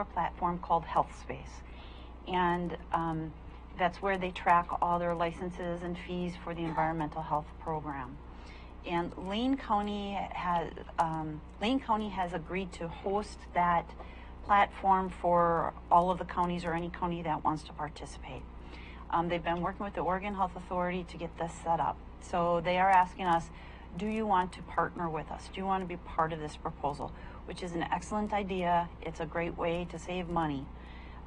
platform called HealthSpace, and that's where they track all their licenses and fees for the environmental health program. And Lane County has agreed to host that platform for all of the counties or any county that wants to participate. They've been working with the Oregon Health Authority to get this set up. So they are asking us, do you want to partner with us? Do you want to be part of this proposal? Which is an excellent idea. It's a great way to save money.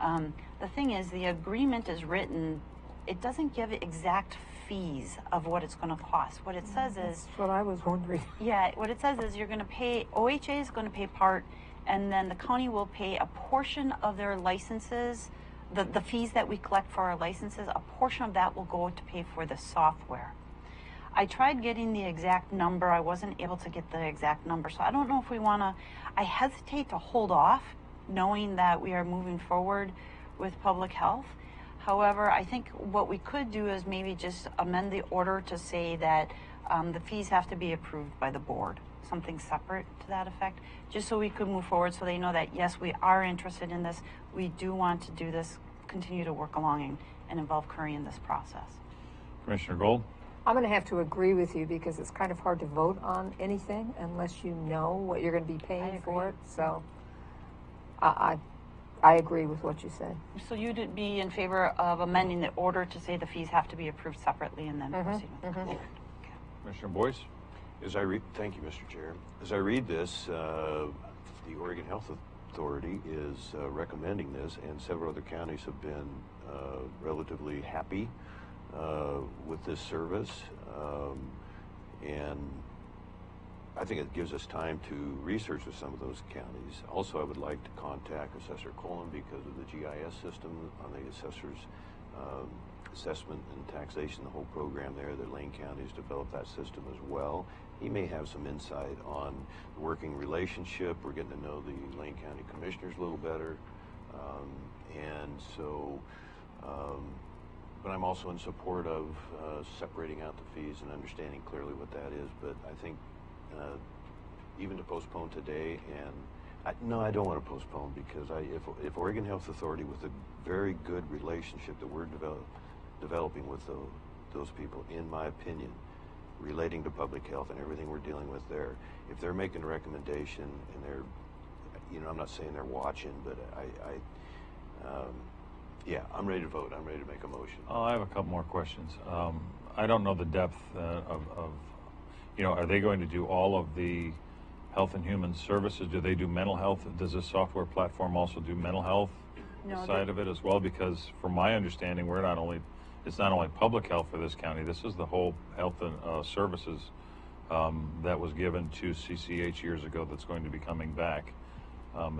The thing is, the agreement is written, it doesn't give exact fees of what it's going to cost. What it says is... That's what I was wondering. Yeah, what it says is you're going to pay, OHA is going to pay part, and then the county will pay a portion of their licenses, the fees that we collect for our licenses, a portion of that will go to pay for the software. I tried getting the exact number. I wasn't able to get the exact number. So I don't know if we want to, I hesitate to hold off knowing that we are moving forward with public health. However, I think what we could do is maybe just amend the order to say that the fees have to be approved by the board, something separate to that effect, just so we could move forward so they know that, yes, we are interested in this. We do want to do this, continue to work along and involve Curry in this process. Commissioner Gold? I'm going to have to agree with you because it's kind of hard to vote on anything unless you know what you're going to be paying for it. So I agree with what you said. So you'd be in favor of amending the order to say the fees have to be approved separately and then proceed with the order. Okay. Commissioner Boyce? Thank you, Mr. Chair. As I read this, the Oregon Health Authority is recommending this, and several other counties have been relatively happy with this service, and I think it gives us time to research with some of those counties. Also, I would like to contact Assessor Colon because of the GIS system on the assessor's assessment and taxation, the whole program there that Lane County has developed that system as well. He may have some insight on the working relationship. We're getting to know the Lane County commissioners a little better, and so but I'm also in support of separating out the fees and understanding clearly what that is. But I think even to postpone today, and no, I don't want to postpone because if Oregon Health Authority, with a very good relationship that we're developing with those people, in my opinion, relating to public health and everything we're dealing with there, if they're making a recommendation and they're, I'm not saying they're watching, but yeah, I'm ready to vote. I'm ready to make a motion. I have a couple more questions. I don't know the depth of are they going to do all of the health and human services? Do they do mental health? Does this software platform also do mental health side of it as well? Because from my understanding, it's not only public health for this county, this is the whole health and services that was given to CCH years ago that's going to be coming back.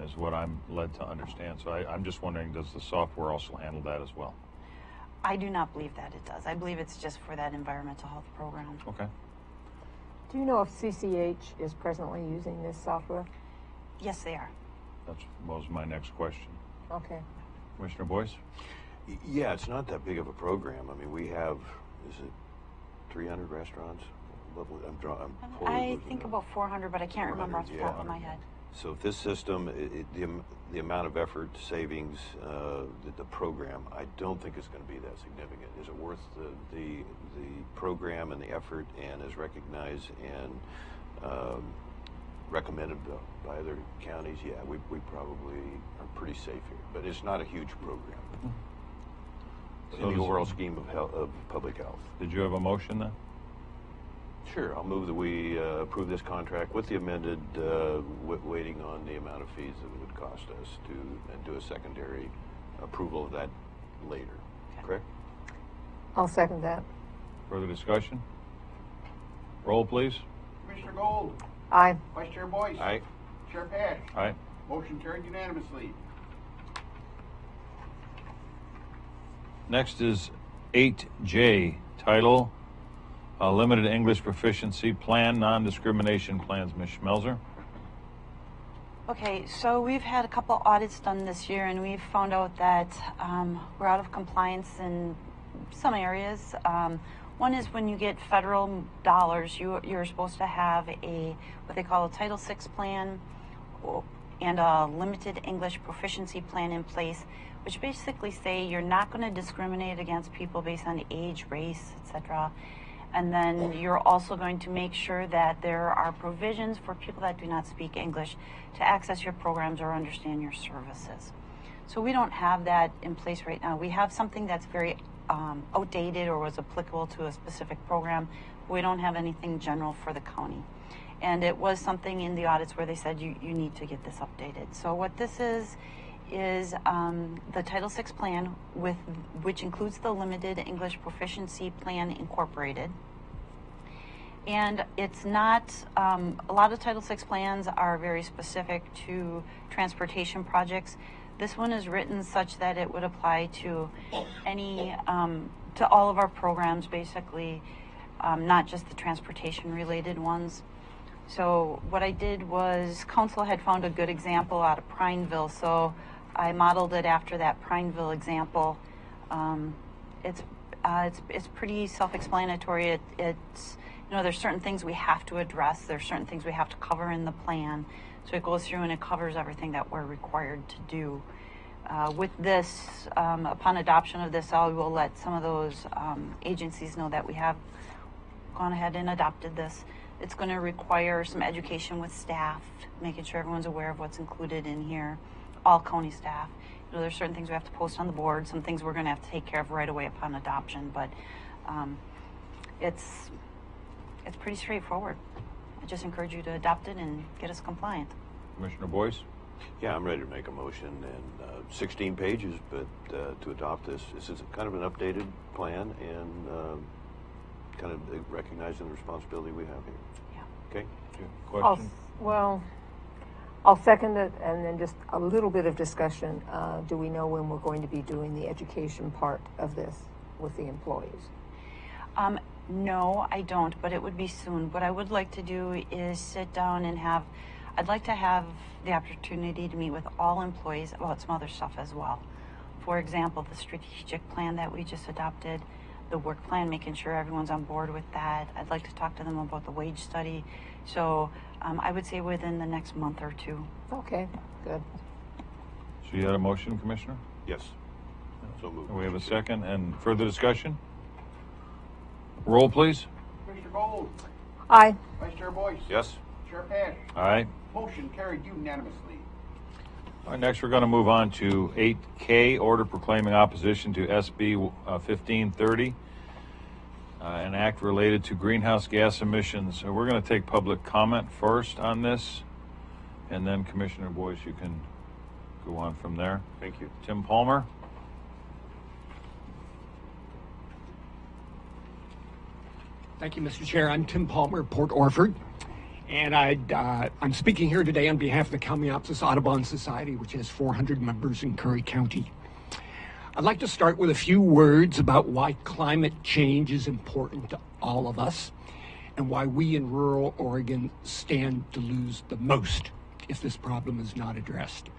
Is what I'm led to understand. So I'm just wondering, does the software also handle that as well? I do not believe that it does. I believe it's just for that environmental health program. Okay. Do you know if CCH is presently using this software? Yes, they are. That was my next question. Okay. Commissioner Boyce? Yeah, it's not that big of a program. I mean, we have, is it 300 restaurants? I think about 400, but I can't remember off the top of my head. So if this system, the amount of effort savings, the program, I don't think it's going to be that significant. Is it worth the program and the effort, and is recognized and recommended by other counties? Yeah, we probably are pretty safe here, but it's not a huge program in the overall scheme of public health. Did you have a motion then? Sure, I'll move that we approve this contract with the amended, waiting on the amount of fees that it would cost us and do a secondary approval of that later. Correct? I'll second that. Further discussion? Roll, please. Commissioner Gold. Aye. Vice Chair Boyce. Aye. Chair Pash. Aye. Motion carried unanimously. Next is 8J, title, Limited English Proficiency Plan, Non-Discrimination Plans. Ms. Schmelzer? Okay, so we've had a couple audits done this year, and we've found out that we're out of compliance in some areas. One is when you get federal dollars, you're supposed to have what they call a Title VI plan, and a limited English proficiency plan in place, which basically say you're not going to discriminate against people based on age, race, etc. And then you're also going to make sure that there are provisions for people that do not speak English to access your programs or understand your services. So we don't have that in place right now. We have something that's very outdated or was applicable to a specific program. We don't have anything general for the county. And it was something in the audits where they said you need to get this updated. So what this is the Title VI plan, which includes the limited English proficiency plan incorporated. And it's not, a lot of Title VI plans are very specific to transportation projects. This one is written such that it would apply to any, to all of our programs basically, not just the transportation related ones. So what I did was, council had found a good example out of Prineville, so I modeled it after that Prineville example. It's pretty self-explanatory. It's you know, there's certain things we have to address. There's certain things we have to cover in the plan. So it goes through and it covers everything that we're required to do. With this, upon adoption of this, I will let some of those agencies know that we have gone ahead and adopted this. It's going to require some education with staff, making sure everyone's aware of what's included in here, all county staff. You know, there's certain things we have to post on the board, some things we're going to have to take care of right away upon adoption, but it's pretty straightforward. I just encourage you to adopt it and get us compliant. Commissioner Boyce? Yeah, I'm ready to make a motion, and 16 pages, but to adopt this. This is kind of an updated plan, and kind of recognizing the responsibility we have here. Yeah. Okay? Question? I'll second it, and then just a little bit of discussion. Do we know when we're going to be doing the education part of this with the employees? No, I don't, but it would be soon. What I would like to do is sit down and I'd like to have the opportunity to meet with all employees about some other stuff as well. For example, the strategic plan that we just adopted, the work plan, making sure everyone's on board with that. I'd like to talk to them about the wage study. So I would say within the next month or two. Okay, good. So you had a motion, Commissioner? Yes. So moved. We have a second, and further discussion? Roll, please. Commissioner Gold, Aye. Vice Chair Boyce. Yes. Chair Pash. Aye. Motion carried unanimously. All right, next we're going to move on to 8K, order proclaiming opposition to SB 1530, an act related to greenhouse gas emissions. So we're going to take public comment first on this, and then Commissioner Boyce, you can go on from there. Thank you. Tim Palmer. Thank you, Mr. Chair. I'm Tim Palmer, Port Orford, and I'm speaking here today on behalf of the Kalmiopsis Audubon Society, which has 400 members in Curry County. I'd like to start with a few words about why climate change is important to all of us and why we in rural Oregon stand to lose the most if this problem is not addressed.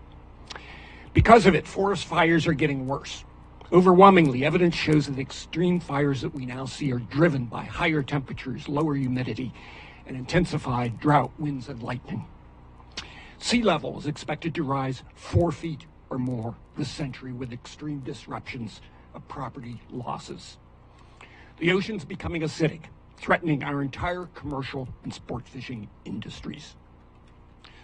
Because of it, forest fires are getting worse. Overwhelmingly, evidence shows that extreme fires that we now see are driven by higher temperatures, lower humidity, and intensified drought, winds, and lightning. Sea level is expected to rise 4 feet or more this century with extreme disruptions of property losses. The ocean's becoming acidic, threatening our entire commercial and sport fishing industries.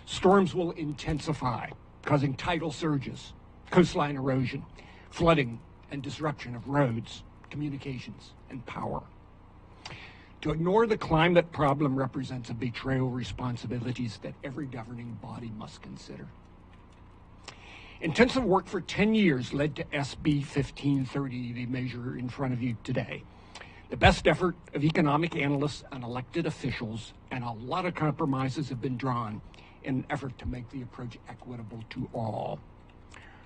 Storms will intensify, causing tidal surges, coastline erosion, flooding, and disruption of roads, communications, and power. To ignore the climate problem represents a betrayal of responsibilities that every governing body must consider. Intensive work for 10 years led to SB 1530, the measure in front of you today. The best effort of economic analysts and elected officials, and a lot of compromises have been drawn in an effort to make the approach equitable to all.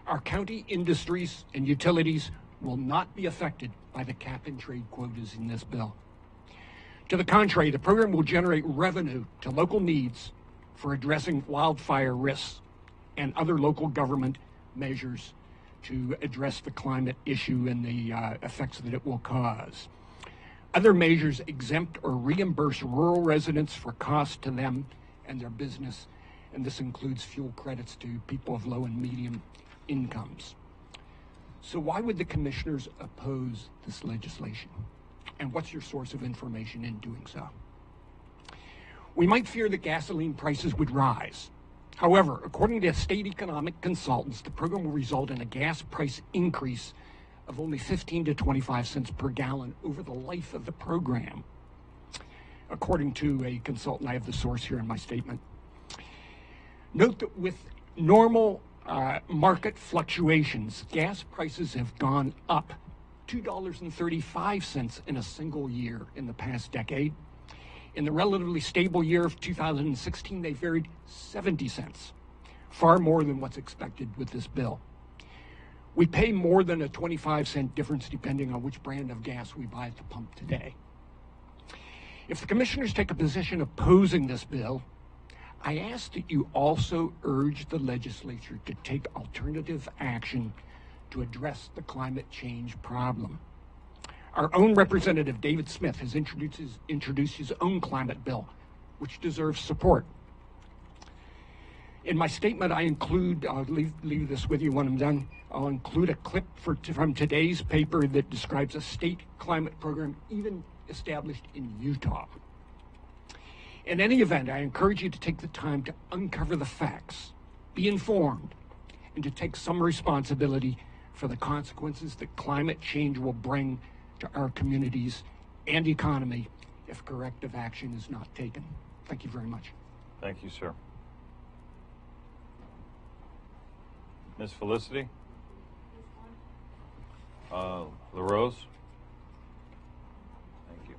Our county industries and utilities will not be affected by the cap and trade quotas in this bill. To the contrary, the program will generate revenue to local needs for addressing wildfire risks and other local government measures to address the climate issue and the effects that it will cause. Other measures exempt or reimburse rural residents for costs to them and their business and this includes fuel credits to people of low and medium incomes. So why would the commissioners oppose this legislation? And what's your source of information in doing so? We might fear that gasoline prices would rise. However, according to state economic consultants, the program will result in a gas price increase of only 15 to 25 cents per gallon over the life of the program, according to a consultant. I have the source here in my statement. Note that with normal market fluctuations, gas prices have gone up $2.35 in a single year in the past decade. In the relatively stable year of 2016, they varied 70 cents, far more than what's expected with this bill. We pay more than a 25-cent difference depending on which brand of gas we buy at the pump today. If the commissioners take a position opposing this bill, I ask that you also urge the legislature to take alternative action to address the climate change problem. Our own Representative David Smith has introduced his own climate bill, which deserves support. In my statement, I include, I'll leave this with you when I'm done, I'll include a clip from today's paper that describes a state climate program even established in Utah. In any event, I encourage you to take the time to uncover the facts, be informed, and to take some responsibility for the consequences that climate change will bring to our communities and economy if corrective action is not taken. Thank you very much. Thank you, sir. Ms. Felicity? LaRose? Thank you.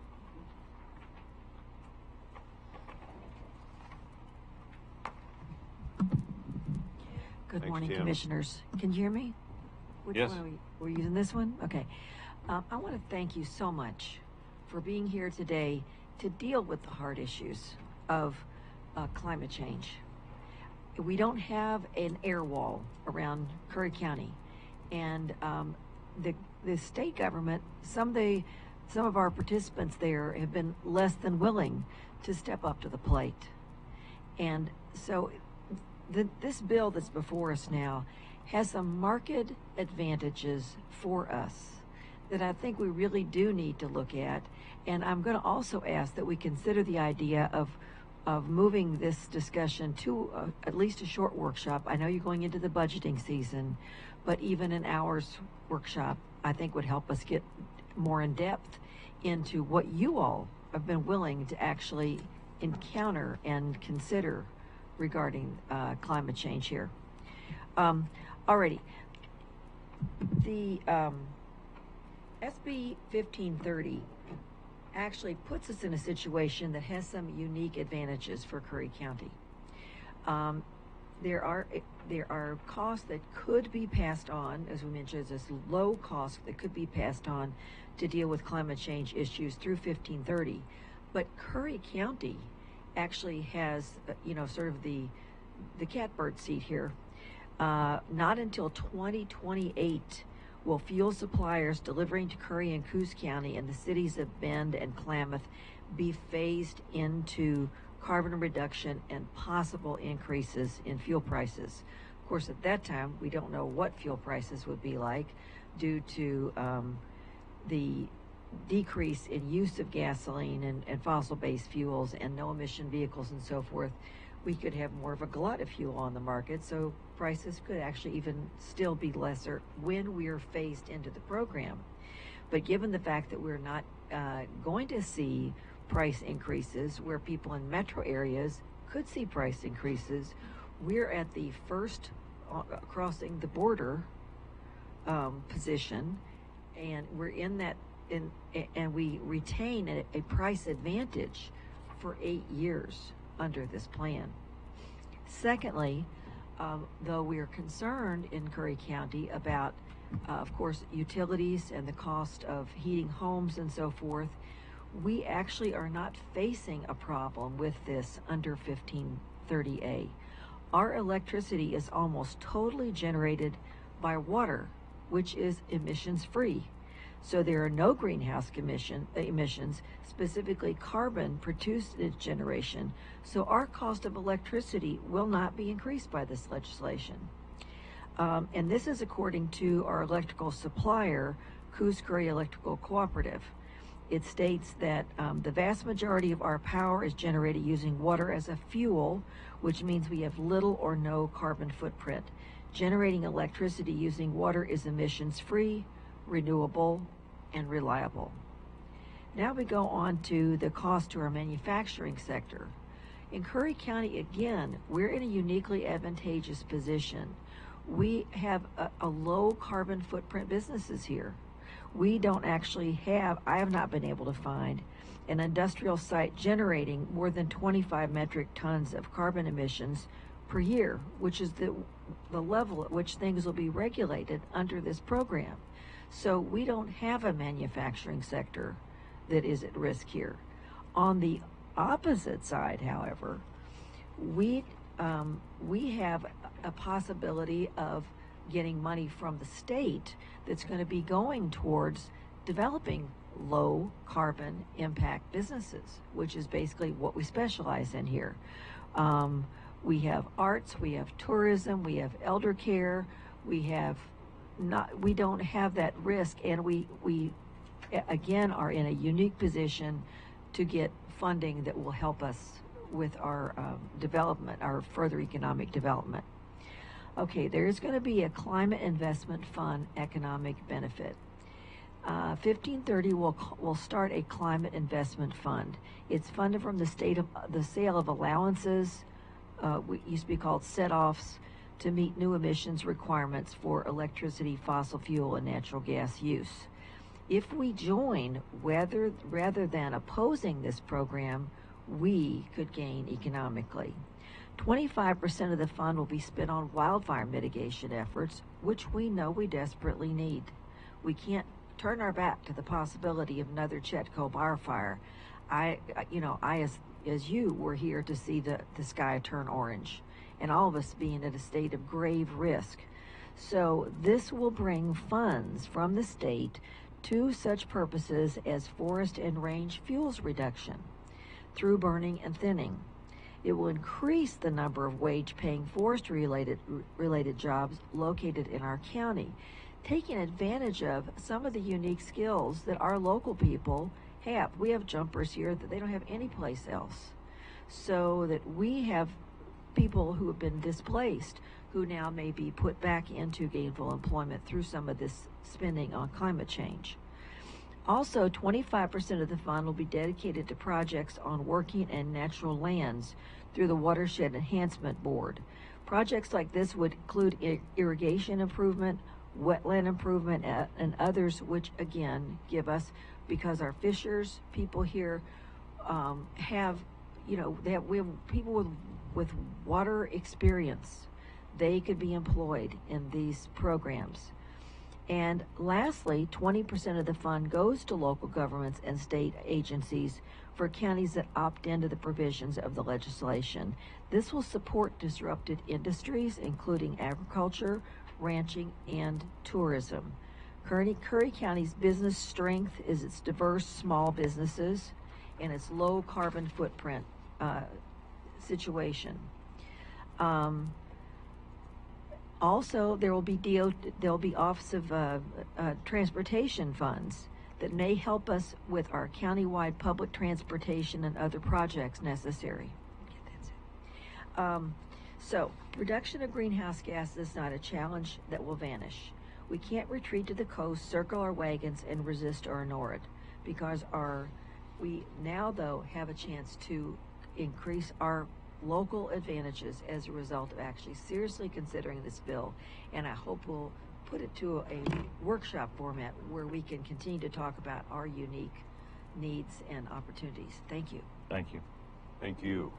Good Thanks, morning, Janice. Commissioners. Can you hear me? Which Yes. one are we? We're using this one? Okay. I want to thank you so much for being here today to deal with the hard issues of climate change. We don't have an air wall around Curry County, and the state government, some of our participants there have been less than willing to step up to the plate. And so this bill that's before us now has some market advantages for us that I think we really do need to look at. And I'm going to also ask that we consider the idea of moving this discussion to at least a short workshop. I know you're going into the budgeting season, but even an hour's workshop I think would help us get more in depth into what you all have been willing to actually encounter and consider regarding climate change here. Alrighty, the SB 1530 actually puts us in a situation that has some unique advantages for Curry County. There are costs that could be passed on, as we mentioned, this low cost that could be passed on to deal with climate change issues through 1530. But Curry County actually has, sort of the catbird seat here. Not until 2028 will fuel suppliers delivering to Curry and Coos County and the cities of Bend and Klamath be phased into carbon reduction and possible increases in fuel prices. Of course, at that time, we don't know what fuel prices would be like due to the decrease in use of gasoline and fossil-based fuels and no-emission vehicles and so forth. We could have more of a glut of fuel on the market, so prices could actually even still be lesser when we are phased into the program. But given the fact that we're not going to see price increases where people in metro areas could see price increases, we're at the first crossing the border position, and we're in that, and we retain a price advantage for 8 years under this plan. Secondly, though we are concerned in Curry County about, of course, utilities and the cost of heating homes and so forth, we actually are not facing a problem with this under 1530A. Our electricity is almost totally generated by water, which is emissions free. So there are no greenhouse emissions, specifically carbon produced in its generation. So our cost of electricity will not be increased by this legislation. And this is according to our electrical supplier, Coos Curry Electrical Cooperative. It states that the vast majority of our power is generated using water as a fuel, which means we have little or no carbon footprint. Generating electricity using water is emissions-free, renewable, and reliable. Now we go on to the cost to our manufacturing sector. In Curry County, again, we're in a uniquely advantageous position. We have a low carbon footprint businesses here. We don't actually have, I have not been able to find an industrial site generating more than 25 metric tons of carbon emissions per year, which is the level at which things will be regulated under this program. So we don't have a manufacturing sector that is at risk here. On the opposite side, however, we have a possibility of getting money from the state that's going to be going towards developing low carbon impact businesses, which is basically what we specialize in here. We have arts, we have tourism, we have elder care, we don't have that risk, and we again are in a unique position to get funding that will help us with our development, our further economic development. Okay, there is going to be a climate investment fund economic benefit. 1530 will start a climate investment fund. It's funded from the sale of allowances, what used to be called set-offs, to meet new emissions requirements for electricity, fossil fuel, and natural gas use. If we join, rather than opposing this program, we could gain economically. 25% of the fund will be spent on wildfire mitigation efforts, which we know we desperately need. We can't turn our back to the possibility of another Chetco wildfire. I as you were here to see the sky turn orange, and all of us being at a state of grave risk. So this will bring funds from the state to such purposes as forest and range fuels reduction through burning and thinning. It will increase the number of wage-paying forestry-related jobs located in our county, taking advantage of some of the unique skills that our local people have. We have jumpers here that they don't have any place else. So that we have people who have been displaced who now may be put back into gainful employment through some of this spending on climate change. Also, 25% of the fund will be dedicated to projects on working and natural lands through the Watershed Enhancement Board. Projects like this would include irrigation improvement, wetland improvement, and others, which again give us, because our fishers, people here we have people with water experience. They could be employed in these programs. And lastly, 20% of the fund goes to local governments and state agencies for counties that opt into the provisions of the legislation. This will support disrupted industries, including agriculture, ranching, and tourism. Curry County's business strength is its diverse small businesses and its low carbon footprint situation. Also, there will be Office of Transportation funds that may help us with our countywide public transportation and other projects necessary. So, reduction of greenhouse gas is not a challenge that will vanish. We can't retreat to the coast, circle our wagons, and resist or ignore it, because we now, though, have a chance to increase our local advantages as a result of actually seriously considering this bill, and I hope we'll put it to a workshop format where we can continue to talk about our unique needs and opportunities. Thank you. Thank you. Thank you.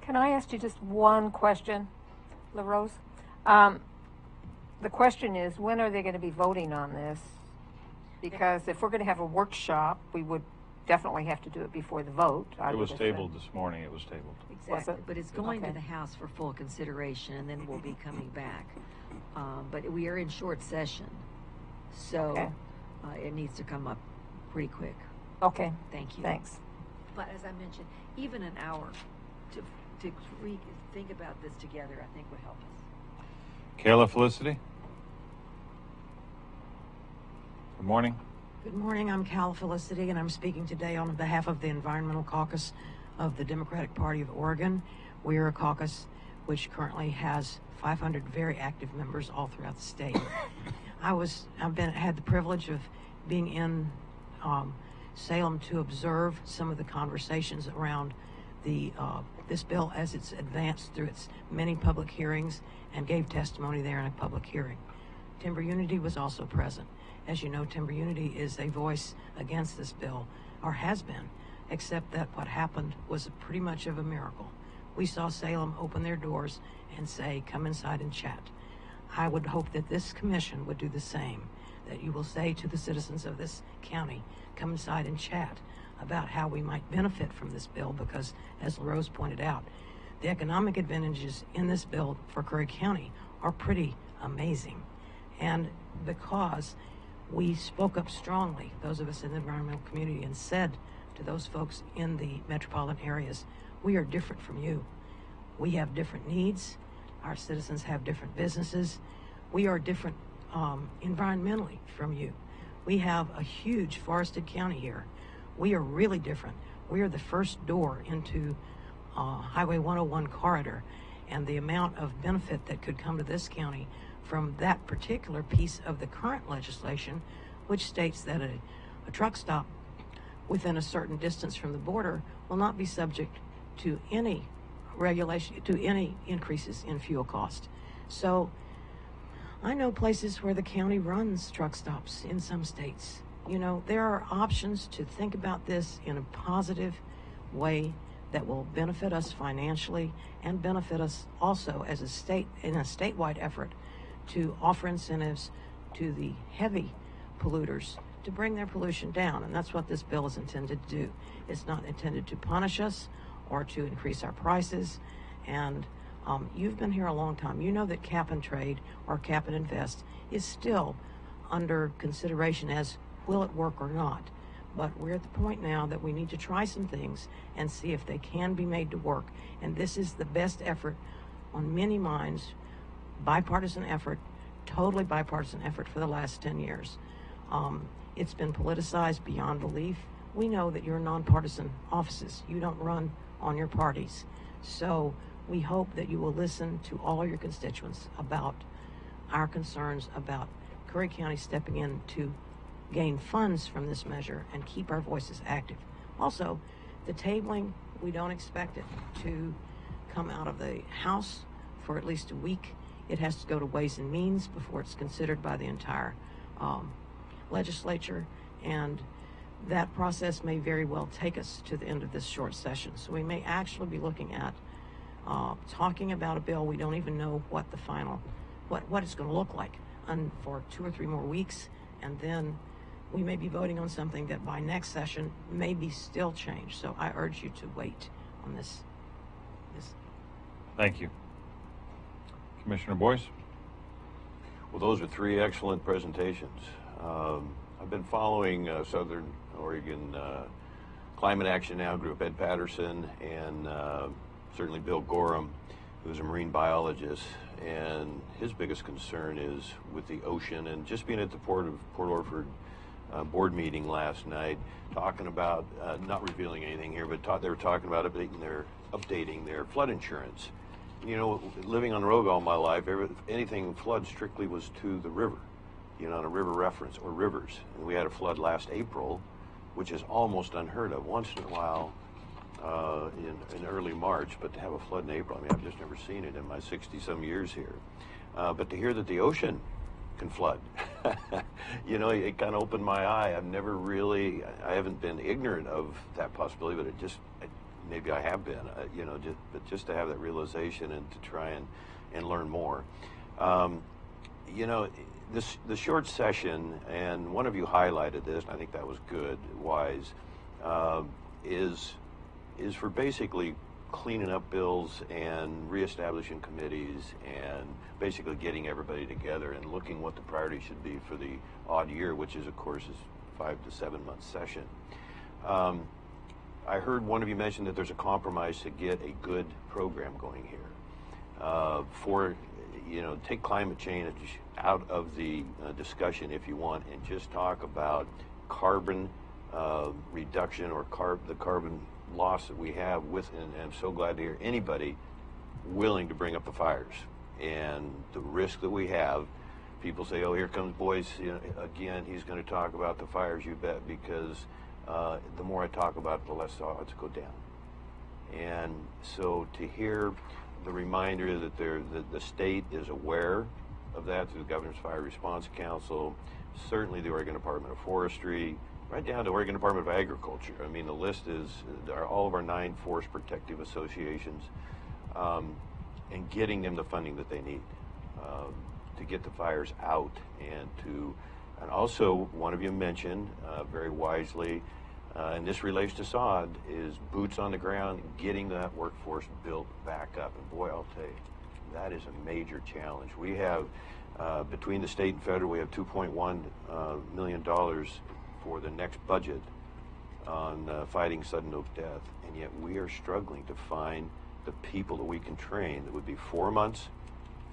Can I ask you just one question, LaRose? The question is, when are they going to be voting on this? Because if we're going to have a workshop, we would definitely have to do it before the vote. It was tabled this morning. It was tabled. Exactly, Was it? but it's going Okay. to the House for full consideration, and then we'll be coming back. But we are in short session, So Okay. it needs to come up pretty quick. Okay, Thank you. thanks. But as I mentioned, even an hour to think about this together, I think would help us. Kayla Felicity? Good morning. Good morning. I'm Cal Felicity, and I'm speaking today on behalf of the Environmental Caucus of the Democratic Party of Oregon. We are a caucus which currently has 500 very active members all throughout the state. had the privilege of being in Salem to observe some of the conversations around this bill as it's advanced through its many public hearings, and gave testimony there in a public hearing. Timber Unity was also present. As you know, Timber Unity is a voice against this bill, or has been, except that what happened was pretty much of a miracle. We saw Salem open their doors and say, come inside and chat. I would hope that this commission would do the same, that you will say to the citizens of this county, come inside and chat about how we might benefit from this bill, because, as LaRose pointed out, the economic advantages in this bill for Curry County are pretty amazing. And because we spoke up strongly, those of us in the environmental community, and said to those folks in the metropolitan areas, we are different from you. We have different needs. Our citizens have different businesses. We are different environmentally from you. We have a huge forested county here. We are really different. We are the first door into Highway 101 corridor, and the amount of benefit that could come to this county from that particular piece of the current legislation, which states that a truck stop within a certain distance from the border will not be subject to any regulation, to any increases in fuel cost. So I know places where the county runs truck stops in some states. You know, there are options to think about this in a positive way that will benefit us financially and benefit us also as a state, in a statewide effort to offer incentives to the heavy polluters to bring their pollution down. And that's what this bill is intended to do. It's not intended to punish us or to increase our prices. And you've been here a long time. You know that cap and trade, or cap and invest, is still under consideration as will it work or not. But we're at the point now that we need to try some things and see if they can be made to work. And this is the best effort on many minds, bipartisan effort, totally bipartisan effort for the last 10 years. It's been politicized beyond belief. We know that you're nonpartisan offices. You don't run on your parties. So we hope that you will listen to all your constituents about our concerns about Curry County stepping in to gain funds from this measure and keep our voices active. Also, the tabling, we don't expect it to come out of the House for at least a week. It has to go to Ways and Means before it's considered by the entire legislature, and that process may very well take us to the end of this short session. So we may actually be looking at talking about a bill we don't even know what the final, what it's going to look like for 2 or 3 more weeks, and then we may be voting on something that by next session may be still changed. So I urge you to wait on this. Thank you. Commissioner Boyce? Well, those are 3 excellent presentations. I've been following Southern Oregon Climate Action Now group, Ed Patterson, and certainly Bill Gorham, who's a marine biologist, and his biggest concern is with the ocean. And just being at the Port Orford board meeting last night, talking about, not revealing anything here, but they were talking about updating their flood insurance. You know, living on the road all my life, anything flood strictly was to the river, you know, on a river reference or rivers. And we had a flood last April, which is almost unheard of. Once in a while, in early March, but to have a flood in April, I mean, I've just never seen it in my 60-some years here. But to hear that the ocean can flood, you know, it kind of opened my eye. I haven't been ignorant of that possibility, but maybe I have been, you know, but just to have that realization and to try and learn more. You know, the short session, and one of you highlighted this, and I think that was good, wise, is for basically cleaning up bills and reestablishing committees and basically getting everybody together and looking what the priority should be for the odd year, which is, of course, is 5 to 7 month session. I heard one of you mention that there's a compromise to get a good program going here. Take climate change out of the discussion if you want, and just talk about carbon reduction or the carbon loss that we have and I'm so glad to hear anybody willing to bring up the fires and the risk that we have. People say, oh, here comes Boyce, again, he's going to talk about the fires. You bet, because the more I talk about it, the less odds go down. And so to hear the reminder that the state is aware of that through the Governor's Fire Response Council, certainly the Oregon Department of Forestry, right down to Oregon Department of Agriculture. I mean, the list is all of our 9 forest protective associations, and getting them the funding that they need to get the fires out, and also one of you mentioned very wisely, and this relates to SOD, is boots on the ground, getting that workforce built back up. And boy, I'll tell you, that is a major challenge. We have, between the state and federal, we have $2.1 million for the next budget on fighting sudden oak death, and yet we are struggling to find the people that we can train. That would be 4 months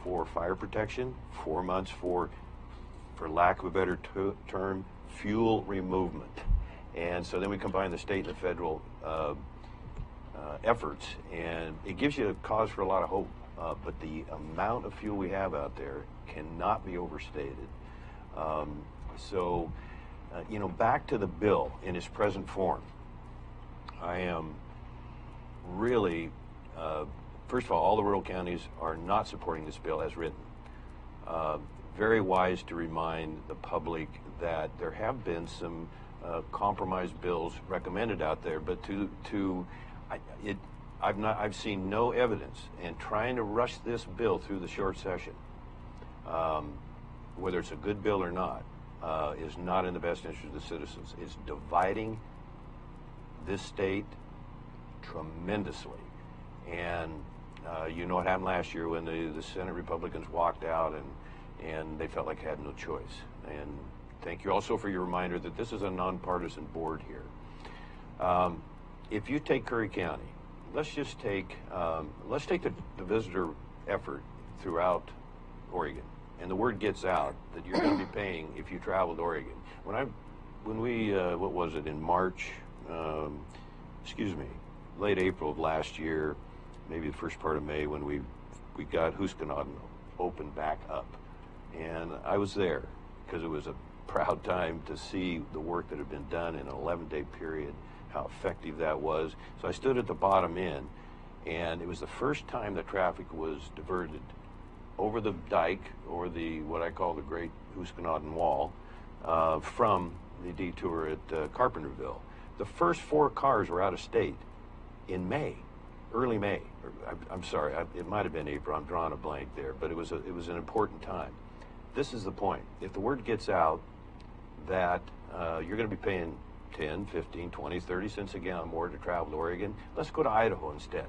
for fire protection, 4 months for lack of a better term, fuel removement. And so then we combine the state and the federal efforts, and it gives you a cause for a lot of hope. But the amount of fuel we have out there cannot be overstated. Back to the bill in its present form. I am really, first of all the rural counties are not supporting this bill as written. Very wise to remind the public that there have been some compromise bills recommended out there, but I've seen no evidence, and trying to rush this bill through the short session, whether it's a good bill or not, is not in the best interest of the citizens. It's dividing this state tremendously. And you know what happened last year when the Senate Republicans walked out and they felt like they had no choice. And thank you also for your reminder that this is a nonpartisan board here. If you take Curry County, let's take the visitor effort throughout Oregon, and the word gets out that you're going to be paying if you travel to Oregon. When we what was it, in March, late April of last year, maybe the first part of May, when we got Huskanaden opened back up, and I was there because it was a proud time to see the work that had been done in an 11-day period, how effective that was. So I stood at the bottom end, and it was the first time that traffic was diverted over the dike, or what I call the Great Huskanaden Wall, from the detour at Carpenterville. The first 4 cars were out of state in May, early May. I'm sorry, it might have been April. I'm drawing a blank there, but it was an important time. This is the point. If the word gets out that you're going to be paying 10, 15, 20, 30 cents a gallon more to travel to Oregon, let's go to Idaho instead.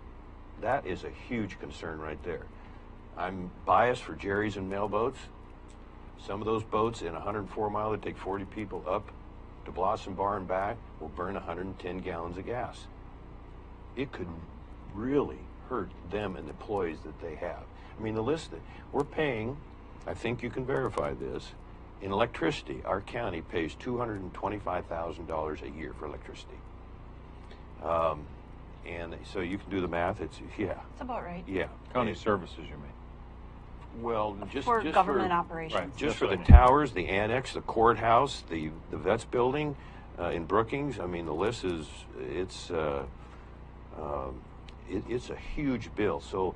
That is a huge concern right there. I'm biased for Jerry's and mail boats. Some of those boats in 104 mile that take 40 people up to Blossom Bar and back will burn 110 gallons of gas. It could really hurt them and the employees that they have. I mean, the list that we're paying, I think you can verify this, in electricity, our county pays $225,000 a year for electricity. And so you can do the math. It's about right. Yeah. County services, you mean? Well, for government operations. Right. Just for the towers, the annex, the courthouse, the vets building in Brookings. I mean, the list is it's a huge bill. So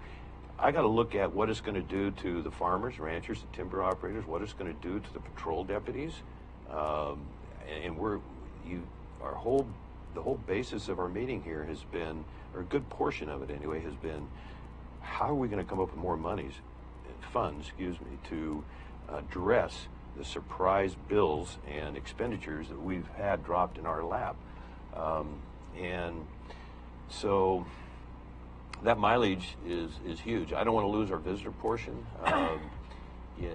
I got to look at what it's going to do to the farmers, ranchers, the timber operators, what it's going to do to the patrol deputies, and the whole basis of our meeting here has been, or a good portion of it anyway, has been, how are we going to come up with more funds, to address the surprise bills and expenditures that we've had dropped in our lap. And so that mileage is huge. I don't want to lose our visitor portion. Yeah,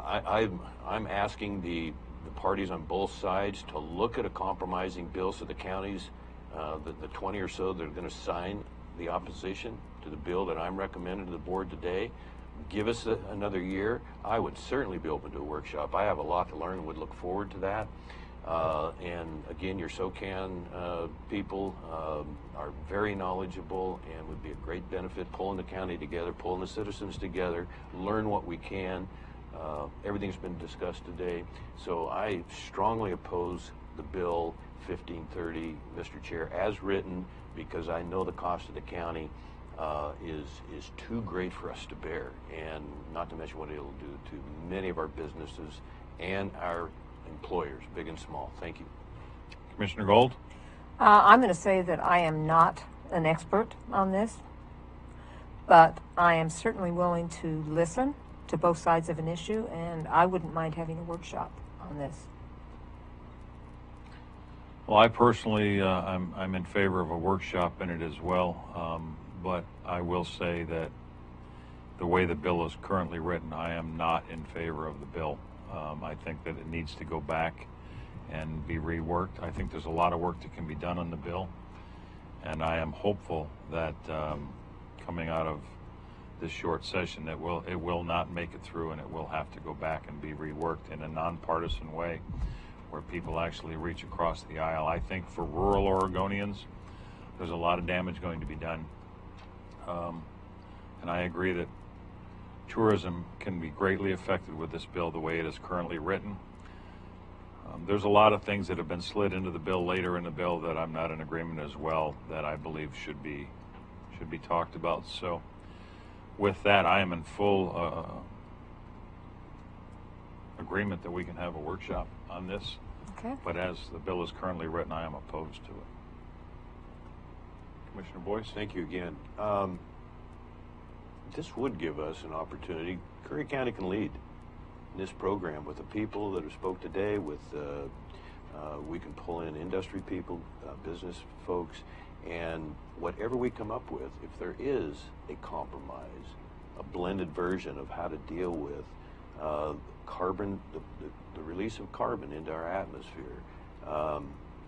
I'm asking the parties on both sides to look at a compromising bill so the counties, the 20 or so that are going to sign the opposition to the bill that I'm recommending to the board today, give us another year. I would certainly be open to a workshop. I have a lot to learn and would look forward to that. And again, your SOCAN people are very knowledgeable and would be a great benefit pulling the county together, pulling the citizens together, learn what we can. Everything's been discussed today. So I strongly oppose the bill 1530, Mr. Chair, as written, because I know the cost of the county is too great for us to bear, and not to mention what it'll do to many of our businesses and our employers, big and small. Thank you. Commissioner Gold? I'm going to say that I am not an expert on this, but I am certainly willing to listen to both sides of an issue, and I wouldn't mind having a workshop on this. Well, I personally, I'm in favor of a workshop in it as well, but I will say that the way the bill is currently written, I am not in favor of the bill. I think that it needs to go back and be reworked. I think there's a lot of work that can be done on the bill, and I am hopeful that coming out of this short session that it will not make it through, and it will have to go back and be reworked in a nonpartisan way where people actually reach across the aisle. I think for rural Oregonians, there's a lot of damage going to be done. And I agree that tourism can be greatly affected with this bill the way it is currently written. There's a lot of things that have been slid into the bill later in the bill that I'm not in agreement as well, that I believe should be talked about. So with that, I am in full agreement that we can have a workshop on this. Okay. But as the bill is currently written, I am opposed to it. Commissioner Boyce? Thank you again. This would give us an opportunity. Curry County can lead in this program with the people that have spoke today. With we can pull in industry people, business folks, and whatever we come up with, if there is a compromise, a blended version of how to deal with carbon, the release of carbon into our atmosphere.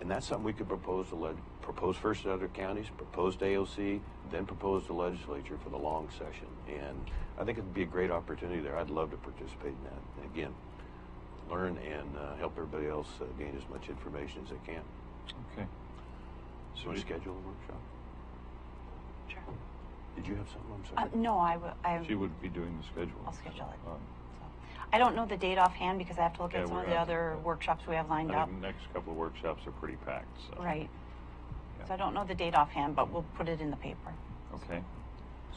And that's something we could propose first to other counties, propose to AOC, then propose to legislature for the long session. And I think it'd be a great opportunity there. I'd love to participate in that. And again, learn and help everybody else gain as much information as they can. Okay. So we schedule a workshop? Sure. Did you have something? I'm sorry. No, I She would be doing the schedule. I'll schedule it. I don't know the date offhand because I have to look Yeah, at some we're of the gonna- other workshops we have lined I up. think the next couple of workshops are pretty packed. So. Right. Yeah. So I don't know the date offhand, but we'll put it in the paper. Okay.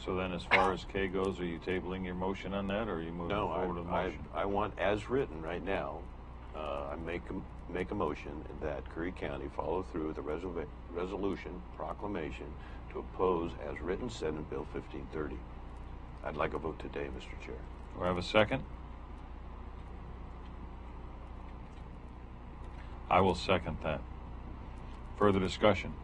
So then as far as K goes, are you tabling your motion on that, or are you moving No, forward with the motion? I want, as written right now, I make a motion that Curry County follow through with the resolution, proclamation, to oppose, as written, said in Bill 1530. I'd like a vote today, Mr. Chair. Do I have a second? I will second that. Further discussion?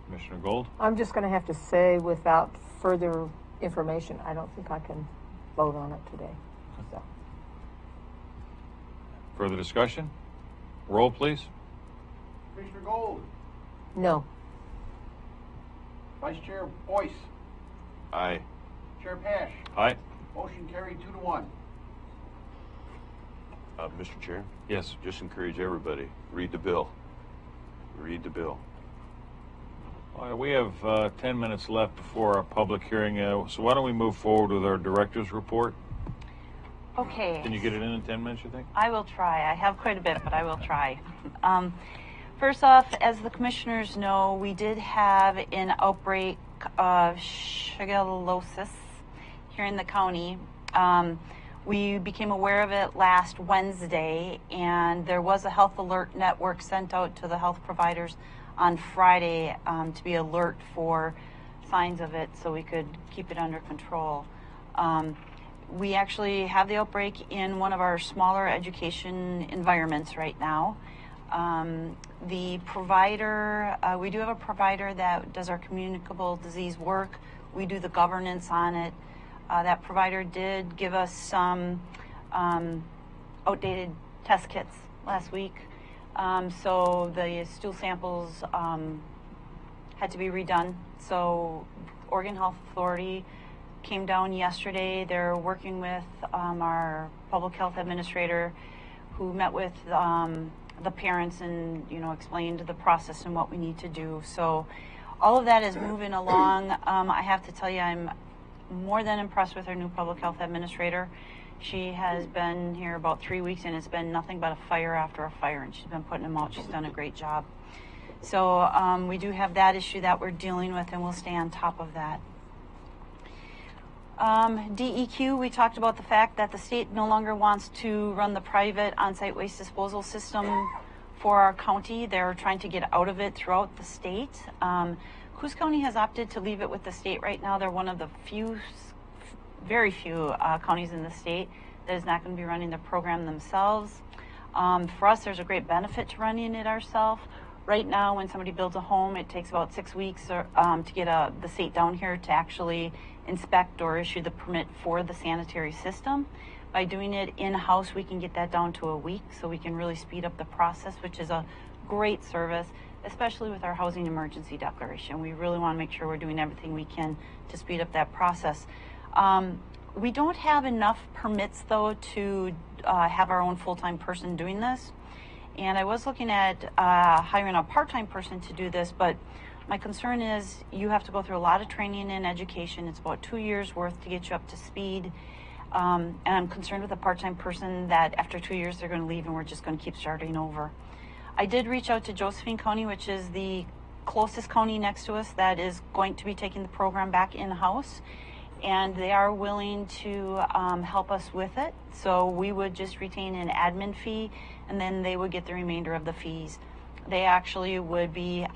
Commissioner Gold? I'm just going to have to say, without further information, I don't think I can vote on it today. So. Further discussion? Roll, please. Commissioner Gold, No. Vice Chair Boyce, Aye. Chair Pash. Aye. Motion carried 2-1. Mr. Chair, Yes. just encourage everybody, read the bill. Read the bill. All right, we have 10 minutes left before our public hearing, so why don't we move forward with our director's report? Okay. Can you get it in 10 minutes, you think? I will try. I have quite a bit, but I will try. First off, as the commissioners know, we did have an outbreak of shigellosis here in the county. We became aware of it last Wednesday, and there was a health alert network sent out to the health providers on Friday to be alert for signs of it so we could keep it under control. We actually have the outbreak in one of our smaller education environments right now. The provider, we do have a provider that does our communicable disease work. We do the governance on it. That provider did give us some outdated test kits last week. So the stool samples had to be redone. So Oregon Health Authority came down yesterday. They're working with our public health administrator, who met with the parents and explained the process and what we need to do. So all of that is moving along. I have to tell you, I'm more than impressed with our new public health administrator. She has been here about 3 weeks, and it's been nothing but a fire after a fire, and she's been putting them out. She's done a great job. So we do have that issue that we're dealing with, and we'll stay on top of that. DEQ, we talked about the fact that the state no longer wants to run the private on-site waste disposal system for our county. They're trying to get out of it throughout the state. Coos County has opted to leave it with the state right now. They're one of the very few counties in the state that is not going to be running the program themselves. For us, there's a great benefit to running it ourselves. Right now, when somebody builds a home, it takes about 6 weeks to get the state down here to actually inspect or issue the permit for the sanitary system. By doing it in-house, we can get that down to a week, so we can really speed up the process, which is a great service, especially with our housing emergency declaration. We really want to make sure we're doing everything we can to speed up that process. We don't have enough permits, though, to have our own full-time person doing this. And I was looking at hiring a part-time person to do this, but my concern is you have to go through a lot of training and education. It's about 2 years worth to get you up to speed. And I'm concerned with a part-time person that after 2 years they're going to leave and we're just going to keep starting over. I did reach out to Josephine County, which is the closest county next to us that is going to be taking the program back in-house. And they are willing to help us with it. So we would just retain an admin fee, and then they would get the remainder of the fees. They actually would be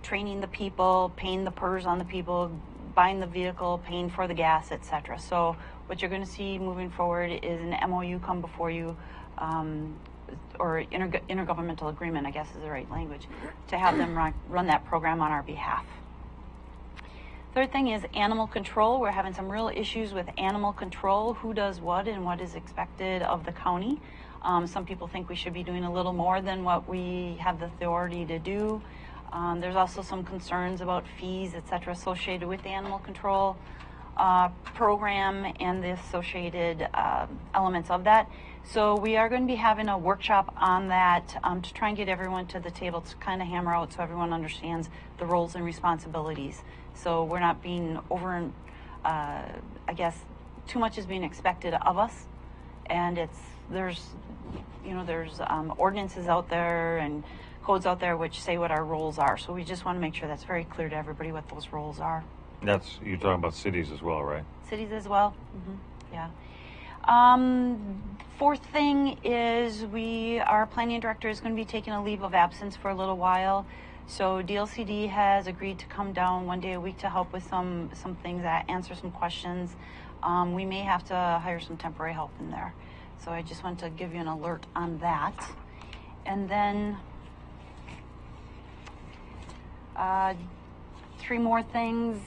training the people, paying the PERS on the people, buying the vehicle, paying for the gas, etc. So what you're going to see moving forward is an MOU come before you, or intergovernmental agreement, I guess is the right language, to have them run that program on our behalf. Third thing is animal control. We're having some real issues with animal control, who does what and what is expected of the county. Some people think we should be doing a little more than what we have the authority to do. There's also some concerns about fees, etc., associated with the animal control program and the associated elements of that. So we are going to be having a workshop on that to try and get everyone to the table to kind of hammer out so everyone understands the roles and responsibilities. So we're not being I guess too much is being expected of us, and there's ordinances out there and codes out there which say what our roles are. So we just want to make sure that's very clear to everybody what those roles are. You're talking about cities as well, right? Cities as well. Yeah. Fourth thing is our planning director is going to be taking a leave of absence for a little while. So DLCD has agreed to come down 1 day a week to help with some things, answer some questions. We may have to hire some temporary help in there. So I just want to give you an alert on that. And then 3 more things.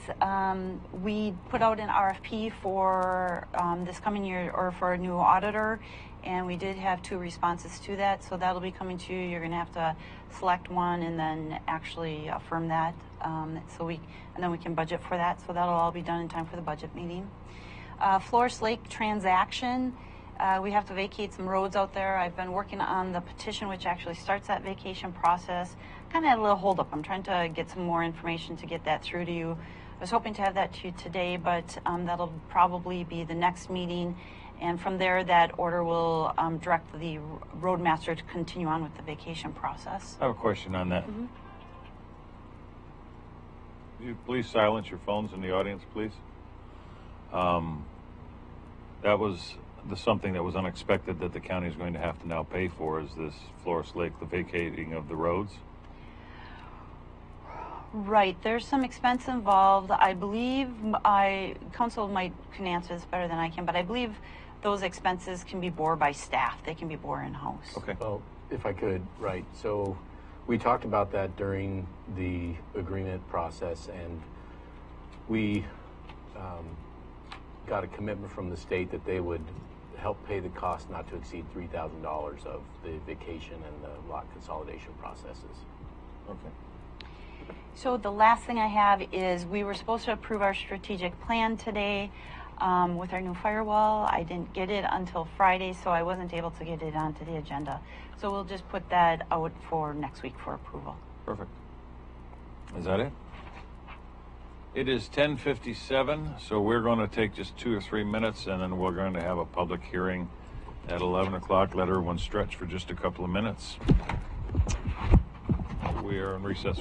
We put out an RFP for this coming year, or for a new auditor, and we did have 2 responses to that. So that'll be coming to you. You're going to have to select one and then actually affirm that. And then we can budget for that. So that'll all be done in time for the budget meeting. Flores Lake transaction. We have to vacate some roads out there. I've been working on the petition, which actually starts that vacation process. Kind of had a little holdup. I'm trying to get some more information to get that through to you. I was hoping to have that to you today, but that'll probably be the next meeting. And from there, that order will direct the roadmaster to continue on with the vacation process. I have a question on that. Could you please silence your phones in the audience, please? That was something that was unexpected that the county is going to have to now pay for, is this Flores Lake, the vacating of the roads? Right, there's some expense involved. I believe council can answer this better than I can, but I believe those expenses can be borne by staff. They can be borne in-house. Okay. Well, if I could, right. So we talked about that during the agreement process, and we got a commitment from the state that they would help pay the cost not to exceed $3,000 of the vacation and the lot consolidation processes. Okay. So the last thing I have is we were supposed to approve our strategic plan today with our new firewall. I didn't get it until Friday, so I wasn't able to get it onto the agenda. So we'll just put that out for next week for approval. Perfect. Is that it? It is 10:57, so we're going to take just 2 or 3 minutes, and then we're going to have a public hearing at 11 o'clock. Let everyone stretch for just a couple of minutes. We are in recess.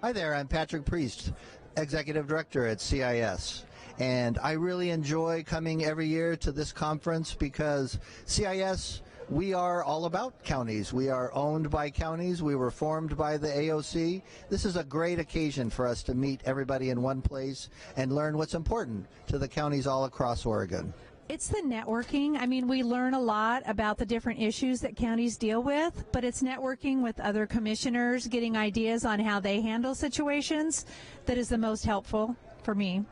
Hi there, I'm Patrick Priest, Executive Director at CIS. And I really enjoy coming every year to this conference because CIS, we are all about counties. We are owned by counties. We were formed by the AOC. This is a great occasion for us to meet everybody in one place and learn what's important to the counties all across Oregon. It's the networking. I mean, we learn a lot about the different issues that counties deal with, but it's networking with other commissioners, getting ideas on how they handle situations that is the most helpful for me.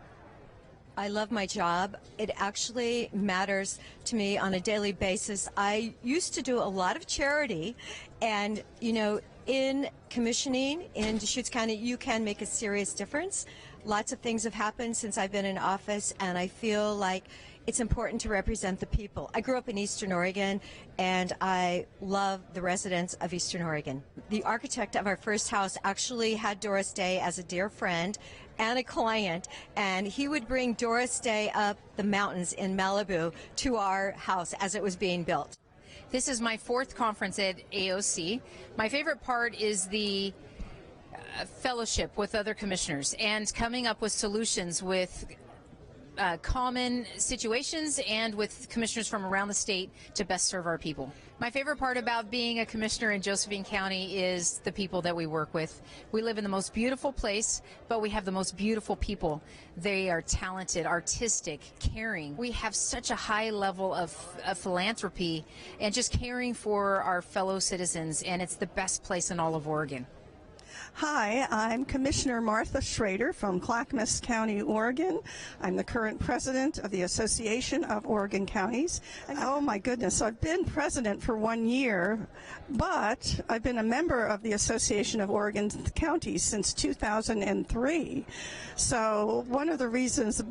I love my job. It actually matters to me on a daily basis. I used to do a lot of charity, and, you know, in commissioning in Deschutes County, you can make a serious difference. Lots of things have happened since I've been in office, and I feel like it's important to represent the people. I grew up in Eastern Oregon, and I love the residents of Eastern Oregon. The architect of our first house actually had Doris Day as a dear friend and a client, and he would bring Doris Day up the mountains in Malibu to our house as it was being built. This is my 4th conference at AOC. My favorite part is the fellowship with other commissioners and coming up with solutions with common situations and with commissioners from around the state to best serve our people. My favorite part about being a commissioner in Josephine County is the people that we work with. We live in the most beautiful place, but we have the most beautiful people. They are talented, artistic, caring. We have such a high level of philanthropy and just caring for our fellow citizens, and it's the best place in all of Oregon. Hi, I'm Commissioner Martha Schrader from Clackamas County, Oregon. I'm the current president of the Association of Oregon Counties. Oh my goodness, I've been president for 1 year, but I've been a member of the Association of Oregon Counties since 2003. So one of the reasons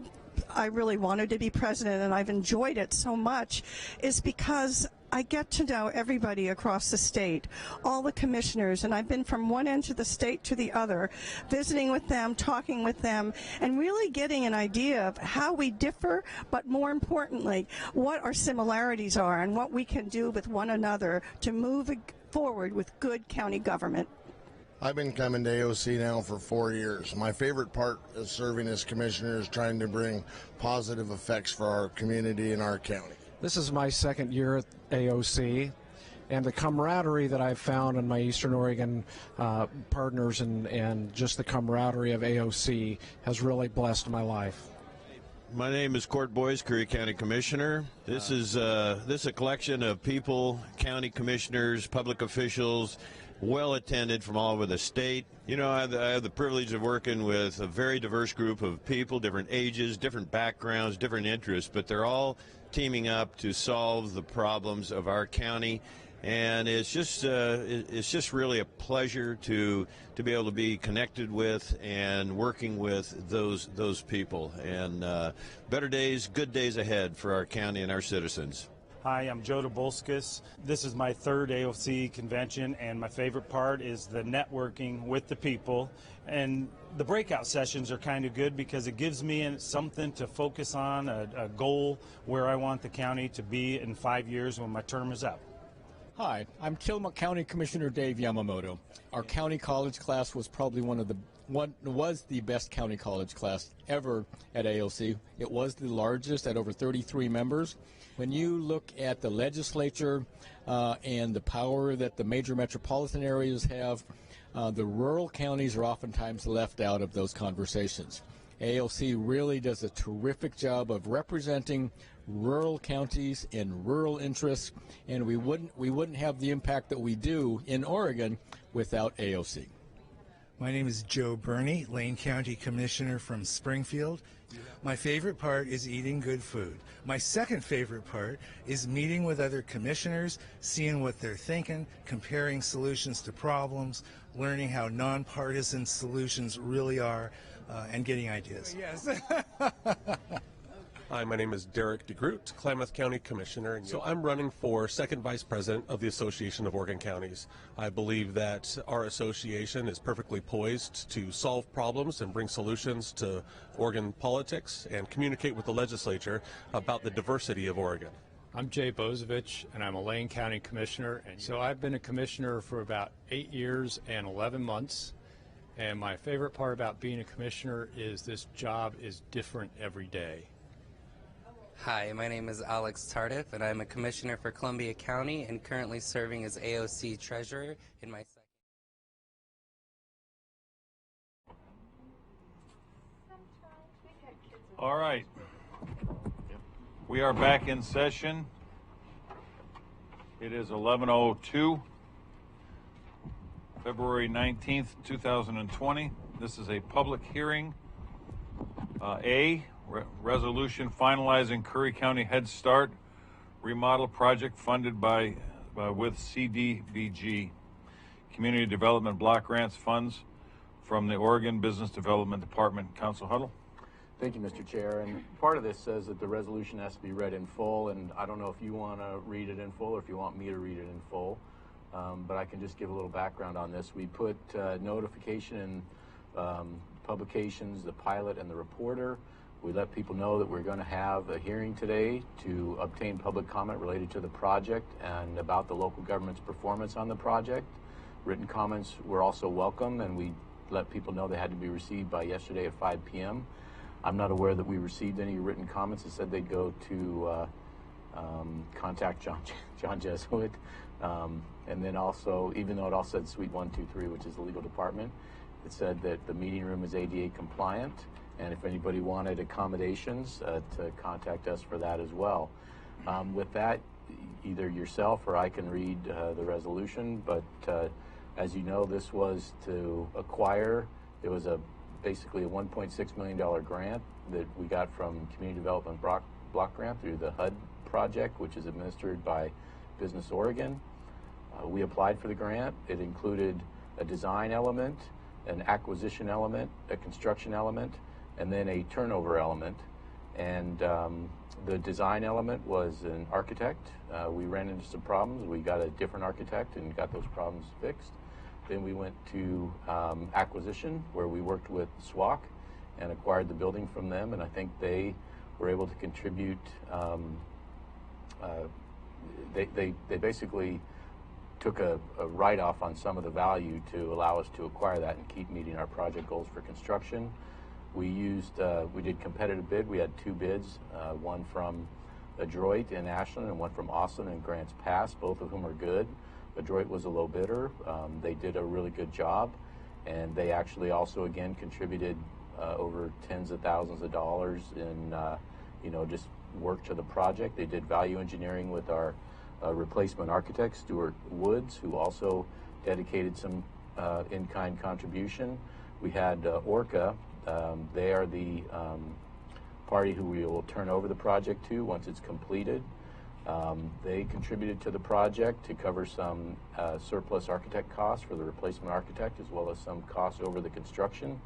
I really wanted to be president, and I've enjoyed it so much, is because I get to know everybody across the state, all the commissioners, and I've been from one end of the state to the other, visiting with them, talking with them, and really getting an idea of how we differ, but more importantly, what our similarities are and what we can do with one another to move forward with good county government. I've been coming to AOC now for 4 years. My favorite part of serving as commissioner is trying to bring positive effects for our community and our county. This is my 2nd year at AOC, and the camaraderie that I've found in my Eastern Oregon partners and just the camaraderie of AOC has really blessed my life. My name is Court Boyce, Curry County Commissioner. This is a collection of people, county commissioners, public officials, well attended from all over the state. You know, I have the privilege of working with a very diverse group of people, different ages, different backgrounds, different interests, but they're all teaming up to solve the problems of our county. And it's just really a pleasure to be able to be connected with and working with those people. And better days, good days ahead for our county and our citizens. Hi, I'm Joe Dabulskis. This is my 3rd AOC convention, and my favorite part is the networking with the people. And the breakout sessions are kind of good because it gives me something to focus on, a goal where I want the county to be in 5 years when my term is up. Hi, I'm Tillamook County Commissioner Dave Yamamoto. Our county college class was probably was the best county college class ever at AOC. It was the largest at over 33 members. When you look at the legislature and the power that the major metropolitan areas have, the rural counties are oftentimes left out of those conversations. AOC really does a terrific job of representing rural counties and rural interests, and we wouldn't have the impact that we do in Oregon without AOC. My name is Joe Burney, Lane County Commissioner from Springfield. My favorite part is eating good food. My second favorite part is meeting with other commissioners, seeing what they're thinking, comparing solutions to problems, learning how nonpartisan solutions really are, and getting ideas. Yes. Hi, my name is Derek DeGroot, Klamath County Commissioner. So I'm running for second vice president of the Association of Oregon Counties. I believe that our association is perfectly poised to solve problems and bring solutions to Oregon politics and communicate with the legislature about the diversity of Oregon. I'm Jay Bozovich, and I'm a Lane County Commissioner. And so I've been a commissioner for about 8 years and 11 months. And my favorite part about being a commissioner is this job is different every day. Hi, my name is Alex Tardif, and I'm a commissioner for Columbia County and currently serving as AOC treasurer in my second. All right. We are back in session. It is 11:02, February 19th, 2020. This is a public hearing. Resolution finalizing Curry County Head Start remodel project funded with CDBG, Community Development Block Grants funds from the Oregon Business Development Department. Council Huddle. Thank you, Mr. Chair. And part of this says that the resolution has to be read in full, and I don't know if you want to read it in full or if you want me to read it in full, but I can just give a little background on this. We put notification in publications, the Pilot and the Reporter. We let people know that we're going to have a hearing today to obtain public comment related to the project and about the local government's performance on the project. Written comments were also welcome, and we let people know they had to be received by yesterday at 5 p.m. I'm not aware that we received any written comments. It said they'd go to contact John Jesuit. And then also, even though it all said Suite 123, which is the legal department, it said that the meeting room is ADA compliant. And if anybody wanted accommodations, to contact us for that as well. With that, either yourself or I can read the resolution, but as you know, this was to acquire. It was basically a $1.6 million grant that we got from Community Development Block Grant through the HUD project, which is administered by Business Oregon. We applied for the grant. It included a design element, an acquisition element, a construction element, and then a turnover element. And the design element was an architect. We ran into some problems. We got a different architect and got those problems fixed. Then we went to acquisition, where we worked with SWAC and acquired the building from them, and I think they were able to contribute. They basically took a write-off on some of the value to allow us to acquire that and keep meeting our project goals for construction. We did competitive bid. We had 2 bids, one from Adroit in Ashland and one from Austin in Grants Pass, both of whom are good. Adroit was a low bidder. They did a really good job, and they actually also again contributed over tens of thousands of dollars in just work to the project. They did value engineering with our replacement architect, Stuart Woods, who also dedicated some in-kind contribution. We had Orca. They are the party who we will turn over the project to once it's completed. They contributed to the project to cover some surplus architect costs for the replacement architect, as well as some costs over the construction.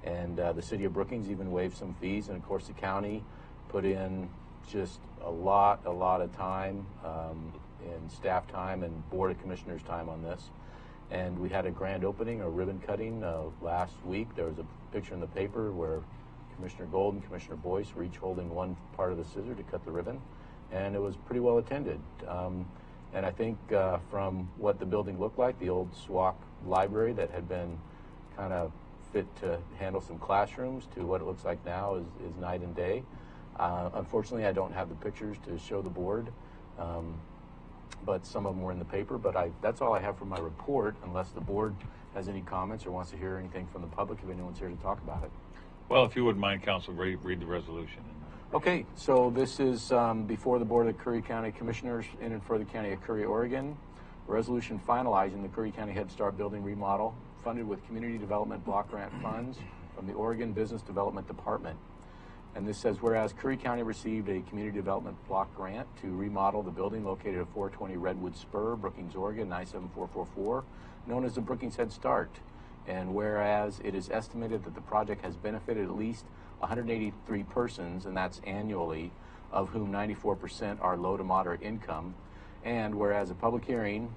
And the city of Brookings even waived some fees, and of course the county put in just a lot of time and staff time and Board of Commissioners time on this. And we had a grand opening, a ribbon cutting last week. There was a picture in the paper where Commissioner Gold and Commissioner Boyce were each holding one part of the scissor to cut the ribbon, and it was pretty well attended. And I think from what the building looked like, the old SWAC library that had been kind of fit to handle some classrooms, to what it looks like now is night and day. Unfortunately, I don't have the pictures to show the board, but some of them were in the paper. But that's all I have for my report, unless the board has any comments or wants to hear anything from the public, if anyone's here to talk about it. Well, if you wouldn't mind, Council, read the resolution. Okay, so this is before the Board of Curry County Commissioners in and for the County of Curry, Oregon. A resolution finalizing the Curry County Head Start building remodel, funded with Community Development Block Grant funds from the Oregon Business Development Department. And this says, whereas Curry County received a Community Development Block Grant to remodel the building located at 420 Redwood Spur, Brookings, Oregon, 97444, known as the Brookings Head Start. And whereas it is estimated that the project has benefited at least 183 persons, and that's annually, of whom 94% are low to moderate income. And whereas a public hearing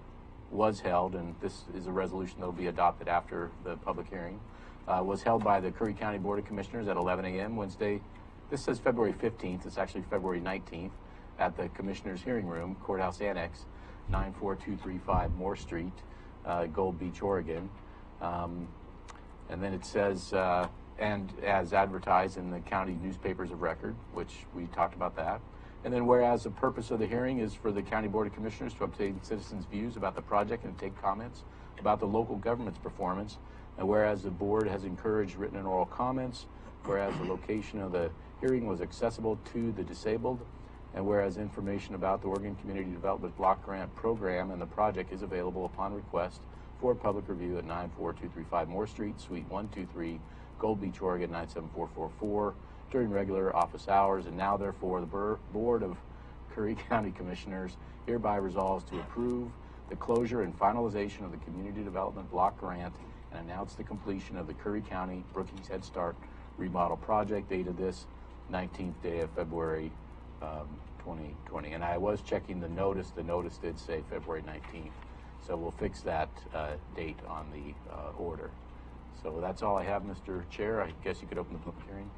was held, and this is a resolution that will be adopted after the public hearing, was held by the Curry County Board of Commissioners at 11 a.m. Wednesday. This says February 15th. It's actually February 19th at the Commissioners Hearing Room, Courthouse Annex, 94235 Moore Street, Gold Beach, Oregon. And then it says, and as advertised in the county newspapers of record, which we talked about that. And then whereas the purpose of the hearing is for the County Board of Commissioners to obtain citizens' views about the project and take comments about the local government's performance. And whereas the board has encouraged written and oral comments, whereas the location of the hearing was accessible to the disabled, and whereas information about the Oregon Community Development Block Grant Program and the project is available upon request for public review at 94235 Moore Street, Suite 123, Gold Beach, Oregon, 97444, during regular office hours. And now, therefore, the Board of Curry County Commissioners hereby resolves to approve the closure and finalization of the Community Development Block Grant and announce the completion of the Curry County Brookings Head Start remodel project, dated this 19th day of February 2020. And I was checking the notice. The notice did say February 19th. So we'll fix that date on the order. So that's all I have, Mr. Chair. I guess you could open the public hearing.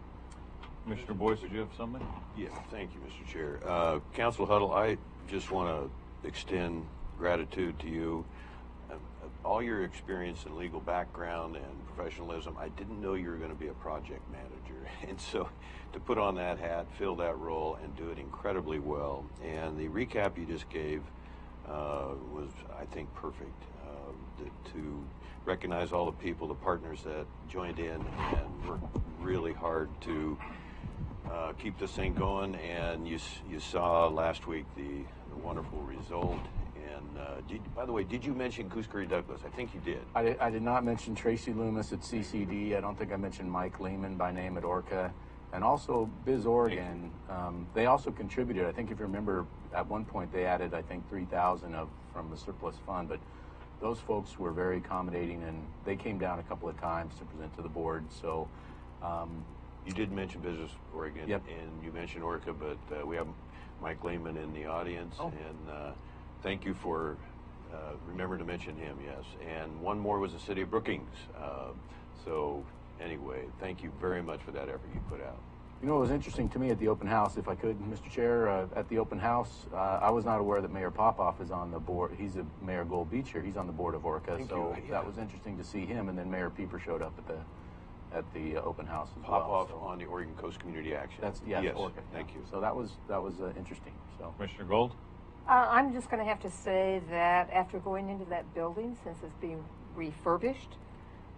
Commissioner Boyce, did you have something? Yeah, thank you, Mr. Chair. Council Huddle, I just want to extend gratitude to you. All your experience and legal background and professionalism, I didn't know you were going to be a project manager. And so to put on that hat, fill that role, and do it incredibly well. And the recap you just gave was, I think, perfect. To recognize all the people, the partners that joined in and worked really hard to keep this thing going. And you saw last week the wonderful result. And by the way, did you mention Goose Curry Douglas? I think you did. I did not mention Tracy Loomis at CCD. I don't think I mentioned Mike Lehman by name at Orca. And also Biz Oregon, they also contributed. I think if you remember, at one point they added, I think, $3,000 from the surplus fund. But those folks were very accommodating, and they came down a couple of times to present to the board. So you did mention Business Oregon, yep. And you mentioned Orca, but we have Mike Lehman in the audience, and thank you for remembering to mention him. Yes, and one more was the City of Brookings. So anyway, thank you very much for that effort you put out. You know, it was interesting to me at the open house, if I could, Mr. Chair, at the open house, I was not aware that Mayor Popoff is on the board. He's a Mayor Gold Beach here. He's on the board of Orca, so that was interesting to see him. And then Mayor Pieper showed up at the open house as Popoff well. on the Oregon Coast Community Action. That's yes, Orca. Thank you. So that was interesting. So Commissioner Gold. I'm just going to have to say that after going into that building, since it's being refurbished,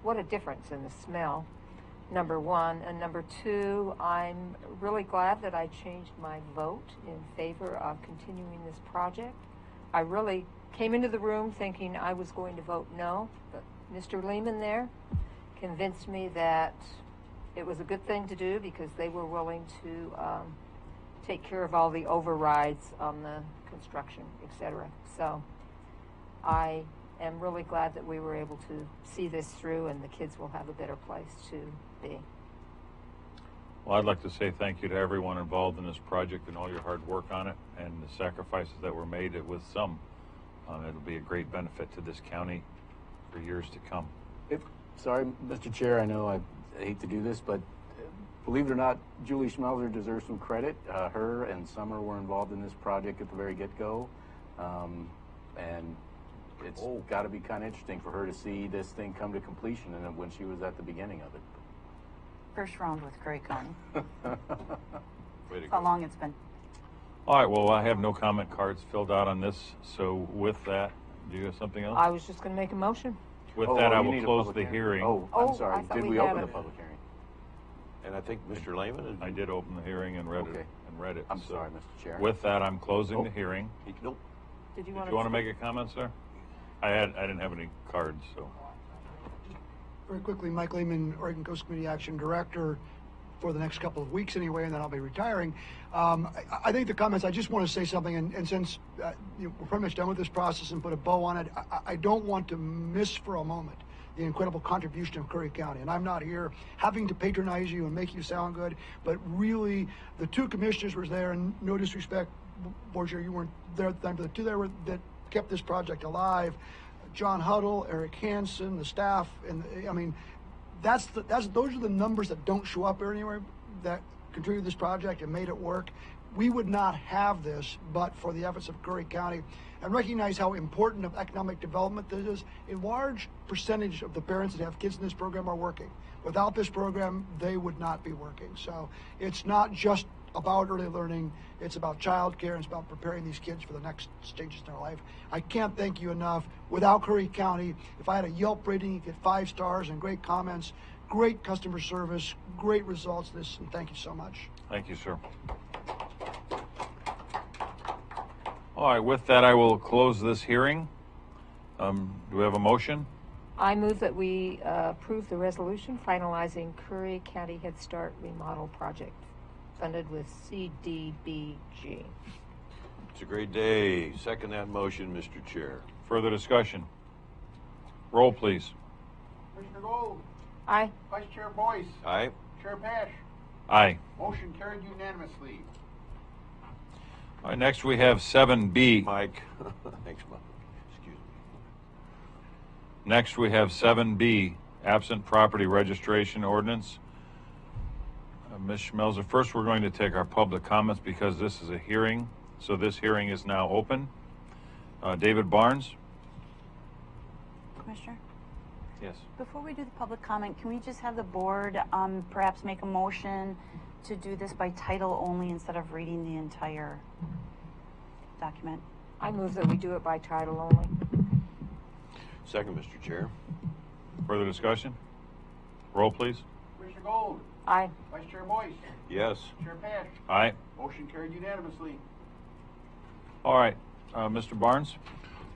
what a difference in the smell. Number one. And number two, I'm really glad that I changed my vote in favor of continuing this project. I really came into the room thinking I was going to vote no, but Mr. Lehman there convinced me that it was a good thing to do because they were willing to take care of all the overrides on the construction, etc. So I am really glad that we were able to see this through, and the kids will have a better place to be. Well, I'd like to say thank you to everyone involved in this project and all your hard work on it and the sacrifices that were made. It was some. It'll be a great benefit to this county for years to come. Sorry, Mr. Chair, I know I hate to do this, but believe it or not, Julie Schmelzer deserves some credit. Her and Summer were involved in this project at the very get-go. And it's got to be kind of interesting for her to see this thing come to completion and when she was at the beginning of it. First round with Curry County. Way to That's go. how long it's been. All right, well, I have no comment cards filled out on this, so with that, do you have something else? I was just going to make a motion. With that, I you will need a close public the hearing. Oh, Oh, I'm sorry. I thought Did we we had open a- the public hearing? And I think Mr. Lehman. I did open the hearing and read Okay. it. I'm So sorry, Mr. Chair. with that, I'm closing the hearing. Nope. Did you Did you want to make a comment, sir? I didn't have any cards, so. Very quickly, Mike Lehman, Oregon Coast Community Action Director for the next couple of weeks anyway, and then I'll be retiring. I think the comments, I just want to say something, and since we're pretty much done with this process and put a bow on it, I don't want to miss for a moment the incredible contribution of Curry County. And I'm not here having to patronize you and make you sound good, but really the two commissioners were there, and no disrespect, Borgia, you weren't there at the time, but the two there that kept this project alive, John Huddle, Eric Hansen, the staff, and I mean, those are the numbers that don't show up anywhere that contributed to this project and made it work. We would not have this but for the efforts of Curry County, and recognize how important of economic development this is. A large percentage of the parents that have kids in this program are working. Without this program, they would not be working. So it's not just about early learning, it's about childcare, and it's about preparing these kids for the next stages in their life. I can't thank you enough. Without Curry County, if I had a Yelp rating, you get 5 stars and great comments, great customer service, great results, and thank you so much. Thank you, sir. All right, with that, I will close this hearing. Do we have a motion? I move that we approve the resolution finalizing Curry County Head Start remodel project funded with CDBG. It's a great day. Second that motion, Mr. Chair. Further discussion? Roll, please. Commissioner Gold. Aye. Vice Chair Boyce. Aye. Chair Pash. Aye. Motion carried unanimously. All right, next we have 7B. Mike. Thanks, Mike. Excuse me. Next we have 7B, absent property registration ordinance. Ms. Schmelzer, first we're going to take our public comments because this is a hearing. So this hearing is now open. David Barnes. Commissioner? Yes. Before we do the public comment, can we just have the board perhaps make a motion to do this by title only instead of reading the entire document? I move that we do it by title only. Second, Mr. Chair. Further discussion? Roll, please. Commissioner Gold. Aye. Vice Chair Boyce. Yes. Chair Pash. Aye. Motion carried unanimously. All right, Mr. Barnes?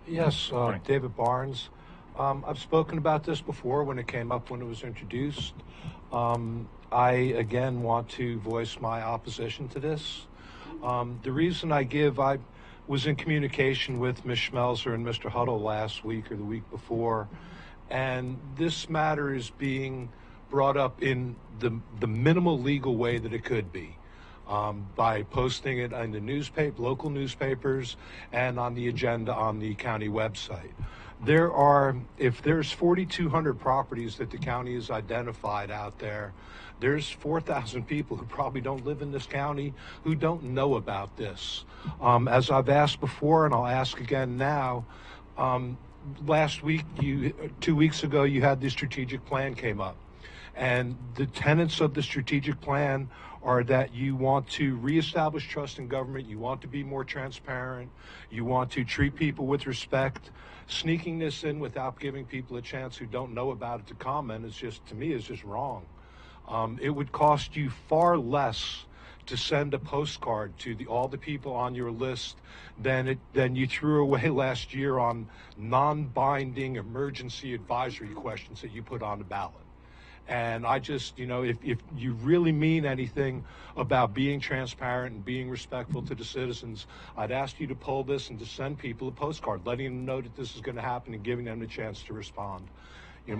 Yes, Morning. David Barnes. I've spoken about this before when it came up when it was introduced. I, again, want to voice my opposition to this. The reason I was in communication with Ms. Schmelzer and Mr. Huddle last week or the week before, and this matter is being brought up in the minimal legal way that it could be. By posting it in the local newspapers and on the agenda on the county website. If there's 4,200 properties that the county has identified out there, there's 4,000 people who probably don't live in this county who don't know about this. As I've asked before, and I'll ask again now, last week, 2 weeks ago, you had the strategic plan came up. And the tenets of the strategic plan are that you want to reestablish trust in government, you want to be more transparent, you want to treat people with respect. Sneaking this in without giving people a chance who don't know about it to comment is just, to me, is just wrong. It would cost you far less to send a postcard to all the people on your list than you threw away last year on non-binding emergency advisory questions that you put on the ballot. And I just, if you really mean anything about being transparent and being respectful to the citizens, I'd ask you to pull this and to send people a postcard, letting them know that this is going to happen and giving them the chance to respond.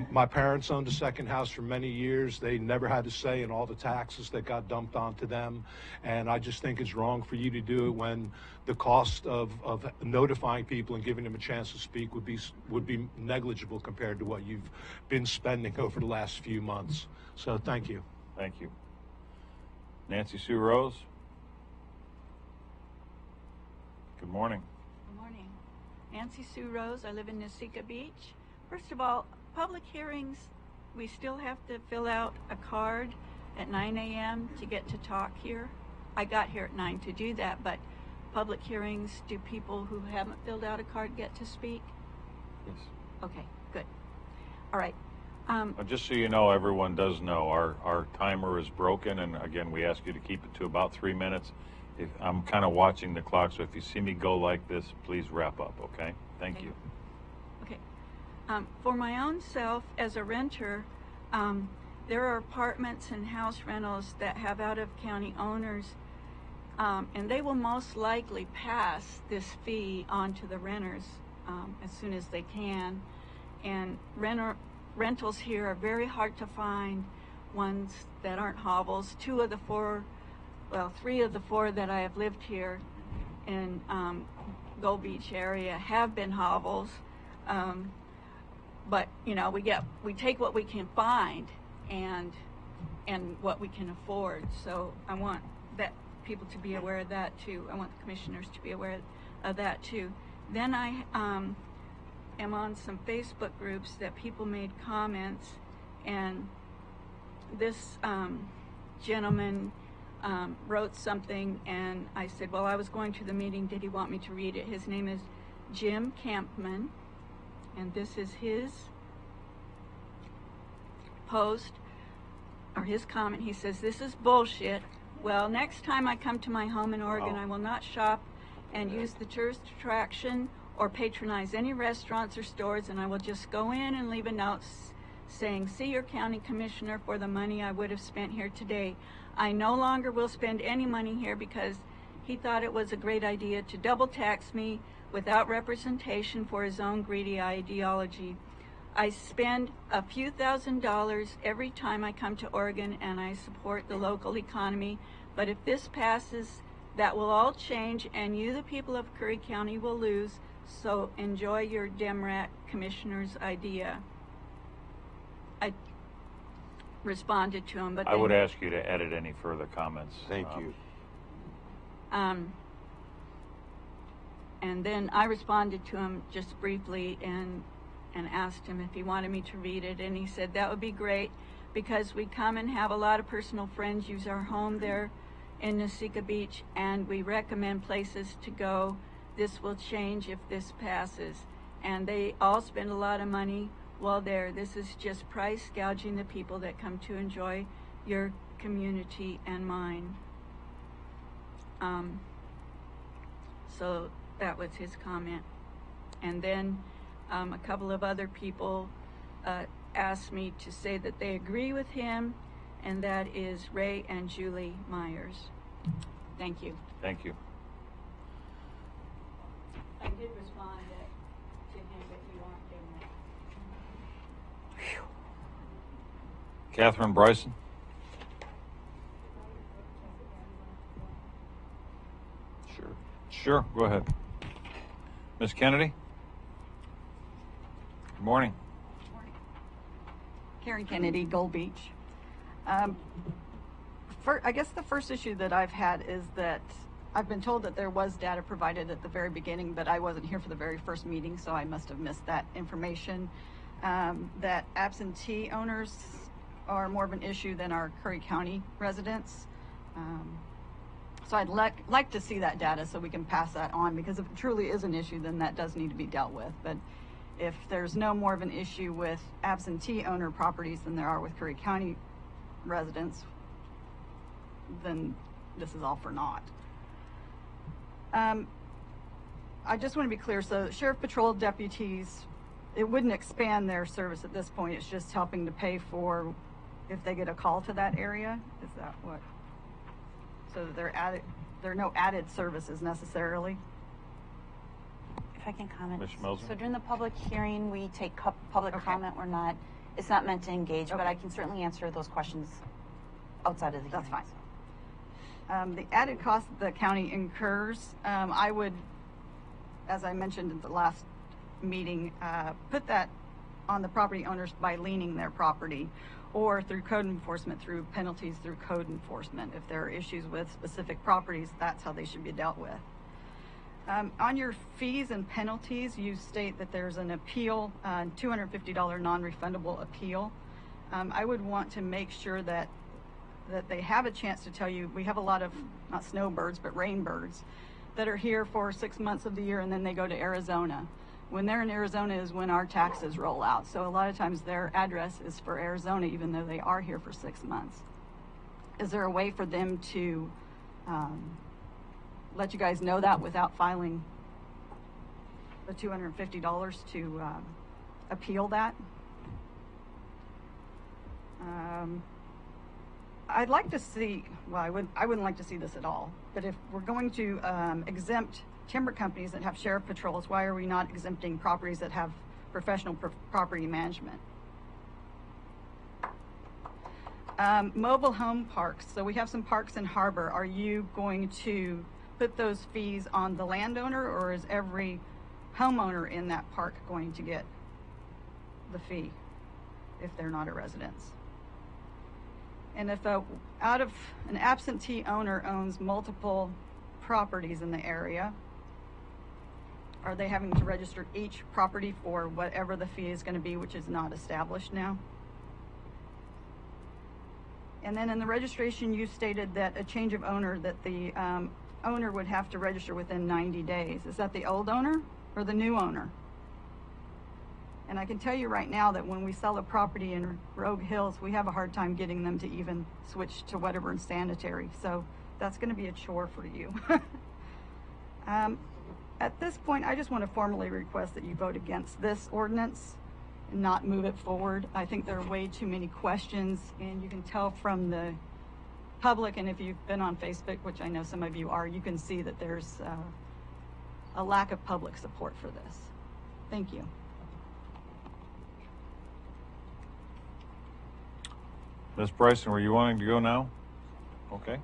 My parents owned a second house for many years. They never had a say in all the taxes that got dumped onto them. And I just think it's wrong for you to do it when the cost of notifying people and giving them a chance to speak would be negligible compared to what you've been spending over the last few months. So thank you. Thank you. Nancy Sue Rose? Good morning. Good morning. Nancy Sue Rose. I live in Nasika Beach. First of all, public hearings, we still have to fill out a card at 9 a.m. to get to talk here. I got here at 9 to do that, but public hearings, do people who haven't filled out a card get to speak? Yes. Okay, good. All right. Just so you know, everyone does know, our timer is broken, and again, we ask you to keep it to about 3 minutes. I'm kind of watching the clock, so if you see me go like this, please wrap up, okay? Thank you. Okay. For my own self, as a renter, there are apartments and house rentals that have out-of-county owners, and they will most likely pass this fee on to the renters as soon as they can. And rentals here are very hard to find, ones that aren't hovels. 3 of the 4 that I have lived here in Gold Beach area have been hovels. But you know, we take what we can find and what we can afford. So I want that people to be aware of that too. I want the commissioners to be aware of that too. Then I am on some Facebook groups that people made comments, and this gentleman wrote something, and I said, well, I was going to the meeting, did he want me to read it? His name is Jim Campman, and this is his post, or his comment. He says, this is bullshit. Well, next time I come to my home in Oregon, I will not shop and use the tourist attraction or patronize any restaurants or stores, and I will just go in and leave a note saying, see your county commissioner for the money I would have spent here today. I no longer will spend any money here because he thought it was a great idea to double tax me without representation for his own greedy ideology. I spend a few $1,000s every time I come to Oregon, and I support the local economy. But if this passes, that will all change, and you, the people of Curry County, will lose. So enjoy your Demrat commissioner's idea. I responded to him, but I would ask you to edit any further comments. Thank you. And then I responded to him just briefly and asked him if he wanted me to read it, and he said that would be great because we come and have a lot of personal friends use our home there in Nasika Beach, and we recommend places to go. This will change if this passes, and they all spend a lot of money while there. This is just price gouging the people that come to enjoy your community and mine. So that was his comment. And then a couple of other people asked me to say that they agree with him, and that is Ray and Julie Myers. Thank you. Thank you. I did respond to him, but you aren't doing that. Catherine Bryson. Sure, go ahead. Ms. Kennedy? Good morning. Karen Kennedy, Gold Beach. I guess the first issue that I've had is that I've been told that there was data provided at the very beginning, but I wasn't here for the very first meeting, so I must have missed that information, that absentee owners are more of an issue than our Curry County residents. So I'd like to see that data so we can pass that on, because if it truly is an issue, then that does need to be dealt with. But if there's no more of an issue with absentee owner properties than there are with Curry County residents, then this is all for naught. I just want to be clear. So Sheriff Patrol deputies, it wouldn't expand their service at this point. It's just helping to pay for if they get a call to that area. Is that what? So there are no added services necessarily. If I can comment. Ms. Mills. So during the public hearing, we take public comment. It's not meant to engage, but I can certainly answer those questions outside of the hearing. That's fine. The added cost that the county incurs, I would, as I mentioned in the last meeting, put that on the property owners by leaning their property, or through code enforcement, through penalties through code enforcement. If there are issues with specific properties, that's how they should be dealt with. On your fees and penalties, you state that there's an appeal, $250 non-refundable appeal. I would want to make sure that they have a chance to tell you. We have a lot of, not snowbirds, but rainbirds that are here for 6 months of the year and then they go to Arizona. When they're in Arizona is when our taxes roll out. So a lot of times their address is for Arizona even though they are here for 6 months. Is there a way for them to let you guys know that without filing the $250 to appeal that? I'd like to see, well, I wouldn't like to see this at all, but if we're going to exempt timber companies that have sheriff patrols, why are we not exempting properties that have professional property management? Mobile home parks. So we have some parks in Harbor. Are you going to put those fees on the landowner, or is every homeowner in that park going to get the fee if they're not a residence? And if an absentee owner owns multiple properties in the area, are they having to register each property for whatever the fee is going to be, which is not established now? And then in the registration, you stated that a change of owner, that the owner would have to register within 90 days. Is that the old owner or the new owner? And I can tell you right now that when we sell a property in Rogue Hills, we have a hard time getting them to even switch to whatever in sanitary. So that's going to be a chore for you. At this point, I just want to formally request that you vote against this ordinance and not move it forward. I think there are way too many questions, and you can tell from the public, and if you've been on Facebook, which I know some of you are, you can see that there's a lack of public support for this. Thank you. Ms. Bryson, were you wanting to go now? Okay.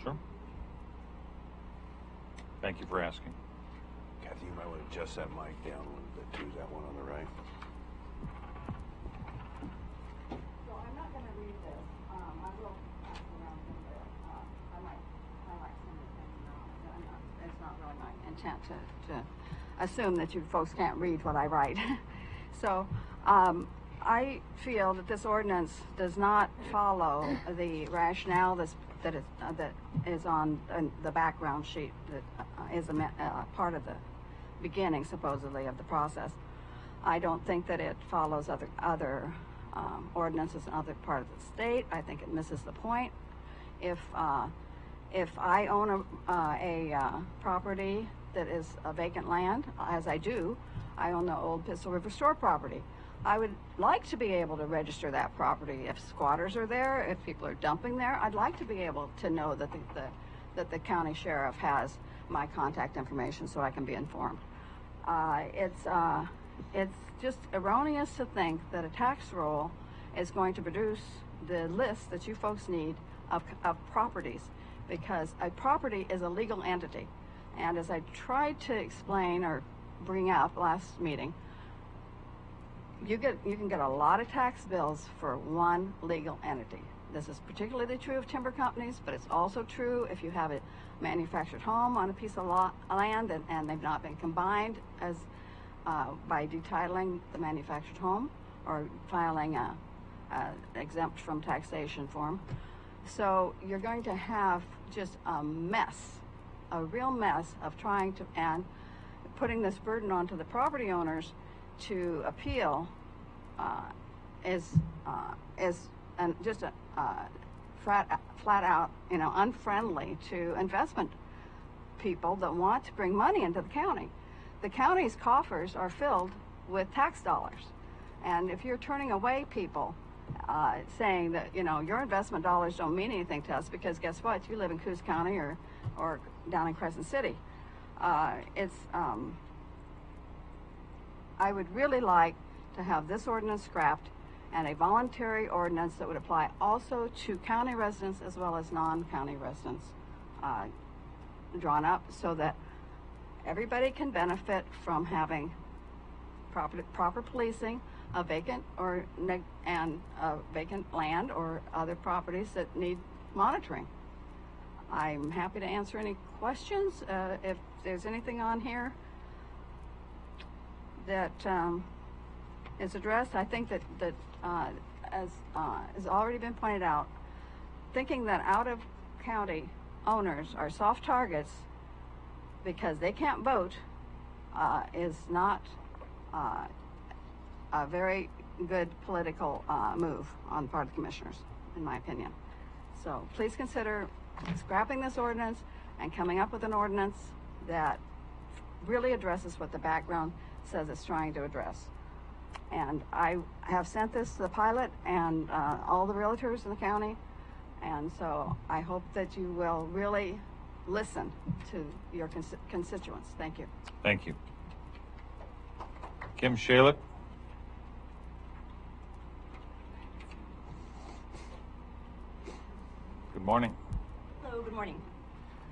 Sure. Thank you for asking. Kathy, you might want to adjust that mic down a little bit too, that one on the right. So I'm not going to read this. I will pass it around from there. I might send it in. It's not really my intent to assume that you folks can't read what I write. So I feel that this ordinance does not follow the rationale that is on the background sheet that is a part of the beginning, supposedly, of the process. I don't think that it follows other ordinances in other parts of the state. I think it misses the point. If I own a property that is a vacant land, as I do, I own the old Pistol River Store property. I would like to be able to register that property. If squatters are there, if people are dumping there, I'd like to be able to know that the county sheriff has my contact information so I can be informed. It's just erroneous to think that a tax roll is going to produce the list that you folks need of properties, because a property is a legal entity. And as I tried to explain or bring out last meeting, you can get a lot of tax bills for one legal entity. This is particularly true of timber companies, but it's also true if you have a manufactured home on a piece of land and they've not been combined as by detitling the manufactured home or filing a exempt from taxation form. So you're going to have just a mess, a real mess of trying to, and putting this burden onto the property owners to appeal is just a flat out, unfriendly to investment people that want to bring money into the county. The county's coffers are filled with tax dollars, and if you're turning away people, saying that your investment dollars don't mean anything to us, because guess what? You live in Coos County or down in Crescent City. I would really like to have this ordinance scrapped and a voluntary ordinance that would apply also to county residents as well as non-county residents drawn up, so that everybody can benefit from having proper policing a vacant vacant land or other properties that need monitoring. I'm happy to answer any questions. If there's anything on here that is addressed, I think that as has already been pointed out, thinking that out-of-county owners are soft targets because they can't vote is not a very good political move on the part of the commissioners, in my opinion. So please consider scrapping this ordinance and coming up with an ordinance that really addresses what the background says it's trying to address. And I have sent this to the pilot and all the realtors in the county, and so I hope that you will really listen to your constituents. Thank you. Thank you. Kim Shalek. Good morning. Hello, good morning.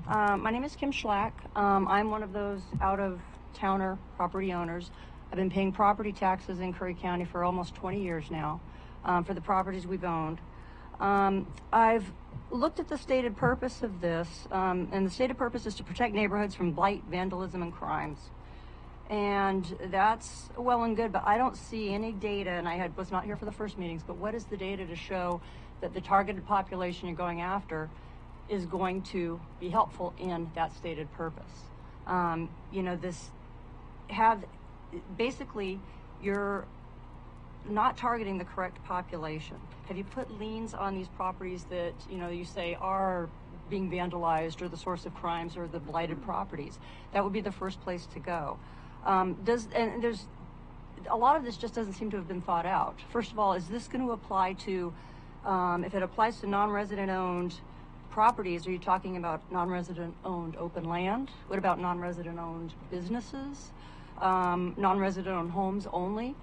My name is Kim Schlack. I'm one of those out-of-towner property owners. I've been paying property taxes in Curry County for almost 20 years now for the properties we've owned. I've looked at the stated purpose of this, and the stated purpose is to protect neighborhoods from blight, vandalism, and crimes. And that's well and good, but I don't see any data, and I was not here for the first meetings, but what is the data to show that the targeted population you're going after is going to be helpful in that stated purpose? You know, basically, you're not targeting the correct population. Have you put liens on these properties that, you know, you say are being vandalized or the source of crimes or the blighted properties? That would be the first place to go. And there's a lot of this just doesn't seem to have been thought out. First of all, is this going to apply to, if it applies to non-resident owned properties, are you talking about non-resident owned open land? What about non-resident owned businesses? Non-resident owned homes only?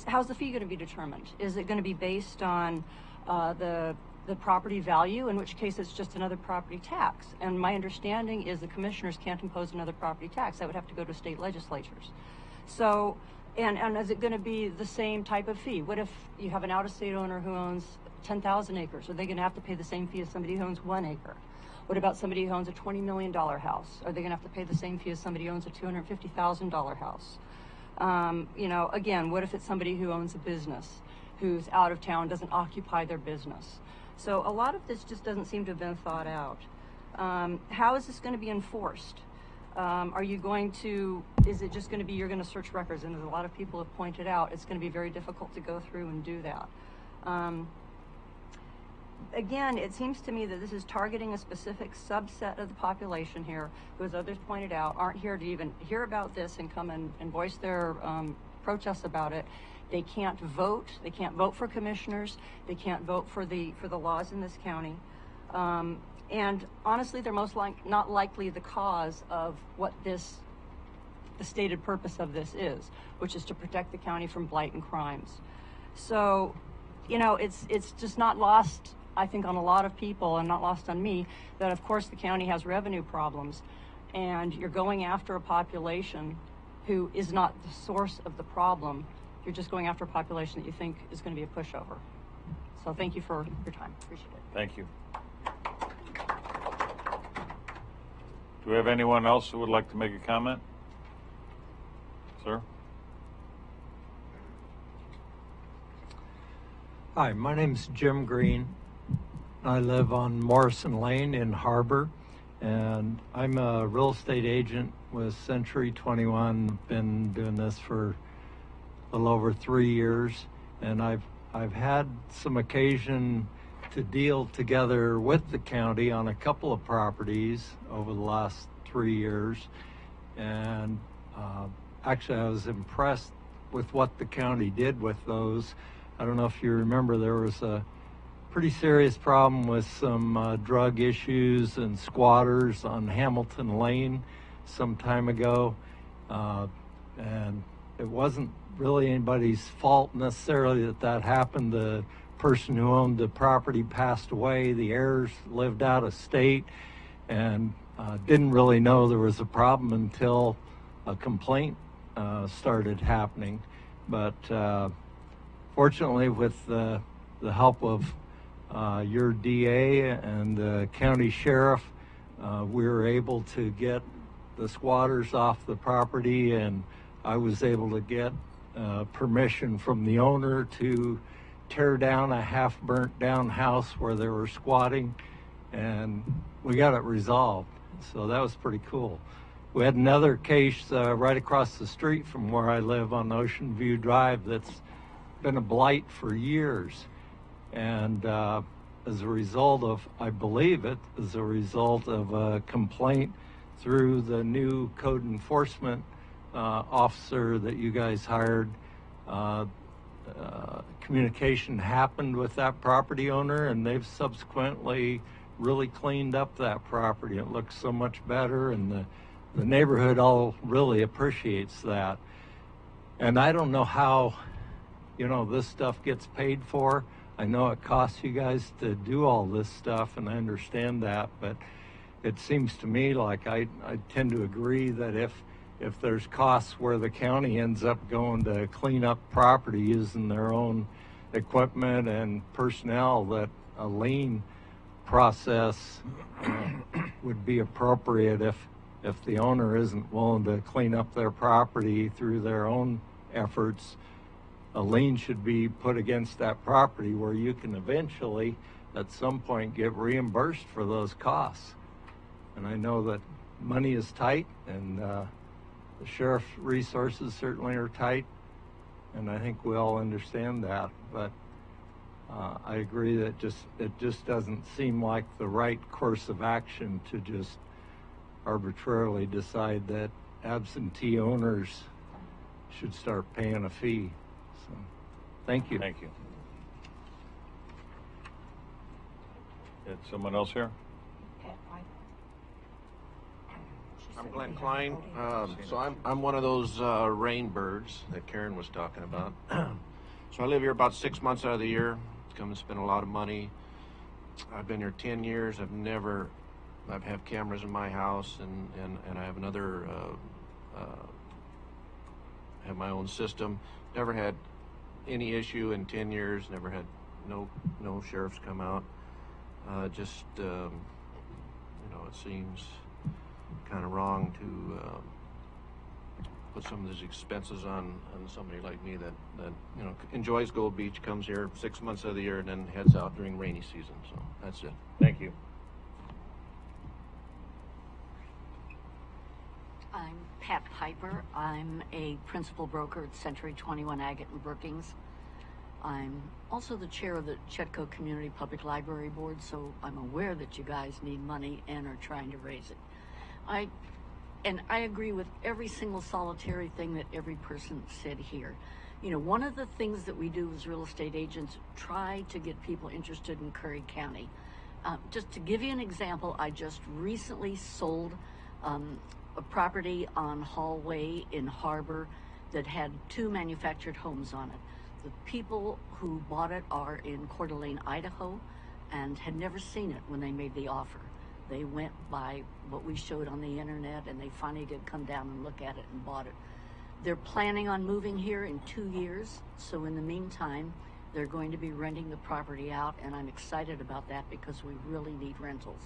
How's the fee going to be determined? Is it going to be based on the property value, in which case it's just another property tax? And my understanding is the commissioners can't impose another property tax. That would have to go to state legislatures. So, and is it going to be the same type of fee? What if you have an out-of-state owner who owns 10,000 acres? Are they going to have to pay the same fee as somebody who owns 1 acre? What about somebody who owns a $20 million house? Are they going to have to pay the same fee as somebody who owns a $250,000 house? You know, again, what if it's somebody who owns a business, who's out of town, doesn't occupy their business? So a lot of this just doesn't seem to have been thought out. How is this going to be enforced? Are you going to, is it just going to be, you're going to search records? And as a lot of people have pointed out, it's going to be very difficult to go through and do that. Again, it seems to me that this is targeting a specific subset of the population here, who, as others pointed out, aren't here to even hear about this and come and voice their protests about it. They can't vote. They can't vote for commissioners. They can't vote for the laws in this county. And honestly, they're not likely the cause of what the stated purpose of this is, which is to protect the county from blight and crimes. So, you know, it's just not lost, I think, on a lot of people, and not lost on me, that of course the county has revenue problems, and you're going after a population who is not the source of the problem. You're just going after a population that you think is going to be a pushover. So thank you for your time. Appreciate it. Thank you. Do we have anyone else who would like to make a comment? Sir? Hi, my name's Jim Green. I live on Morrison Lane in Harbor, and I'm a real estate agent with Century 21. Been doing this for a little over 3 years, and I've had some occasion to deal together with the county on a couple of properties over the last 3 years, and actually I was impressed with what the county did with those. I don't know if you remember, there was a pretty serious problem with some drug issues and squatters on Hamilton Lane some time ago, and it wasn't really anybody's fault necessarily that happened. The person who owned the property passed away. The heirs lived out of state and didn't really know there was a problem until a complaint started happening. But fortunately, with the help of your DA and the county sheriff, we were able to get the squatters off the property, and I was able to get permission from the owner to tear down a half burnt down house where they were squatting, and we got it resolved. So that was pretty cool. We had another case right across the street from where I live on Ocean View Drive that's been a blight for years. And as a result of, I believe it, as a result of a complaint through the new code enforcement officer that you guys hired, communication happened with that property owner, and they've subsequently really cleaned up that property. It looks so much better, and the neighborhood all really appreciates that. And I don't know how, this stuff gets paid for. I know it costs you guys to do all this stuff, and I understand that, but it seems to me like I tend to agree that if there's costs where the county ends up going to clean up property using their own equipment and personnel, that a lien process would be appropriate if the owner isn't willing to clean up their property through their own efforts. A lien should be put against that property where you can eventually, at some point, get reimbursed for those costs. And I know that money is tight, and the sheriff's resources certainly are tight, and I think we all understand that. But I agree that it just doesn't seem like the right course of action to just arbitrarily decide that absentee owners should start paying a fee. So, thank you. Thank you. Is someone else here? I'm Glenn Klein. So I'm one of those rain birds that Karen was talking about. So I live here about 6 months out of the year. Come and spend a lot of money. I've been here 10 years. I've had cameras in my house, and I have another, have my own system. Never had any issue in 10 years. Never had no sheriffs come out. It seems kind of wrong to put some of these expenses on somebody like me that enjoys Gold Beach, comes here 6 months of the year, and then heads out during rainy season. So that's it. Thank you. I'm Pat Piper. I'm a principal broker at Century 21 Agate and Brookings. I'm also the chair of the Chetco Community Public Library Board, so I'm aware that you guys need money and are trying to raise it. I agree with every single solitary thing that every person said here. One of the things that we do as real estate agents, try to get people interested in Curry County. Just to give you an example, I just recently sold a property on Hallway in Harbor that had 2 manufactured homes on it. The people who bought it are in Coeur d'Alene, Idaho, and had never seen it when they made the offer. They went by what we showed on the internet, and they finally did come down and look at it and bought it. They're planning on moving here in 2 years, so in the meantime, they're going to be renting the property out, and I'm excited about that because we really need rentals.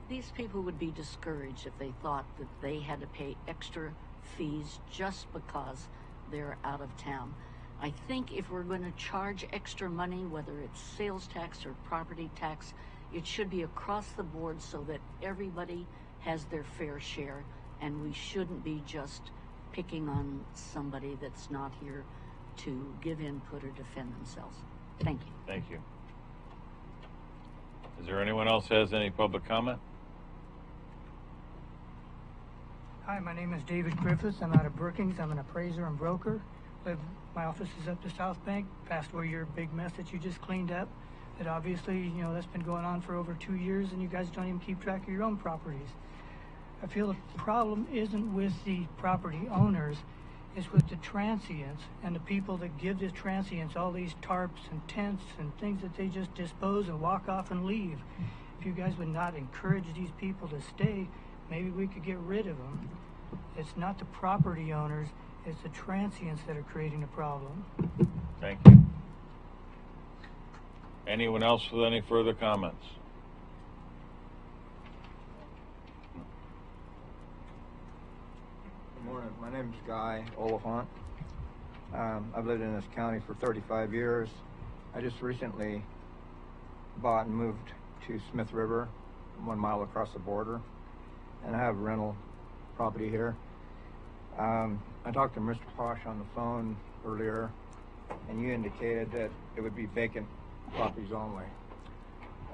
These people would be discouraged if they thought that they had to pay extra fees just because they're out of town. I think if we're going to charge extra money, whether it's sales tax or property tax, it should be across the board so that everybody has their fair share, and we shouldn't be just picking on somebody that's not here to give input or defend themselves. Thank you. Thank you. Is there anyone else that has any public comment? Hi, my name is David Griffiths. I'm out of Brookings. I'm an appraiser and broker. My office is up to South Bank, past where your big mess that you just cleaned up. That obviously, that's been going on for over 2 years, and you guys don't even keep track of your own properties. I feel the problem isn't with the property owners, it's with the transients and the people that give the transients all these tarps and tents and things that they just dispose and walk off and leave. If you guys would not encourage these people to stay, maybe we could get rid of them. It's not the property owners, it's the transients that are creating the problem. Thank you. Anyone else with any further comments? Good morning. My name's Guy Oliphant. I've lived in this county for 35 years. I just recently bought and moved to Smith River, 1 mile across the border, and I have rental property here. I talked to Mr. Posh on the phone earlier, and you indicated that it would be vacant properties only.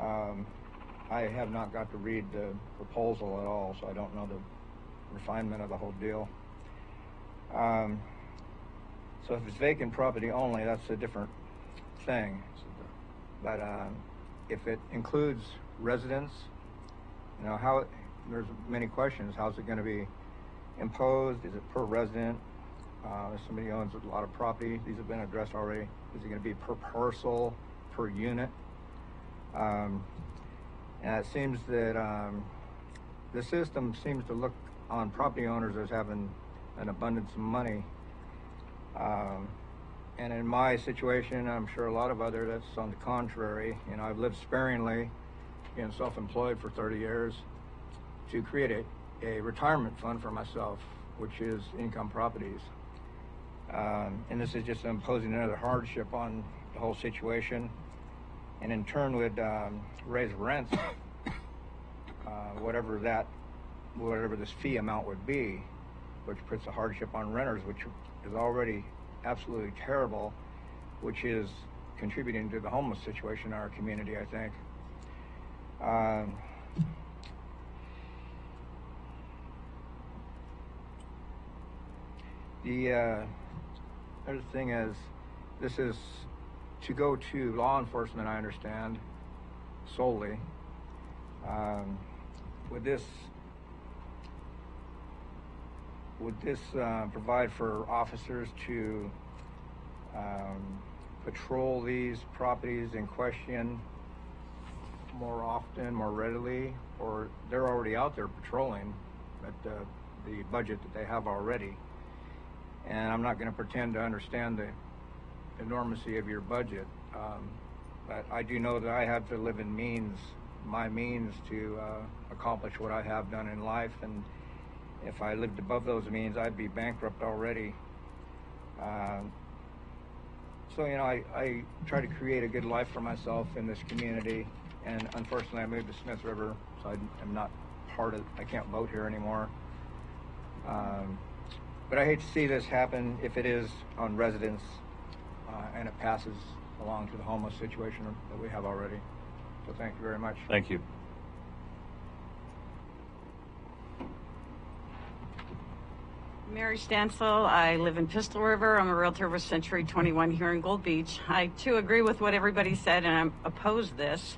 I have not got to read the proposal at all, so I don't know the refinement of the whole deal. So if it's vacant property only, that's a different thing. But if it includes residents, you know, there's many questions. How's it going to be imposed? Is it per resident? If somebody owns a lot of property, these have been addressed already. Is it going to be per parcel, per unit? And it seems that the system seems to look on property owners as having an abundance of money. And in my situation, I'm sure a lot of others, that's on the contrary. You know, I've lived sparingly, being self-employed for 30 years, to create a retirement fund for myself, which is income properties. And this is just imposing another hardship on the whole situation, and in turn would raise rents, whatever this fee amount would be, which puts a hardship on renters, which is already absolutely terrible, which is contributing to the homeless situation in our community, I think. The other thing is, this is to go to law enforcement, I understand, solely. Would this provide for officers to patrol these properties in question more often, more readily, or they're already out there patrolling at the budget that they have already? And I'm not going to pretend to understand the enormity of your budget, but I do know that I have to live in my means to accomplish what I have done in life, and if I lived above those means, I'd be bankrupt already. So, you know, I try to create a good life for myself in this community, and unfortunately I moved to Smith River, so I'm not I can't vote here anymore. But I hate to see this happen if it is on residents and it passes along to the homeless situation that we have already. So thank you very much. Thank you. Mary Stansel. I live in Pistol River. I'm a realtor with Century 21 here in Gold Beach. I too agree with what everybody said, and I oppose this.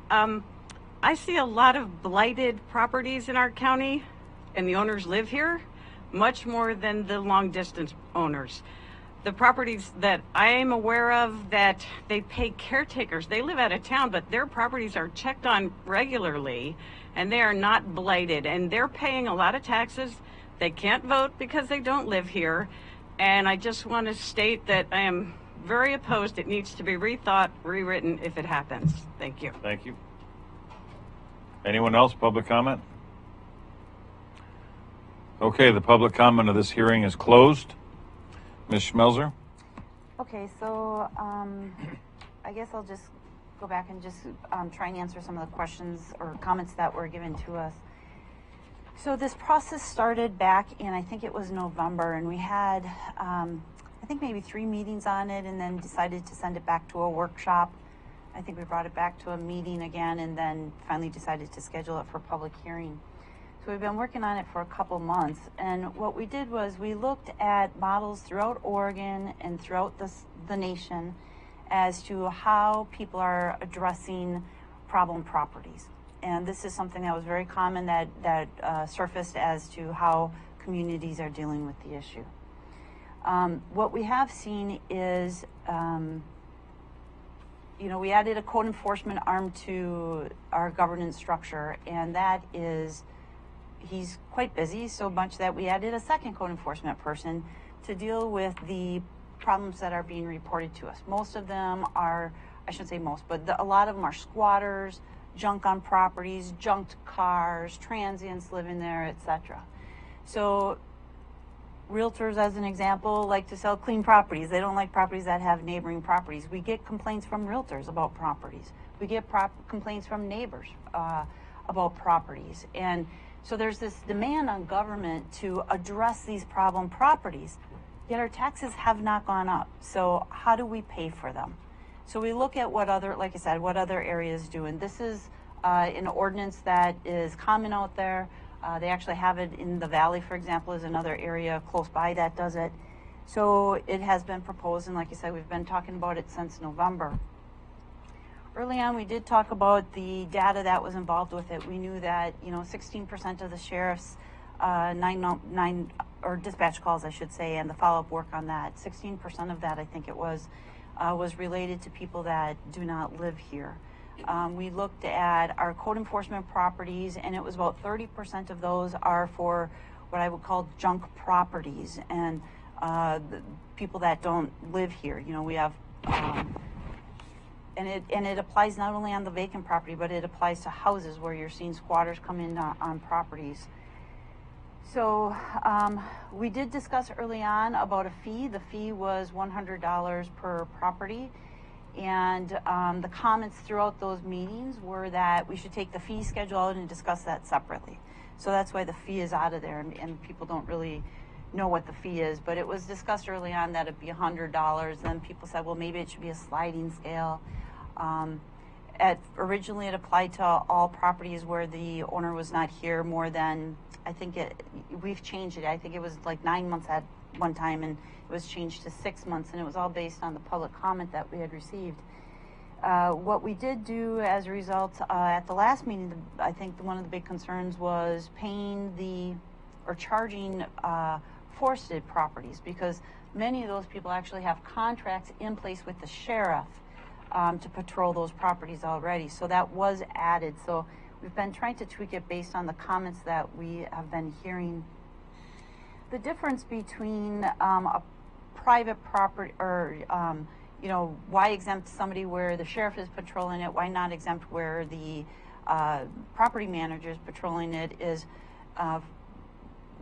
I see a lot of blighted properties in our county, and the owners live here much more than the long distance owners. The properties that I am aware of that they pay caretakers, they live out of town, but their properties are checked on regularly and they are not blighted, and they're paying a lot of taxes. They can't vote because they don't live here. And I just want to state that I am very opposed. It needs to be rethought, rewritten if it happens. Thank you. Thank you. Anyone else? Public comment? Okay, the public comment of this hearing is closed. Ms. Schmelzer? Okay, so I guess I'll just go back and just try and answer some of the questions or comments that were given to us. So this process started back in, I think it was November, and we had, I think maybe 3 meetings on it, and then decided to send it back to a workshop. I think we brought it back to a meeting again, and then finally decided to schedule it for public hearing. So we've been working on it for a couple months, and what we did was we looked at models throughout Oregon and throughout the nation as to how people are addressing problem properties. And this is something that was very common that surfaced as to how communities are dealing with the issue. What we have seen is, we added a code enforcement arm to our governance structure, and that is, he's quite busy, so much that we added a second code enforcement person to deal with the problems that are being reported to us. Most of them are I shouldn't say most, but a lot of them are squatters, junk on properties, junked cars, transients living there, etc. So realtors, as an example, like to sell clean properties. They don't like properties that have neighboring properties. We get complaints from realtors about properties. We get complaints from neighbors about properties. And so there's this demand on government to address these problem properties, yet our taxes have not gone up. So how do we pay for them? So we look at what other, like I said, what other areas do. And this is an ordinance that is common out there. They actually have it in the Valley, for example, is another area close by that does it. So it has been proposed, and like I said, we've been talking about it since November. Early on, we did talk about the data that was involved with it. We knew that 16% of the sheriff's dispatch calls, I should say, and the follow-up work on that, 16% of that, I think it was related to people that do not live here. We looked at our code enforcement properties, and it was about 30% of those are for what I would call junk properties, and the people that don't live here. We have, and it applies not only on the vacant property, but it applies to houses where you're seeing squatters come in on properties. So we did discuss early on about a fee. The fee was $100 per property. And the comments throughout those meetings were that we should take the fee schedule out and discuss that separately. So that's why the fee is out of there, and people don't really know what the fee is. But it was discussed early on that it'd be $100. Then people said, well, maybe it should be a sliding scale. Originally, it applied to all properties where the owner was not here more than, we've changed it. I think it was like 9 months at one time, and it was changed to 6 months, and it was all based on the public comment that we had received. What we did do as a result at the last meeting, I think one of the big concerns was charging forested properties, because many of those people actually have contracts in place with the sheriff to patrol those properties already. So that was added. So we've been trying to tweak it based on the comments that we have been hearing. The difference between a private property or, why exempt somebody where the sheriff is patrolling it, why not exempt where the property manager is patrolling it, is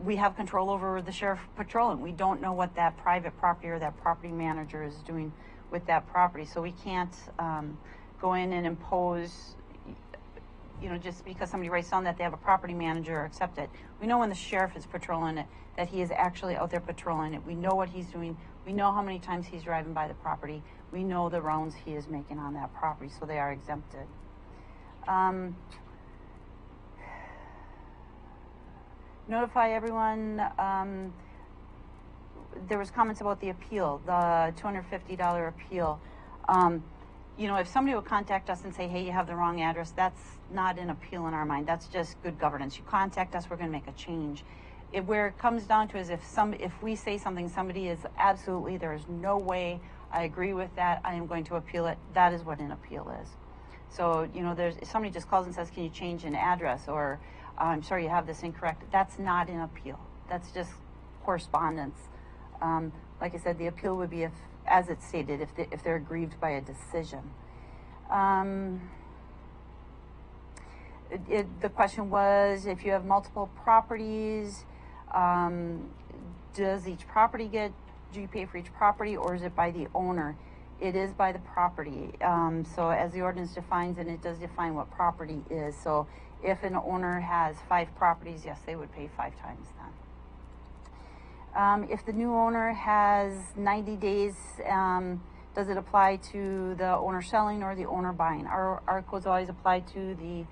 we have control over the sheriff patrolling. We don't know what that private property or that property manager is doing with that property. So we can't go in and impose, just because somebody writes down that they have a property manager or accept it. We know when the sheriff is patrolling it, that he is actually out there patrolling it. We know what he's doing. We know how many times he's driving by the property. We know the rounds he is making on that property, so they are exempted. Notify everyone. There was comments about the appeal, the $250 appeal. If somebody will contact us and say, hey, you have the wrong address, that's not an appeal in our mind. That's just good governance. You contact us, we're going to make a change. Where it comes down to is if we say something, somebody is absolutely, there is no way I agree with that, I am going to appeal it. That is what an appeal is. So, if somebody just calls and says, can you change an address, or I'm sorry, you have this incorrect, that's not an appeal. That's just correspondence. Like I said, the appeal would be as it's stated, if they're aggrieved by a decision. The question was, if you have multiple properties, does each property do you pay for each property, or is it by the owner? It is by the property. So as the ordinance defines, and it does define what property is. So if an owner has 5 properties, yes, they would pay 5 times then. If the new owner has 90 days, does it apply to the owner selling or the owner buying? Our codes always apply to the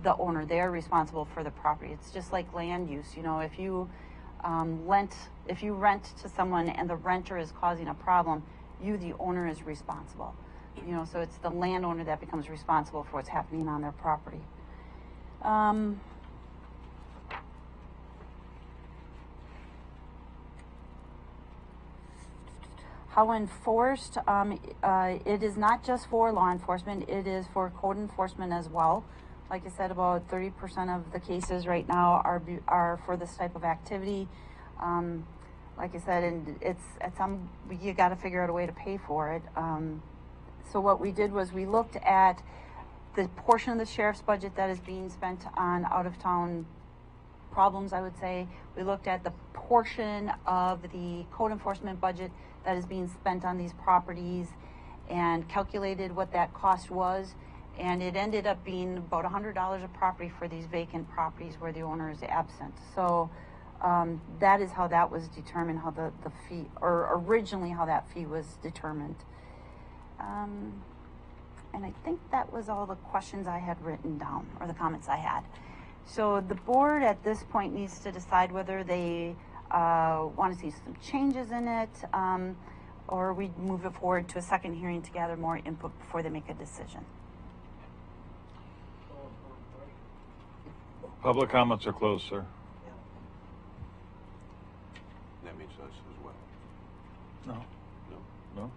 owner. They are responsible for the property. It's just like land use. If you rent to someone and the renter is causing a problem, you, the owner, is responsible. So it's the landowner that becomes responsible for what's happening on their property. How enforced? It is not just for law enforcement, it is for code enforcement as well. Like I said, about 30% of the cases right now are for this type of activity. Like I said, and you got to figure out a way to pay for it. So what we did was we looked at the portion of the sheriff's budget that is being spent on out-of-town problems, I would say. We looked at the portion of the code enforcement budget that is being spent on these properties and calculated what that cost was. And it ended up being about $100 a property for these vacant properties where the owner is absent. So that is how that was determined, how the fee, or originally how that fee was determined. And I think that was all the questions I had written down, or the comments I had. So the board at this point needs to decide whether they want to see some changes in it, or we move it forward to a second hearing to gather more input before they make a decision. Public comments are closed, sir. That means us as well. No. No. No?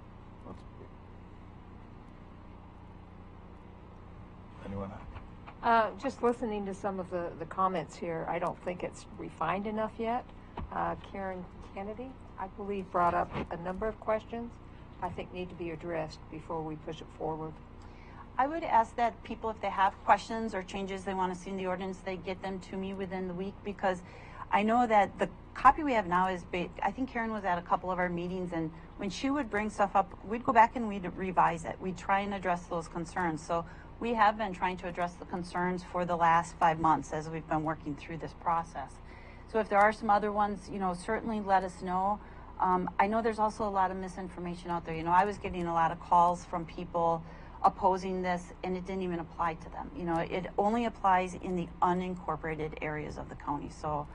Anyone? Just listening to some of the comments here, I don't think it's refined enough yet. Karen Kennedy, I believe, brought up a number of questions I think need to be addressed before we push it forward. I would ask that people, if they have questions or changes they want to see in the ordinance, they get them to me within the week, because I know that the copy we have now is, I think Karen was at a couple of our meetings, and when she would bring stuff up, we'd go back and we'd revise it. We'd try and address those concerns. So we have been trying to address the concerns for the last 5 months as we've been working through this process. So if there are some other ones, certainly let us know. I know there's also a lot of misinformation out there. I was getting a lot of calls from people opposing this, and it didn't even apply to them. It only applies in the unincorporated areas of the county. So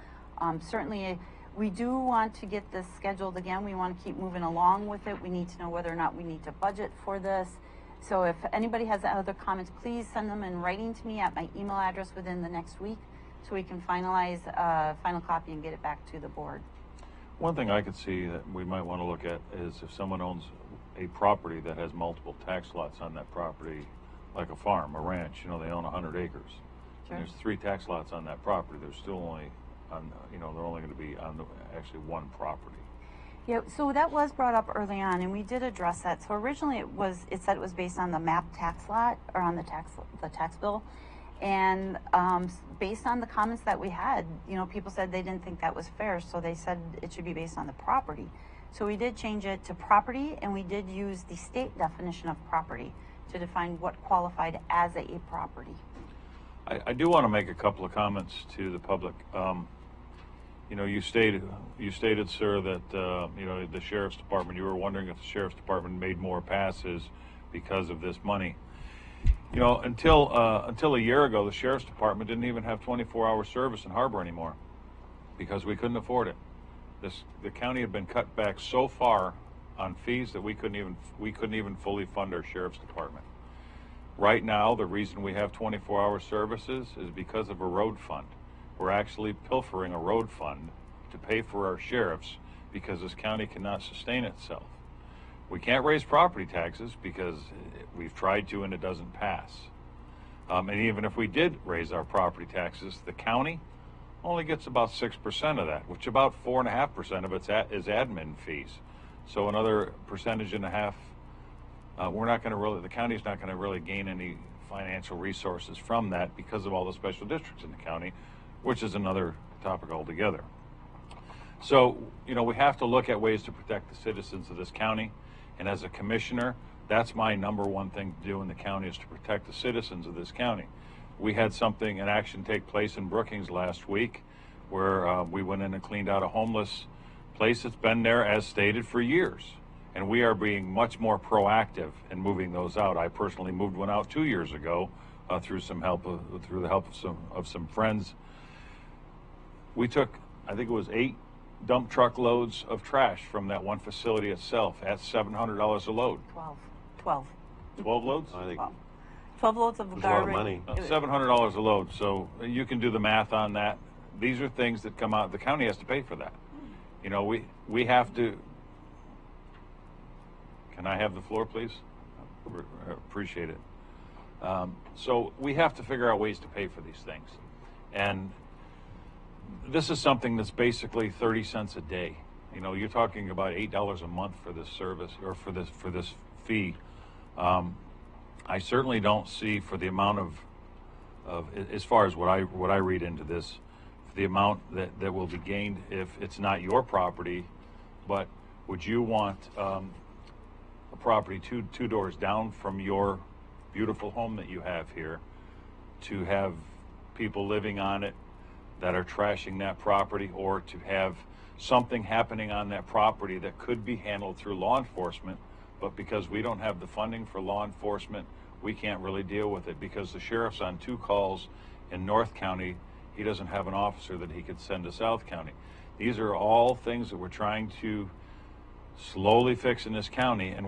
certainly we do want to get this scheduled again. We want to keep moving along with it. We need to know whether or not we need to budget for this. So if anybody has other comments, please send them in writing to me at my email address within the next week, so we can finalize a final copy and get it back to the board. One thing I could see that we might want to look at is if someone owns a property that has multiple tax lots on that property, like a farm, a ranch, they own 100 acres. Sure. And there's 3 tax lots on that property. They're still only on, they're only going to be on actually one property. Yeah, so that was brought up early on, and we did address that. So originally it said it was based on the map tax lot, or on the tax bill. And based on the comments that we had, people said they didn't think that was fair, so they said it should be based on the property. So we did change it to property, and we did use the state definition of property to define what qualified as a property. I do want to make a couple of comments to the public. You stated, sir, that the sheriff's department. You were wondering if the sheriff's department made more passes because of this money. Until a year ago, the sheriff's department didn't even have 24-hour service in Harbor anymore because we couldn't afford it. The county had been cut back so far on fees that we couldn't even fully fund our sheriff's department. Right now, the reason we have 24-hour services is because of a road fund. We're actually pilfering a road fund to pay for our sheriffs because this county cannot sustain itself. We can't raise property taxes because we've tried to and it doesn't pass. And even if we did raise our property taxes, the county only gets about 6% of that, which about 4.5% of it is admin fees. So another 1.5%, the county's not going to really gain any financial resources from that because of all the special districts in the county, which is another topic altogether. So, we have to look at ways to protect the citizens of this county. And as a commissioner, that's my number one thing to do in the county, is to protect the citizens of this county. We had an action take place in Brookings last week where we went in and cleaned out a homeless place that's been there as stated for years. And we are being much more proactive in moving those out. I personally moved one out 2 years ago through the help of some friends. We took, I think it was 8 dump truck loads of trash from that one facility itself at $700 a load. 12 loads? I think 12 loads of That's garbage. a lot of money. $700 a load. So you can do the math on that. These are things that come out. The county has to pay for that. We have to. Can I have the floor, please? I appreciate it. So we have to figure out ways to pay for these things. And this is something that's basically 30 cents a day. You're talking about $8 a month for this service, or for this fee. I certainly don't see, for the amount of as far as what I read into this, for the amount that will be gained if it's not your property, but would you want a property two doors down from your beautiful home that you have here to have people living on it that are trashing that property, or to have something happening on that property that could be handled through law enforcement, but because we don't have the funding for law enforcement, we can't really deal with it because the sheriff's on 2 calls in North County. He doesn't have an officer that he could send to South County. These are all things that we're trying to slowly fix in this county, and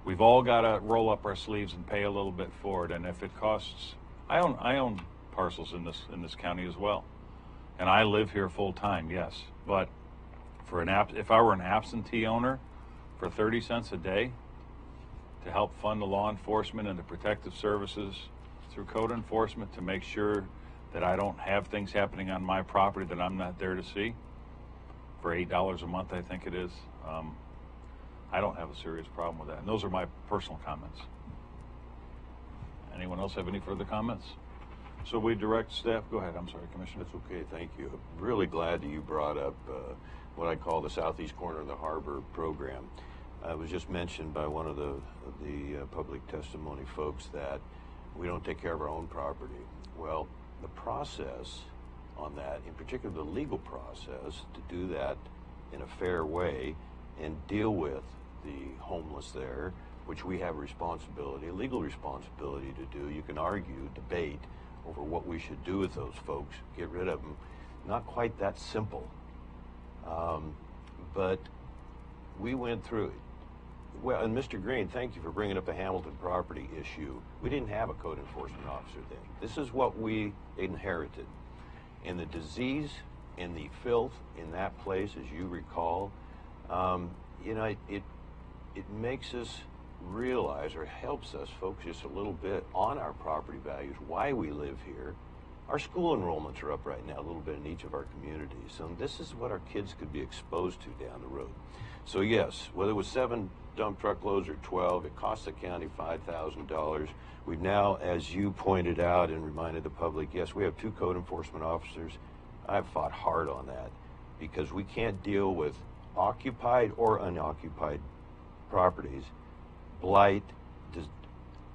we've all got to roll up our sleeves and pay a little bit for it. And if it costs, I own parcels in this county as well, and I live here full time, yes. But for if I were an absentee owner, for 30 cents a day to help fund the law enforcement and the protective services through code enforcement to make sure that I don't have things happening on my property that I'm not there to see, for $8 a month, I think it is. I don't have a serious problem with that. And those are my personal comments. Anyone else have any further comments? So we direct staff, go ahead, I'm sorry, Commissioner. That's okay, thank you. I'm really glad that you brought up what I call the southeast corner of the harbor program. It was just mentioned by one of the public testimony folks that we don't take care of our own property. Well, the process on that, in particular the legal process to do that in a fair way and deal with the homeless there, which we have a responsibility, a legal responsibility to do. You can argue, debate over what we should do with those folks, get rid of them. Not quite that simple. But we went through it. Well, and Mr. Green, thank you for bringing up the Hamilton property issue. We didn't have a code enforcement officer then. This is what we inherited. And the disease and the filth in that place, as you recall, it makes us realize, or helps us focus a little bit on our property values, why we live here. Our school enrollments are up right now a little bit in each of our communities. So this is what our kids could be exposed to down the road. So yes, whether it was 7 dump truck loads or 12, it cost the county $5,000. We've now, as you pointed out and reminded the public, yes, we have 2 code enforcement officers. I've fought hard on that because we can't deal with occupied or unoccupied properties, blight,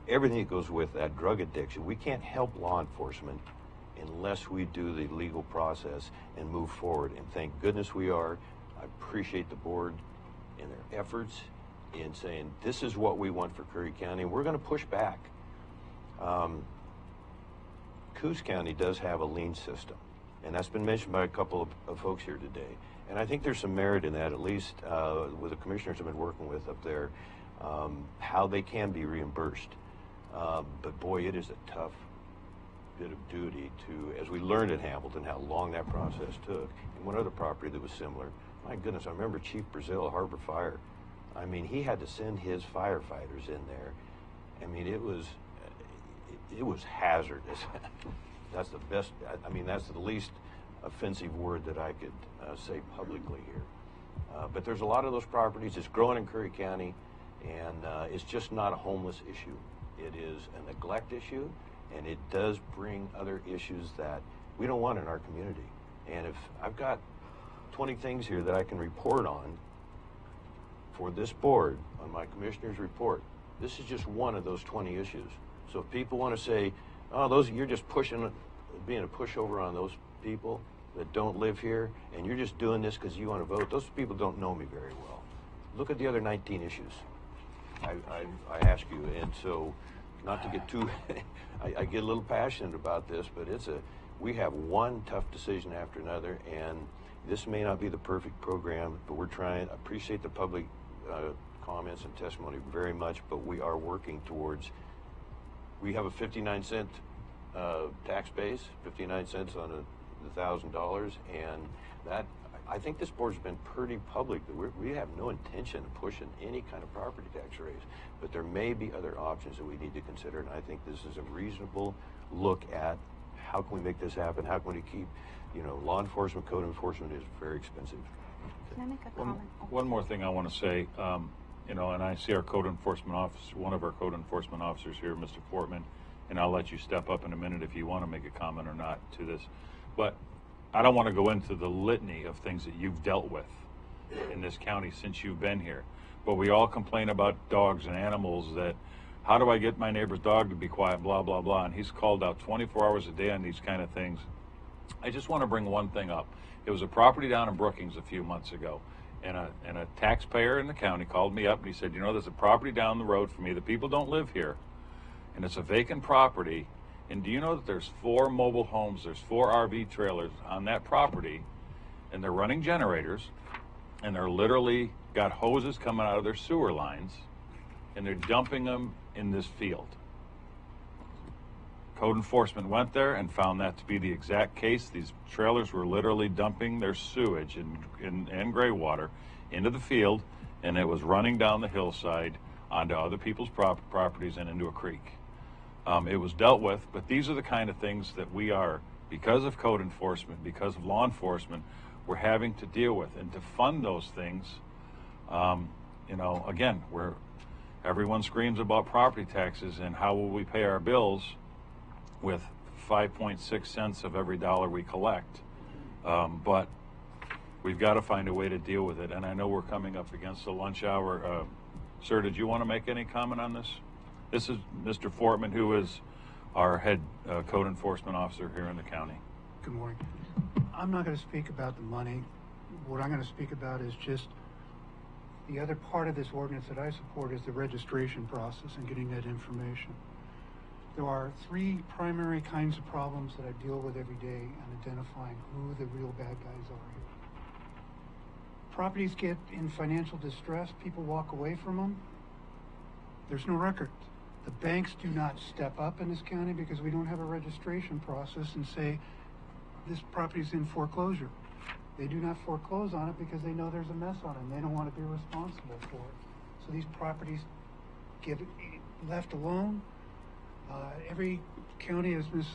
everything that goes with that, drug addiction. We can't help law enforcement unless we do the legal process and move forward. And thank goodness we are. I appreciate the board and their efforts in saying this is what we want for Curry County. We're going to push back. Coos County does have a lien system, and that's been mentioned by a couple of folks here today. And I think there's some merit in that, at least with the commissioners I've been working with up there, how they can be reimbursed. But boy, it is a tough bit of duty to, as we learned in Hamilton, how long that process took. And one other property that was similar, my goodness, I remember Chief Brazil, Harbor Fire. I mean, he had to send his firefighters in there. I mean, it was hazardous. That's the best, I mean, that's the least offensive word that I could say publicly here. But there's a lot of those properties. It's growing in Curry County, and it's just not a homeless issue. It is a neglect issue, and it does bring other issues that we don't want in our community. And if I've got 20 things here that I can report on for this board, on my commissioner's report, this is just one of those 20 issues. So if people want to say, oh, you're just being a pushover on those people that don't live here, and you're just doing this because you want to vote, those people don't know me very well. Look at the other 19 issues. I ask you, and so not to get too, I get a little passionate about this, but we have one tough decision after another, and this may not be the perfect program, but we're trying. I appreciate the public comments and testimony very much, but we are working towards, we have a 59-cent tax base, 59 cents on $1,000, and that, I think this board's been pretty public that we have no intention of pushing any kind of property tax raise, but there may be other options that we need to consider, and I think this is a reasonable look at how can we make this happen, how can we keep, law enforcement, code enforcement is very expensive. Can I make a comment? One more thing I want to say. you know, and I see our code enforcement officer, one of our code enforcement officers here, Mr. Fortman, and I'll let you step up in a minute if you want to make a comment or not to this. But I don't want to go into the litany of things that you've dealt with in this county since you've been here. But we all complain about dogs and animals, that how do I get my neighbor's dog to be quiet, blah, blah, blah. And he's called out 24 hours a day on these kind of things. I just want to bring one thing up. It was a property down in Brookings a few months ago, and a taxpayer in the county called me up and he said, you know, there's a property down the road from me. The people don't live here, and it's a vacant property. And do you know that there's 4 mobile homes, there's 4 RV trailers on that property, and they're running generators, and they're literally got hoses coming out of their sewer lines, and they're dumping them in this field. Code enforcement went there and found that to be the exact case. These trailers were literally dumping their sewage and gray water into the field, and it was running down the hillside onto other people's properties and into a creek. It was dealt with, but these are the kind of things that we are, because of code enforcement, because of law enforcement, we're having to deal with. And to fund those things, you know, again, everyone screams about property taxes and how will we pay our bills with 5.6 cents of every dollar we collect. But we've got to find a way to deal with it. And I know we're coming up against the lunch hour. Sir, did you want to make any comment on this? This is Mr. Fortman, who is our head code enforcement officer here in the county. Good morning. I'm not going to speak about the money. What I'm going to speak about is just the other part of this ordinance that I support is the registration process and getting that information. There are 3 primary kinds of problems that I deal with every day in identifying who the real bad guys are here. Properties get in financial distress, people walk away from them. There's no record. The banks do not step up in this county because we don't have a registration process and say, this property's in foreclosure. They do not foreclose on it because they know there's a mess on it and they don't want to be responsible for it. So these properties get left alone. Every county, as Ms.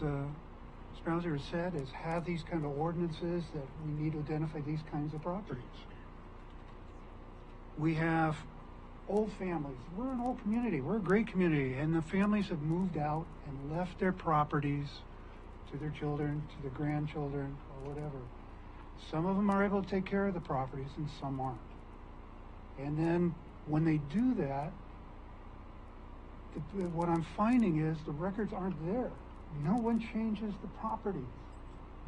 Sprouser has said, has had these kind of ordinances that we need to identify these kinds of properties. We have old families. We're an old community. We're a great community, and the families have moved out and left their properties to their children, to their grandchildren, or whatever. Some of them are able to take care of the properties, and some aren't. And then when they do that, what I'm finding is the records aren't there. No one changes the properties.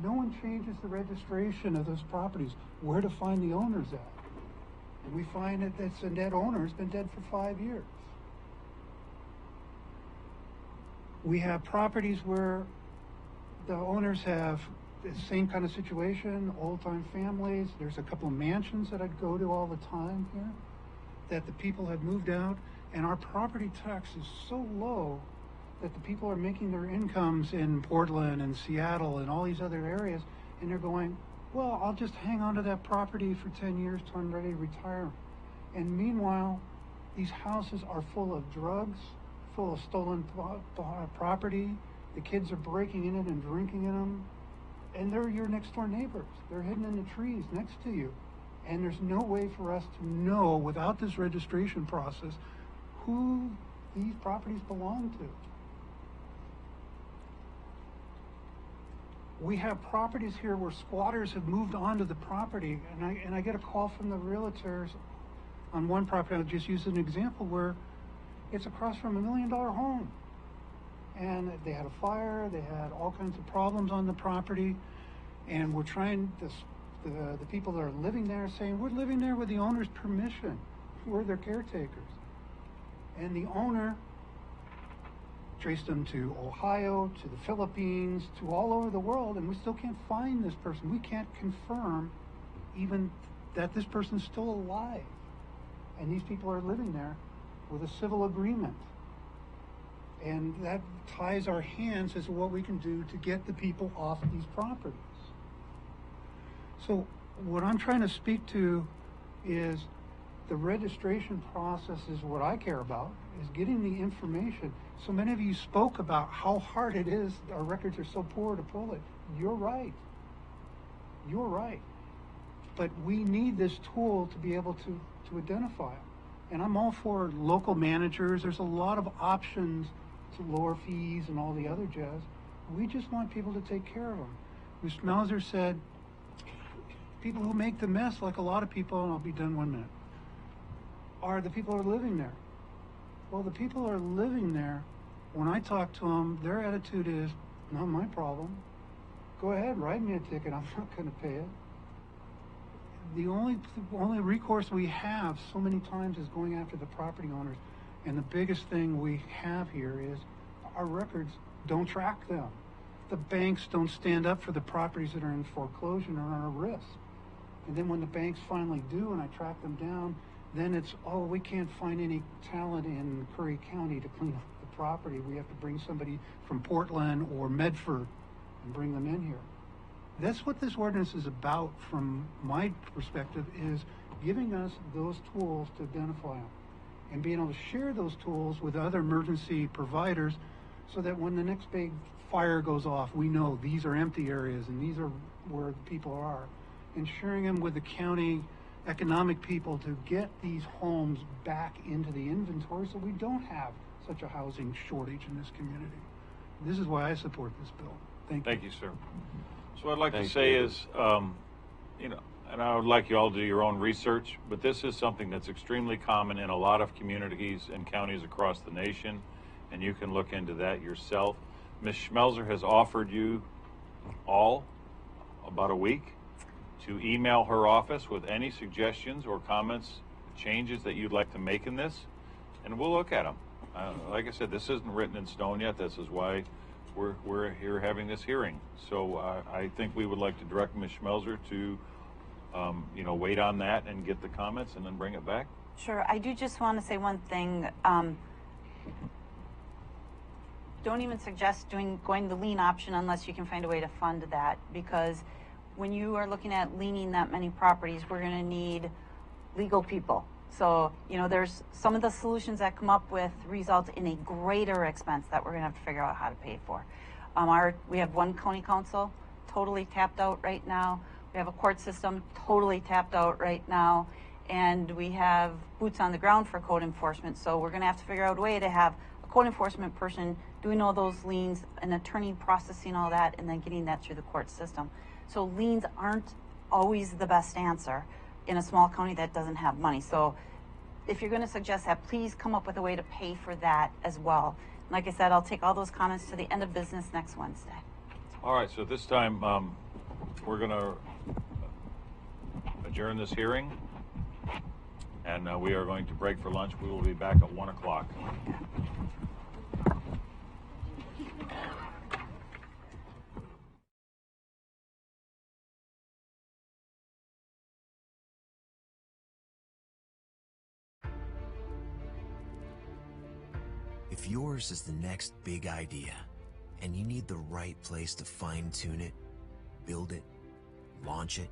No one changes the registration of those properties, where to find the owners at. And we find that that owner has been dead for 5 years. We have properties where the owners have the same kind of situation, old-time families. There's a couple of mansions that I'd go to all the time here that the people have moved out, and our property tax is so low that the people are making their incomes in Portland and Seattle and all these other areas, and they're going, well, I'll just hang on to that property for 10 years till I'm ready to retire. And meanwhile, these houses are full of drugs, full of stolen property. The kids are breaking in it and drinking in them. And they're your next door neighbors. They're hidden in the trees next to you. And there's no way for us to know, without this registration process, who these properties belong to. We have properties here where squatters have moved onto the property, and I get a call from the realtors on one property. I'll just use an example where it's across from $1 million home, and they had a fire, they had all kinds of problems on the property, and we're trying the people that are living there saying, we're living there with the owner's permission, we're their caretakers. And the owner traced them to Ohio, to the Philippines, to all over the world, and we still can't find this person. We can't confirm even that this person's still alive. And these people are living there with a civil agreement. And that ties our hands as to what we can do to get the people off these properties. So what I'm trying to speak to is the registration process is what I care about, is getting the information. So many of you spoke about how hard it is, our records are so poor to pull it. You're right. You're right. But we need this tool to be able to identify them. And I'm all for local managers. There's a lot of options to lower fees and all the other jazz. We just want people to take care of them. Ms. Mauser said, people who make the mess, like a lot of people, and I'll be done 1 minute, are the people who are living there. Well, the people who are living there, when I talk to them, their attitude is, not my problem. Go ahead, write me a ticket. I'm not going to pay it. The only recourse we have so many times is going after the property owners. And the biggest thing we have here is our records don't track them. The banks don't stand up for the properties that are in foreclosure or are at risk. And then when the banks finally do and I track them down, then it's, oh, we can't find any talent in Curry County to clean up the property. We have to bring somebody from Portland or Medford and bring them in here. That's what this ordinance is about from my perspective, is giving us those tools to identify them and being able to share those tools with other emergency providers so that when the next big fire goes off, we know these are empty areas and these are where the people are. And sharing them with the county economic people to get these homes back into the inventory so we don't have such a housing shortage in this community. This is why I support this bill. Thank you, sir. So what I'd like to Thanks, say David. is, you know, and I would like you all to do your own research, but this is something that's extremely common in a lot of communities and counties across the nation, and you can look into that yourself. Ms. Schmelzer has offered you all about a week to email her office with any suggestions or comments, changes that you'd like to make in this, and we'll look at them. Like I said, this isn't written in stone yet. This is why we're here having this hearing. So I think we would like to direct Ms. Schmelzer to, you know, wait on that and get the comments and then bring it back. Sure. I do just want to say one thing. Don't even suggest going the lien option unless you can find a way to fund that, because when you are looking at leaning that many properties, we're going to need legal people. So, you know, there's some of the solutions that come up with result in a greater expense that we're going to have to figure out how to pay for. We have one county council totally tapped out right now. We have a court system totally tapped out right now. And we have boots on the ground for code enforcement. So we're going to have to figure out a way to have a code enforcement person doing all those liens, an attorney processing all that, and then getting that through the court system. So liens aren't always the best answer in a small county that doesn't have money. So if you're going to suggest that, please come up with a way to pay for that as well. Like I said, I'll take all those comments to the end of business next Wednesday. All right, so this time we're going to adjourn this hearing, and we are going to break for lunch. We will be back at 1 o'clock. If yours is the next big idea, and you need the right place to fine-tune it, build it, launch it,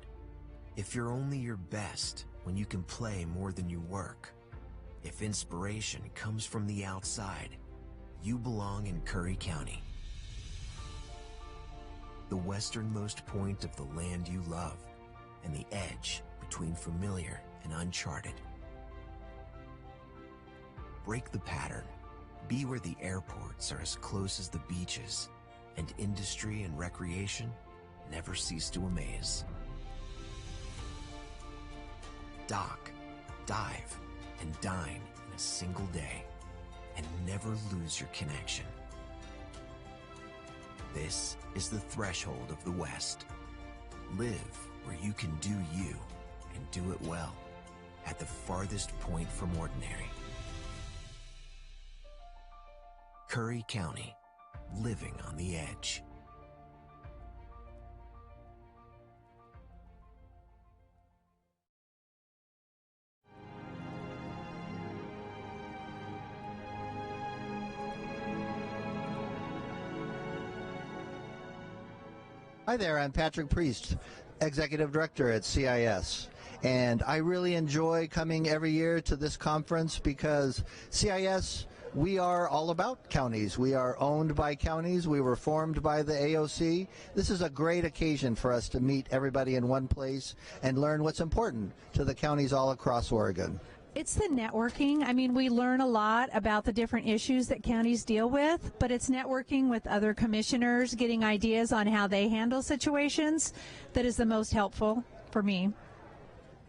if you're only your best when you can play more than you work, if inspiration comes from the outside, you belong in Curry County. The westernmost point of the land you love, and the edge between familiar and uncharted. Break the pattern. Be where the airports are as close as the beaches, and industry and recreation never cease to amaze. Dock, dive, and dine in a single day, and never lose your connection. This is the threshold of the West. Live where you can do you, and do it well, at the farthest point from ordinary. Curry County, living on the edge. Hi there, I'm Patrick Priest, Executive Director at CIS. And I really enjoy coming every year to this conference because CIS, we are all about counties. We are owned by counties. We were formed by the AOC. This is a great occasion for us to meet everybody in one place and learn what's important to the counties all across Oregon. It's the networking. I mean, we learn a lot about the different issues that counties deal with, but it's networking with other commissioners, getting ideas on how they handle situations that is the most helpful for me.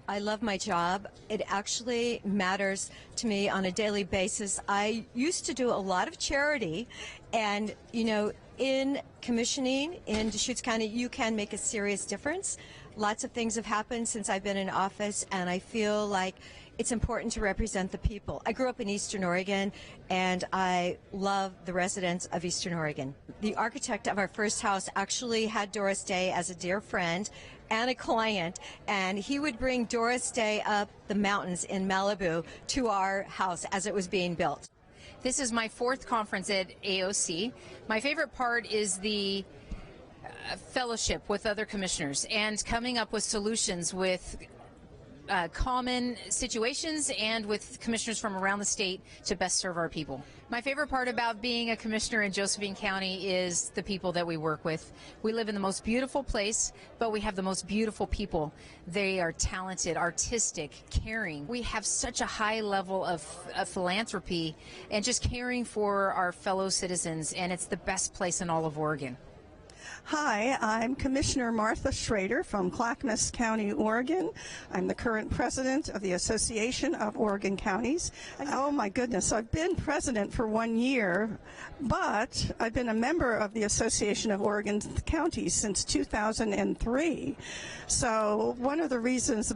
I love my job. It actually matters to me on a daily basis. I used to do a lot of charity, and, you know, in commissioning in Deschutes County, you can make a serious difference. Lots of things have happened since I've been in office, and I feel like it's important to represent the people. I grew up in Eastern Oregon, and I love the residents of Eastern Oregon. The architect of our first house actually had Doris Day as a dear friend and a client, and he would bring Doris Day up the mountains in Malibu to our house as it was being built. This is my 4th conference at AOC. My favorite part is the fellowship with other commissioners and coming up with solutions with common situations and with commissioners from around the state to best serve our people. My favorite part about being a commissioner in Josephine County is the people that we work with. We live in the most beautiful place, but we have the most beautiful people. They are talented, artistic, caring. We have such a high level of philanthropy and just caring for our fellow citizens, and it's the best place in all of Oregon. Hi, I'm Commissioner Martha Schrader from Clackamas County, Oregon. I'm the current president of the Association of Oregon Counties. Oh my goodness, I've been president for 1 year, but I've been a member of the Association of Oregon Counties since 2003. So one of the reasons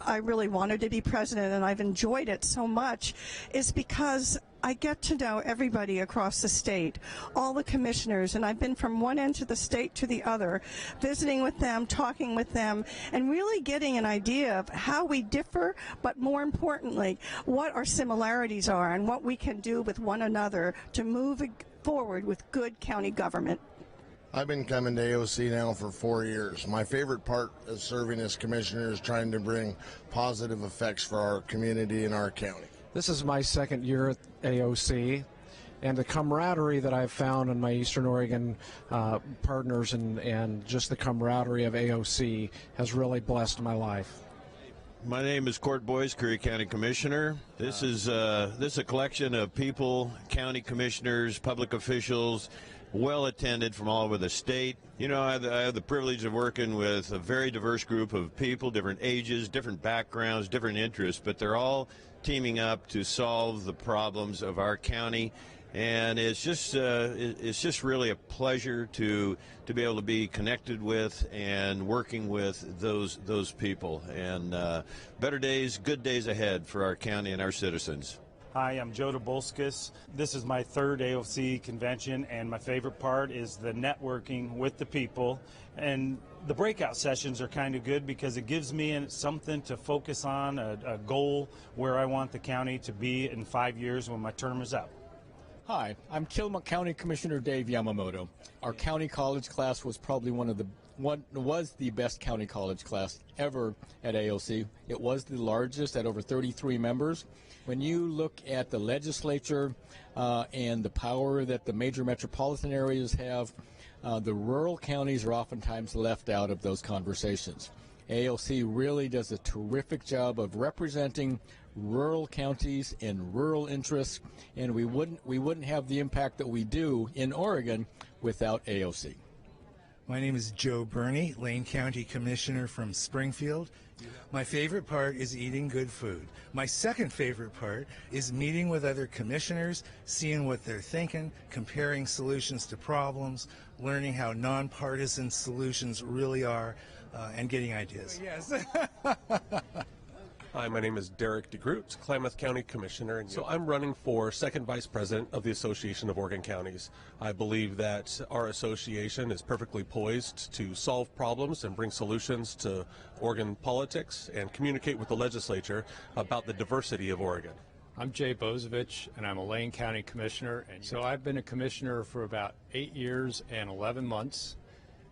I really wanted to be president, and I've enjoyed it so much, is because I get to know everybody across the state, all the commissioners, and I've been from one end of the state to the other, visiting with them, talking with them, and really getting an idea of how we differ, but more importantly, what our similarities are and what we can do with one another to move forward with good county government. I've been coming to AOC now for 4 years. My favorite part of serving as commissioner is trying to bring positive effects for our community and our county. This is my 2nd year at AOC, and the camaraderie that I've found in my Eastern Oregon partners and just the camaraderie of AOC has really blessed my life. My name is Court Boyce, Curry County Commissioner. This is a collection of people, county commissioners, public officials, well attended from all over the state. You know, I have the privilege of working with a very diverse group of people, different ages, different backgrounds, different interests, but they're all teaming up to solve the problems of our county. And it's just really a pleasure to be able to be connected with and working with those people. And better days, good days ahead for our county and our citizens. Hi, I'm Joe Dobulskis. This is my 3rd AOC convention, and my favorite part is the networking with the people. And the breakout sessions are kind of good because it gives me something to focus on, a goal where I want the county to be in 5 years when my term is up. Hi, I'm Tillamook County Commissioner Dave Yamamoto. Our county college class was probably was the best county college class ever at AOC. It was the largest at over 33 members. When you look at the legislature and the power that the major metropolitan areas have, the rural counties are oftentimes left out of those conversations. AOC really does a terrific job of representing rural counties and rural interests, and we wouldn't have the impact that we do in Oregon without AOC. My name is Joe Burney, Lane County Commissioner from Springfield. My favorite part is eating good food. My second favorite part is meeting with other commissioners, seeing what they're thinking, comparing solutions to problems, learning how nonpartisan solutions really are, and getting ideas. Yes. Hi, my name is Derek DeGroot, Klamath County Commissioner, and so I'm running for second vice president of the Association of Oregon Counties. I believe that our association is perfectly poised to solve problems and bring solutions to Oregon politics and communicate with the legislature about the diversity of Oregon. I'm Jay Bozovich, and I'm a Lane County Commissioner, and so I've been a commissioner for about 8 years and 11 months.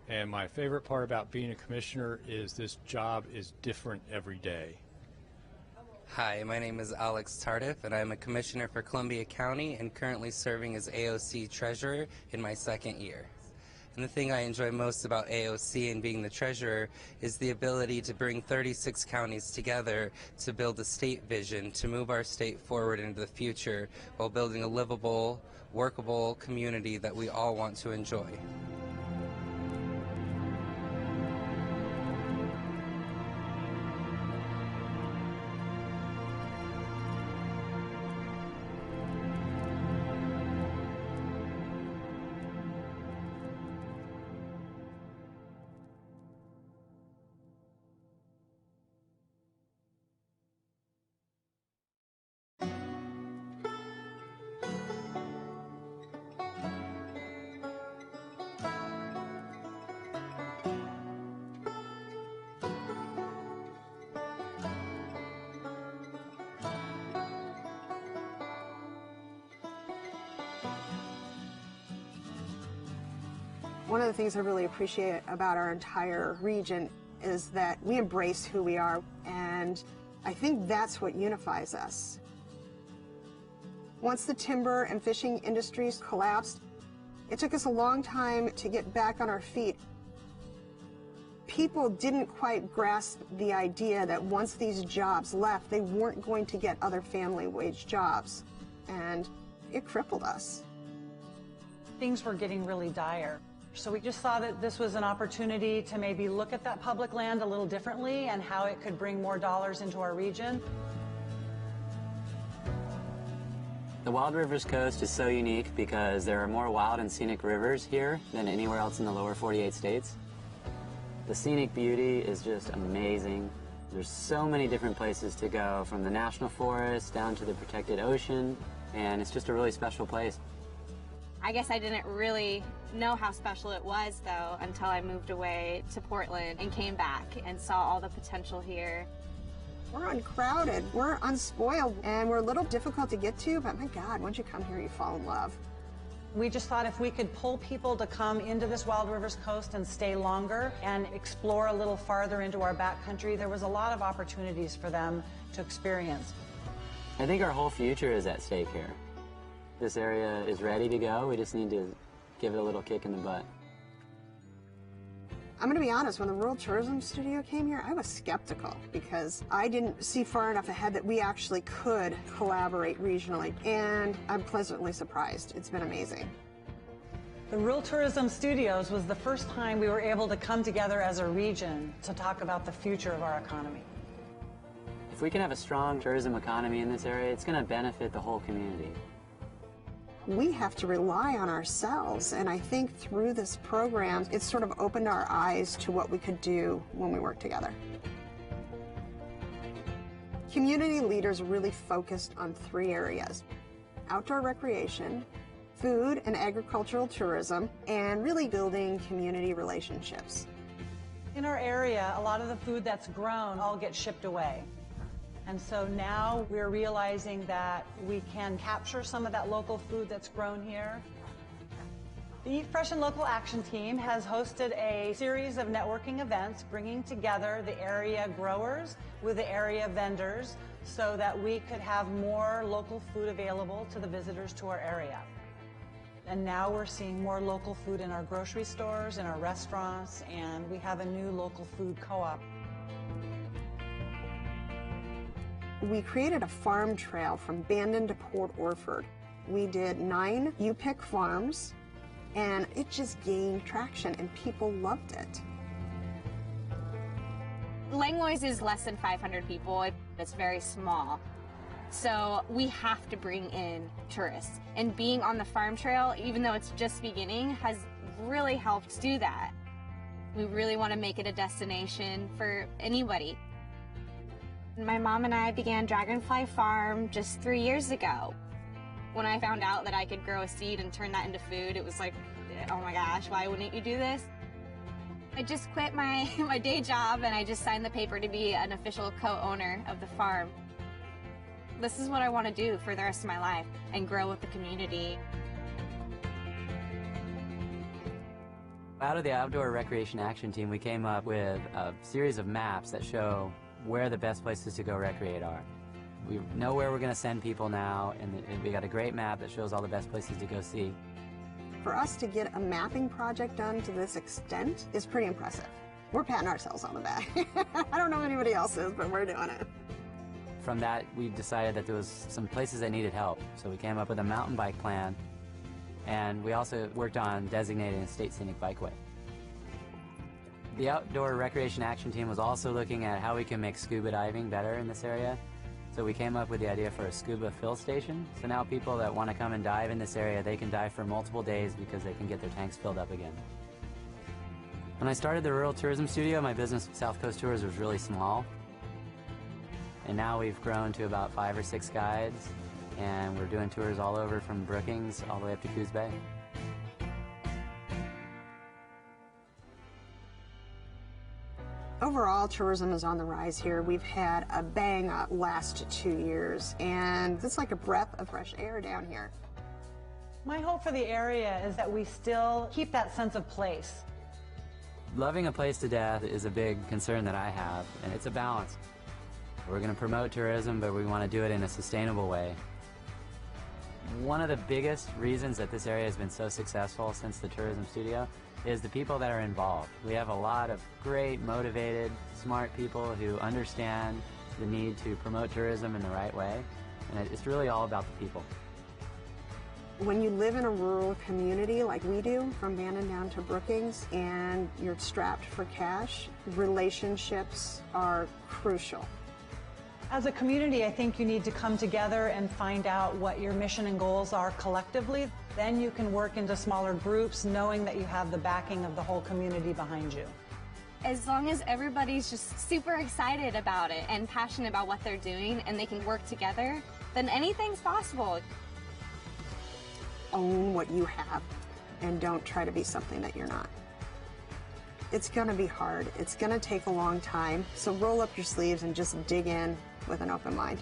And my favorite part about being a commissioner is this job is different every day. Hi, my name is Alex Tardif, and I'm a commissioner for Columbia County and currently serving as AOC Treasurer in my 2nd year. And the thing I enjoy most about AOC and being the treasurer is the ability to bring 36 counties together to build a state vision, to move our state forward into the future while building a livable, workable community that we all want to enjoy. One of the things I really appreciate about our entire region is that we embrace who we are, and I think that's what unifies us. Once the timber and fishing industries collapsed, it took us a long time to get back on our feet. People didn't quite grasp the idea that once these jobs left, they weren't going to get other family wage jobs, and it crippled us. Things were getting really dire. So we just saw that this was an opportunity to maybe look at that public land a little differently and how it could bring more dollars into our region. The Wild Rivers Coast is so unique because there are more wild and scenic rivers here than anywhere else in the lower 48 states. The scenic beauty is just amazing. There's so many different places to go, from the national forest down to the protected ocean, and it's just a really special place. I guess I didn't really know how special it was, though, until I moved away to Portland and came back and saw all the potential here. We're uncrowded, we're unspoiled, and we're a little difficult to get to, but my God, once you come here, you fall in love. We just thought if we could pull people to come into this Wild Rivers Coast and stay longer and explore a little farther into our backcountry, there was a lot of opportunities for them to experience. I think our whole future is at stake here. This area is ready to go. We just need to give it a little kick in the butt. I'm going to be honest, when the Rural Tourism Studio came here, I was skeptical because I didn't see far enough ahead that we actually could collaborate regionally, and I'm pleasantly surprised. It's been amazing. The Rural Tourism Studios was the first time we were able to come together as a region to talk about the future of our economy. If we can have a strong tourism economy in this area, it's going to benefit the whole community. We have to rely on ourselves, and I think through this program, it's sort of opened our eyes to what we could do when we work together. Community leaders really focused on 3 areas: outdoor recreation, food and agricultural tourism, and really building community relationships. In our area, a lot of the food that's grown all gets shipped away. And so now we're realizing that we can capture some of that local food that's grown here. The Eat Fresh and Local Action Team has hosted a series of networking events bringing together the area growers with the area vendors so that we could have more local food available to the visitors to our area. And now we're seeing more local food in our grocery stores, in our restaurants, and we have a new local food co-op. We created a farm trail from Bandon to Port Orford. We did 9 U-Pick farms, and it just gained traction, and people loved it. Langlois is less than 500 people. It's very small. So we have to bring in tourists. And being on the farm trail, even though it's just beginning, has really helped do that. We really want to make it a destination for anybody. My mom and I began Dragonfly Farm just 3 years ago. When I found out that I could grow a seed and turn that into food, it was like, oh my gosh, why wouldn't you do this? I just quit my day job and I just signed the paper to be an official co-owner of the farm. This is what I want to do for the rest of my life and grow with the community. Out of the Outdoor Recreation Action Team, we came up with a series of maps that show where the best places to go recreate are. We know where we're going to send people now, and we got a great map that shows all the best places to go see. For us to get a mapping project done to this extent is pretty impressive. We're patting ourselves on the back. I don't know anybody else is, but we're doing it. From that, we decided that there was some places that needed help. So we came up with a mountain bike plan, and we also worked on designating a state scenic bikeway. The Outdoor Recreation Action Team was also looking at how we can make scuba diving better in this area. So we came up with the idea for a scuba fill station. So now people that want to come and dive in this area, they can dive for multiple days because they can get their tanks filled up again. When I started the Rural Tourism Studio, my business, South Coast Tours, was really small. And now we've grown to about 5 or 6 guides, and we're doing tours all over from Brookings all the way up to Coos Bay. Overall, tourism is on the rise here. We've had a bang up last 2 years, and it's like a breath of fresh air down here. My hope for the area is that we still keep that sense of place. Loving a place to death is a big concern that I have, and it's a balance. We're going to promote tourism, but we want to do it in a sustainable way. One of the biggest reasons that this area has been so successful since the Tourism Studio is the people that are involved. We have a lot of great, motivated, smart people who understand the need to promote tourism in the right way, and it's really all about the people. When you live in a rural community like we do, from Bandon down to Brookings, and you're strapped for cash, relationships are crucial. As a community, I think you need to come together and find out what your mission and goals are collectively. Then you can work into smaller groups, knowing that you have the backing of the whole community behind you. As long as everybody's just super excited about it and passionate about what they're doing and they can work together, then anything's possible. Own what you have and don't try to be something that you're not. It's going to be hard. It's going to take a long time. So roll up your sleeves and just dig in with an open mind.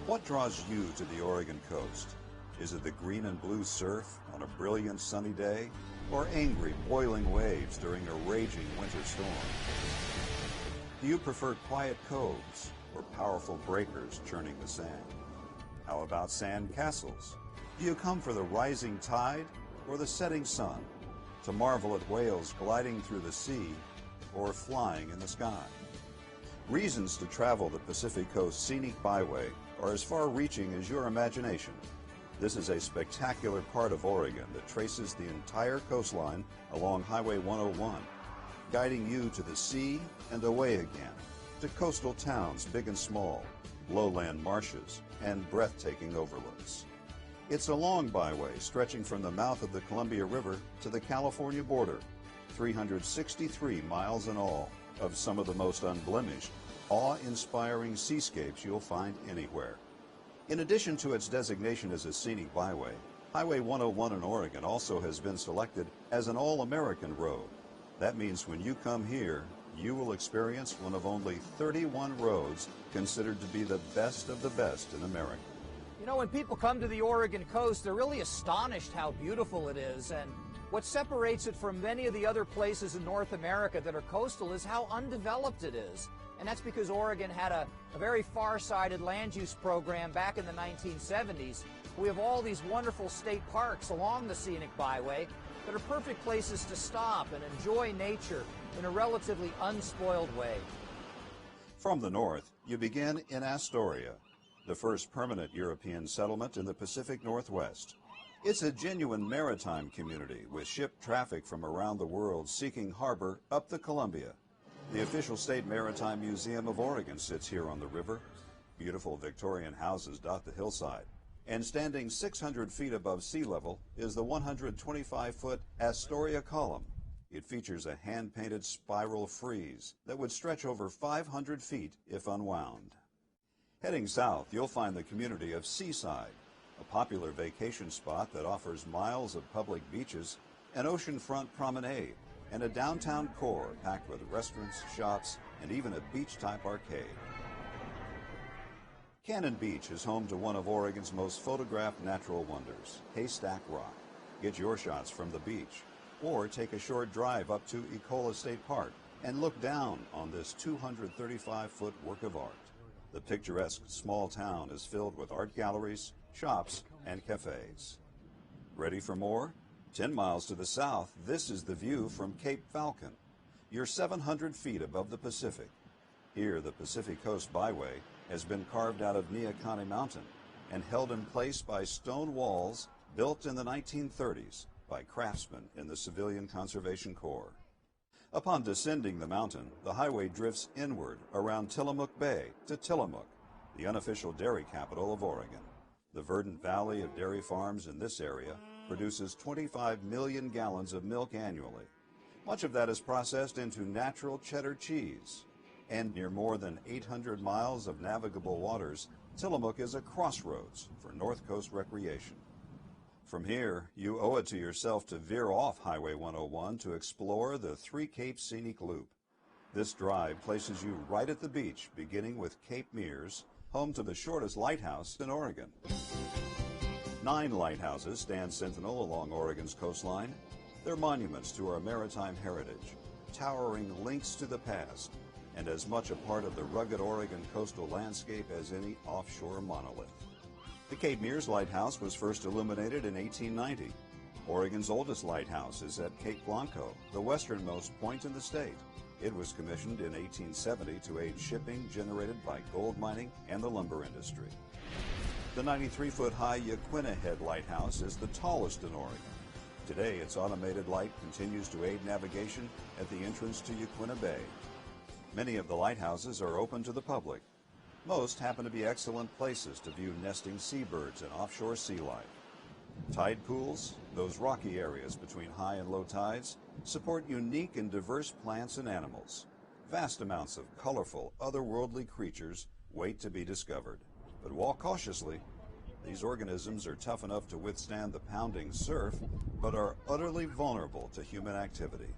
What draws you to the Oregon coast? Is it the green and blue surf on a brilliant sunny day, or angry boiling waves during a raging winter storm? Do you prefer quiet coves or powerful breakers churning the sand? How about sand castles? Do you come for the rising tide or the setting sun, to marvel at whales gliding through the sea or flying in the sky? Reasons to travel the Pacific Coast Scenic Byway are as far-reaching as your imagination. This is a spectacular part of Oregon that traces the entire coastline along Highway 101, guiding you to the sea and away again, to coastal towns big and small, lowland marshes, and breathtaking overlooks. It's a long byway stretching from the mouth of the Columbia River to the California border, 363 miles in all, of some of the most unblemished, awe-inspiring seascapes you'll find anywhere. In addition to its designation as a scenic byway, Highway 101 in Oregon also has been selected as an all-American road. That means when you come here, you will experience one of only 31 roads considered to be the best of the best in America. You know, when people come to the Oregon coast, they're really astonished how beautiful it is. And what separates it from many of the other places in North America that are coastal is how undeveloped it is. And that's because Oregon had a very far-sighted land use program back in the 1970s. We have all these wonderful state parks along the scenic byway that are perfect places to stop and enjoy nature in a relatively unspoiled way. From the north, you begin in Astoria, the first permanent European settlement in the Pacific Northwest. It's a genuine maritime community with ship traffic from around the world seeking harbor up the Columbia. The official State Maritime Museum of Oregon sits here on the river. Beautiful Victorian houses dot the hillside. And standing 600 feet above sea level is the 125-foot Astoria Column. It features a hand-painted spiral frieze that would stretch over 500 feet if unwound. Heading south, you'll find the community of Seaside, a popular vacation spot that offers miles of public beaches, an oceanfront promenade, and a downtown core packed with restaurants, shops, and even a beach-type arcade. Cannon Beach is home to one of Oregon's most photographed natural wonders, Haystack Rock. Get your shots from the beach, or take a short drive up to Ecola State Park and look down on this 235-foot work of art. The picturesque small town is filled with art galleries, shops, and cafes. Ready for more? 10 miles to the south, this is the view from Cape Falcon. You're 700 feet above the Pacific. Here, the Pacific Coast Byway has been carved out of Neahkahnie Mountain and held in place by stone walls built in the 1930s by craftsmen in the Civilian Conservation Corps. Upon descending the mountain, the highway drifts inward around Tillamook Bay to Tillamook, the unofficial dairy capital of Oregon. The verdant valley of dairy farms in this area produces 25 million gallons of milk annually. Much of that is processed into natural cheddar cheese. And near more than 800 miles of navigable waters, Tillamook is a crossroads for North Coast recreation. From here, you owe it to yourself to veer off Highway 101 to explore the Three Capes Scenic Loop. This drive places you right at the beach, beginning with Cape Mears, home to the shortest lighthouse in Oregon. 9 lighthouses stand sentinel along Oregon's coastline. They're monuments to our maritime heritage, towering links to the past, and as much a part of the rugged Oregon coastal landscape as any offshore monolith. The Cape Mears Lighthouse was first illuminated in 1890. Oregon's oldest lighthouse is at Cape Blanco, the westernmost point in the state. It was commissioned in 1870 to aid shipping generated by gold mining and the lumber industry. The 93-foot-high Yaquina Head Lighthouse is the tallest in Oregon. Today, its automated light continues to aid navigation at the entrance to Yaquina Bay. Many of the lighthouses are open to the public. Most happen to be excellent places to view nesting seabirds and offshore sea life. Tide pools, those rocky areas between high and low tides, support unique and diverse plants and animals. Vast amounts of colorful, otherworldly creatures wait to be discovered. But walk cautiously. These organisms are tough enough to withstand the pounding surf, but are utterly vulnerable to human activity.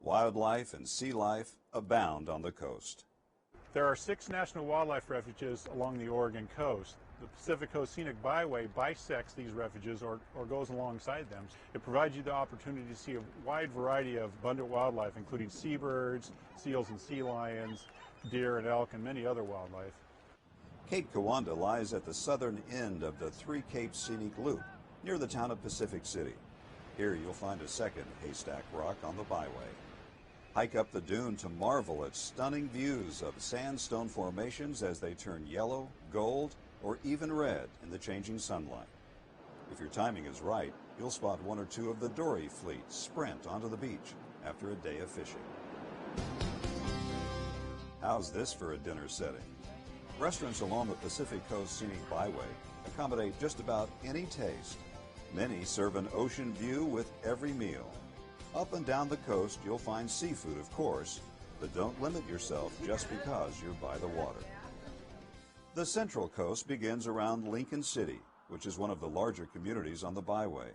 Wildlife and sea life abound on the coast. There are 6 national wildlife refuges along the Oregon coast. The Pacific Coast Scenic Byway bisects these refuges or goes alongside them. It provides you the opportunity to see a wide variety of abundant wildlife, including seabirds, seals and sea lions, deer and elk, and many other wildlife. Cape Kiwanda lies at the southern end of the Three Capes Scenic Loop, near the town of Pacific City. Here you'll find a second Haystack Rock on the byway. Hike up the dune to marvel at stunning views of sandstone formations as they turn yellow, gold, or even red in the changing sunlight. If your timing is right, you'll spot one or two of the dory fleet sprint onto the beach after a day of fishing. How's this for a dinner setting? Restaurants along the Pacific Coast Scenic Byway accommodate just about any taste. Many serve an ocean view with every meal. Up and down the coast, you'll find seafood, of course, but don't limit yourself just because you're by the water. The Central Coast begins around Lincoln City, which is one of the larger communities on the byway.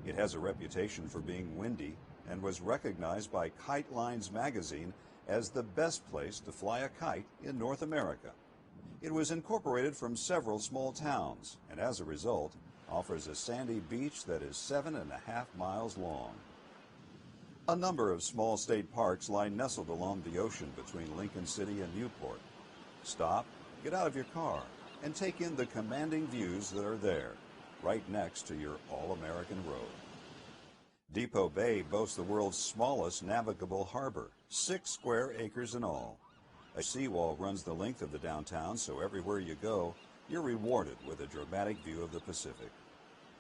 It has a reputation for being windy and was recognized by Kite Lines magazine as the best place to fly a kite in North America. It was incorporated from several small towns and as a result offers a sandy beach that is 7.5 miles long. A number of small state parks lie nestled along the ocean between Lincoln City and Newport. Stop, get out of your car, and take in the commanding views that are there, right next to your all-American road. Depot Bay boasts the world's smallest navigable harbor, 6 square acres in all. A seawall runs the length of the downtown, so everywhere you go, you're rewarded with a dramatic view of the Pacific.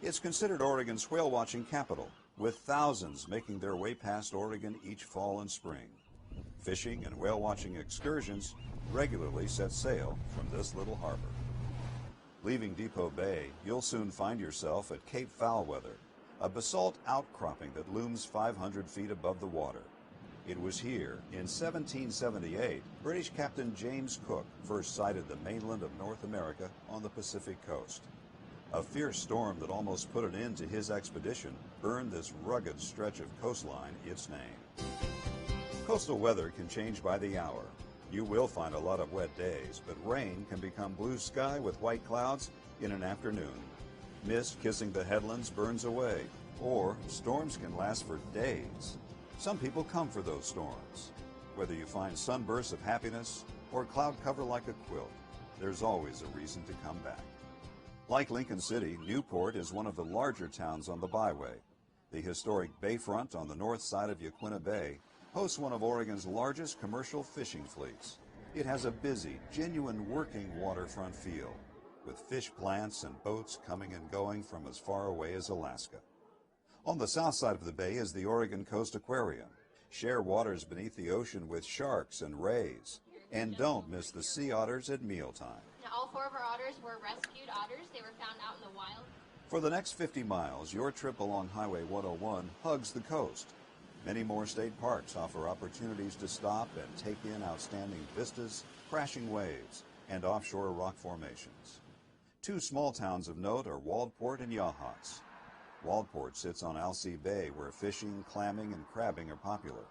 It's considered Oregon's whale-watching capital, with thousands making their way past Oregon each fall and spring. Fishing and whale-watching excursions regularly set sail from this little harbor. Leaving Depot Bay, you'll soon find yourself at Cape Foulweather, a basalt outcropping that looms 500 feet above the water. It was here, in 1778, British Captain James Cook first sighted the mainland of North America on the Pacific coast. A fierce storm that almost put an end to his expedition earned this rugged stretch of coastline its name. Coastal weather can change by the hour. You will find a lot of wet days, but rain can become blue sky with white clouds in an afternoon. Mist kissing the headlands burns away, or storms can last for days. Some people come for those storms. Whether you find sunbursts of happiness or cloud cover like a quilt, there's always a reason to come back. Like Lincoln City, Newport is one of the larger towns on the byway. The historic bayfront on the north side of Yaquina Bay hosts one of Oregon's largest commercial fishing fleets. It has a busy, genuine working waterfront feel, with fish plants and boats coming and going from as far away as Alaska. On the south side of the bay is the Oregon Coast Aquarium. Share waters beneath the ocean with sharks and rays. And don't miss the sea otters at mealtime. Now, all 4 of our otters were rescued otters. They were found out in the wild. For the next 50 miles, your trip along Highway 101 hugs the coast. Many more state parks offer opportunities to stop and take in outstanding vistas, crashing waves, and offshore rock formations. 2 small towns of note are Waldport and Yachats. Waldport sits on Alsea Bay, where fishing, clamming, and crabbing are popular.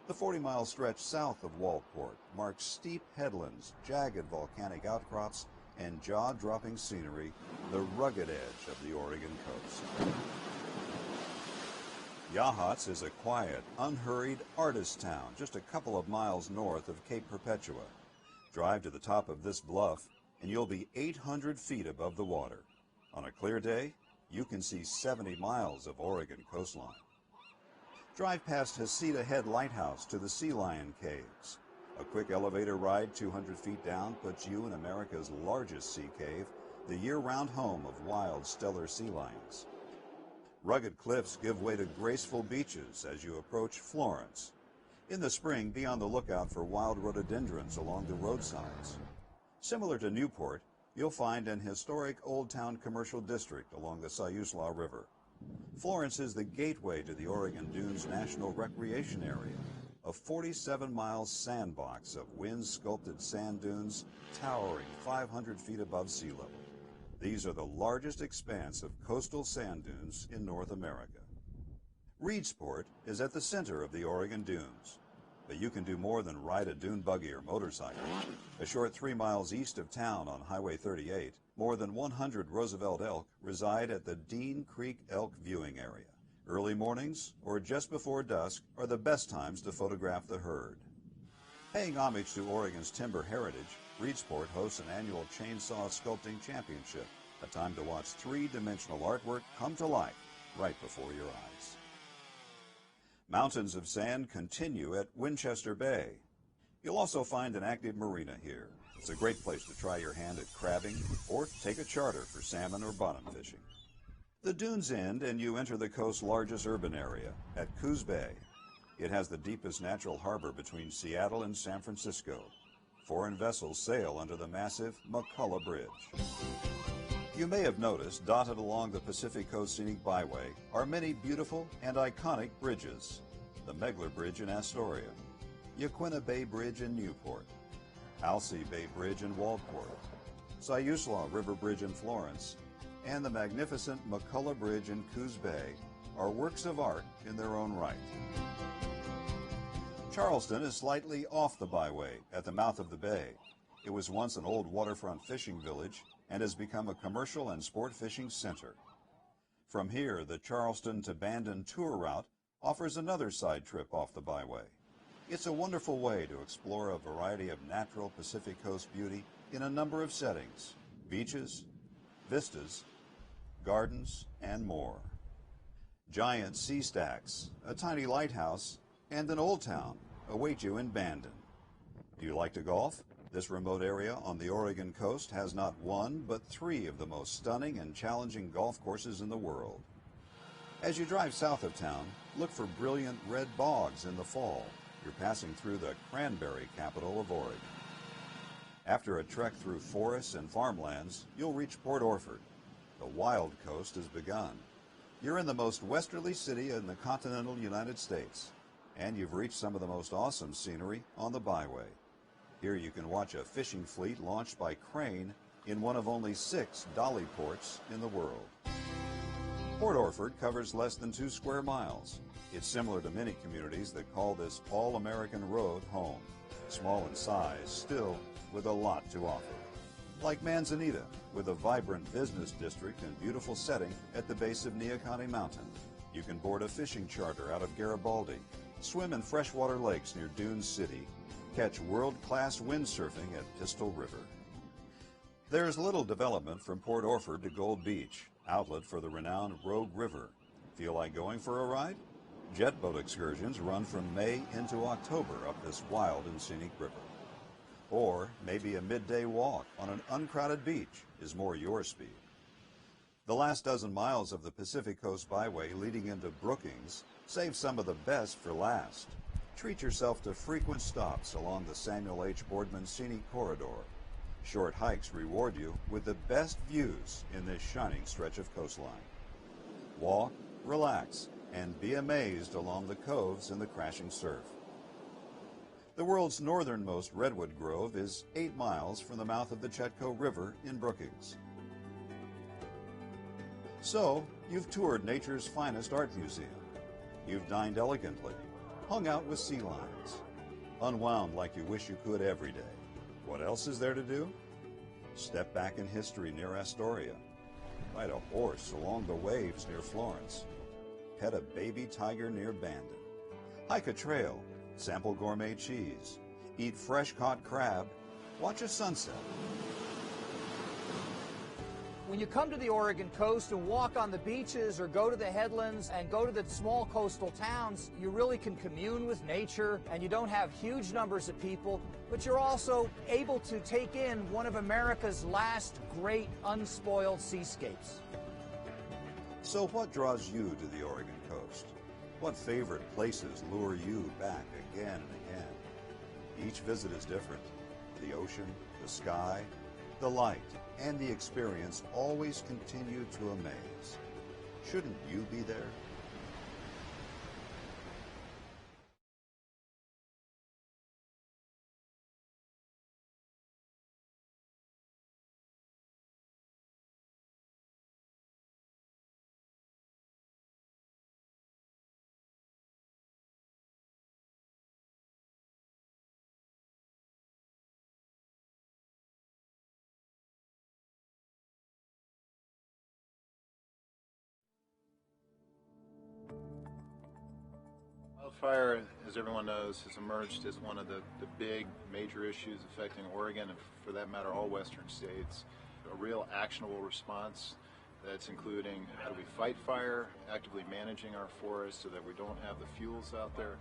The 40-mile stretch south of Waldport marks steep headlands, jagged volcanic outcrops, and jaw-dropping scenery, the rugged edge of the Oregon coast. Yachats is a quiet, unhurried artist town just a couple of miles north of Cape Perpetua. Drive to the top of this bluff, and you'll be 800 feet above the water. On a clear day, you can see 70 miles of Oregon coastline. Drive past Heceta Head Lighthouse to the Sea Lion Caves. A quick elevator ride 200 feet down puts you in America's largest sea cave, the year-round home of wild stellar sea lions. Rugged cliffs give way to graceful beaches as you approach Florence. In the spring, be on the lookout for wild rhododendrons along the roadsides. Similar to Newport, you'll find an historic Old Town commercial district along the Siuslaw River. Florence is the gateway to the Oregon Dunes National Recreation Area, a 47-mile sandbox of wind-sculpted sand dunes towering 500 feet above sea level. These are the largest expanse of coastal sand dunes in North America. Reedsport is at the center of the Oregon Dunes, but you can do more than ride a dune buggy or motorcycle. A short 3 miles east of town on Highway 38, more than 100 Roosevelt elk reside at the Dean Creek Elk Viewing Area. Early mornings or just before dusk are the best times to photograph the herd. Paying homage to Oregon's timber heritage, Reedsport hosts an annual Chainsaw Sculpting Championship, a time to watch 3-dimensional artwork come to life right before your eyes. Mountains of sand continue at Winchester Bay. You'll also find an active marina here. It's a great place to try your hand at crabbing or take a charter for salmon or bottom fishing. The dunes end and you enter the coast's largest urban area at Coos Bay. It has the deepest natural harbor between Seattle and San Francisco. Foreign vessels sail under the massive McCullough Bridge. You may have noticed, dotted along the Pacific Coast Scenic Byway are many beautiful and iconic bridges. The Megler Bridge in Astoria, Yaquina Bay Bridge in Newport, Alsea Bay Bridge in Waldport, Siuslaw River Bridge in Florence, and the magnificent McCullough Bridge in Coos Bay are works of art in their own right. Charleston is slightly off the byway at the mouth of the bay. It was once an old waterfront fishing village and has become a commercial and sport fishing center. From here, the Charleston to Bandon tour route offers another side trip off the byway. It's a wonderful way to explore a variety of natural Pacific Coast beauty in a number of settings: beaches, vistas, gardens, and more. Giant sea stacks, a tiny lighthouse, and an old town await you in Bandon. Do you like to golf? This remote area on the Oregon coast has not one, but three of the most stunning and challenging golf courses in the world. As you drive south of town, look for brilliant red bogs in the fall. You're passing through the cranberry capital of Oregon. After a trek through forests and farmlands, you'll reach Port Orford. The wild coast has begun. You're in the most westerly city in the continental United States, and you've reached some of the most awesome scenery on the byway. Here you can watch a fishing fleet launched by crane in one of only 6 dolly ports in the world. Port Orford covers less than 2 square miles. It's similar to many communities that call this all-American road home. Small in size, still with a lot to offer. Like Manzanita, with a vibrant business district and beautiful setting at the base of Neahkahnie Mountain. You can board a fishing charter out of Garibaldi, swim in freshwater lakes near Dune City, catch world-class windsurfing at Pistol River. There's little development from Port Orford to Gold Beach, outlet for the renowned Rogue River. Feel like going for a ride? Jet boat excursions run from May into October up this wild and scenic river. Or maybe a midday walk on an uncrowded beach is more your speed. The last dozen miles of the Pacific Coast Byway leading into Brookings save some of the best for last. Treat yourself to frequent stops along the Samuel H. Boardman Scenic Corridor. Short hikes reward you with the best views in this shining stretch of coastline. Walk, relax, and be amazed along the coves and the crashing surf. The world's northernmost redwood grove is 8 miles from the mouth of the Chetco River in Brookings. So, you've toured nature's finest art museum. You've dined elegantly, hung out with sea lions, unwound like you wish you could every day. What else is there to do? Step back in history near Astoria. Ride a horse along the waves near Florence. Pet a baby tiger near Bandon. Hike a trail, sample gourmet cheese, eat fresh-caught crab, watch a sunset. When you come to the Oregon coast and walk on the beaches or go to the headlands and go to the small coastal towns, you really can commune with nature, and you don't have huge numbers of people, but you're also able to take in one of America's last great unspoiled seascapes. So what draws you to the Oregon coast? What favorite places lure you back again and again? Each visit is different. The ocean, the sky, the light, and the experience always continue to amaze. Shouldn't you be there? Wildfire, as everyone knows, has emerged as one of the big major issues affecting Oregon and, for that matter, all western states. A real actionable response That's including how do we fight fire, actively managing our forests so that we don't have the fuels out there,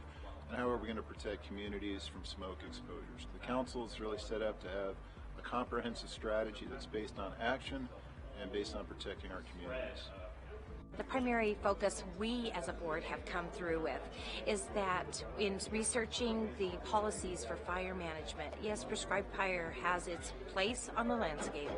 and how are we going to protect communities from smoke exposures. The council is really set up to have a comprehensive strategy that's based on action and based on protecting our communities. The primary focus we as a board have come through with is that in researching the policies for fire management, yes, prescribed fire has its place on the landscape,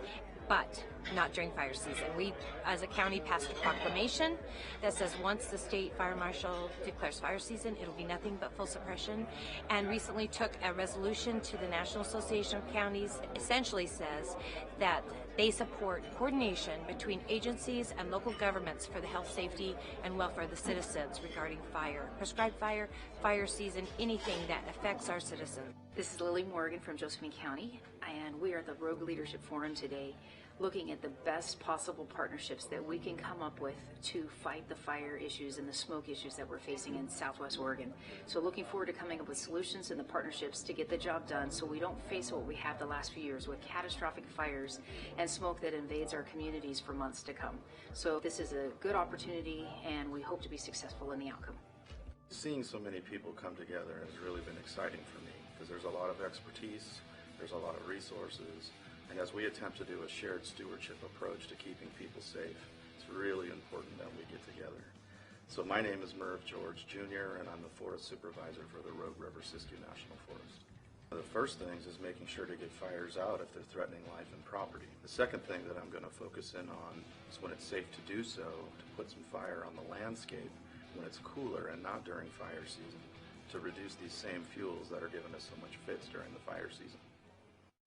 but not during fire season. We, as a county, passed a proclamation that says once the state fire marshal declares fire season, it'll be nothing but full suppression, and recently took a resolution to the National Association of Counties, essentially says that they support coordination between agencies and local governments for the health, safety, and welfare of the citizens regarding fire. Prescribed fire, fire season, anything that affects our citizens. This is Lily Morgan from Josephine County, and we are at the Rogue Leadership Forum today, looking at the best possible partnerships that we can come up with to fight the fire issues and the smoke issues that we're facing in Southwest Oregon. So looking forward to coming up with solutions and the partnerships to get the job done so we don't face what we have the last few years with catastrophic fires and smoke that invades our communities for months to come. So this is a good opportunity, and we hope to be successful in the outcome. Seeing so many people come together has really been exciting for me because there's a lot of expertise, there's a lot of resources, and as we attempt to do a shared stewardship approach to keeping people safe, it's really important that we get together. So my name is Merv George Jr., and I'm the Forest Supervisor for the Rogue River Siskiyou National Forest. One of the first things is making sure to get fires out if they're threatening life and property. The second thing that I'm going to focus in on is when it's safe to do so, to put some fire on the landscape when it's cooler and not during fire season, to reduce these same fuels that are giving us so much fits during the fire season.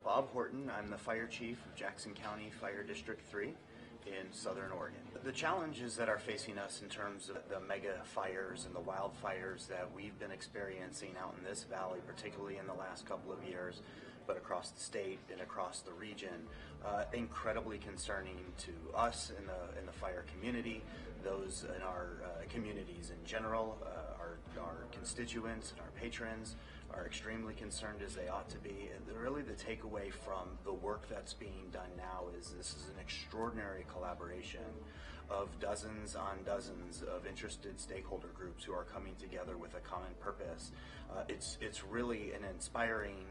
Bob Horton, I'm the Fire Chief of Jackson County Fire District 3 in Southern Oregon. The challenges that are facing us in terms of the mega fires and the wildfires that we've been experiencing out in this valley, particularly in the last couple of years, but across the state and across the region, incredibly concerning to us in the fire community, those in our communities in general, our constituents and our patrons are extremely concerned, as they ought to be. And really the takeaway from the work that's being done now is this is an extraordinary collaboration of dozens on dozens of interested stakeholder groups who are coming together with a common purpose. It's really an inspiring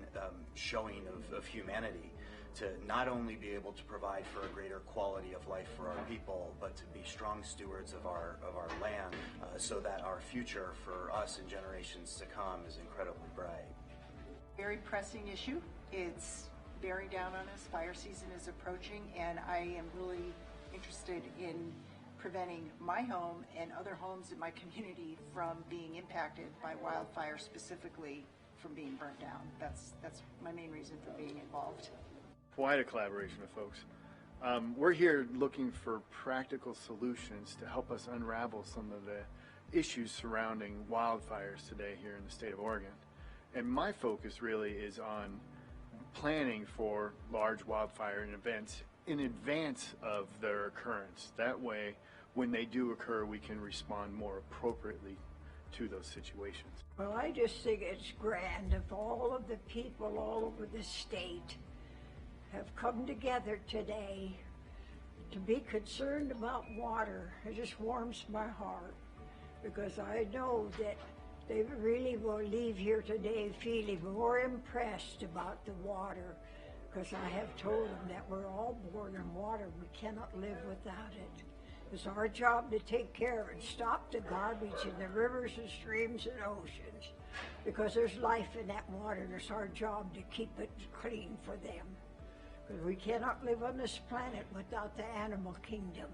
showing of humanity to not only be able to provide for a greater quality of life for our people, but to be strong stewards of our land so that our future for us and generations to come is incredibly bright. Very pressing issue. It's bearing down on us. Fire season is approaching, and I am really interested in preventing my home and other homes in my community from being impacted by wildfire, specifically from being burnt down. That's my main reason for being involved. Quite a collaboration with folks. We're here looking for practical solutions to help us unravel some of the issues surrounding wildfires today here in the state of Oregon. And my focus really is on planning for large wildfire events in advance of their occurrence. That way, when they do occur, we can respond more appropriately to those situations. Well, I just think it's grand if all of the people all over the state have come together today to be concerned about water. It just warms my heart because I know that they really will leave here today feeling more impressed about the water, because I have told them that we're all born in water. We cannot live without it. It's our job to take care and stop the garbage in the rivers and streams and oceans, because there's life in that water, and it's our job to keep it clean for them. Because we cannot live on this planet without the animal kingdom.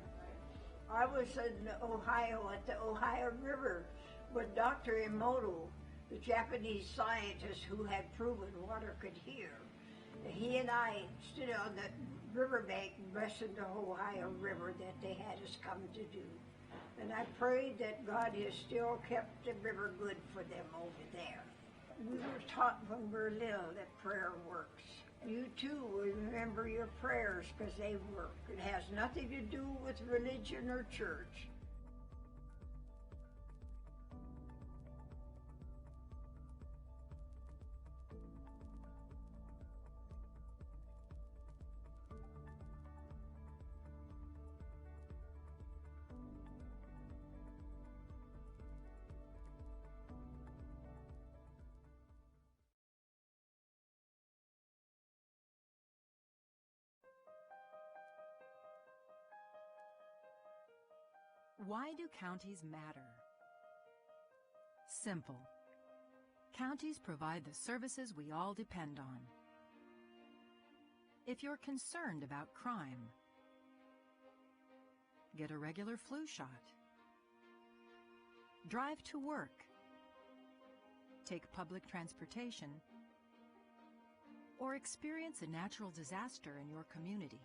I was in Ohio at the Ohio River with Dr. Emoto, the Japanese scientist who had proven water could heal. He and I stood on the riverbank and listened to the Ohio River that they had us come to do. And I prayed that God has still kept the river good for them over there. We were taught when we were little that prayer works. You too will remember your prayers because they work. It has nothing to do with religion or church. Why do counties matter? Simple. Counties provide the services we all depend on. If you're concerned about crime, get a regular flu shot. Drive to work. Take public transportation. Or experience a natural disaster in your community.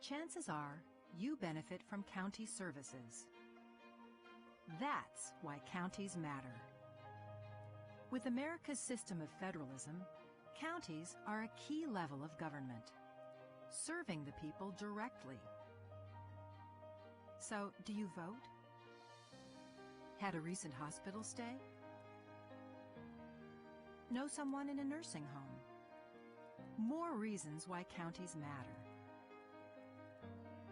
Chances are you benefit from county services. That's why counties matter. With America's system of federalism, counties are a key level of government, serving the people directly. So, do you vote? Had a recent hospital stay? Know someone in a nursing home? More reasons why counties matter.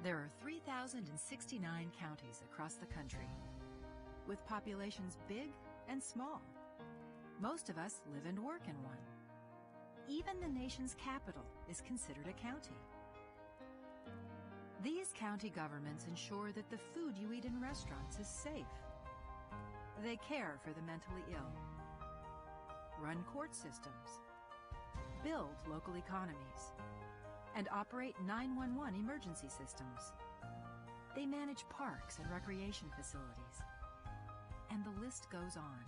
There are 3,069 counties across the country, with populations big and small. Most of us live and work in one. Even the nation's capital is considered a county. These county governments ensure that the food you eat in restaurants is safe. They care for the mentally ill, run court systems, build local economies, and operate 911 emergency systems. They manage parks and recreation facilities. And the list goes on.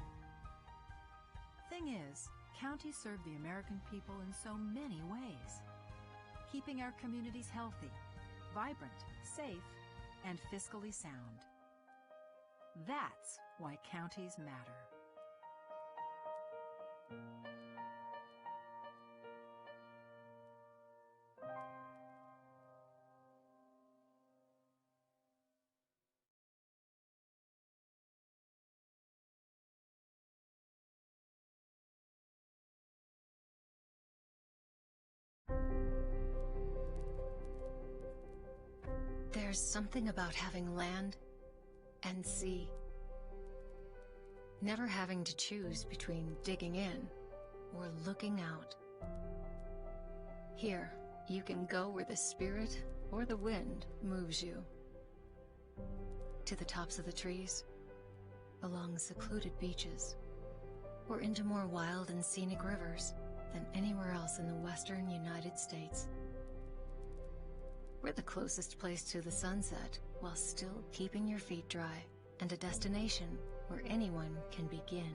Thing is, counties serve the American people in so many ways, keeping our communities healthy, vibrant, safe, and fiscally sound. That's why counties matter. There's something about having land and sea. Never having to choose between digging in or looking out. Here, you can go where the spirit or the wind moves you. To the tops of the trees, along secluded beaches, or into more wild and scenic rivers than anywhere else in the western United States. We're the closest place to the sunset, while still keeping your feet dry, and a destination where anyone can begin.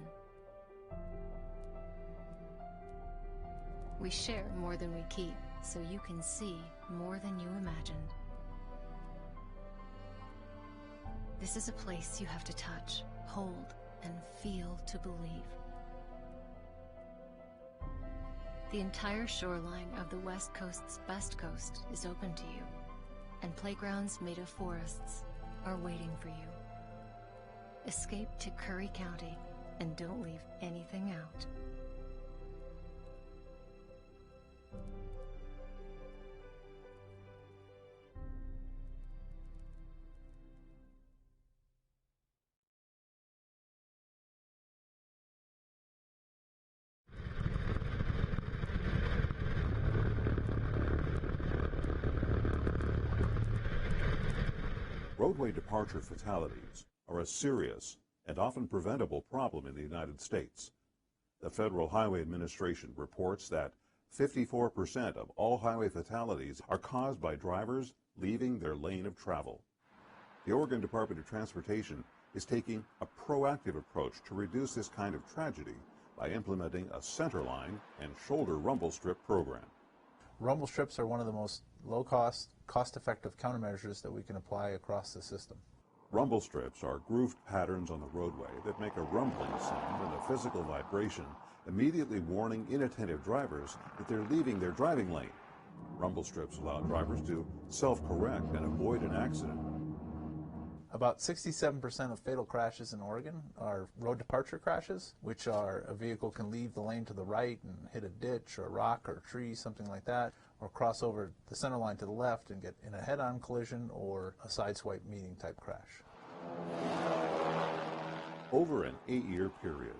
We share more than we keep, so you can see more than you imagined. This is a place you have to touch, hold, and feel to believe. The entire shoreline of the West Coast's best coast is open to you, and playgrounds made of forests are waiting for you. Escape to Curry County and don't leave anything out. Roadway departure fatalities are a serious and often preventable problem in the United States. The Federal Highway Administration reports that 54% of all highway fatalities are caused by drivers leaving their lane of travel. The Oregon Department of Transportation is taking a proactive approach to reduce this kind of tragedy by implementing a centerline and shoulder rumble strip program. Rumble strips are one of the most low-cost, cost-effective countermeasures that we can apply across the system. Rumble strips are grooved patterns on the roadway that make a rumbling sound and a physical vibration, immediately warning inattentive drivers that they're leaving their driving lane. Rumble strips allow drivers to self-correct and avoid an accident. About 67% of fatal crashes in Oregon are road departure crashes, which are a vehicle can leave the lane to the right and hit a ditch or a rock or a tree, something like that, or cross over the center line to the left and get in a head-on collision or a sideswipe meeting type crash. Over an 8-year period,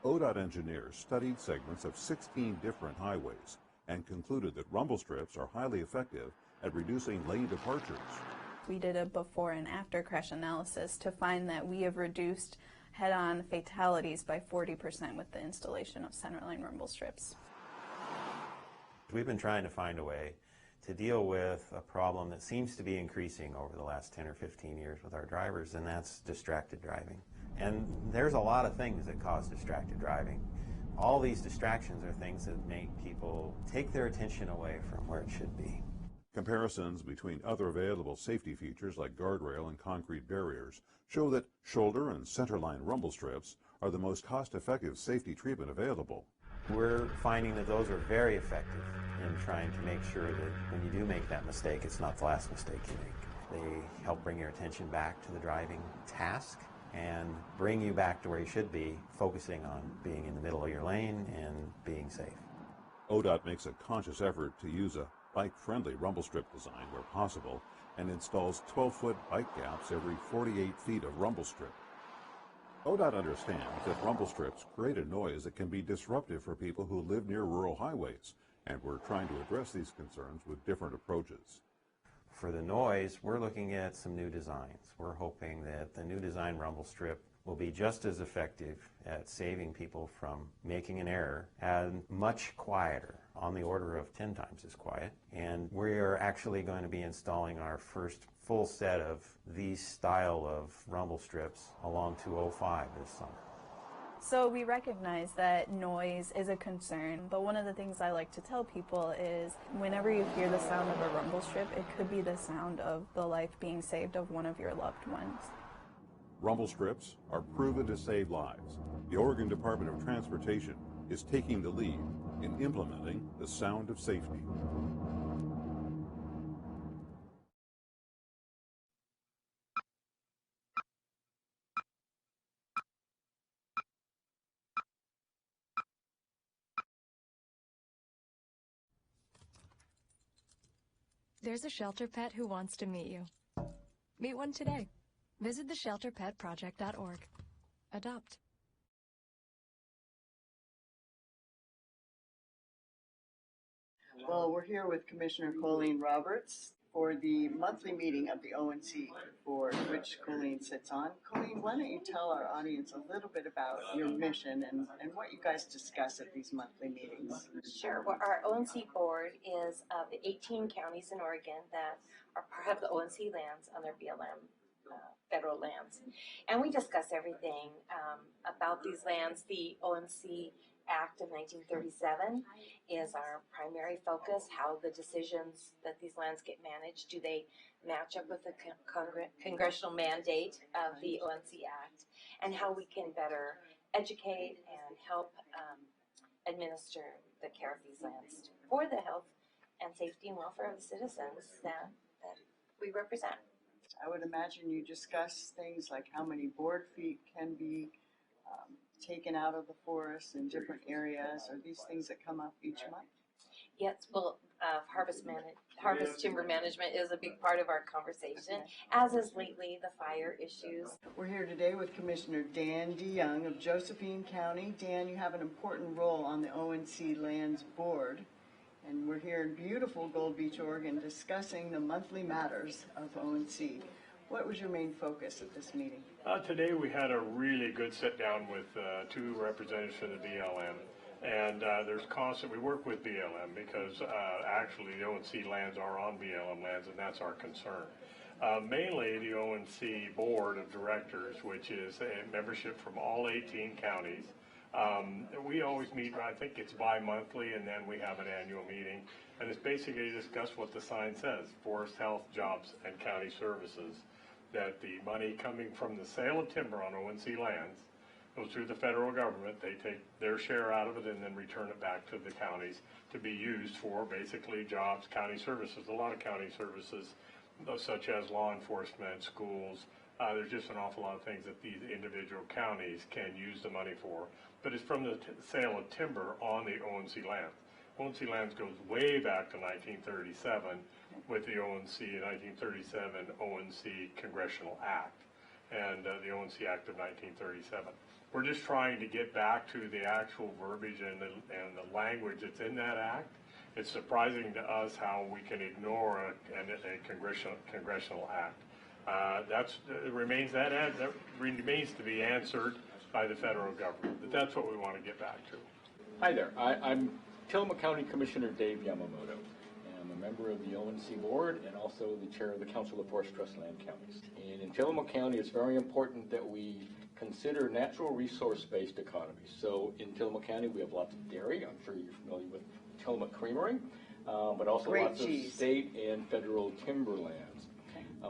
ODOT engineers studied segments of 16 different highways and concluded that rumble strips are highly effective at reducing lane departures. We did a before and after crash analysis to find that we have reduced head-on fatalities by 40% with the installation of centerline rumble strips. We've been trying to find a way to deal with a problem that seems to be increasing over the last 10 or 15 years with our drivers, and that's distracted driving. And there's a lot of things that cause distracted driving. All these distractions are things that make people take their attention away from where it should be. Comparisons between other available safety features like guardrail and concrete barriers show that shoulder and centerline rumble strips are the most cost-effective safety treatment available. We're finding that those are very effective in trying to make sure that when you do make that mistake, it's not the last mistake you make. They help bring your attention back to the driving task and bring you back to where you should be, focusing on being in the middle of your lane and being safe. ODOT makes a conscious effort to use a bike-friendly rumble strip design where possible and installs 12-foot bike gaps every 48 feet of rumble strip. ODOT understands that rumble strips create a noise that can be disruptive for people who live near rural highways, and we're trying to address these concerns with different approaches. For the noise, we're looking at some new designs. We're hoping that the new design rumble strip will be just as effective at saving people from making an error and much quieter, on the order of 10 times as quiet. And we're actually going to be installing our first full set of these style of rumble strips along 205 this summer. So we recognize that noise is a concern, but one of the things I like to tell people is whenever you hear the sound of a rumble strip, it could be the sound of the life being saved of one of your loved ones. Rumble strips are proven to save lives. The Oregon Department of Transportation is taking the lead in implementing the sound of safety. There's a shelter pet who wants to meet you. Meet one today. Visit theshelterpetproject.org. Adopt. Well, we're here with Commissioner Colleen Roberts for the monthly meeting of the ONC board, which Colleen sits on. Colleen, why don't you tell our audience a little bit about your mission and what you guys discuss at these monthly meetings? Sure. Well, our ONC board is of the 18 counties in Oregon that have the ONC lands on their BLM federal lands. And we discuss everything about these lands. The ONC Act of 1937 is our primary focus, how the decisions that these lands get managed, do they match up with the congressional mandate of the ONC Act, and how we can better educate and help administer the care of these lands for the health and safety and welfare of the citizens that we represent. I would imagine you discuss things like how many board feet can be taken out of the forest in different areas. Are these things that come up each month? Yes, well, harvest timber management is a big part of our conversation, as is lately the fire issues. We're here today with Commissioner Dan DeYoung of Josephine County. Dan, you have an important role on the ONC Lands Board, and we're here in beautiful Gold Beach, Oregon, discussing the monthly matters of ONC. What was your main focus at this meeting? Today we had a really good sit down with two representatives from the BLM. And we work with BLM because actually the ONC lands are on BLM lands, and that's our concern. Mainly the ONC Board of Directors, which is a membership from all 18 counties. We always meet, I think it's bi-monthly, and then we have an annual meeting. And it's basically to discuss what the sign says, forest health, jobs, and county services. That the money coming from the sale of timber on ONC lands goes through the federal government. They take their share out of it and then return it back to the counties to be used for basically jobs, county services. A lot of county services, such as law enforcement, schools. There's just an awful lot of things that these individual counties can use the money for. But it's from the sale of timber on the ONC lands. ONC lands goes way back to 1937 with the ONC 1937 ONC Congressional Act and the ONC Act of 1937. We're just trying to get back to the actual verbiage and the language that's in that act It's surprising to us how we can ignore a congressional act. That remains to be answered by the federal government. But that's what we want to get back to. Hi there. I'm Tillamook County Commissioner Dave Yamamoto. I'm a member of the ONC board and also the chair of the Council of Forest Trust Land Counties. And in Tillamook County, it's very important that we consider natural resource-based economies. So in Tillamook County, we have lots of dairy. I'm sure you're familiar with Tillamook Creamery, but also lots of state and federal timberlands.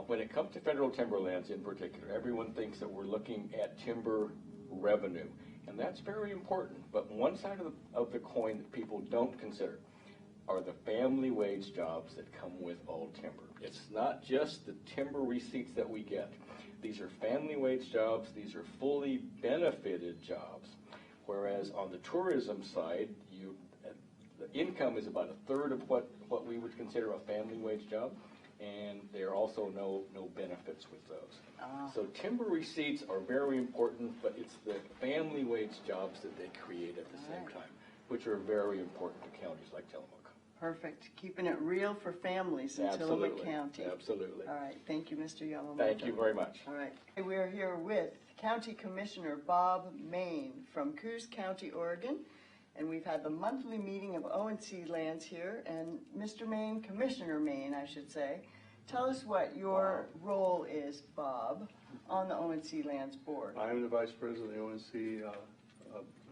When it comes to federal timberlands in particular, everyone thinks that we're looking at timber revenue, and that's very important. But one side of the coin that people don't consider are the family wage jobs that come with all timber. It's not just the timber receipts that we get. These are family wage jobs. These are fully benefited jobs. Whereas on the tourism side, the income is about a third of what we would consider a family wage job, and there are also no benefits with those. So timber receipts are very important, but it's the family wage jobs that they create at the same time, which are very important to counties like Tillamook. Perfect. Keeping it real for families in Tillamook County. Absolutely. All right. Thank you, Mr. Yamamoto. Thank you very much. All right. We are here with County Commissioner Bob Main from Coos County, Oregon. And we've had the monthly meeting of ONC Lands here. And Mr. Main, Commissioner Main, I should say, tell us what your role is, Bob, on the ONC Lands Board. I'm the Vice President of the ONC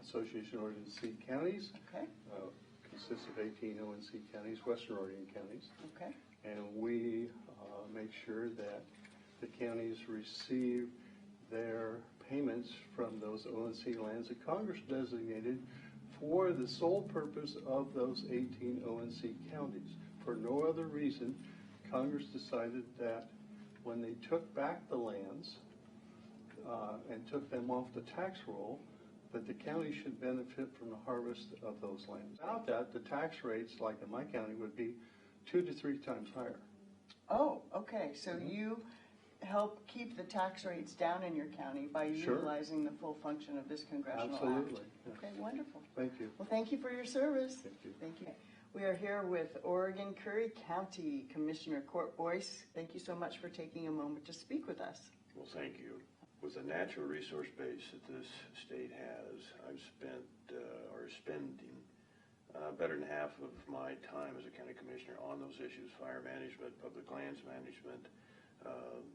Association of Oregon Sea Counties. Okay. Consists of 18 ONC counties, Western Oregon counties. Okay. And we make sure that the counties receive their payments from those ONC lands that Congress designated for the sole purpose of those 18 ONC counties. For no other reason, Congress decided that when they took back the lands and took them off the tax roll, that the county should benefit from the harvest of those lands. Without that, the tax rates, like in my county, would be 2 to 3 times higher. Oh, okay. So you help keep the tax rates down in your county by utilizing the full function of this congressional Absolutely. act. Yes. Okay, wonderful. Thank you. Well, thank you for your service. Thank you. Thank you. We are here with Oregon Curry County Commissioner Court Boyce. Thank you so much for taking a moment to speak with us. Well, thank you. With the natural resource base that this state has, I've spent or spending better than half of my time as a county commissioner on those issues: fire management, public lands management,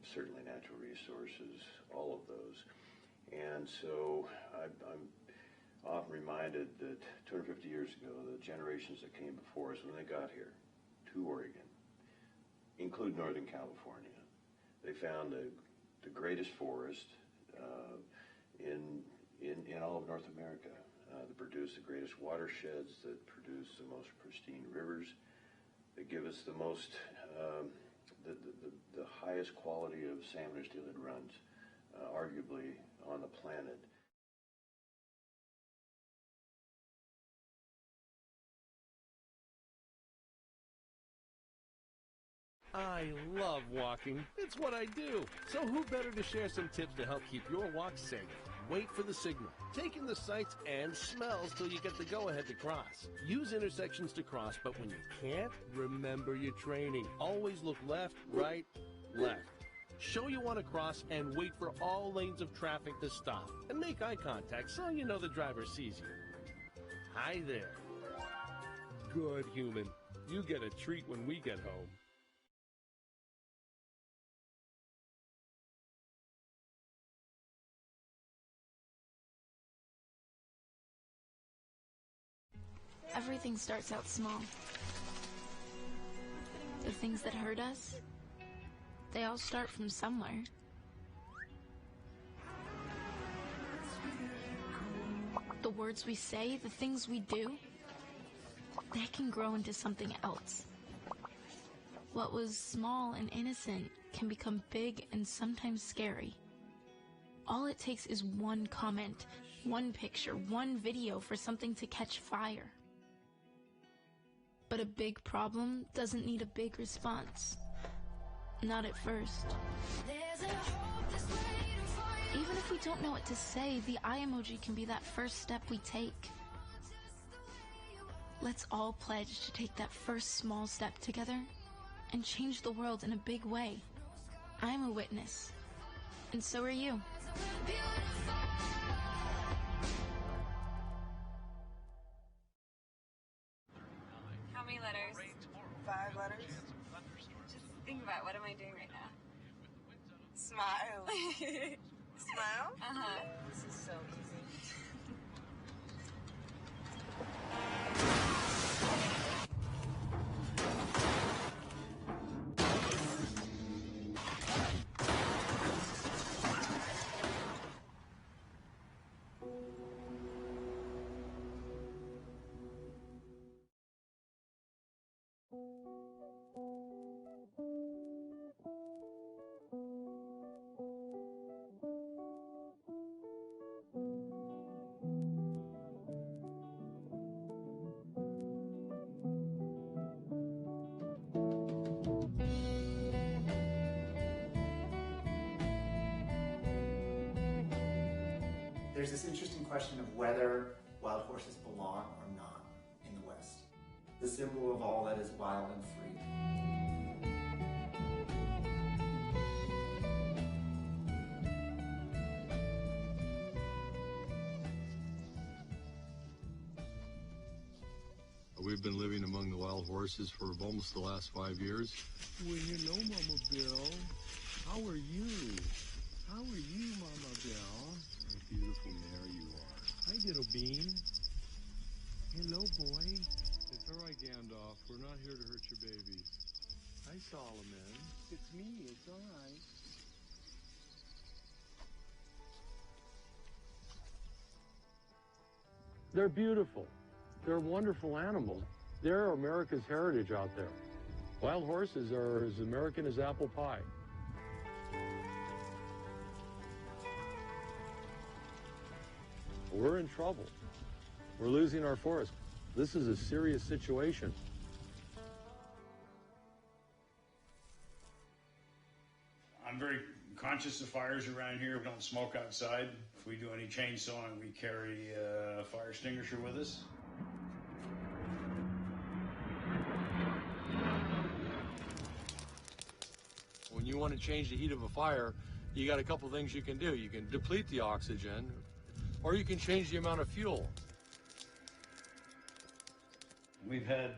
certainly natural resources, all of those. And so I'm often reminded that 250 years ago, the generations that came before us when they got here to Oregon, include Northern California, they found the greatest forest in all of North America, that produce the greatest watersheds, that produce the most pristine rivers, that give us the most, the highest quality of salmon and steelhead runs, arguably on the planet. I love walking. It's what I do. So who better to share some tips to help keep your walk safe? Wait for the signal. Take in the sights and smells till you get the go-ahead to cross. Use intersections to cross, but when you can't, remember your training. Always look left, right, left. Show you want to cross and wait for all lanes of traffic to stop. And make eye contact so you know the driver sees you. Hi there. Good human. You get a treat when we get home. Everything starts out small. The things that hurt us, they all start from somewhere. The words we say, the things we do, they can grow into something else. What was small and innocent can become big and sometimes scary. All it takes is one comment, one picture, one video for something to catch fire. But a big problem doesn't need a big response. Not at first. Even if we don't know what to say, the eye emoji can be that first step we take. Let's all pledge to take that first small step together and change the world in a big way. I'm a witness, and so are you. How many letters? 5 letters. Just think about, what am I doing right now? Smile. Smile? Uh-huh. This is so easy. There's this interesting question of whether wild horses belong or not in the West. The symbol of all that is wild and free. We've been living among the wild horses for almost the last 5 years. Well, hello, Mama Bill. How are you? How are you, Mama Bill? Beautiful mare you are. Hi, little bean. Hello, boy. It's all right, Gandalf. We're not here to hurt your baby. Hi, Solomon. It's me. It's all right. They're beautiful. They're wonderful animals. They're America's heritage out there. Wild horses are as American as apple pie. We're in trouble. We're losing our forest. This is a serious situation. I'm very conscious of fires around here. We don't smoke outside. If we do any chainsawing, we carry a fire extinguisher with us. When you want to change the heat of a fire, you got a couple things you can do. You can deplete the oxygen, or you can change the amount of fuel. We've had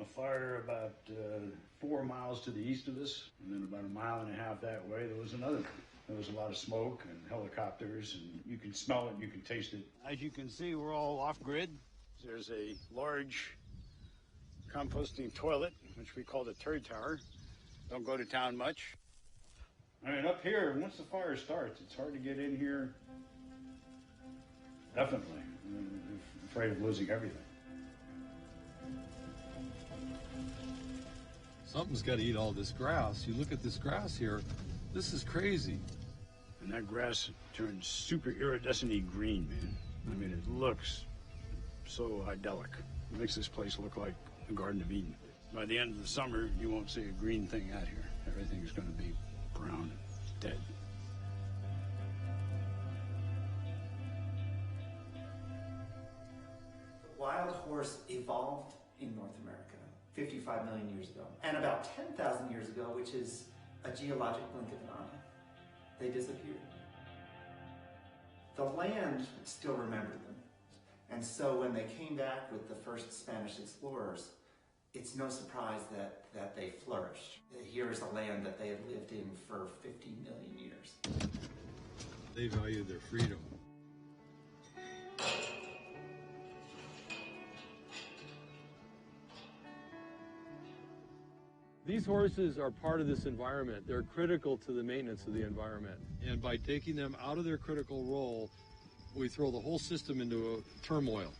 a fire about 4 miles to the east of us, and then about 1.5 miles that way, there was another. There was a lot of smoke and helicopters, and you can smell it, and you can taste it. As you can see, we're all off-grid. There's a large composting toilet, which we call the turd tower. Don't go to town much. I mean, up here, once the fire starts, it's hard to get in here. Definitely. I'm afraid of losing everything. Something's got to eat all this grass. You look at this grass here, this is crazy. And that grass turns super iridescent-y green, man. I mean, it looks so idyllic. It makes this place look like the Garden of Eden. By the end of the summer, you won't see a green thing out here. Everything's going to be brown, dead. Wild horse evolved in North America 55 million years ago. And about 10,000 years ago, which is a geologic blink of an eye, they disappeared. The land still remembered them. And so when they came back with the first Spanish explorers, it's no surprise that they flourished. Here's a land that they had lived in for 50 million years. They value their freedom. These horses are part of this environment. They're critical to the maintenance of the environment. And by taking them out of their critical role, we throw the whole system into a turmoil.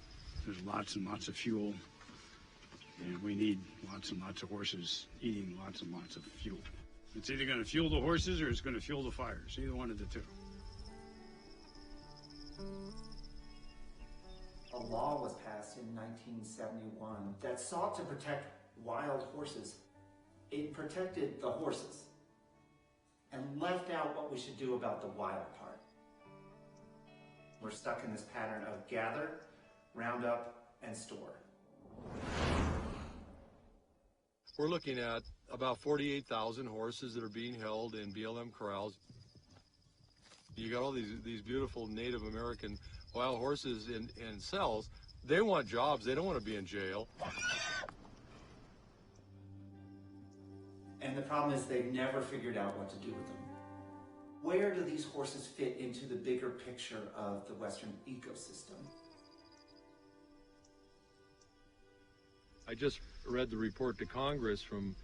There's lots and lots of fuel, and we need lots and lots of horses eating lots and lots of fuel. It's either going to fuel the horses or it's going to fuel the fires, either one of the two. A law was passed in 1971 that sought to protect wild horses. It protected the horses and left out what we should do about the wild part. We're stuck in this pattern of gather, round up, and store. We're looking at about 48,000 horses that are being held in BLM corrals. You got all these beautiful Native American wild horses in cells. They want jobs. They don't want to be in jail. And the problem is they've never figured out what to do with them. Where do these horses fit into the bigger picture of the Western ecosystem? I just read the report to Congress from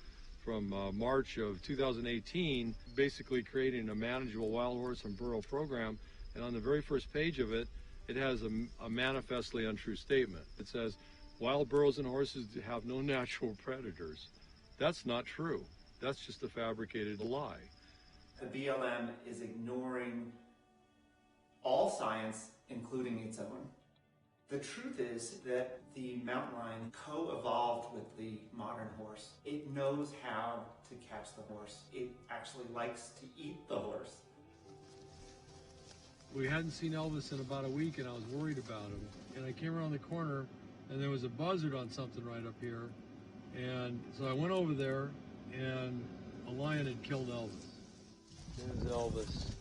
March of 2018, basically creating a manageable wild horse and burro program. And on the very first page of it, it has a manifestly untrue statement. It says, wild burros and horses have no natural predators. That's not true. That's just a fabricated lie. The BLM is ignoring all science, including its own. The truth is that the mountain lion co-evolved with the modern horse. It knows how to catch the horse. It actually likes to eat the horse. We hadn't seen Elvis in about a week, and I was worried about him. And I came around the corner, and there was a buzzard on something right up here. And so I went over there, and a lion had killed Elvis. There's Elvis.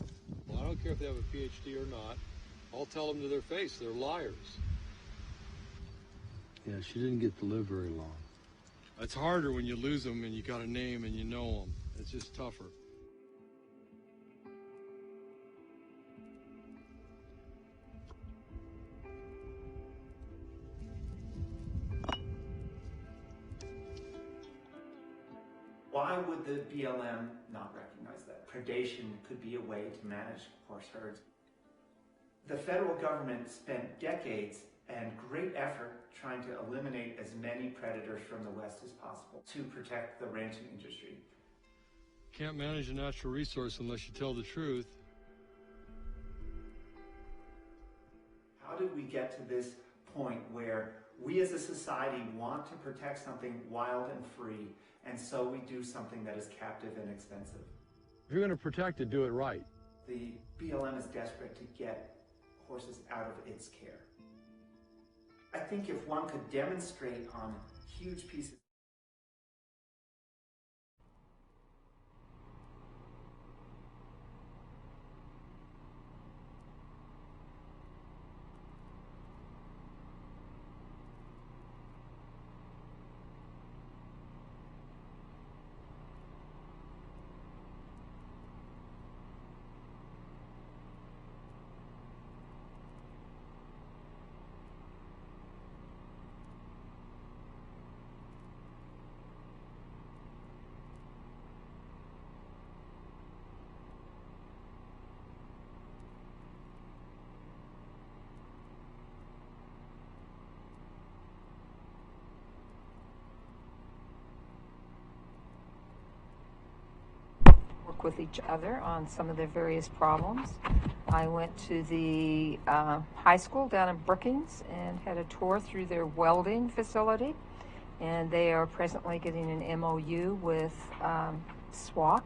Well, I don't care if they have a PhD or not. I'll tell them to their face, they're liars. Yeah, she didn't get to live very long. It's harder when you lose them and you got a name and you know them. It's just tougher. Why would the BLM not recognize that? Predation could be a way to manage horse herds. The federal government spent decades and great effort trying to eliminate as many predators from the West as possible to protect the ranching industry. Can't manage a natural resource unless you tell the truth. How did we get to this point where we as a society want to protect something wild and free, and so we do something that is captive and expensive? If you're going to protect it, do it right. The BLM is desperate to get horses out of its care. I think if one could demonstrate on huge pieces with each other on some of their various problems. I went to the high school down in Brookings and had a tour through their welding facility, and they are presently getting an MOU with SWAC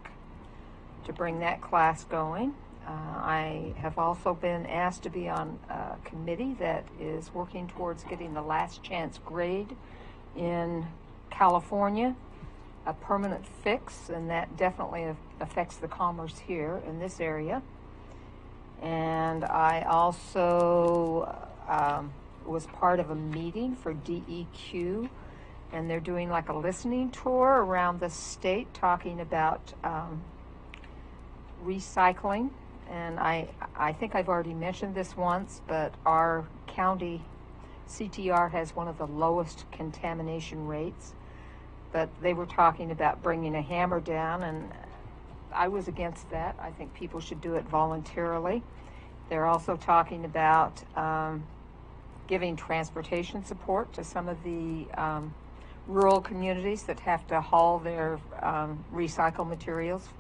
to bring that class going. I have also been asked to be on a committee that is working towards getting the last chance grade in California a permanent fix, and that definitely affects the commerce here in this area. And I also was part of a meeting for DEQ, and they're doing like a listening tour around the state talking about recycling. And I think I've already mentioned this once, but our county CTR has one of the lowest contamination rates. But they were talking about bringing a hammer down, and I was against that. I think people should do it voluntarily. They're also talking about giving transportation support to some of the rural communities that have to haul their recycled materials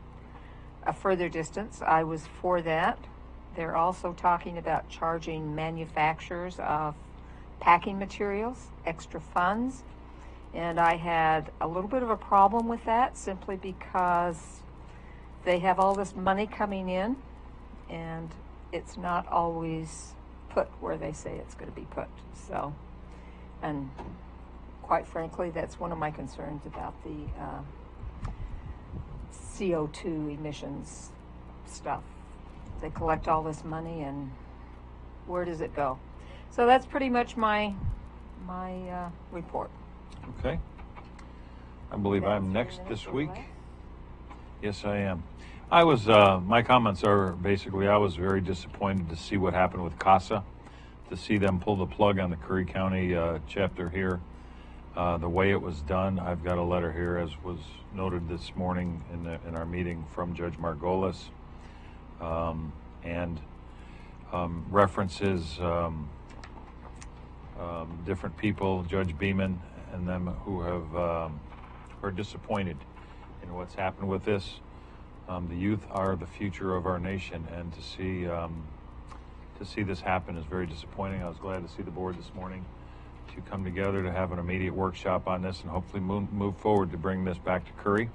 a further distance. I was for that. They're also talking about charging manufacturers of packing materials extra funds. And I had a little bit of a problem with that simply because they have all this money coming in and it's not always put where they say it's going to be put. So, and of quite frankly, that's one of my concerns about the CO2 emissions stuff. They collect all this money, and where does it go? So that's pretty much my report. Okay. I believe I'm next this week. Yes, I am. I was, my comments are basically, I was very disappointed to see what happened with CASA, to see them pull the plug on the Curry County chapter here. The way it was done, I've got a letter here, as was noted this morning in our meeting, from Judge Margolis, and references different people, Judge Beeman and them, who have are disappointed in what's happened with this. The youth are the future of our nation, and to see this happen is very disappointing. I was glad to see the board this morning to come together to have an immediate workshop on this and hopefully move forward to bring this back to Curry.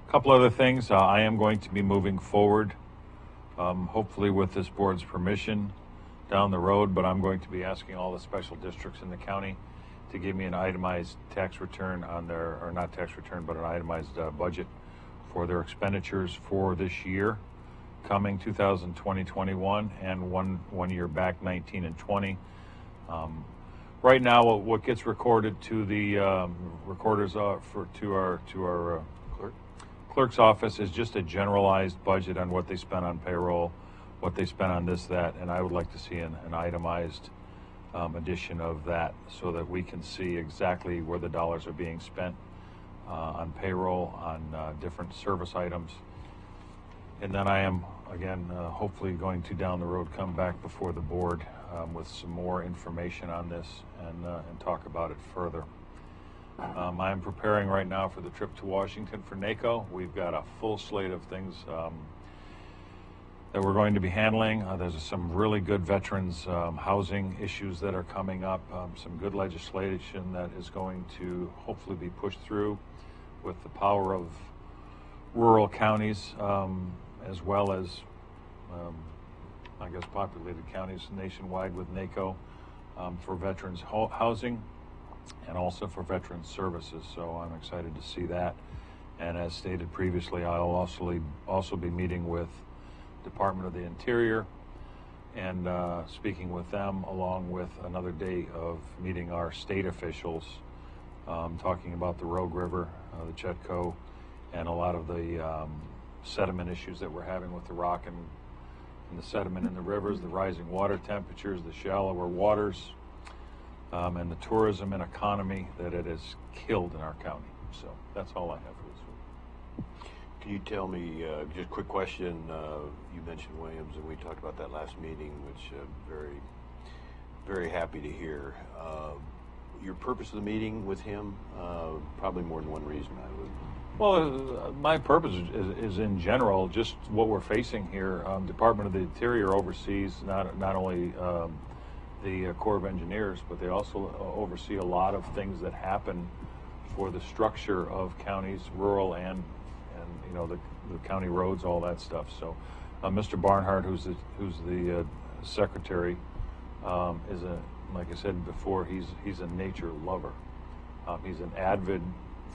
A couple other things. I am going to be moving forward, hopefully with this board's permission, down the road, but I'm going to be asking all the special districts in the county to give me an itemized tax return on their, or not tax return, but an itemized budget for their expenditures for this year, coming 2020-21, and one year back, 19 and 20. Right now, what gets recorded to the recorders to our clerk's office is just a generalized budget on what they spent on payroll, what they spent on this, that, and I would like to see an itemized edition of that so that we can see exactly where the dollars are being spent on payroll, on different service items. And then I am, again, hopefully going to down the road come back before the board with some more information on this and talk about it further. I am preparing right now for the trip to Washington for NACO. We've got a full slate of things that we're going to be handling. There's some really good veterans housing issues that are coming up, some good legislation that is going to hopefully be pushed through with the power of rural counties, as well as, I guess, populated counties nationwide with NACO for veterans housing and also for veterans services. So I'm excited to see that. And as stated previously, I'll also be meeting with Department of the Interior and speaking with them, along with another day of meeting our state officials, talking about the Rogue River, the Chetco, and a lot of the sediment issues that we're having with the rock and the sediment in the rivers, the rising water temperatures, the shallower waters, and the tourism and economy that it has killed in our county. So that's all I have for this week. Can you tell me, just a quick question, you mentioned Williams, and we talked about that last meeting, which very, very happy to hear. Your purpose of the meeting with him, probably more than one reason, I would. Well, my purpose is in general just what we're facing here. Department of the Interior oversees not only the Corps of Engineers, but they also oversee a lot of things that happen for the structure of counties, rural and you know, the county roads, all that stuff. So Mr. Barnhart, who's the secretary, is a, like I said before, he's a nature lover. He's an avid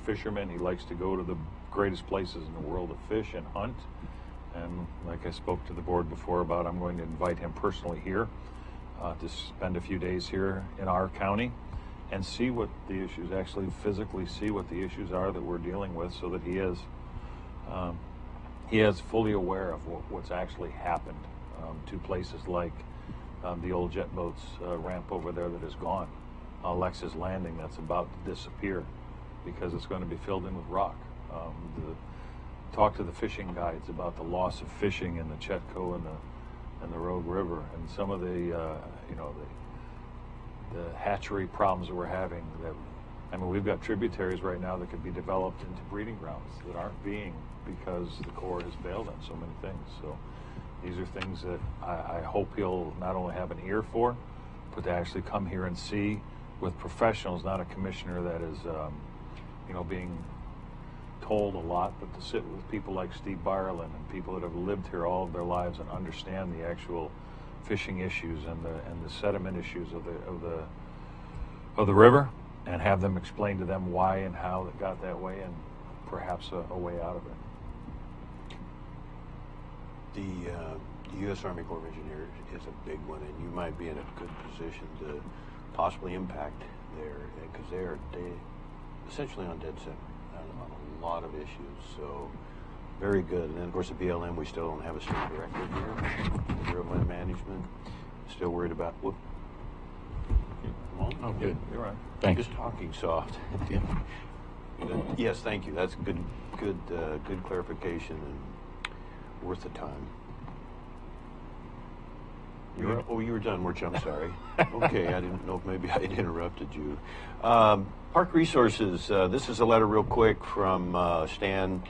fisherman. He likes to go to the greatest places in the world to fish and hunt. And like I spoke to the board before about, I'm going to invite him personally here to spend a few days here in our county and see what the issues, actually physically see what the issues are that we're dealing with, so that he is fully aware of what's actually happened to places like the old jet boats ramp over there that is gone, Alexis Landing that's about to disappear because it's going to be filled in with rock. Talk to the fishing guides about the loss of fishing in the Chetco and the Rogue River, and some of the the hatchery problems that we're having. That, I mean, we've got tributaries right now that could be developed into breeding grounds that aren't being, because the Corps has bailed on so many things. So these are things that I hope he'll not only have an ear for, but to actually come here and see with professionals, not a commissioner that is, being told a lot, but to sit with people like Steve Byerland and people that have lived here all of their lives and understand the actual fishing issues and the sediment issues of the river, and have them explain to them why and how it got that way, and perhaps a way out of it. The U.S. Army Corps of Engineers is a big one, and you might be in a good position to possibly impact there, because they essentially on dead center on a lot of issues. So very good. And then of course the BLM, we still don't have a state director here. The Bureau of Land Management, still worried about whoop. Oh, good. You're right. Thanks. Just talking soft. Yeah. Yes, thank you. That's good clarification and worth the time. You were done, weren't you? I'm sorry. Okay, I didn't know if maybe I interrupted you. Park Resources, this is a letter real quick from Stan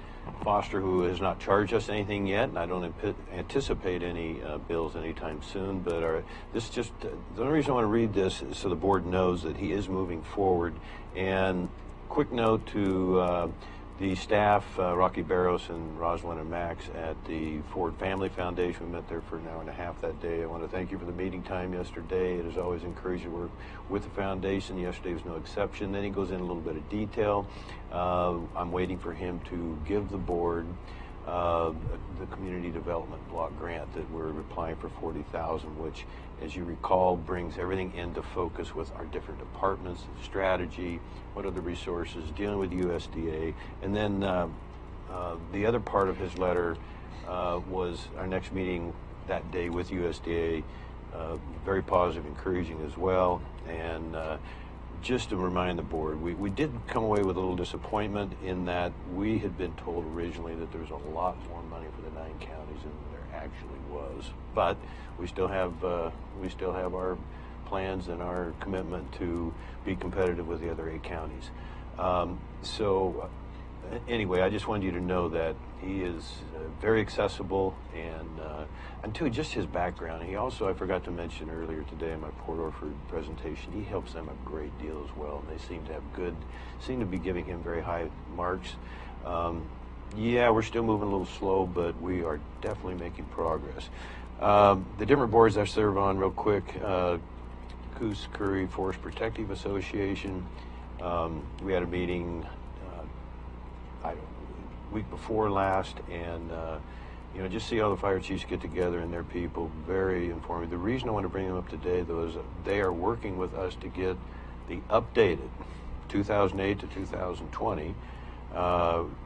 Foster, who has not charged us anything yet, and I don't anticipate any bills anytime soon, but this just, the only reason I want to read this is so the board knows that he is moving forward. And quick note to the staff, Rocky Barros and Rosalind and Max at the Ford Family Foundation. We met there for an hour and a half that day. I want to thank you for the meeting time yesterday. It is always encouraging to work with the foundation. Yesterday was no exception. Then he goes in a little bit of detail. I'm waiting for him to give the board the community development block grant that we're applying for $40,000, which, as you recall, brings everything into focus with our different departments, strategy, what are the resources, dealing with USDA. And then the other part of his letter was our next meeting that day with USDA, very positive, encouraging as well. And just to remind the board, we did come away with a little disappointment in that we had been told originally that there was a lot more money for the 9 counties than there actually was. But we still have our plans and our commitment to be competitive with the other 8 counties. Anyway, I just wanted you to know that he is very accessible, and too, just his background. He also, I forgot to mention earlier today in my Port Orford presentation, he helps them a great deal as well, and they seem to be giving him very high marks. Yeah, we're still moving a little slow, but we are definitely making progress. The different boards I serve on, real quick, Coos Curry Forest Protective Association. We had a meeting week before last, and just see how the fire chiefs get together and their people, very informative. The reason I want to bring them up today, though, is they are working with us to get the updated 2008 to 2020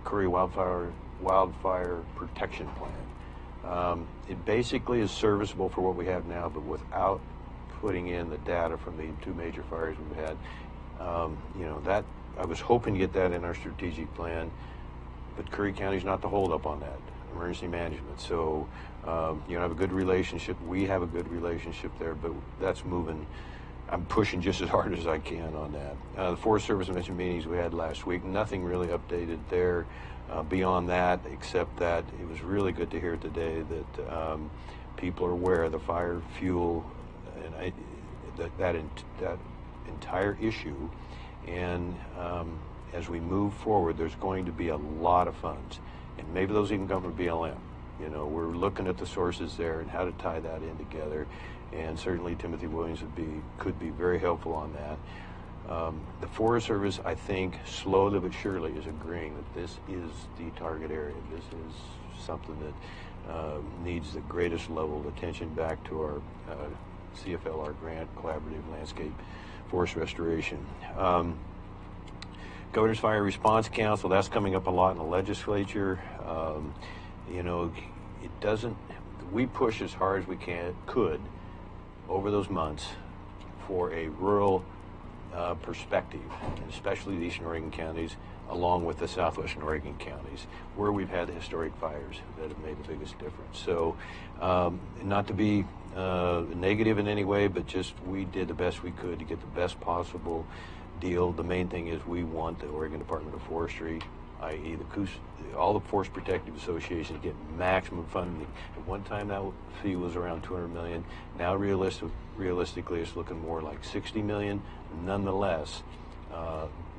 Curry Wildfire Protection Plan. It basically is serviceable for what we have now, but without putting in the data from the 2 major fires we've had. That I was hoping to get that in our strategic plan, but Curry County's not the holdup on that, emergency management. So, have a good relationship. We have a good relationship there, but that's moving. I'm pushing just as hard as I can on that. The Forest Service mentioned meetings we had last week, nothing really updated there beyond that, except that it was really good to hear today that people are aware of the fire fuel and that entire issue. And as we move forward, there's going to be a lot of funds, and maybe those even come from BLM. We're looking at the sources there and how to tie that in together, and certainly Timothy Williams could be very helpful on that. The Forest Service, I think, slowly but surely is agreeing that this is the target area. This is something that needs the greatest level of attention back to our CFLR grant, Collaborative Landscape Forest Restoration. Governor's Fire Response Council, that's coming up a lot in the legislature. It doesn't, we push as hard as we could over those months for a rural perspective, especially the Eastern Oregon counties, along with the Southwestern Oregon counties, where we've had the historic fires that have made the biggest difference. So, not to be negative in any way, but just we did the best we could to get the best possible deal. The main thing is we want the Oregon Department of Forestry, i.e. all the Forest Protective Associations, get maximum funding. At one time that fee was around $200 million. Now realistically it's looking more like $60 million. Nonetheless,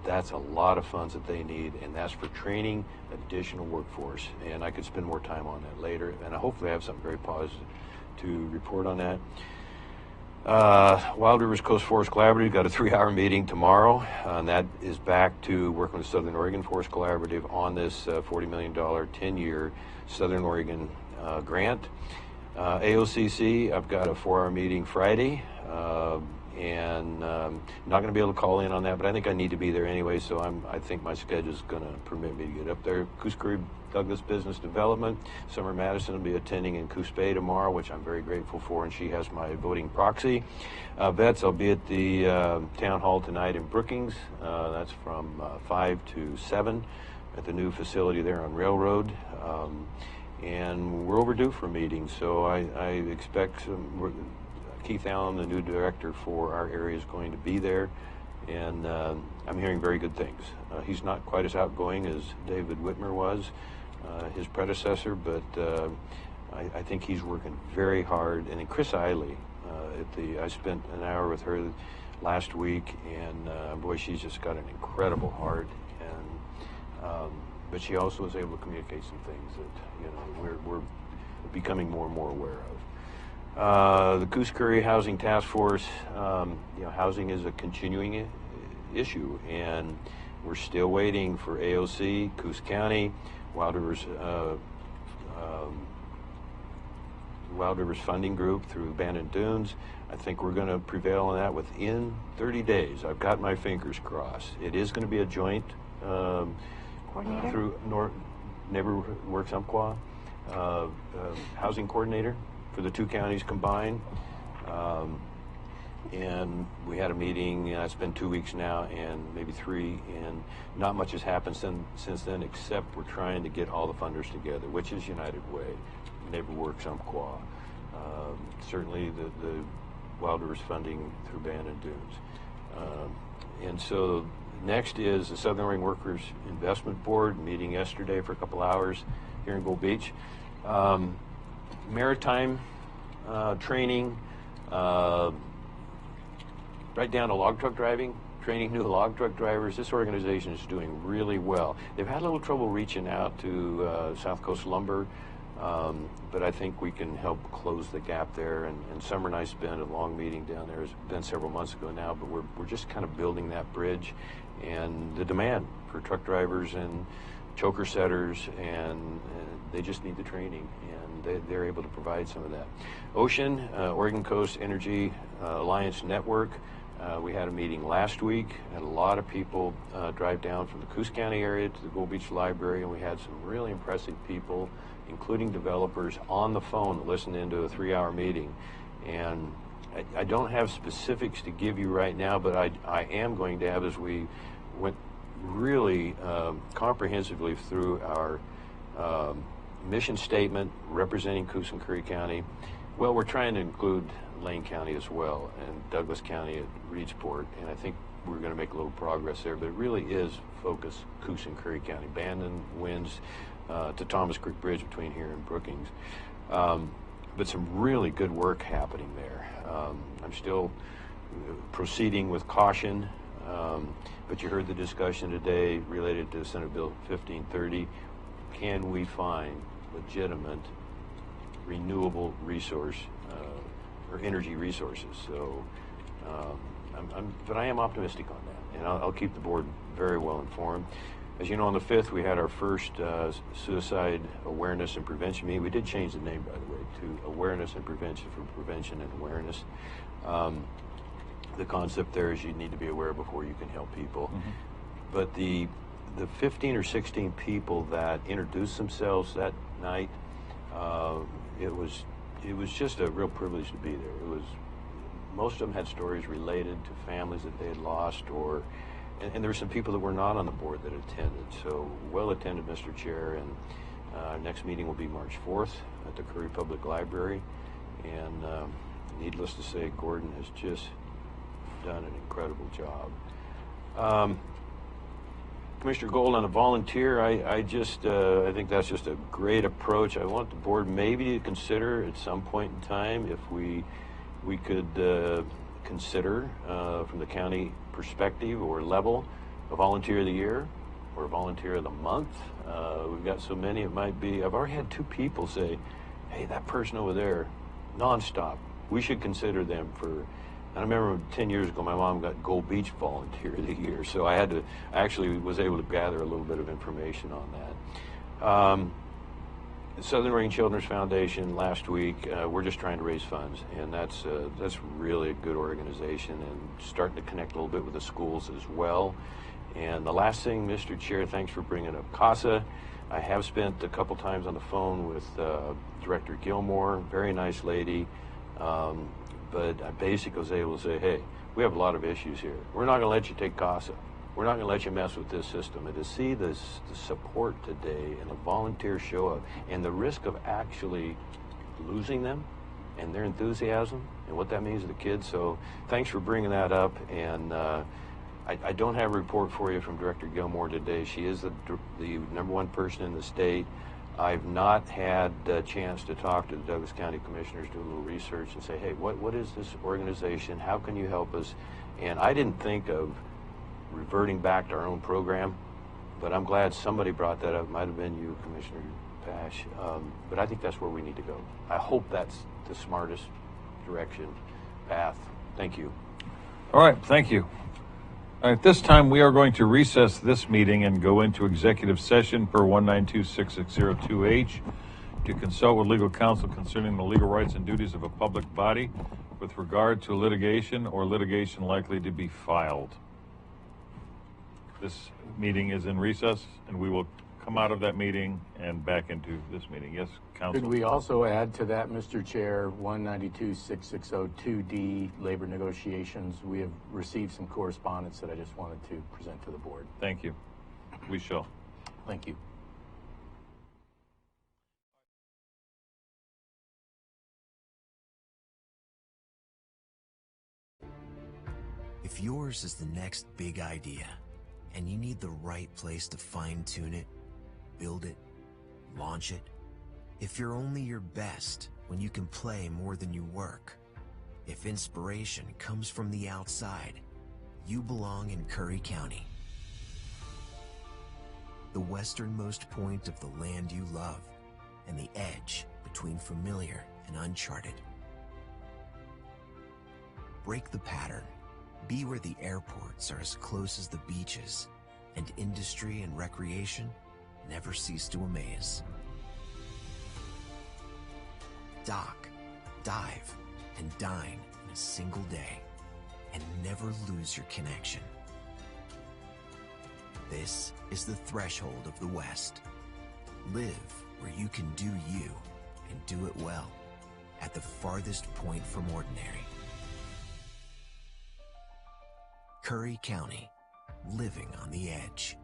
that's a lot of funds that they need, and that's for training additional workforce. And I could spend more time on that later, and I hopefully have something very positive to report on that. Wild Rivers Coast Forest Collaborative got a 3-hour meeting tomorrow, and that is back to working with Southern Oregon Forest Collaborative on this $40 million 10-year Southern Oregon grant. AOCC, I've got a 4-hour meeting Friday, and not going to be able to call in on that, but I think I need to be there anyway, so I think my schedule is going to permit me to get up there. Coos Curry Douglas Business Development, Summer Madison will be attending in Coos Bay tomorrow, which I'm very grateful for, and she has my voting proxy. Vets, I'll be at the town hall tonight in Brookings. That's from 5 to 7 at the new facility there on Railroad. And we're overdue for a meeting, so I expect Keith Allen, the new director for our area, is going to be there, and I'm hearing very good things. He's not quite as outgoing as David Whitmer was, his predecessor, but I think he's working very hard. And then Chris Eiley, I spent an hour with her last week, and boy, she's just got an incredible heart, and but she also is able to communicate some things that we're becoming more and more aware of. The Coos Curry Housing Task Force, housing is a continuing issue, and we're still waiting for AOC, Coos County, Wild Rivers Funding Group through Abandoned Dunes. I think we're going to prevail on that within 30 days. I've got my fingers crossed. It is going to be a joint through Neighbor Works Umpqua housing coordinator for the two counties combined. And we had a meeting, it's been 2 weeks now, and maybe 3, and not much has happened since then, except we're trying to get all the funders together, which is United Way, Neighbor Works Umpqua, certainly the Wild Rivers Funding through Abandoned Dunes. And so next is the Southern Oregon Workers Investment Board, meeting yesterday for a couple hours here in Gold Beach. Maritime training, right down to log truck driving, training new log truck drivers. This organization is doing really well. They've had a little trouble reaching out to South Coast Lumber, but I think we can help close the gap there. And Summer and I spent a long meeting down there. It's been several months ago now, but we're just kind of building that bridge. And the demand for truck drivers and choker setters, and they just need the training, and they're able to provide some of that. Ocean, Oregon Coast Energy Alliance Network. We had a meeting last week, and a lot of people drive down from the Coos County area to the Gold Beach Library, and we had some really impressive people, including developers, on the phone listening to a 3-hour meeting. And I don't have specifics to give you right now, but I am going to have, as we went really comprehensively through our mission statement representing Coos and Curry County. Well, we're trying to include Lane County as well, and Douglas County at Reedsport, and I think we're going to make a little progress there, but it really is focus Coos and Curry County. Bandon winds to Thomas Creek Bridge between here and Brookings. But some really good work happening there. I'm still proceeding with caution, but you heard the discussion today related to Senate Bill 1530. Can we find legitimate renewable resource or energy resources? So, but I am optimistic on that, and I'll keep the board very well informed. As you know, on the 5th, we had our first suicide awareness and prevention meeting. We did change the name, by the way, to Awareness and Prevention for Prevention and Awareness. The concept there is you need to be aware before you can help people. Mm-hmm. But the 15 or 16 people that introduced themselves that night, it was just a real privilege to be there. It was, most of them had stories related to families that they had lost, and there were some people that were not on the board that attended. So well attended, Mr. Chair, and our next meeting will be March 4th at the Curry Public Library. And needless to say, Gordon has just done an incredible job. Commissioner Gold, on a volunteer, I think that's just a great approach. I want the board maybe to consider at some point in time if we could consider from the county perspective or level a volunteer of the year or a volunteer of the month. We've got so many, it might be, I've already had 2 people say, hey, that person over there, nonstop, we should consider them for. I remember 10 years ago, my mom got Gold Beach Volunteer of the Year, so I actually was able to gather a little bit of information on that. Southern Range Children's Foundation last week, we're just trying to raise funds, and that's really a good organization and starting to connect a little bit with the schools as well. And the last thing, Mr. Chair, thanks for bringing up CASA. I have spent a couple times on the phone with Director Gilmore, very nice lady. But I basically was able to say, hey, we have a lot of issues here. We're not going to let you take CASA. We're not going to let you mess with this system. And to see the support today and the volunteers show up and the risk of actually losing them and their enthusiasm and what that means to the kids. So thanks for bringing that up. And I don't have a report for you from Director Gilmore today. She is the #1 person in the state. I've not had a chance to talk to the Douglas County Commissioners, do a little research and say, hey, what is this organization? How can you help us? And I didn't think of reverting back to our own program, but I'm glad somebody brought that up. It might have been you, Commissioner Pash. But I think that's where we need to go. I hope that's the smartest direction, path. Thank you. All right, thank you. At this time, we are going to recess this meeting and go into executive session per 192-660-2H to consult with legal counsel concerning the legal rights and duties of a public body with regard to litigation or litigation likely to be filed. This meeting is in recess, and we will come out of that meeting and back into this meeting. Yes, counsel? Could we also add to that, Mr. Chair, 192-660-2D, labor negotiations? We have received some correspondence that I just wanted to present to the board. Thank you. We shall. Thank you. If yours is the next big idea and you need the right place to fine-tune it, build it, launch it, if you're only your best when you can play more than you work, if inspiration comes from the outside, you belong in Curry County. The westernmost point of the land you love and the edge between familiar and uncharted. Break the pattern. Be where the airports are as close as the beaches, and industry and recreation never cease to amaze. Dock, dive, and dine in a single day, and never lose your connection. This is the threshold of the West. Live where you can do you, and do it well, at the farthest point from ordinary. Curry County, living on the edge.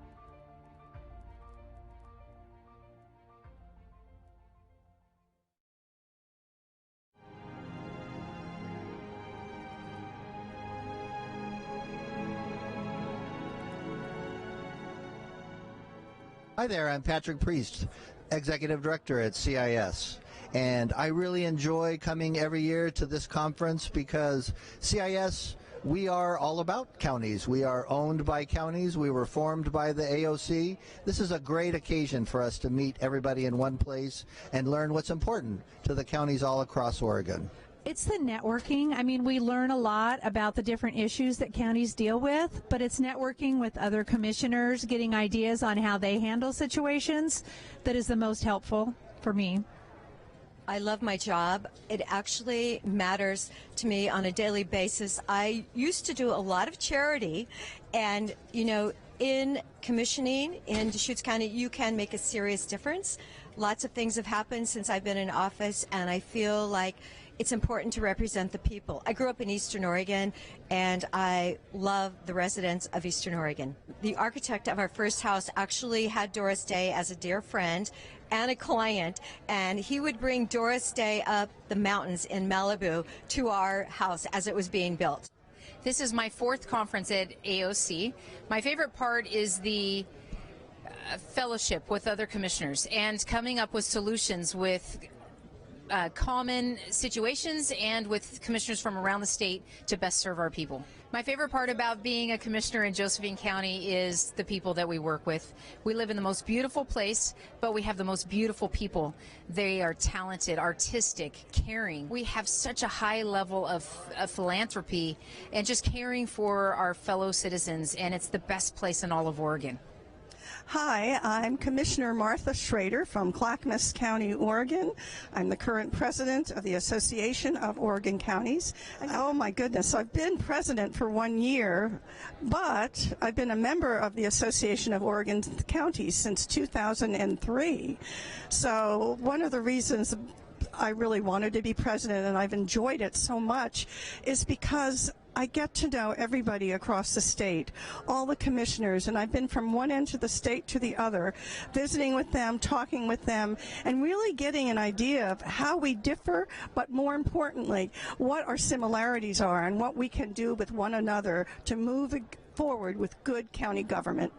Hi there, I'm Patrick Priest, Executive Director at CIS. And I really enjoy coming every year to this conference because CIS, we are all about counties. We are owned by counties. We were formed by the AOC. This is a great occasion for us to meet everybody in one place and learn what's important to the counties all across Oregon. It's the networking. I mean, we learn a lot about the different issues that counties deal with, but it's networking with other commissioners, getting ideas on how they handle situations that is the most helpful for me. I love my job. It actually matters to me on a daily basis. I used to do a lot of charity, and, you know, in commissioning in Deschutes County, you can make a serious difference. Lots of things have happened since I've been in office, and I feel like it's important to represent the people. I grew up in Eastern Oregon, and I love the residents of Eastern Oregon. The architect of our first house actually had Doris Day as a dear friend and a client, and he would bring Doris Day up the mountains in Malibu to our house as it was being built. This is my 4th conference at AOC. My favorite part is the fellowship with other commissioners and coming up with solutions with common situations and with commissioners from around the state to best serve our people. My favorite part about being a commissioner in Josephine County is the people that we work with. We live in the most beautiful place, but we have the most beautiful people. They are talented, artistic, caring. We have such a high level of philanthropy and just caring for our fellow citizens, and it's the best place in all of Oregon. Hi, I'm Commissioner Martha Schrader from Clackamas County, Oregon. I'm the current president of the Association of Oregon Counties. Oh my goodness, I've been president for 1 year, but I've been a member of the Association of Oregon Counties since 2003. So one of the reasons I really wanted to be president, and I've enjoyed it so much, is because I get to know everybody across the state, all the commissioners, and I've been from one end of the state to the other, visiting with them, talking with them, and really getting an idea of how we differ, but more importantly, what our similarities are and what we can do with one another to move forward with good county government.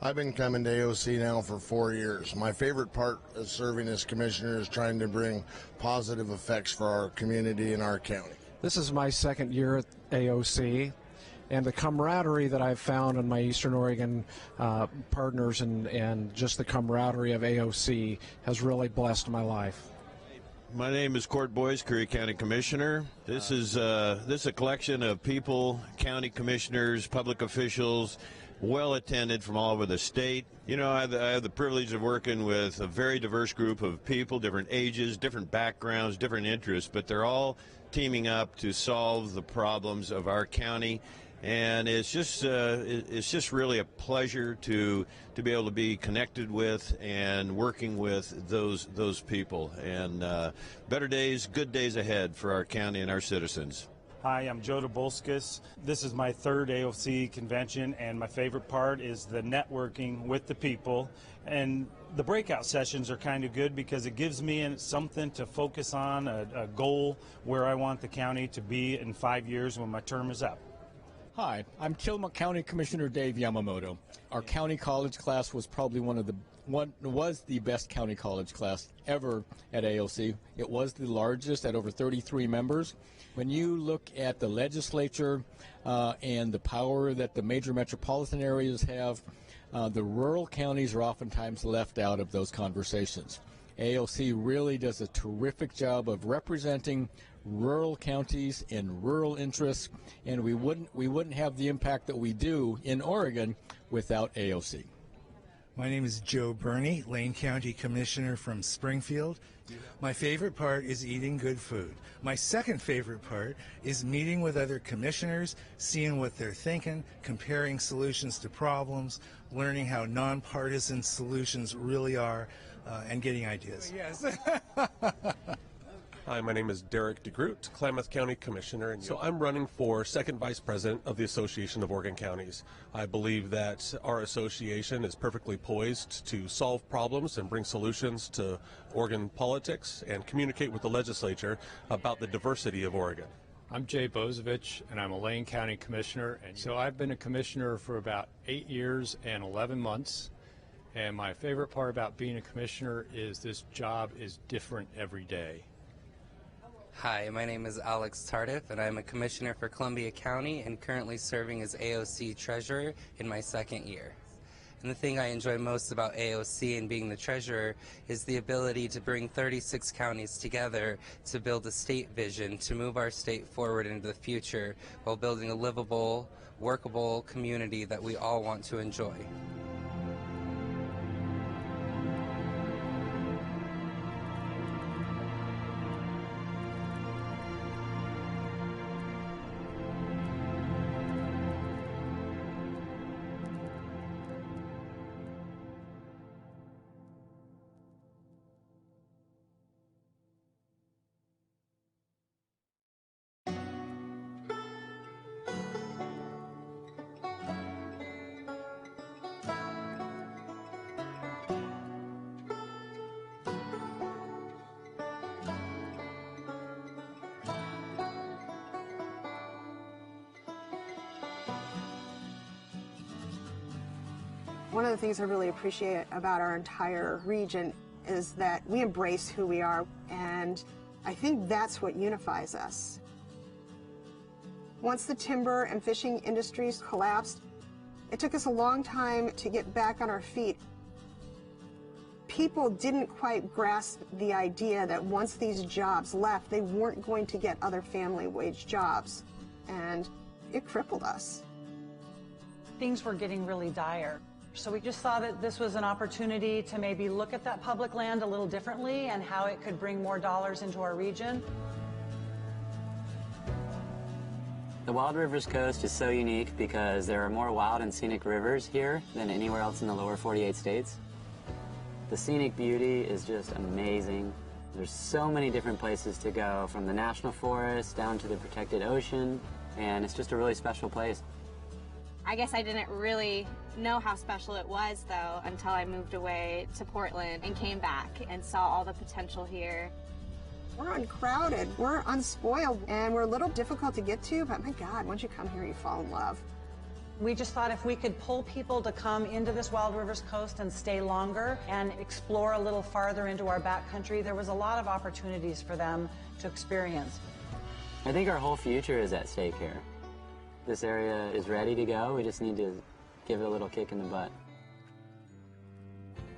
I've been coming to AOC now for 4 years. My favorite part of serving as commissioner is trying to bring positive effects for our community and our county. This is my second year at AOC, and the camaraderie that I've found in my Eastern Oregon partners and just the camaraderie of AOC has really blessed my life. My name is Court Boyce, Curry County Commissioner. This is a collection of people, county commissioners, public officials, well attended from all over the state. You know, I have the privilege of working with a very diverse group of people, different ages, different backgrounds, different interests, but they're all teaming up to solve the problems of our county. And it's just really a pleasure to be able to be connected with and working with those people. And better days, good days ahead for our county and our citizens. Hi, I'm Joe Dabulskis. This is my third AOC convention, and my favorite part is the networking with the people. And the breakout sessions are kind of good because it gives me something to focus on, a goal where I want the county to be in 5 years when my term is up. Hi, I'm Tillamook County Commissioner Dave Yamamoto. Our county college class was probably was the best county college class ever at AOC. It was the largest at over 33 members. When you look at the legislature and the power that the major metropolitan areas have, the rural counties are oftentimes left out of those conversations. AOC really does a terrific job of representing rural counties and rural interests, and we wouldn't have the impact that we do in Oregon without AOC. My name is Joe Burney, Lane County Commissioner from Springfield. My favorite part is eating good food. My second favorite part is meeting with other commissioners, seeing what they're thinking, comparing solutions to problems, learning how nonpartisan solutions really are, and getting ideas. Yes. Hi, my name is Derek DeGroot, Klamath County Commissioner, and so I'm running for second vice president of the Association of Oregon Counties. I believe that our association is perfectly poised to solve problems and bring solutions to Oregon politics and communicate with the legislature about the diversity of Oregon. I'm Jay Bozovich, and I'm a Lane County Commissioner, and so I've been a commissioner for about 8 years and 11 months. And my favorite part about being a commissioner is this job is different every day. Hi, my name is Alex Tardif, and I'm a commissioner for Columbia County and currently serving as AOC treasurer in my second year. And the thing I enjoy most about AOC and being the treasurer is the ability to bring 36 counties together to build a state vision to move our state forward into the future while building a livable, workable community that we all want to enjoy. One of the things I really appreciate about our entire region is that we embrace who we are, and I think that's what unifies us. Once the timber and fishing industries collapsed, it took us a long time to get back on our feet. People didn't quite grasp the idea that once these jobs left, they weren't going to get other family wage jobs, and it crippled us. Things were getting really dire. So we just saw that this was an opportunity to maybe look at that public land a little differently and how it could bring more dollars into our region. The Wild Rivers Coast is so unique because there are more wild and scenic rivers here than anywhere else in the lower 48 states. The scenic beauty is just amazing. There's so many different places to go, from the national forest down to the protected ocean, and it's just a really special place. I guess I didn't really know how special it was, though, until I moved away to Portland and came back and saw all the potential here. We're uncrowded, we're unspoiled, and we're a little difficult to get to, but my God, once you come here, you fall in love. We just thought if we could pull people to come into this Wild Rivers Coast and stay longer and explore a little farther into our backcountry, there was a lot of opportunities for them to experience. I think our whole future is at stake here. This area is ready to go. We just need to give it a little kick in the butt.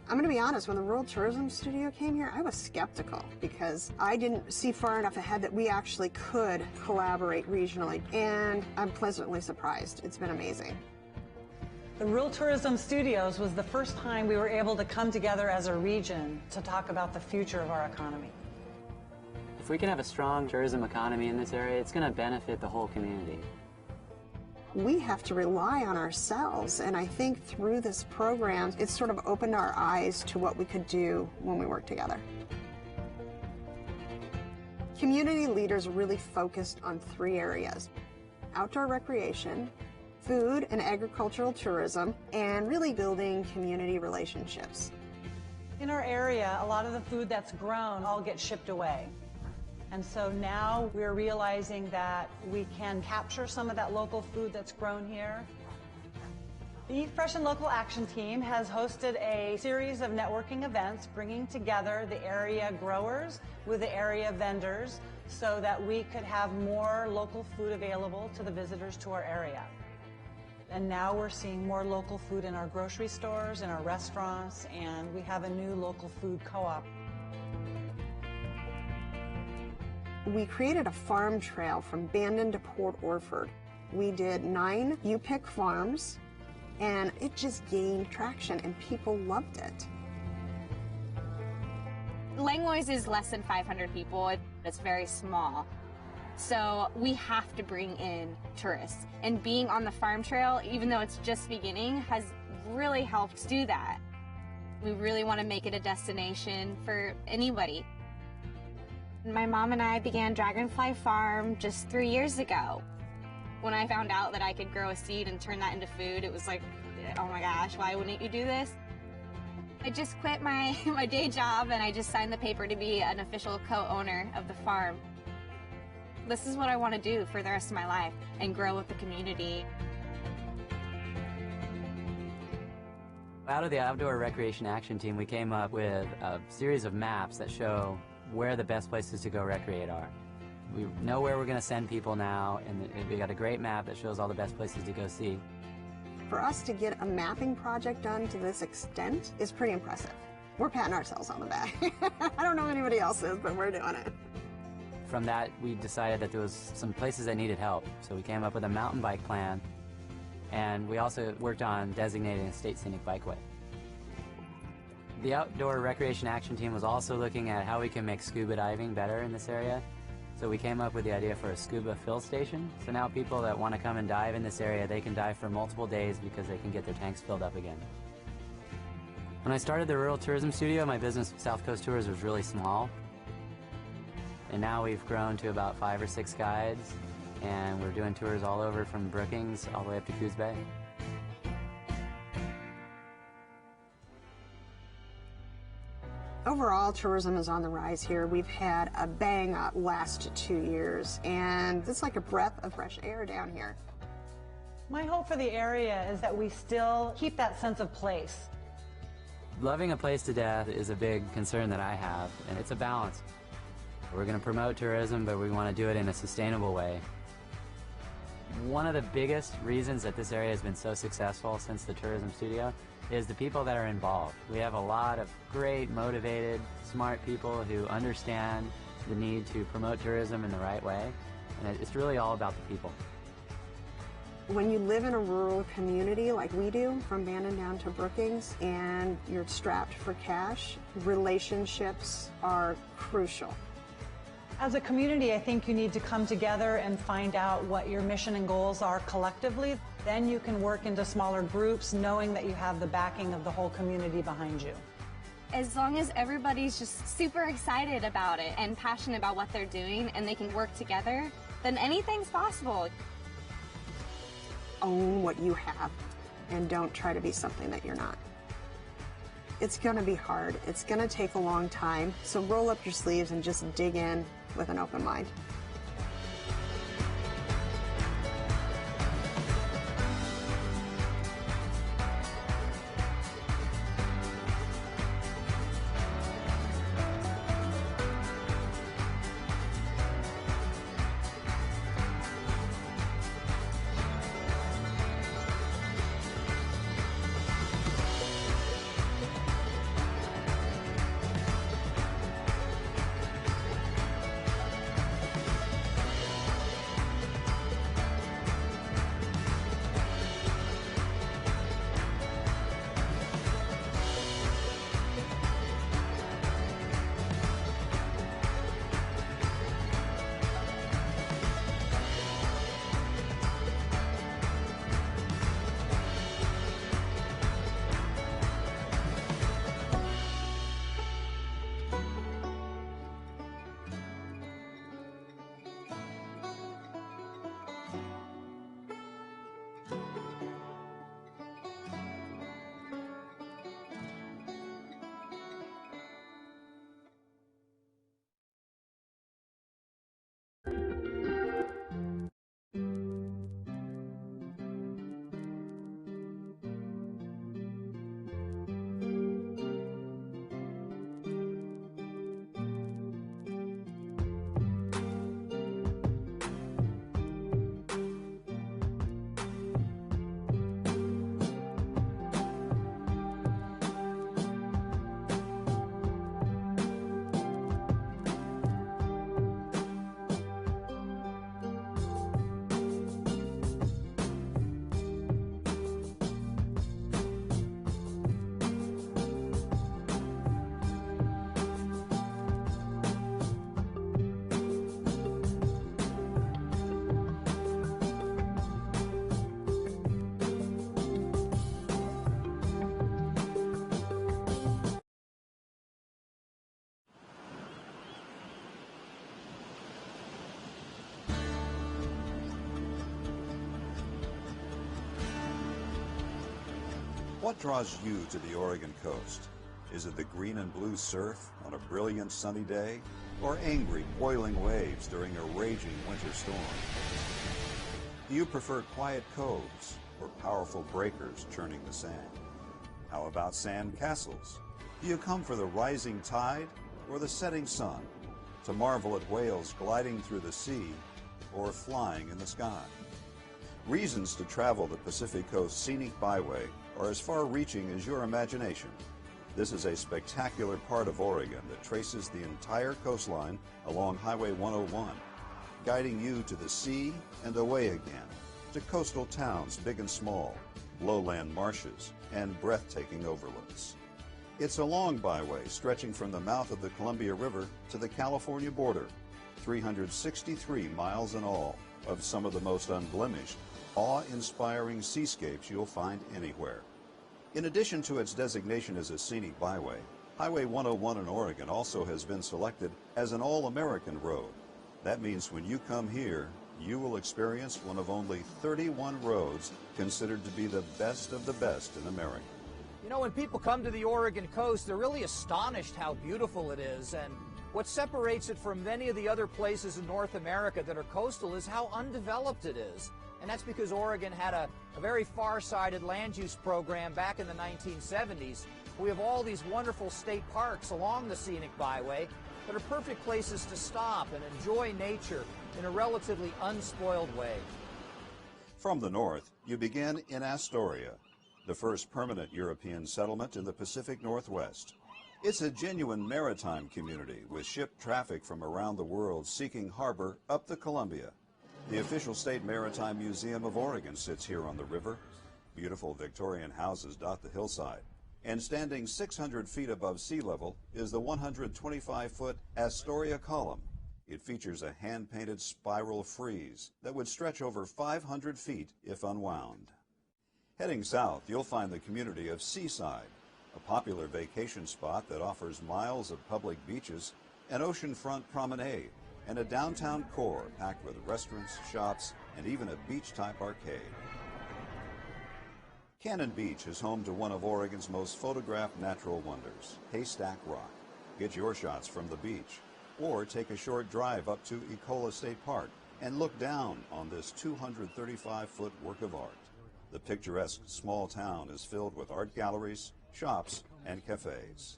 I'm going to be honest, when the Rural Tourism Studio came here, I was skeptical because I didn't see far enough ahead that we actually could collaborate regionally, and I'm pleasantly surprised. It's been amazing. The Rural Tourism Studios was the first time we were able to come together as a region to talk about the future of our economy. If we can have a strong tourism economy in this area, it's going to benefit the whole community. We have to rely on ourselves, and I think through this program, it's sort of opened our eyes to what we could do when we work together. Community leaders really focused on 3 areas: outdoor recreation, food and agricultural tourism, and really building community relationships. In our area, a lot of the food that's grown all gets shipped away. And so now we're realizing that we can capture some of that local food that's grown here. The Eat Fresh and Local Action Team has hosted a series of networking events bringing together the area growers with the area vendors so that we could have more local food available to the visitors to our area. And now we're seeing more local food in our grocery stores, in our restaurants, and we have a new local food co-op. We created a farm trail from Bandon to Port Orford. We did 9 U-Pick farms, and it just gained traction, and people loved it. Langlois is less than 500 people. It's very small. So we have to bring in tourists. And being on the farm trail, even though it's just beginning, has really helped do that. We really want to make it a destination for anybody. My mom and I began Dragonfly Farm just 3 years ago. When I found out that I could grow a seed and turn that into food, it was like, oh my gosh, why wouldn't you do this? I just quit my day job and I just signed the paper to be an official co-owner of the farm. This is what I want to do for the rest of my life and grow with the community. Out of the Outdoor Recreation Action Team, we came up with a series of maps that show where the best places to go recreate are. We know where we're going to send people now, and we got a great map that shows all the best places to go see. For us to get a mapping project done to this extent is pretty impressive. We're patting ourselves on the back. I don't know anybody else is, but we're doing it. From that, we decided that there was some places that needed help, so we came up with a mountain bike plan, and we also worked on designating a state scenic bikeway. The Outdoor Recreation Action Team was also looking at how we can make scuba diving better in this area. So we came up with the idea for a scuba fill station. So now people that want to come and dive in this area, they can dive for multiple days because they can get their tanks filled up again. When I started the Rural Tourism Studio, my business, South Coast Tours, was really small. And now we've grown to about 5 or 6 guides, and we're doing tours all over from Brookings all the way up to Coos Bay. Overall, tourism is on the rise here. We've had a bang-up last 2 years, and it's like a breath of fresh air down here. My hope for the area is that we still keep that sense of place. Loving a place to death is a big concern that I have, and it's a balance. We're going to promote tourism, but we want to do it in a sustainable way. One of the biggest reasons that this area has been so successful since the tourism studio is the people that are involved. We have a lot of great, motivated, smart people who understand the need to promote tourism in the right way, and it's really all about the people. When you live in a rural community like we do, from Bandon down to Brookings, and you're strapped for cash, relationships are crucial. As a community, I think you need to come together and find out what your mission and goals are collectively. Then you can work into smaller groups, knowing that you have the backing of the whole community behind you. As long as everybody's just super excited about it and passionate about what they're doing and they can work together, then anything's possible. Own what you have and don't try to be something that you're not. It's going to be hard. It's going to take a long time. So roll up your sleeves and just dig in with an open mind. What draws you to the Oregon coast? Is it the green and blue surf on a brilliant sunny day, or angry, boiling waves during a raging winter storm? Do you prefer quiet coves or powerful breakers churning the sand? How about sand castles? Do you come for the rising tide or the setting sun, to marvel at whales gliding through the sea or flying in the sky? Reasons to travel the Pacific Coast Scenic Byway are as far-reaching as your imagination. This is a spectacular part of Oregon that traces the entire coastline along Highway 101, guiding you to the sea and away again, to coastal towns big and small, lowland marshes, and breathtaking overlooks. It's a long byway stretching from the mouth of the Columbia River to the California border, 363 miles in all, of some of the most unblemished, awe-inspiring seascapes you'll find anywhere. In addition to its designation as a scenic byway, Highway 101 in Oregon also has been selected as an all-American road. That means when you come here, you will experience one of only 31 roads considered to be the best of the best in America. You know, when people come to the Oregon coast, they're really astonished how beautiful it is, and what separates it from many of the other places in North America that are coastal is how undeveloped it is. And that's because Oregon had a very far-sighted land use program back in the 1970s. We have all these wonderful state parks along the scenic byway, that are perfect places to stop and enjoy nature in a relatively unspoiled way. From the north, you begin in Astoria, the first permanent European settlement in the Pacific Northwest. It's a genuine maritime community with ship traffic from around the world seeking harbor up the Columbia. The official State Maritime Museum of Oregon sits here on the river. Beautiful Victorian houses dot the hillside. And standing 600 feet above sea level is the 125-foot Astoria Column. It features a hand-painted spiral frieze that would stretch over 500 feet if unwound. Heading south, you'll find the community of Seaside, a popular vacation spot that offers miles of public beaches, an oceanfront promenade, and a downtown core packed with restaurants, shops, and even a beach-type arcade. Cannon Beach is home to one of Oregon's most photographed natural wonders, Haystack Rock. Get your shots from the beach, or take a short drive up to Ecola State Park and look down on this 235-foot work of art. The picturesque small town is filled with art galleries, shops, and cafes.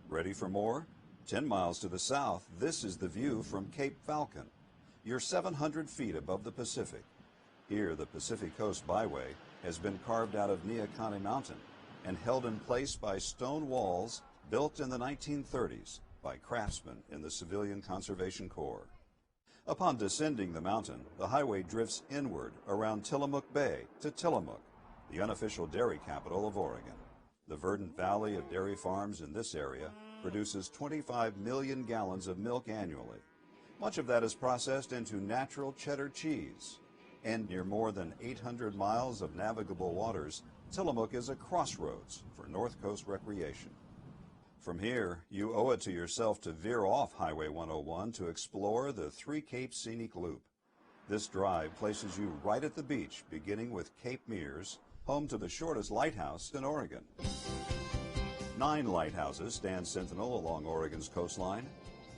Ready for more? 10 miles to the south, this is the view from Cape Falcon. You're 700 feet above the Pacific. Here, the Pacific Coast Byway has been carved out of Neahkahnie Mountain and held in place by stone walls built in the 1930s by craftsmen in the Civilian Conservation Corps. Upon descending the mountain, the highway drifts inward around Tillamook Bay to Tillamook, the unofficial dairy capital of Oregon. The verdant valley of dairy farms in this area produces 25 million gallons of milk annually. Much of that is processed into natural cheddar cheese. And near more than 800 miles of navigable waters, Tillamook is a crossroads for North Coast recreation. From here, you owe it to yourself to veer off Highway 101 to explore the Three Capes Scenic Loop. This drive places you right at the beach, beginning with Cape Mears, home to the shortest lighthouse in Oregon. 9 lighthouses stand sentinel along Oregon's coastline.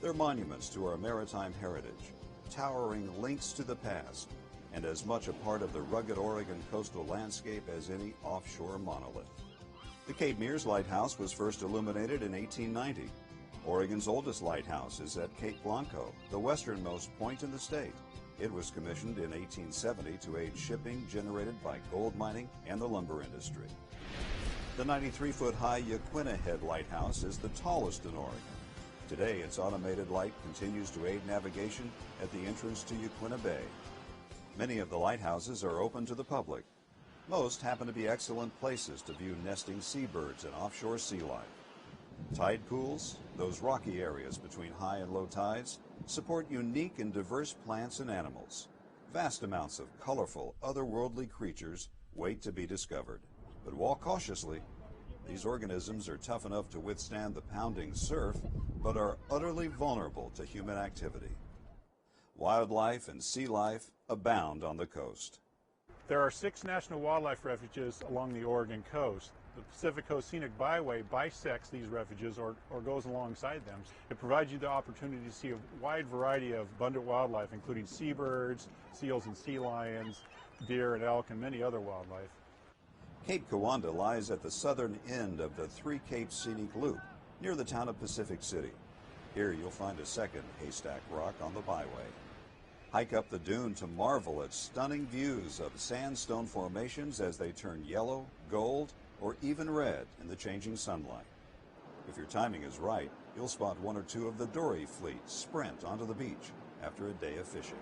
They're monuments to our maritime heritage, towering links to the past, and as much a part of the rugged Oregon coastal landscape as any offshore monolith. The Cape Mears Lighthouse was first illuminated in 1890. Oregon's oldest lighthouse is at Cape Blanco, the westernmost point in the state. It was commissioned in 1870 to aid shipping generated by gold mining and the lumber industry. The 93-foot-high Yaquina Head Lighthouse is the tallest in Oregon. Today, its automated light continues to aid navigation at the entrance to Yaquina Bay. Many of the lighthouses are open to the public. Most happen to be excellent places to view nesting seabirds and offshore sea life. Tide pools, those rocky areas between high and low tides, support unique and diverse plants and animals. Vast amounts of colorful, otherworldly creatures wait to be discovered. But walk cautiously. These organisms are tough enough to withstand the pounding surf, but are utterly vulnerable to human activity. Wildlife and sea life abound on the coast. There are 6 national wildlife refuges along the Oregon coast. The Pacific Coast Scenic Byway bisects these refuges or goes alongside them. It provides you the opportunity to see a wide variety of abundant wildlife, including seabirds, seals and sea lions, deer and elk, and many other wildlife. Cape Kiwanda lies at the southern end of the Three Capes Scenic Loop, near the town of Pacific City. Here you'll find a second Haystack Rock on the byway. Hike up the dune to marvel at stunning views of sandstone formations as they turn yellow, gold, or even red in the changing sunlight. If your timing is right, you'll spot 1 or 2 of the dory fleet sprint onto the beach after a day of fishing.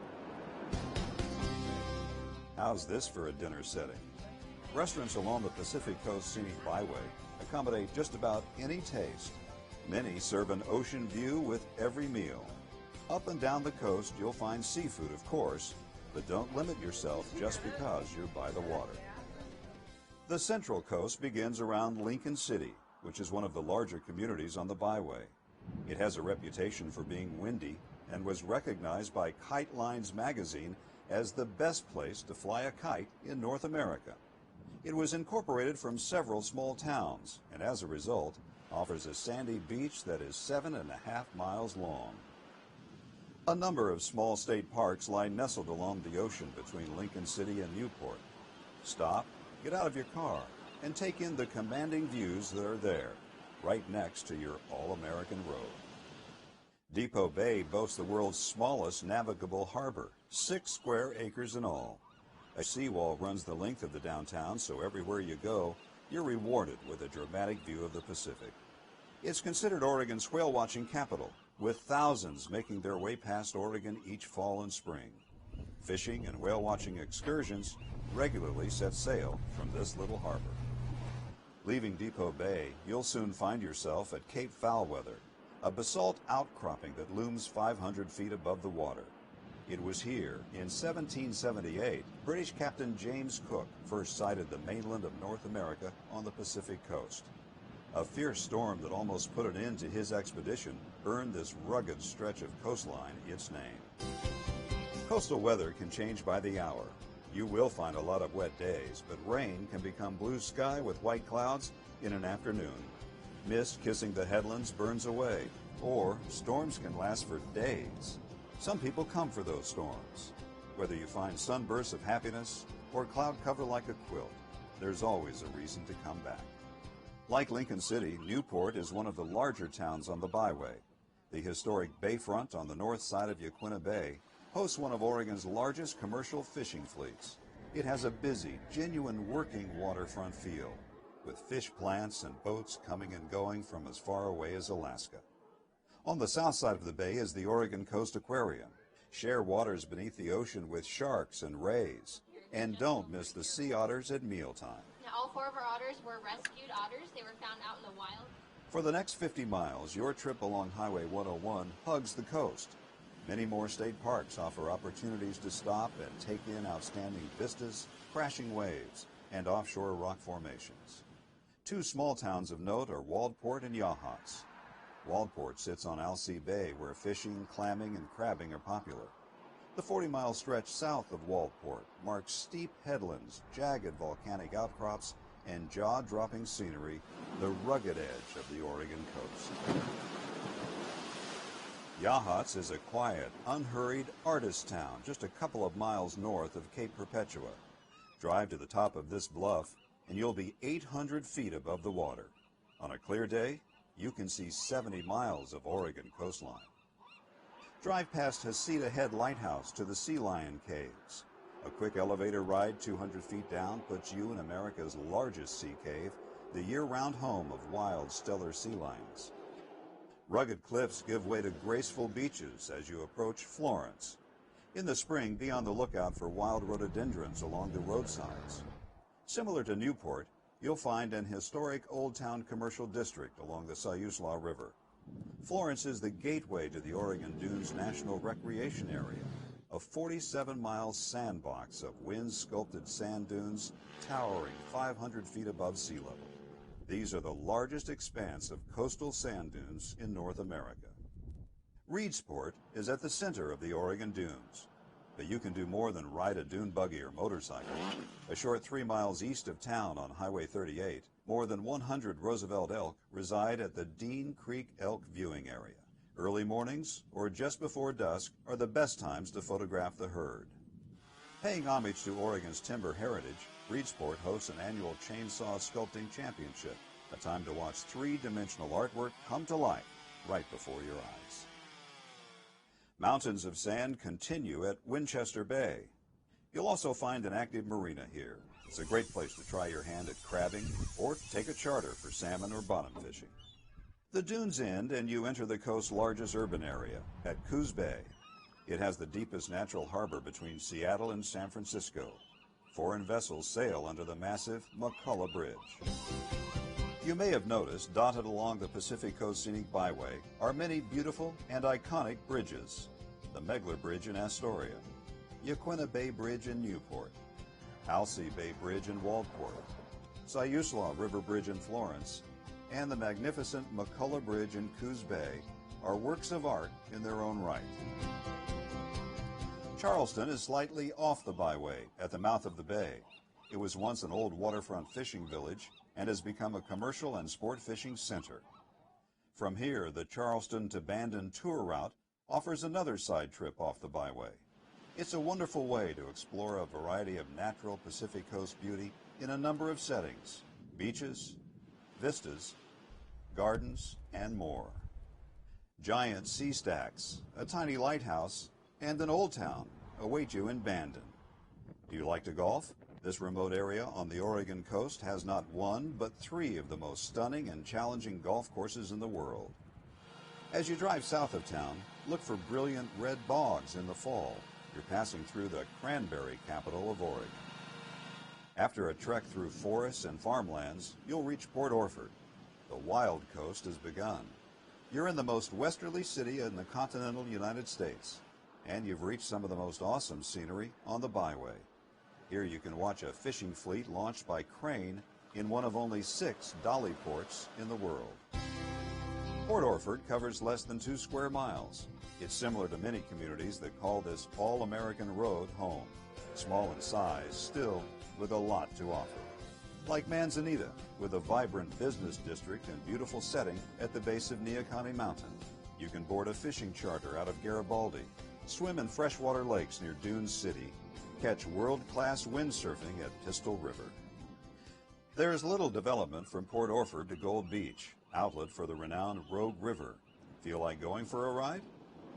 How's this for a dinner setting? Restaurants along the Pacific Coast Scenic Byway accommodate just about any taste. Many serve an ocean view with every meal. Up and down the coast, you'll find seafood, of course, but don't limit yourself just because you're by the water. The Central Coast begins around Lincoln City, which is one of the larger communities on the byway. It has a reputation for being windy and was recognized by Kite Lines magazine as the best place to fly a kite in North America. It was incorporated from several small towns, and as a result, offers a sandy beach that is 7.5 miles long. A number of small state parks lie nestled along the ocean between Lincoln City and Newport. Stop, get out of your car, and take in the commanding views that are there, right next to your all-American road. Depot Bay boasts the world's smallest navigable harbor, 6 square acres in all. A seawall runs the length of the downtown, so everywhere you go, you're rewarded with a dramatic view of the Pacific. It's considered Oregon's whale-watching capital, with thousands making their way past Oregon each fall and spring. Fishing and whale-watching excursions regularly set sail from this little harbor. Leaving Depot Bay, you'll soon find yourself at Cape Foulweather, a basalt outcropping that looms 500 feet above the water. It was here, in 1778, British Captain James Cook first sighted the mainland of North America on the Pacific coast. A fierce storm that almost put an end to his expedition earned this rugged stretch of coastline its name. Coastal weather can change by the hour. You will find a lot of wet days, but rain can become blue sky with white clouds in an afternoon. Mist kissing the headlands burns away, or storms can last for days. Some people come for those storms. Whether you find sunbursts of happiness or cloud cover like a quilt, there's always a reason to come back. Like Lincoln City, Newport is one of the larger towns on the byway. The historic bayfront on the north side of Yaquina Bay hosts one of Oregon's largest commercial fishing fleets. It has a busy, genuine working waterfront feel, with fish plants and boats coming and going from as far away as Alaska. On the south side of the bay is the Oregon Coast Aquarium. Share waters beneath the ocean with sharks and rays. And don't miss the sea otters at mealtime. Now, all 4 of our otters were rescued otters. They were found out in the wild. For the next 50 miles, your trip along Highway 101 hugs the coast. Many more state parks offer opportunities to stop and take in outstanding vistas, crashing waves, and offshore rock formations. 2 small towns of note are Waldport and Yachats. Waldport sits on Alsea Bay, where fishing, clamming, and crabbing are popular. The 40-mile stretch south of Waldport marks steep headlands, jagged volcanic outcrops, and jaw-dropping scenery, the rugged edge of the Oregon coast. Yachats is a quiet, unhurried artist town just a couple of miles north of Cape Perpetua. Drive to the top of this bluff, and you'll be 800 feet above the water. On a clear day, you can see 70 miles of Oregon coastline. Drive past Heceta Head Lighthouse to the Sea Lion Caves. A quick elevator ride 200 feet down puts you in America's largest sea cave, the year-round home of wild stellar sea lions. Rugged cliffs give way to graceful beaches as you approach Florence. In the spring, be on the lookout for wild rhododendrons along the roadsides. Similar to Newport, you'll find an historic Old Town commercial district along the Siuslaw River. Florence is the gateway to the Oregon Dunes National Recreation Area, a 47-mile sandbox of wind-sculpted sand dunes towering 500 feet above sea level. These are the largest expanse of coastal sand dunes in North America. Reedsport is at the center of the Oregon Dunes, but you can do more than ride a dune buggy or motorcycle. A short 3 miles east of town on Highway 38, more than 100 Roosevelt elk reside at the Dean Creek Elk Viewing Area. Early mornings or just before dusk are the best times to photograph the herd. Paying homage to Oregon's timber heritage, Reedsport hosts an annual Chainsaw Sculpting Championship, a time to watch 3-dimensional artwork come to life right before your eyes. Mountains of sand continue at Winchester Bay. You'll also find an active marina here. It's a great place to try your hand at crabbing or take a charter for salmon or bottom fishing. The dunes end and you enter the coast's largest urban area at Coos Bay. It has the deepest natural harbor between Seattle and San Francisco. Foreign vessels sail under the massive McCullough Bridge. You may have noticed, dotted along the Pacific Coast Scenic Byway are many beautiful and iconic bridges. The Megler Bridge in Astoria, Yaquina Bay Bridge in Newport, Alsea Bay Bridge in Waldport, Siuslaw River Bridge in Florence, and the magnificent McCullough Bridge in Coos Bay are works of art in their own right. Charleston is slightly off the byway at the mouth of the bay. It was once an old waterfront fishing village and has become a commercial and sport fishing center. From here, the Charleston to Bandon tour route offers another side trip off the byway. It's a wonderful way to explore a variety of natural Pacific Coast beauty in a number of settings: beaches, vistas, gardens, and more. Giant sea stacks, a tiny lighthouse, and an old town await you in Bandon. Do you like to golf? This remote area on the Oregon coast has not one, but 3 of the most stunning and challenging golf courses in the world. As you drive south of town, look for brilliant red bogs in the fall. You're passing through the cranberry capital of Oregon. After a trek through forests and farmlands, you'll reach Port Orford. The wild coast has begun. You're in the most westerly city in the continental United States, and you've reached some of the most awesome scenery on the byway. Here you can watch a fishing fleet launched by crane in one of only 6 dolly ports in the world. Port Orford covers less than 2 square miles. It's similar to many communities that call this all-American road home. Small in size, still with a lot to offer. Like Manzanita, with a vibrant business district and beautiful setting at the base of Neahkahnie Mountain. You can board a fishing charter out of Garibaldi, swim in freshwater lakes near Dune City, catch world-class windsurfing at Pistol River. There is little development from Port Orford to Gold Beach, outlet for the renowned Rogue River. Feel like going for a ride?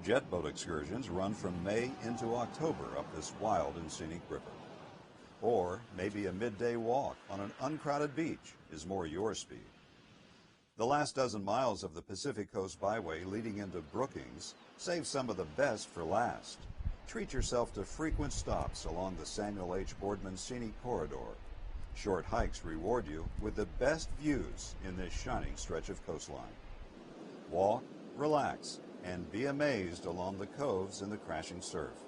Jet boat excursions run from May into October up this wild and scenic river. Or maybe a midday walk on an uncrowded beach is more your speed. The last dozen miles of the Pacific Coast Byway leading into Brookings save some of the best for last. Treat yourself to frequent stops along the Samuel H. Boardman Scenic Corridor. Short hikes reward you with the best views in this shining stretch of coastline. Walk, relax, and be amazed along the coves and the crashing surf.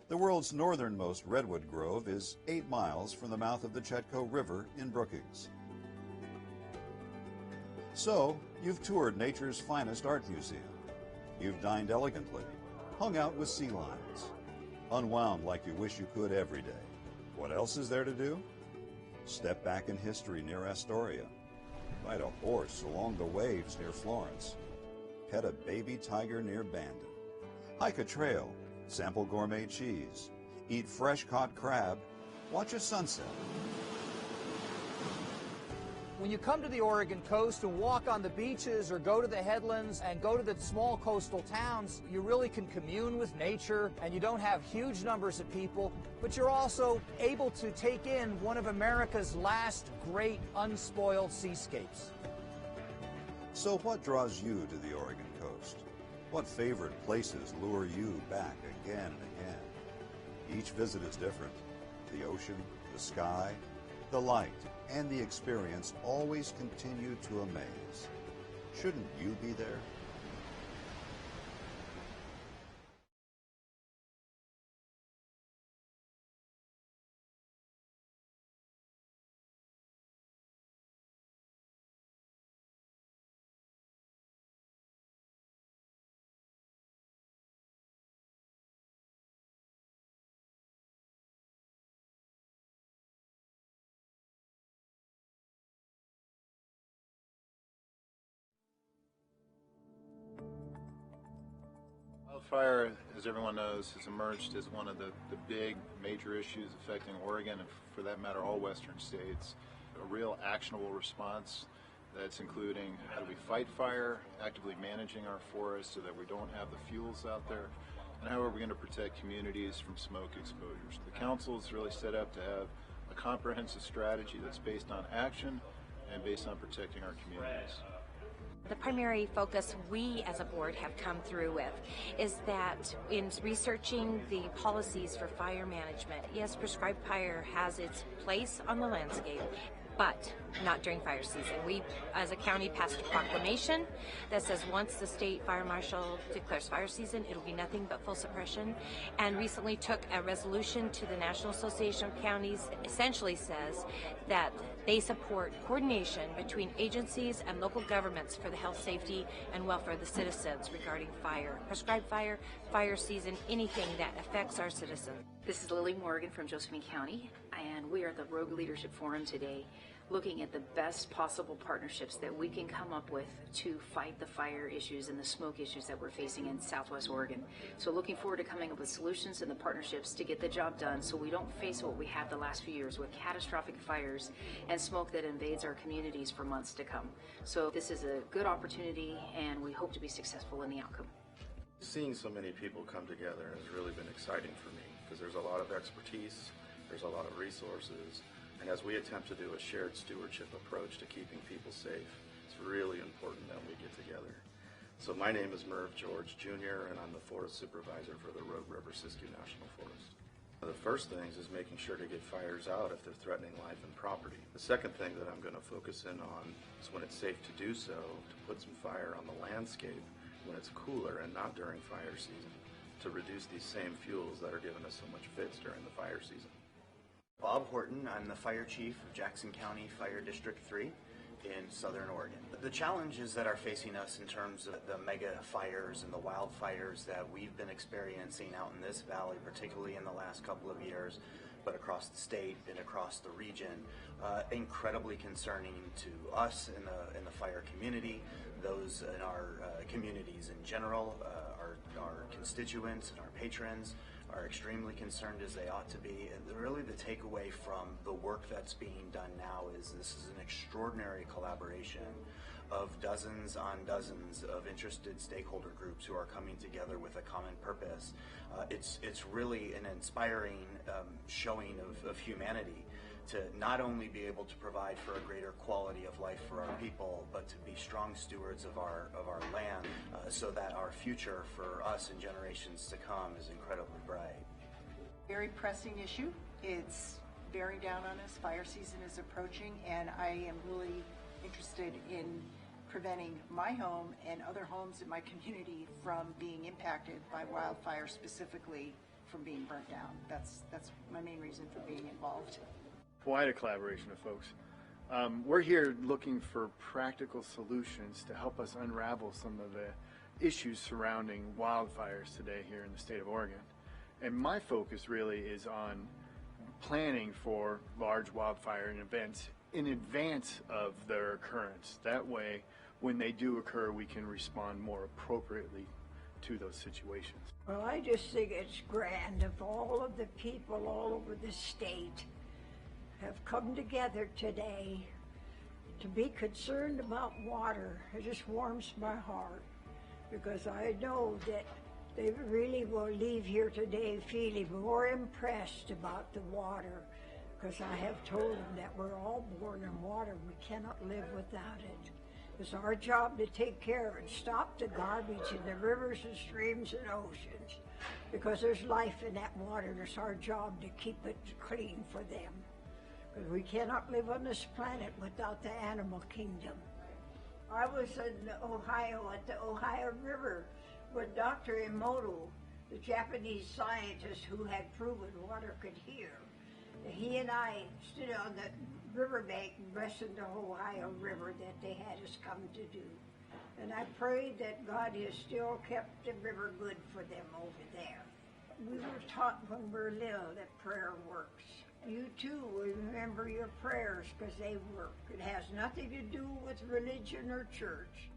The world's northernmost redwood grove is 8 miles from the mouth of the Chetco River in Brookings. So, you've toured nature's finest art museum. You've dined elegantly, hung out with sea lions, unwound like you wish you could every day. What else is there to do? Step back in history near Astoria. Ride a horse along the waves near Florence. Pet a baby tiger near Bandon. Hike a trail. Sample gourmet cheese. Eat fresh-caught crab. Watch a sunset. When you come to the Oregon coast and walk on the beaches or go to the headlands and go to the small coastal towns, you really can commune with nature, and you don't have huge numbers of people, but you're also able to take in one of America's last great unspoiled seascapes. So what draws you to the Oregon coast? What favorite places lure you back again and again? Each visit is different. The ocean, the sky, the light, and the experience always continue to amaze. Shouldn't you be there? Wildfire, as everyone knows, has emerged as one of the big major issues affecting Oregon and, for that matter, all western states. A real actionable response that's including how do we fight fire, actively managing our forests so that we don't have the fuels out there, and how are we going to protect communities from smoke exposures. The council is really set up to have a comprehensive strategy that's based on action and based on protecting our communities. The primary focus we as a board have come through with is that in researching the policies for fire management, yes, prescribed fire has its place on the landscape, but not during fire season. We, as a county, passed a proclamation that says once the state fire marshal declares fire season, it'll be nothing but full suppression, and recently took a resolution to the National Association of Counties that essentially says that they support coordination between agencies and local governments for the health, safety, and welfare of the citizens regarding fire. Prescribed fire, fire season, anything that affects our citizens. This is Lily Morgan from Josephine County, and we are at the Rogue Leadership Forum today. looking at the best possible partnerships that we can come up with to fight the fire issues and the smoke issues that we're facing in Southwest Oregon. So looking forward to coming up with solutions and the partnerships to get the job done so we don't face what we had the last few years with catastrophic fires and smoke that invades our communities for months to come. So this is a good opportunity, and we hope to be successful in the outcome. Seeing so many people come together has really been exciting for me because there's a lot of expertise, there's a lot of resources, and as we attempt to do a shared stewardship approach to keeping people safe, it's really important that we get together. So my name is Merv George Jr., and I'm the Forest Supervisor for the Rogue River Siskiyou National Forest. The first things is making sure to get fires out if they're threatening life and property. The second thing that I'm going to focus in on is when it's safe to do so, to put some fire on the landscape when it's cooler and not during fire season, to reduce these same fuels that are giving us so much fits during the fire season. Bob Horton, I'm the Fire Chief of Jackson County Fire District 3 in Southern Oregon. The challenges that are facing us in terms of the mega fires and the wildfires that we've been experiencing out in this valley, particularly in the last couple of years, but across the state and across the region, incredibly concerning to us in the fire community, those in our communities in general, our constituents and our patrons are extremely concerned, as they ought to be. And really the takeaway from the work that's being done now is this is an extraordinary collaboration of dozens on dozens of interested stakeholder groups who are coming together with a common purpose. It's really an inspiring showing of humanity to not only be able to provide for a greater quality of life for our people, but to be strong stewards of our land, so that our future for us and generations to come is incredibly bright. Very pressing issue. It's bearing down on us. Fire season is approaching, and I am really interested in preventing my home and other homes in my community from being impacted by wildfire, specifically from being burnt down. That's my main reason for being involved. Quite a collaboration of folks. We're here looking for practical solutions to help us unravel some of the issues surrounding wildfires today here in the state of Oregon. And my focus really is on planning for large wildfire events in advance of their occurrence. That way, when they do occur, we can respond more appropriately to those situations. Well, I just think it's grand if all of the people all over the state have come together today to be concerned about water. It just warms my heart, because I know that they really will leave here today feeling more impressed about the water, because I have told them that we're all born in water. We cannot live without it. It's our job to take care and stop the garbage in the rivers and streams and oceans, because there's life in that water, and it's our job to keep it clean for them. Because we cannot live on this planet without the animal kingdom. I was in Ohio at the Ohio River with Dr. Emoto, the Japanese scientist who had proven water could heal. He and I stood on the riverbank and rested the Ohio River that they had us come to do. And I prayed that God has still kept the river good for them over there. We were taught when we were little that prayer works. You too will remember your prayers, because they work. It has nothing to do with religion or church.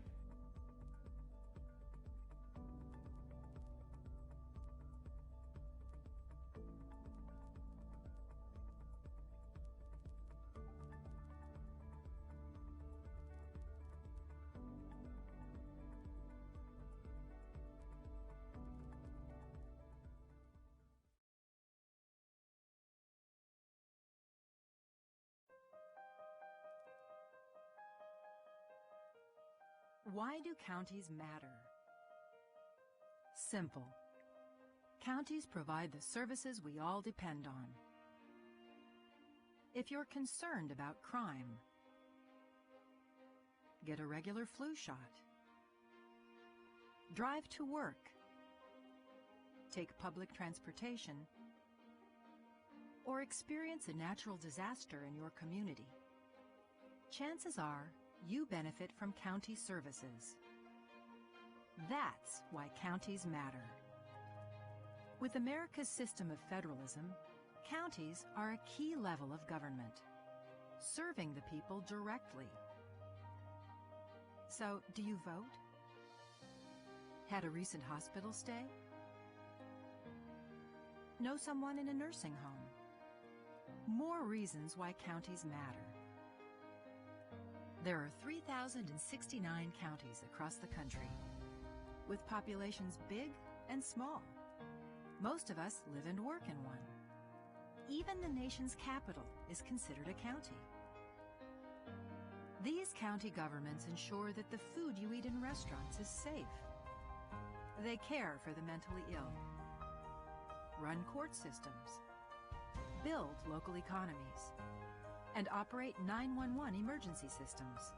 Why do counties matter? Simple. Counties provide the services we all depend on. If you're concerned about crime, get a regular flu shot. Drive to work. Take public transportation. Or experience a natural disaster in your community. Chances are you benefit from county services. That's why counties matter. With America's system of federalism, counties are a key level of government. serving the people directly. So, do you vote? Had a recent hospital stay? Know someone in a nursing home? More reasons why counties matter. There are 3,069 counties across the country, with populations big and small. Most of us live and work in one. Even the nation's capital is considered a county. These county governments ensure that the food you eat in restaurants is safe. They care for the mentally ill, run court systems, build local economies, and operate 911 emergency systems.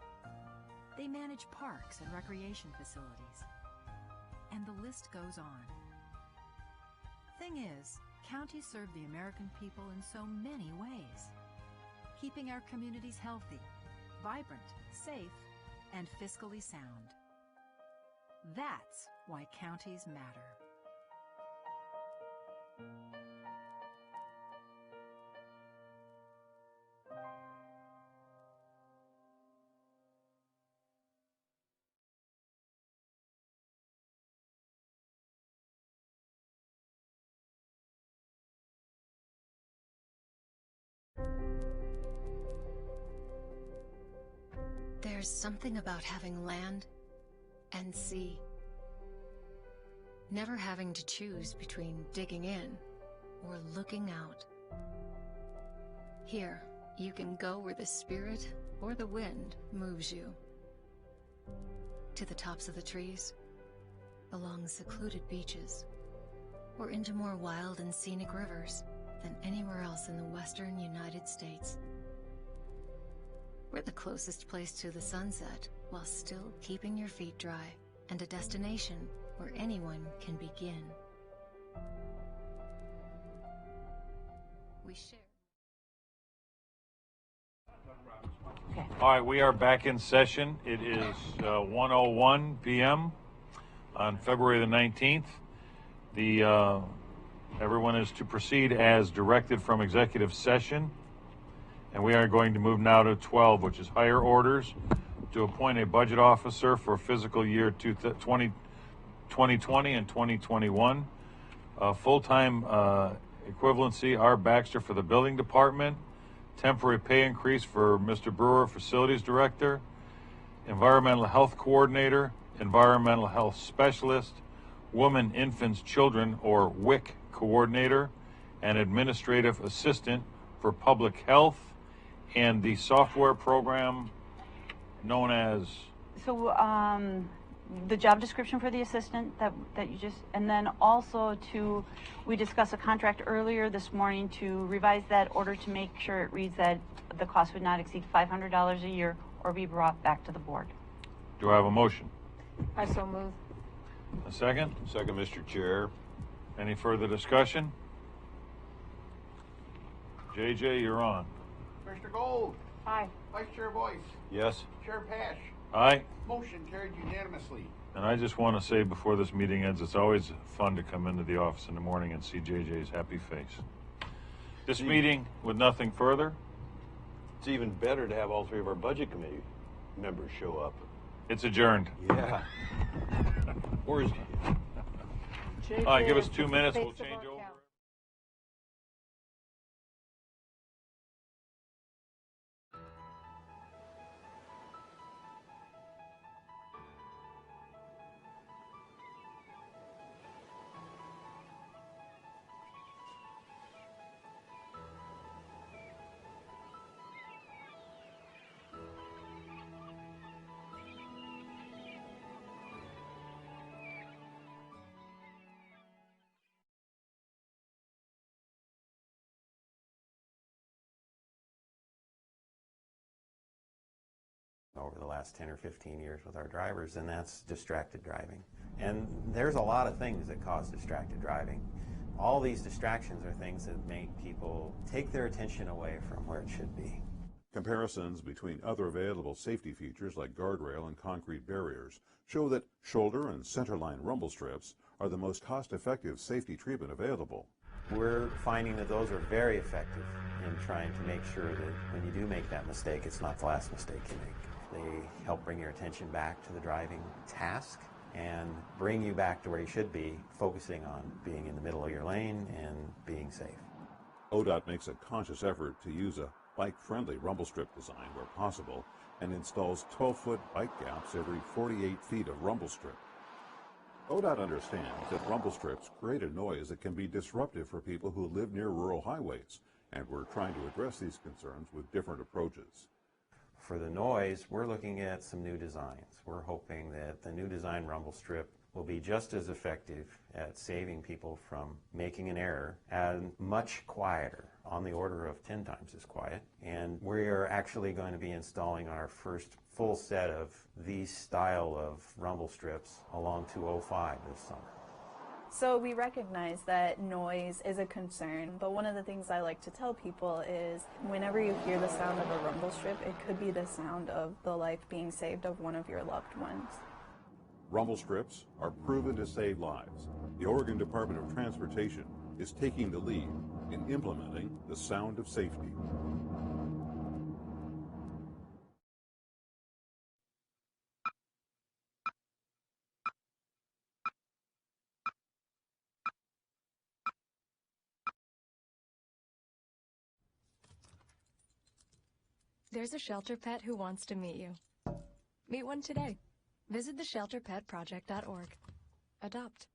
They manage parks and recreation facilities. And the list goes on. Thing is, counties serve the American people in so many ways, keeping our communities healthy, vibrant, safe, and fiscally sound. That's why counties matter. There's something about having land and sea. Never having to choose between digging in or looking out. Here, you can go where the spirit or the wind moves you. To the tops of the trees, along secluded beaches, or into more wild and scenic rivers than anywhere else in the western United States. We're the closest place to the sunset, while still keeping your feet dry, and a destination where anyone can begin. We share. All right, we are back in session. It is 1:01 p.m. on February the 19th. Everyone is to proceed as directed from executive session. And we are going to move now to 12, which is higher orders to appoint a budget officer for fiscal year 2020 and 2021. Full-time equivalency, R. Baxter for the building department. Temporary pay increase for Mr. Brewer, facilities director. Environmental health coordinator, environmental health specialist, women, infants, children, or WIC coordinator, and administrative assistant for public health, and the software program known as... So the job description for the assistant that you just, and then also we discussed a contract earlier this morning to revise that order to make sure it reads that the cost would not exceed $500 a year or be brought back to the board. Do I have a motion? I so move. A second? Second, Mr. Chair. Any further discussion? JJ, you're on. Mr. Gold. Aye. Vice Chair Boyce. Yes. Chair Pash. Aye. Motion carried unanimously. And I just want to say before this meeting ends, it's always fun to come into the office in the morning and see JJ's happy face. This meeting, with nothing further. It's even better to have all three of our budget committee members show up. It's adjourned. Yeah. Or is all right, give us 2 minutes. We'll change over. Over the last 10 or 15 years with our drivers, and that's distracted driving. And there's a lot of things that cause distracted driving. All these distractions are things that make people take their attention away from where it should be. Comparisons between other available safety features like guardrail and concrete barriers show that shoulder and centerline rumble strips are the most cost-effective safety treatment available. We're finding that those are very effective in trying to make sure that when you do make that mistake, it's not the last mistake you make. They help bring your attention back to the driving task and bring you back to where you should be, focusing on being in the middle of your lane and being safe. ODOT makes a conscious effort to use a bike-friendly rumble strip design where possible and installs 12-foot bike gaps every 48 feet of rumble strip. ODOT understands that rumble strips create a noise that can be disruptive for people who live near rural highways, and we're trying to address these concerns with different approaches. For the noise, we're looking at some new designs. We're hoping that the new design rumble strip will be just as effective at saving people from making an error and much quieter, on the order of 10 times as quiet. And we are actually going to be installing our first full set of these style of rumble strips along 205 this summer. So we recognize that noise is a concern, but one of the things I like to tell people is whenever you hear the sound of a rumble strip, it could be the sound of the life being saved of one of your loved ones. Rumble strips are proven to save lives. The Oregon Department of Transportation is taking the lead in implementing the sound of safety. There's a shelter pet who wants to meet you. Meet one today. Visit theshelterpetproject.org. Adopt.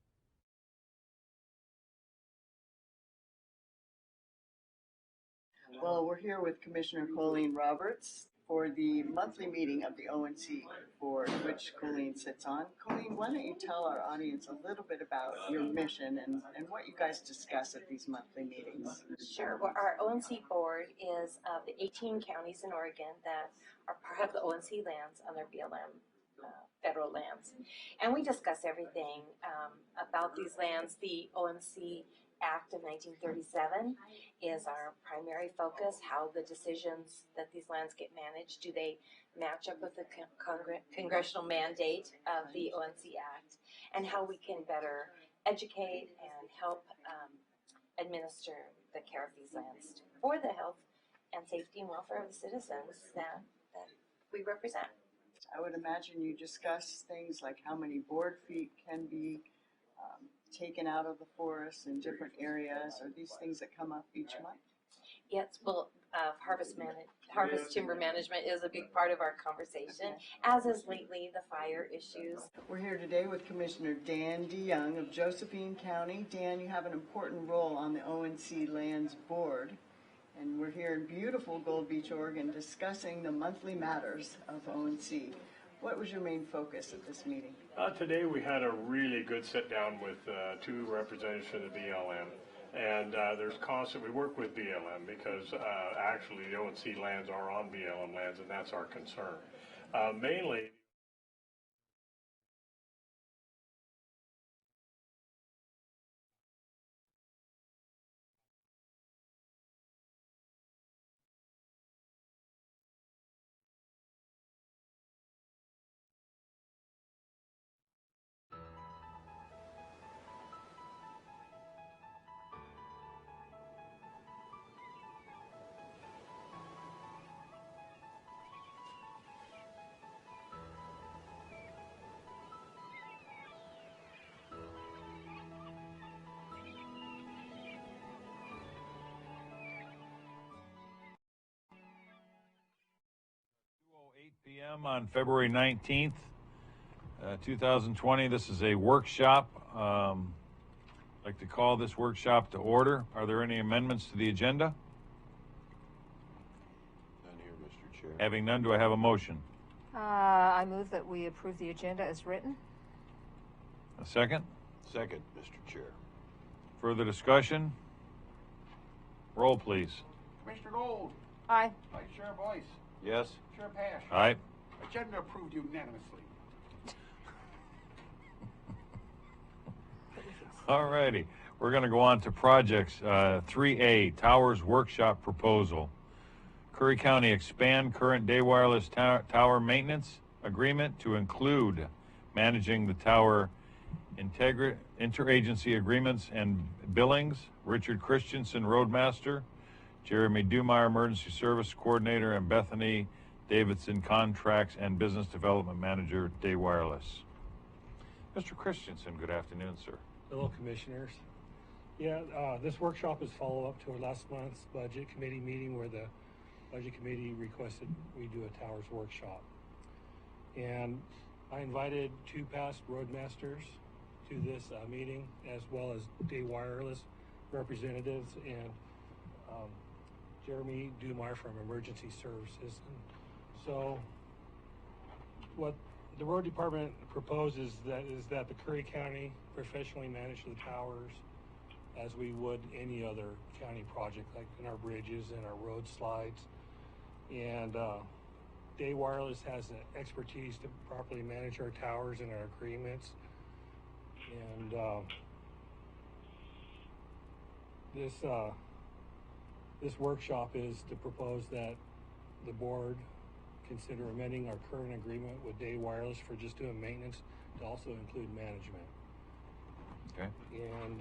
Well, we're here with Commissioner Colleen Roberts for the monthly meeting of the ONC, for which Colleen sits on. Colleen, why don't you tell our audience a little bit about your mission and what you guys discuss at these monthly meetings? Sure. Well, our ONC board is of the 18 counties in Oregon that are part of the ONC lands on their BLM federal lands. And we discuss everything about these lands. The ONC Act of 1937 is our primary focus, how the decisions that these lands get managed, do they match up with the congressional mandate of the ONC Act, and how we can better educate and help administer the care of these lands for the health and safety and welfare of the citizens that we represent. I would imagine you discuss things like how many board feet can be taken out of the forest in different areas. Are these things that come up each month? Yes, well, harvest timber management is a big part of our conversation, as is lately the fire issues. We're here today with Commissioner Dan DeYoung of Josephine County. Dan, you have an important role on the ONC Lands Board, and we're here in beautiful Gold Beach, Oregon, discussing the monthly matters of ONC. What was your main focus at this meeting? Today we had a really good sit down with two representatives from the BLM. And we work with BLM because actually the ONC lands are on BLM lands, and that's our concern. Mainly, p.m. on February 19th, 2020. This is a workshop. I'd like to call this workshop to order. Are there any amendments to the agenda? None here, Mr. Chair. Having none, do I have a motion? I move that we approve the agenda as written. A second? Second, Mr. Chair. Further discussion? Roll, please. Commissioner Gold. Aye. Vice Chair Boyce. Yes. Chair Pash. Aye. Agenda approved unanimously. All righty. We're going to go on to projects. 3A, Towers Workshop Proposal. Curry County expand current day wireless tower maintenance agreement to include managing the tower interagency agreements and billings, Richard Christensen, Roadmaster, Jeremy Dumar, Emergency Service Coordinator, and Bethany Davidson, Contracts and Business Development Manager, Day Wireless. Mr. Christensen, good afternoon, sir. Hello, Commissioners. Yeah, this workshop is follow-up to our last month's Budget Committee meeting where the Budget Committee requested we do a towers workshop. And I invited 2 past roadmasters to this meeting, as well as Day Wireless representatives and Jeremy Dumar from Emergency Services. And so what the road department proposes is that the Curry County professionally manage the towers as we would any other county project, like in our bridges and our road slides. And Day Wireless has the expertise to properly manage our towers and our agreements. And this workshop is to propose that the board consider amending our current agreement with Day Wireless for just doing maintenance to also include management. Okay. And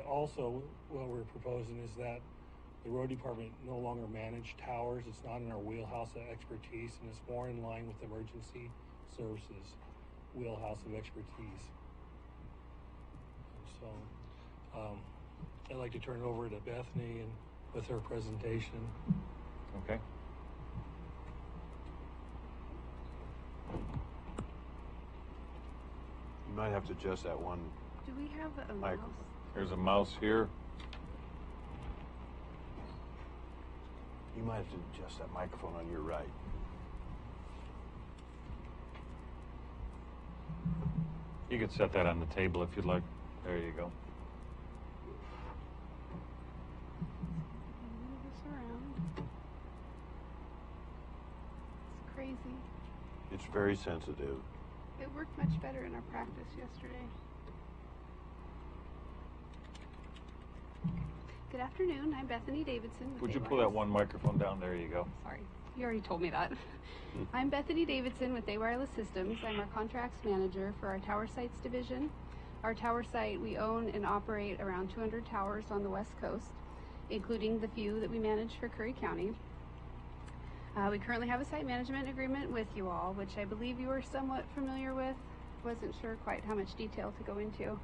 also what we're proposing is that the road department no longer manage towers. It's not in our wheelhouse of expertise, and it's more in line with emergency services wheelhouse of expertise. So I'd like to turn it over to Bethany and with her presentation. Okay. You might have to adjust that one. Do we have a mic. mouse? There's a mouse here. You might have to adjust that microphone on your right. You could set that on the table if you'd like. There you go. Move this around. It's crazy. It's very sensitive. It worked much better in our practice yesterday. Good afternoon. I'm Bethany Davidson. Would you pull that one microphone down? There you go. Sorry, you already told me that. I'm Bethany Davidson with Day Wireless Systems. I'm our contracts manager for our Tower Sites division. Our tower site, we own and operate around 200 towers on the West Coast, including the few that we manage for Curry County. We currently have a site management agreement with you all, which I believe you are somewhat familiar with. Wasn't sure quite how much detail to go into.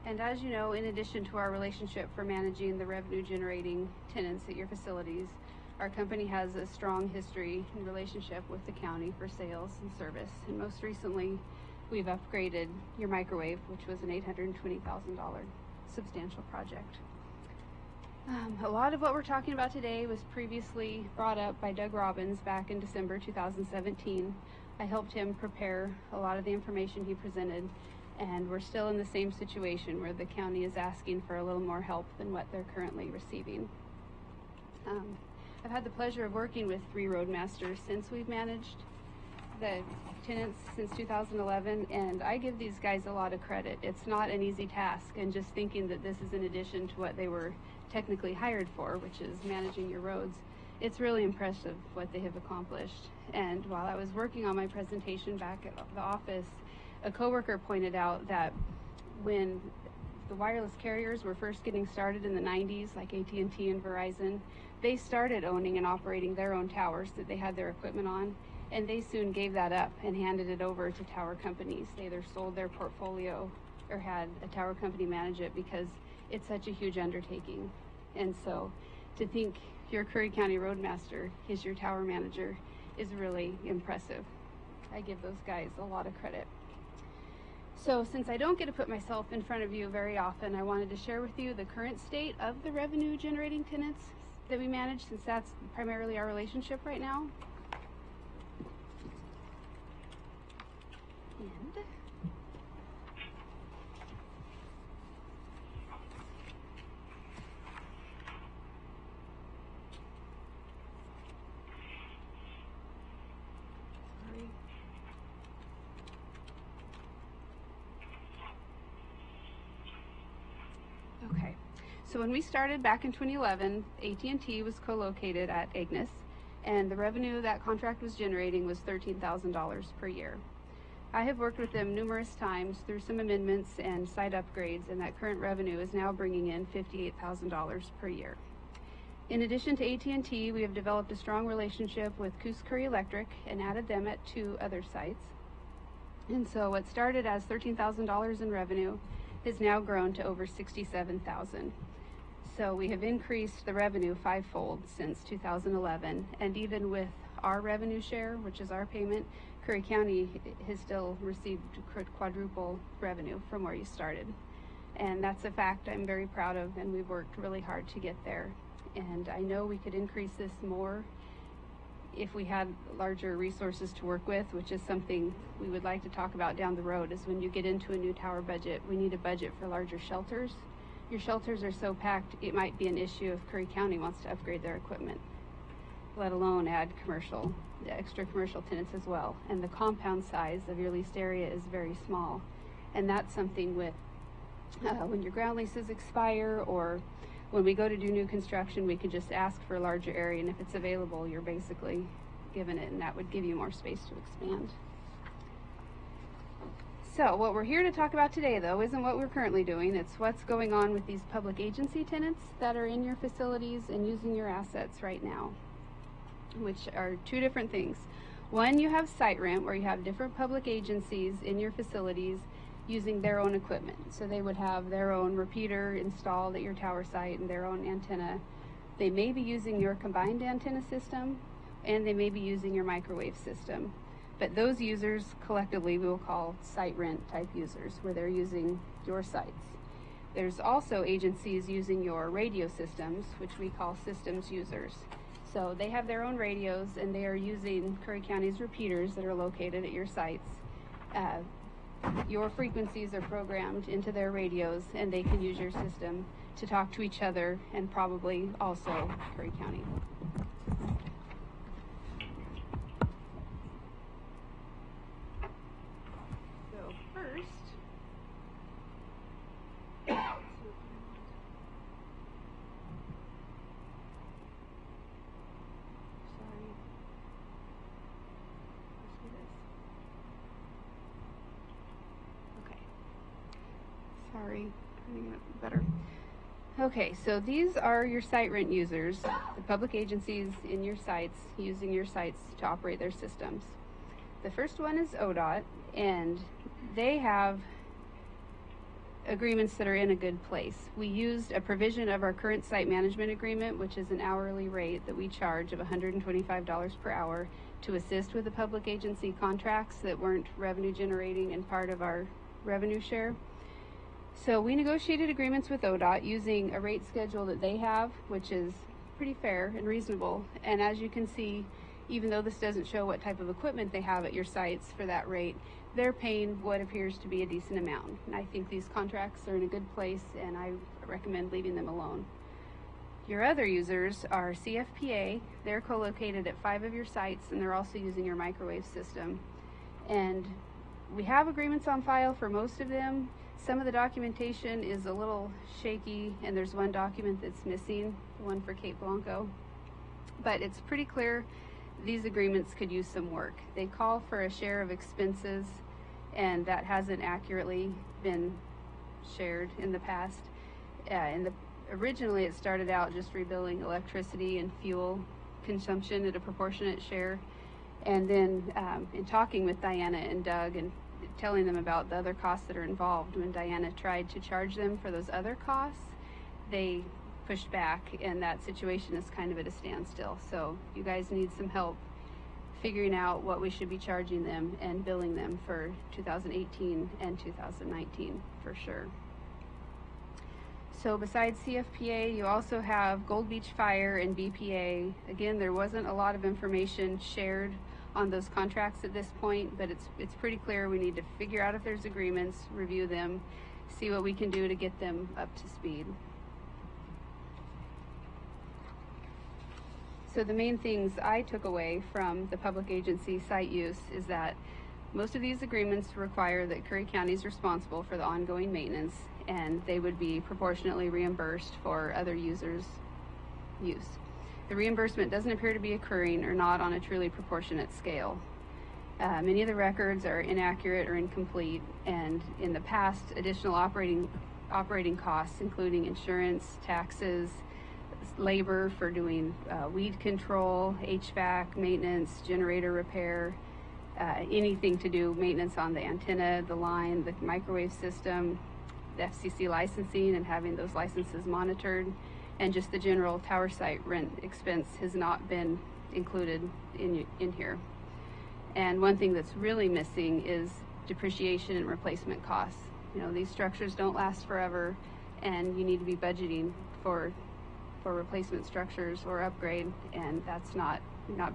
And as you know, in addition to our relationship for managing the revenue generating tenants at your facilities, our company has a strong history and relationship with the county for sales and service. And most recently, we've upgraded your microwave, which was an $820,000 substantial project. A lot of what we're talking about today was previously brought up by Doug Robbins back in December 2017. I helped him prepare a lot of the information he presented, and we're still in the same situation where the county is asking for a little more help than what they're currently receiving. I've had the pleasure of working with 3 roadmasters since we've managed the tenants since 2011, and I give these guys a lot of credit. It's not an easy task, and just thinking that this is in addition to what they were technically hired for, which is managing your roads, it's really impressive what they have accomplished. And while I was working on my presentation back at the office, a coworker pointed out that when the wireless carriers were first getting started in the 90s, like AT&T and Verizon, they started owning and operating their own towers that they had their equipment on, and they soon gave that up and handed it over to tower companies. They either sold their portfolio or had a tower company manage it because it's such a huge undertaking. And so to think your Curry County Roadmaster is your tower manager is really impressive. I give those guys a lot of credit. So since I don't get to put myself in front of you very often, I wanted to share with you the current state of the revenue generating tenants that we manage, since that's primarily our relationship right now. And okay, so when we started back in 2011, AT&T was co-located at Agnes, and the revenue that contract was generating was $13,000 per year. I have worked with them numerous times through some amendments and site upgrades, and that current revenue is now bringing in $58,000 per year. In addition to AT&T, we have developed a strong relationship with Coos Curry Electric and added them at 2 other sites. And so what started as $13,000 in revenue has now grown to over $67,000. So we have increased the revenue 5-fold since 2011, and even with our revenue share, which is our payment, Curry County has still received quadruple revenue from where you started. And that's a fact I'm very proud of, and we've worked really hard to get there. And I know we could increase this more if we had larger resources to work with, which is something we would like to talk about down the road, is when you get into a new tower budget, we need a budget for larger shelters. Your shelters are so packed, it might be an issue if Curry County wants to upgrade their equipment, let alone add extra commercial tenants as well. And the compound size of your leased area is very small. And that's something with when your ground leases expire, or when we go to do new construction, we can just ask for a larger area, and if it's available, you're basically given it, and that would give you more space to expand. So what we're here to talk about today, though, isn't what we're currently doing. It's what's going on with these public agency tenants that are in your facilities and using your assets right now, which are 2 different things. One, you have site rent, where you have different public agencies in your facilities using their own equipment. So they would have their own repeater installed at your tower site and their own antenna. They may be using your combined antenna system, and they may be using your microwave system. But those users collectively we will call site rent type users, where they're using your sites. There's also agencies using your radio systems, which we call systems users. So they have their own radios, and they are using Curry County's repeaters that are located at your sites. Your frequencies are programmed into their radios, and they can use your system to talk to each other and probably also Curry County. So first, Sorry, better. Okay, so these are your site rent users, the public agencies in your sites using your sites to operate their systems. The first one is ODOT, and they have agreements that are in a good place. We used a provision of our current site management agreement, which is an hourly rate that we charge of $125 per hour to assist with the public agency contracts that weren't revenue generating and part of our revenue share. So we negotiated agreements with ODOT using a rate schedule that they have, which is pretty fair and reasonable. And as you can see, even though this doesn't show what type of equipment they have at your sites for that rate, they're paying what appears to be a decent amount. And I think these contracts are in a good place, and I recommend leaving them alone. Your other users are CFPA. They're co-located at 5 of your sites, and they're also using your microwave system. And we have agreements on file for most of them. Some of the documentation is a little shaky, and there's one document that's missing, the one for Cape Blanco. But it's pretty clear these agreements could use some work. They call for a share of expenses, and that hasn't accurately been shared in the past. Originally it started out just rebilling electricity and fuel consumption at a proportionate share. And then in talking with Diana and Doug and telling them about the other costs that are involved, when Diana tried to charge them for those other costs, they pushed back, and that situation is kind of at a standstill. So you guys need some help figuring out what we should be charging them and billing them for 2018 and 2019 for sure. So besides CFPA, you also have Gold Beach Fire and BPA. Again, there wasn't a lot of information shared on those contracts at this point, but it's pretty clear we need to figure out if there's agreements, review them, see what we can do to get them up to speed. So the main things I took away from the public agency site use is that most of these agreements require that Curry County is responsible for the ongoing maintenance, and they would be proportionately reimbursed for other users' use. The reimbursement doesn't appear to be occurring or not on a truly proportionate scale. Many of the records are inaccurate or incomplete, and in the past, additional operating costs, including insurance, taxes, labor for doing weed control, HVAC, maintenance, generator repair, anything to do maintenance on the antenna, the line, the microwave system, the FCC licensing and having those licenses monitored, and just the general tower site rent expense has not been included in here. And one thing that's really missing is depreciation and replacement costs. You know, these structures don't last forever, and you need to be budgeting for replacement structures or upgrade, and that's not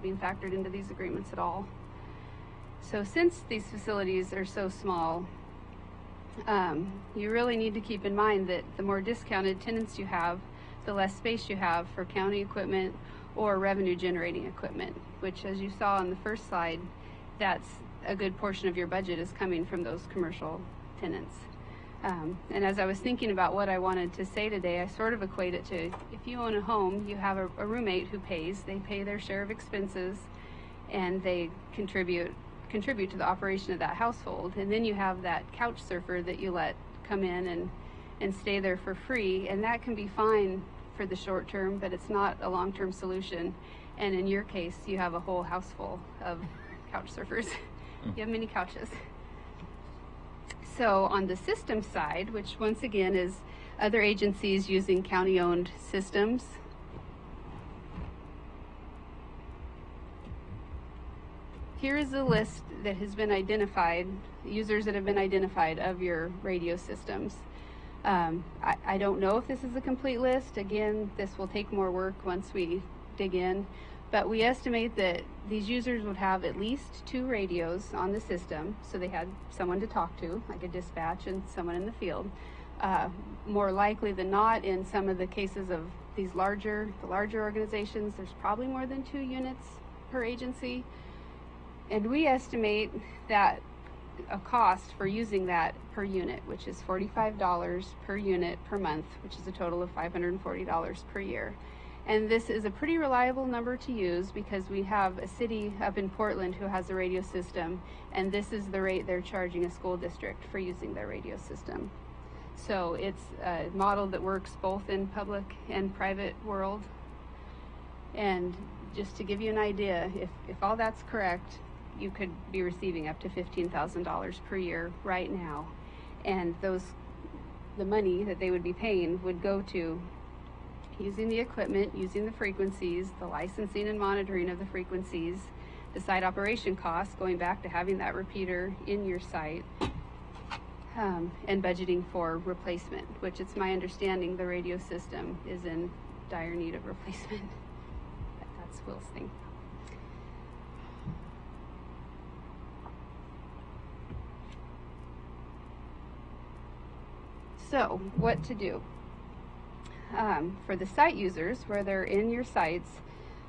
being factored into these agreements at all. So since these facilities are so small, you really need to keep in mind that the more discounted tenants you have, the less space you have for county equipment or revenue generating equipment, which, as you saw on the first slide, that's a good portion of your budget is coming from those commercial tenants. And as I was thinking about what I wanted to say today, I sort of equate it to, if you own a home, you have a roommate who pays. They pay their share of expenses, and they contribute to the operation of that household. And then you have that couch surfer that you let come in and stay there for free, and that can be fine for the short term, but it's not a long-term solution. And in your case, you have a whole house full of couch surfers. You have many couches. So on the system side, which once again is other agencies using county-owned systems, here is a list that has been identified, users that have been identified of your radio systems. I don't know if this is a complete list. Again, this will take more work once we dig in, but we estimate that these users would have at least 2 radios on the system, so they had someone to talk to, like a dispatch and someone in the field. More likely than not, in some of the cases of these larger organizations, there's probably more than 2 units per agency. And we estimate that a cost for using that per unit, which is $45 per unit per month, which is a total of $540 per year. And this is a pretty reliable number to use because we have a city up in Portland who has a radio system, and this is the rate they're charging a school district for using their radio system. So it's a model that works both in public and private world. And just to give you an idea, if all that's correct, you could be receiving up to $15,000 per year right now. And the money that they would be paying would go to using the equipment, using the frequencies, the licensing and monitoring of the frequencies, the site operation costs, going back to having that repeater in your site, and budgeting for replacement, which it's my understanding the radio system is in dire need of replacement. That's Will's thing. So, what to do? For the site users, where they're in your sites,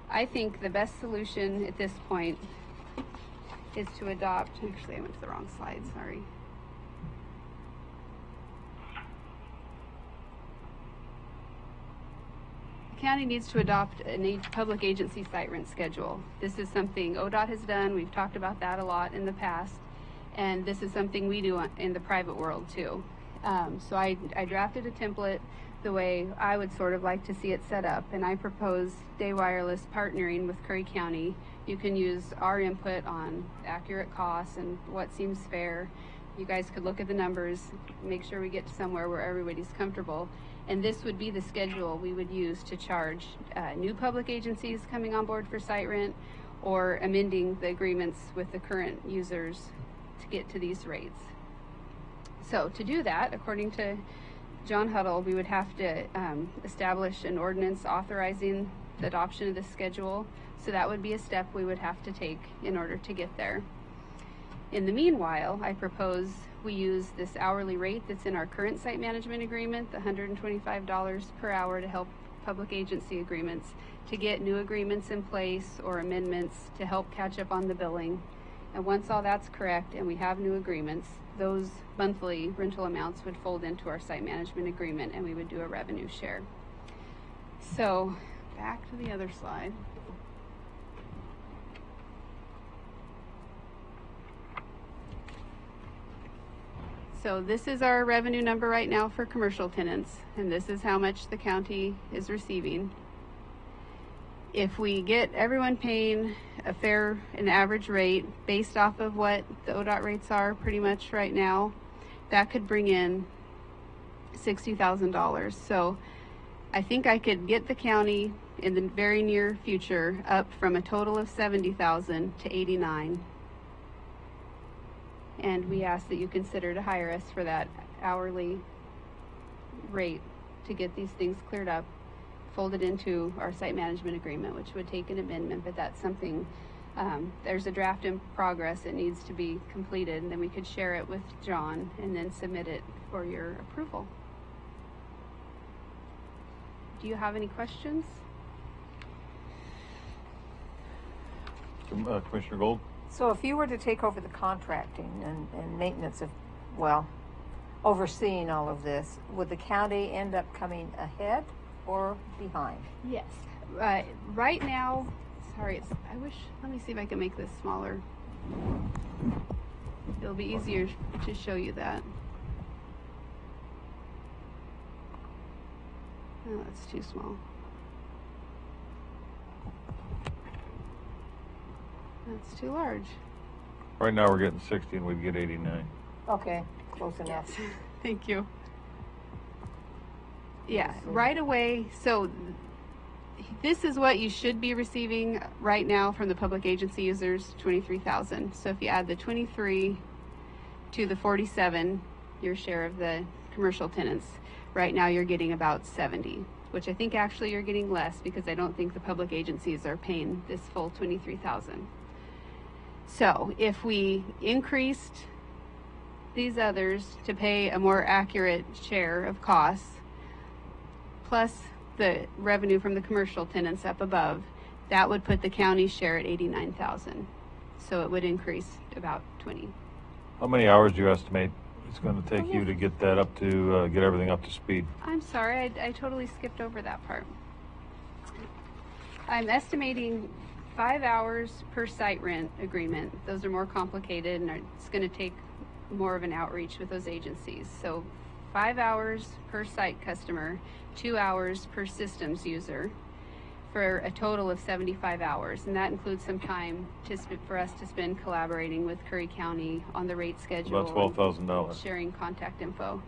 I think the best solution at this point is to adopt, actually I went to the wrong slide, sorry. The county needs to adopt a public agency site rent schedule. This is something ODOT has done, we've talked about that a lot in the past, and this is something we do in the private world too. So I drafted a template the way I would sort of like to see it set up, and I propose Day Wireless partnering with Curry County. You can use our input on accurate costs and what seems fair. You guys could look at the numbers, make sure we get to somewhere where everybody's comfortable, and this would be the schedule we would use to charge new public agencies coming on board for site rent, or amending the agreements with the current users to get to these rates. So to do that, according to John Huddle, we would have to establish an ordinance authorizing the adoption of this schedule. So that would be a step we would have to take in order to get there. In the meanwhile, I propose we use this hourly rate that's in our current site management agreement, the $125 per hour, to help public agency agreements, to get new agreements in place or amendments to help catch up on the billing. And once all that's correct and we have new agreements, those monthly rental amounts would fold into our site management agreement, and we would do a revenue share. So back to the other slide. So this is our revenue number right now for commercial tenants, and this is how much the county is receiving. If we get everyone paying a fair and average rate based off of what the ODOT rates are pretty much right now, that could bring in $60,000. So I think I could get the county in the very near future up from a total of $70,000 to $89,000. And we ask that you consider to hire us for that hourly rate to get these things cleared up, folded into our site management agreement, which would take an amendment, but that's something, there's a draft in progress. It needs to be completed, and then we could share it with John and then submit it for your approval. Do you have any questions? Commissioner Gold? So if you were to take over the contracting and maintenance of, well, overseeing all of this, would the county end up coming ahead or behind? Yes. Right now, sorry, let me see if I can make this smaller. It'll be easier to show you that. Oh, that's too small. That's too large. Right now we're getting 60 and we'd get 89. Okay, close enough. Yes. Thank you. Yeah, right away. So this is what you should be receiving right now from the public agency users, 23,000. So if you add the 23 to the 47, your share of the commercial tenants, right now you're getting about 70, which I think actually you're getting less because I don't think the public agencies are paying this full 23,000. So if we increased these others to pay a more accurate share of costs, plus the revenue from the commercial tenants up above, that would put the county share at 89,000. So it would increase about 20. How many hours do you estimate it's going to take you to get that up to, get everything up to speed? I'm sorry, I totally skipped over that part. I'm estimating 5 hours per site rent agreement. Those are more complicated and it's going to take more of an outreach with those agencies. So 5 hours per site customer, 2 hours per systems user, for a total of 75 hours. And that includes some time for us to spend collaborating with Curry County on the rate schedule. About $12,000. Sharing contact info.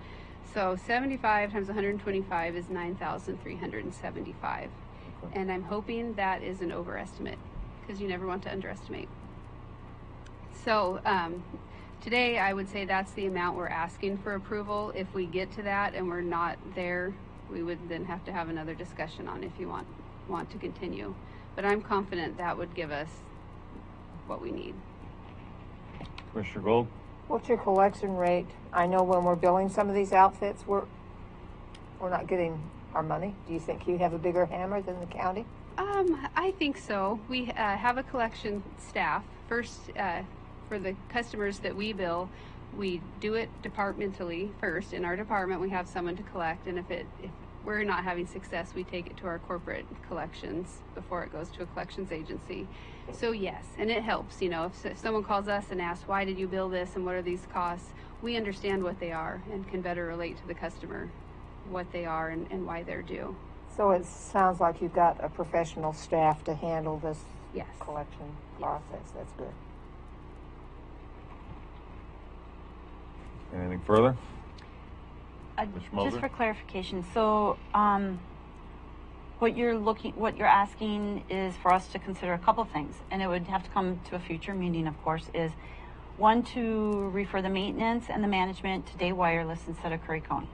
So 75 times 125 is 9,375. Okay. And I'm hoping that is an overestimate because you never want to underestimate. So today I would say that's the amount we're asking for approval. If we get to that and we're not there, we would then have to have another discussion on if you want to continue. But I'm confident that would give us what we need. Commissioner Gold? What's your collection rate? I know when we're billing some of these outfits, we're not getting our money. Do you think you have a bigger hammer than the county? I think so. We have a collection staff. First, for the customers that we bill, we do it departmentally first. In our department, we have someone to collect, and if we're not having success, we take it to our corporate collections before it goes to a collections agency. So yes, and it helps, you know, if someone calls us and asks, why did you bill this and what are these costs? We understand what they are and can better relate to the customer what they are and why they're due. So it sounds like you've got a professional staff to handle this collection process. That's good. Anything further? Just for clarification, so what you're asking is for us to consider a couple things, and it would have to come to a future meeting, of course, is one, to refer the maintenance and the management to Day Wireless instead of Curry County.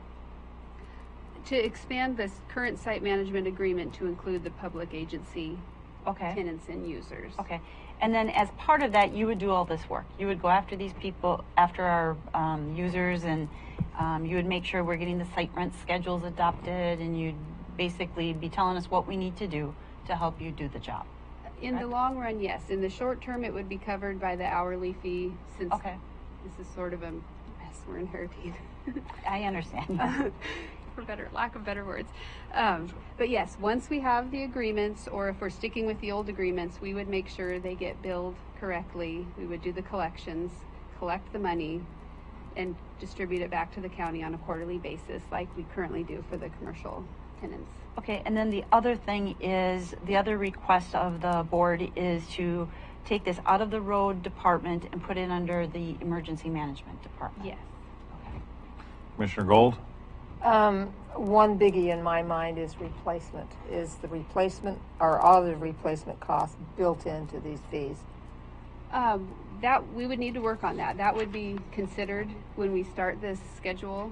To expand this current site management agreement to include the public agency tenants and users. Okay. And then as part of that, you would do all this work. You would go after these people, after our users, and you would make sure we're getting the site rent schedules adopted, and you'd basically be telling us what we need to do to help you do the job. In the long run, yes. In the short term, it would be covered by the hourly fee, since this is sort of a mess we're inheriting. I understand. For lack of better words. But yes, once we have the agreements, or if we're sticking with the old agreements, we would make sure they get billed correctly. We would do the collections, collect the money, and distribute it back to the county on a quarterly basis like we currently do for the commercial tenants. Okay, and then the other thing is, the other request of the board is to take this out of the road department and put it under the emergency management department. Yes. Commissioner Gold? One biggie in my mind is replacement. Is the replacement, or all the replacement costs built into these fees? That we would need to work on that. That would be considered when we start this schedule.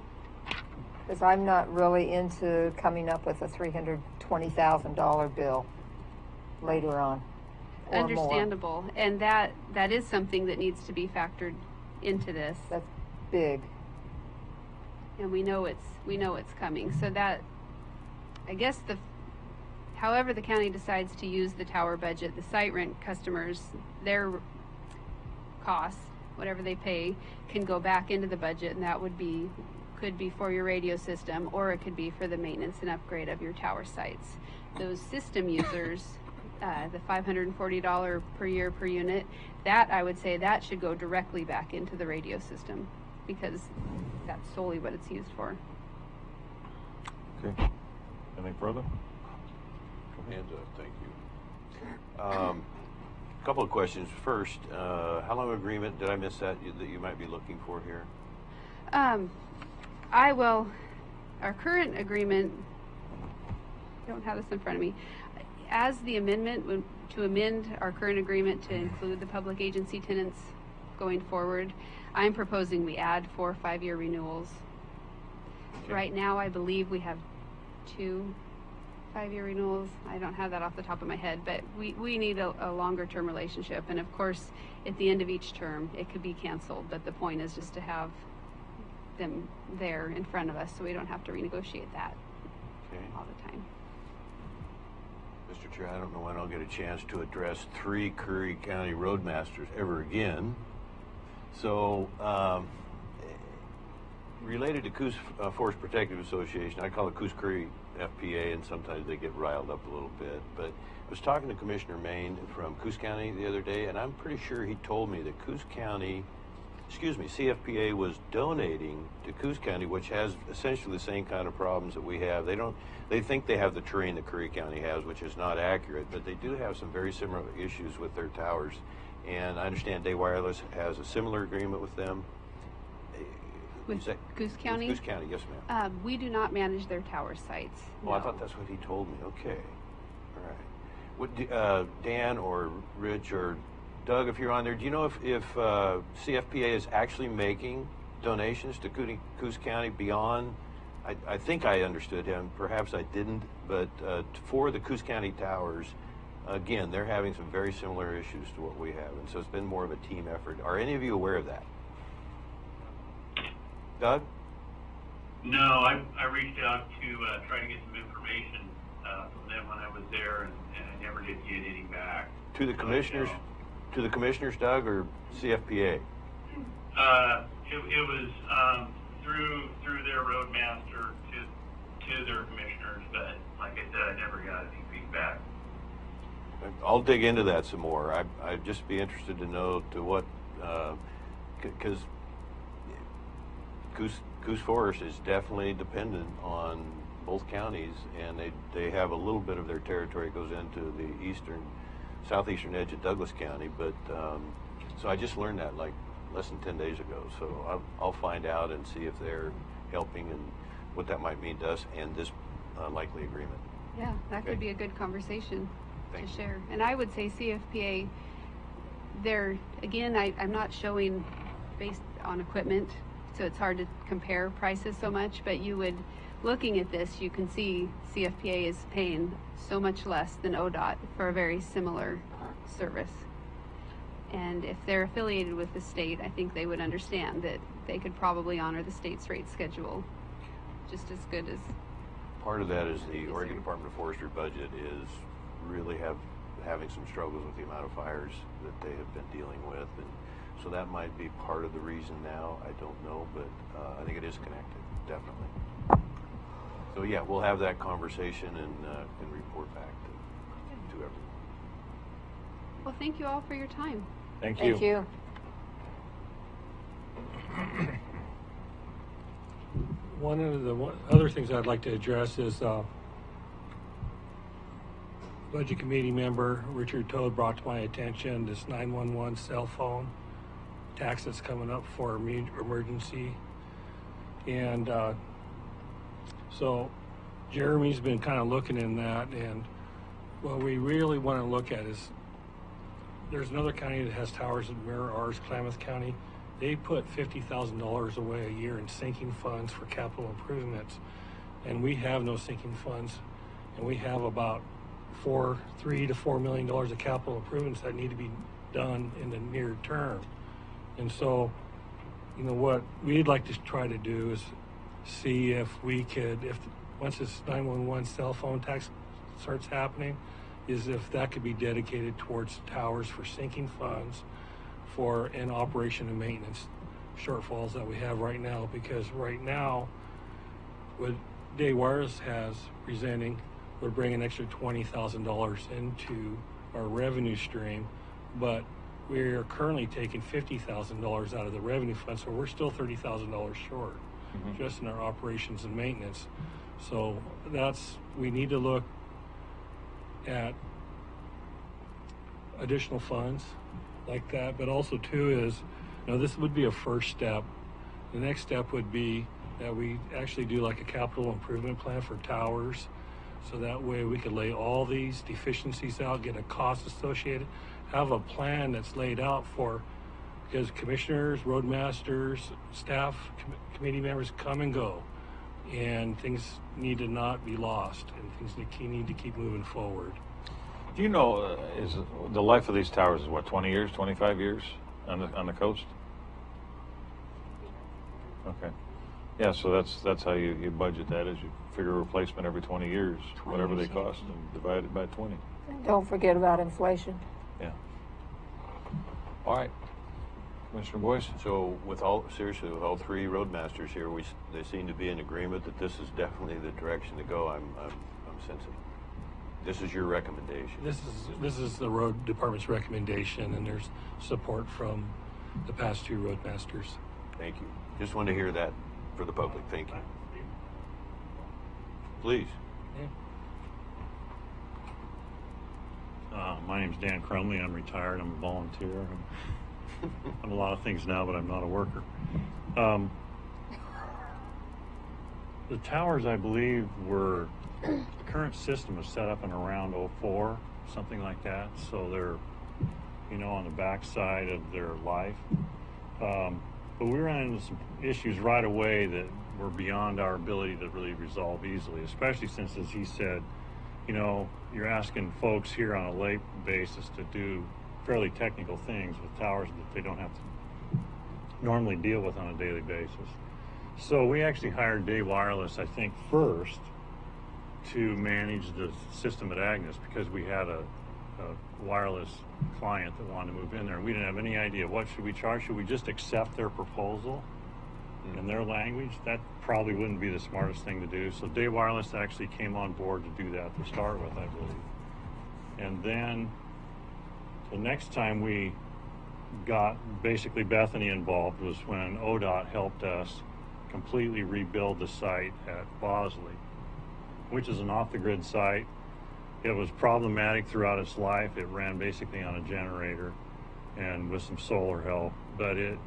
Because I'm not really into coming up with a $320,000 bill later on. Or Understandable. more. And that is something that needs to be factored into this. That's big. And we know it's coming. So that, I guess, however the county decides to use the tower budget, the site rent customers, their costs, whatever they pay, can go back into the budget, and that could be for your radio system, or it could be for the maintenance and upgrade of your tower sites. Those system users, the $540 per year per unit, that I would say that should go directly back into the radio system, because that's solely what it's used for. Okay. Anything further? Hands up, thank you. A couple of questions. First, how long agreement, did I miss that you might be looking for here? Our current agreement, I don't have this in front of me, as the amendment, to amend our current agreement to include the public agency tenants going forward, I'm proposing we add 4 5-year renewals. Okay. Right now, I believe we have 2 5-year renewals. I don't have that off the top of my head, but we need a longer term relationship. And of course, at the end of each term, it could be canceled, but the point is just to have them there in front of us so we don't have to renegotiate that all the time. Mr. Chair, I don't know when I'll get a chance to address 3 Curry County roadmasters ever again. So, related to Coos Forest Protective Association, I call it Coos Curry FPA, and sometimes they get riled up a little bit. But I was talking to Commissioner Maine from Coos County the other day, and I'm pretty sure he told me that CFPA was donating to Coos County, which has essentially the same kind of problems that we have. They think they have the terrain that Curry County has, which is not accurate, but they do have some very similar issues with their towers. And I understand Day Wireless has a similar agreement with them. With Coos County? With Coos County, yes, ma'am. We do not manage their tower sites. Well, I thought that's what he told me. Okay. All right. Dan or Rich or Doug, if you're on there, do you know if CFPA is actually making donations to Coos County beyond, I think I understood him, perhaps I didn't, but for the Coos County towers, again, they're having some very similar issues to what we have, and so it's been more of a team effort. Are any of you aware of that? Doug? No, I reached out to try to get some information from them when I was there, and I never did get any back. To the commissioners? To the commissioners, Doug, or CFPA? It was through their roadmaster to their commissioners, but like I said, I never got any feedback. I'll dig into that some more. I'd just be interested to know to what, because Coos Forest is definitely dependent on both counties, and they have a little bit of their territory goes into the southeastern edge of Douglas County, but so I just learned that like less than 10 days ago. So I'll find out and see if they're helping and what that might mean to us and this likely agreement. Yeah, that could be a good conversation to share. And I would say CFPA, I'm not showing based on equipment, so it's hard to compare prices so much, but looking at this, you can see CFPA is paying so much less than ODOT for a very similar service. And if they're affiliated with the state, I think they would understand that they could probably honor the state's rate schedule just as good as. Part of that is the Oregon Department of Forestry budget is really having some struggles with the amount of fires that they have been dealing with, and so that might be part of the reason now. I don't know, but I think it is connected, definitely. So yeah, we'll have that conversation and report back to everyone. Well, thank you all for your time. Thank you. Thank you. one of the other things I'd like to address is Budget Committee member Richard Toad brought to my attention this 911 cell phone tax that's coming up for emergency. And so Jeremy's been kind of looking in that, and what we really want to look at is there's another county that has towers that mirror ours, Klamath County. They put $50,000 away a year in sinking funds for capital improvements, and we have no sinking funds, and we have about $3 to $4 million of capital improvements that need to be done in the near term. And so, you know, what we'd like to try to do is see if we could, once this 911 cell phone tax starts happening, is if that could be dedicated towards towers for sinking funds for an operation and maintenance shortfalls that we have right now. Because right now, what Day Wireless has presenting, we're bringing an extra $20,000 into our revenue stream, but we're currently taking $50,000 out of the revenue fund, so we're still $30,000 short, just in our operations and maintenance. So we need to look at additional funds like that, but also too is, you know, this would be a first step. The next step would be that we actually do like a capital improvement plan for towers, so that way we could lay all these deficiencies out, get a cost associated, have a plan that's laid out for, because commissioners, roadmasters, staff, committee members come and go, and things need to not be lost, and things need to keep moving forward. Do you know, is the life of these towers is what, 20 years, 25 years on the coast? Okay. Yeah, so that's how you budget that, is you figure a replacement every 20 years, whatever they cost, and divide it by 20. Don't forget about inflation. Yeah. All right. Commissioner Boyce? So with all three roadmasters here, they seem to be in agreement that this is definitely the direction to go. I'm sensing. This is your recommendation. This is the road department's recommendation, and there's support from the past two roadmasters. Thank you. Just wanted to hear that for the public. Thank you. Please. My name's Dan Crumley. I'm retired. I'm a volunteer. I'm a lot of things now, but I'm not a worker. The towers, I believe, the current system was set up in around 04, something like that. So they're, on the backside of their life. But we ran into some issues right away that were beyond our ability to really resolve easily, especially since, as he said, you're asking folks here on a lay basis to do fairly technical things with towers that they don't have to normally deal with on a daily basis. So we actually hired Day Wireless, I think, first to manage the system at Agnes, because we had a wireless client that wanted to move in there, and we didn't have any idea what should we charge. Should we just accept their proposal in their language? That probably wouldn't be the smartest thing to do. So Day Wireless actually came on board to do that to start with, I believe. And then the next time we got basically Bethany involved was when ODOT helped us completely rebuild the site at Bosley, which is an off-the-grid site. It was problematic throughout its life. It ran basically on a generator and with some solar help, but it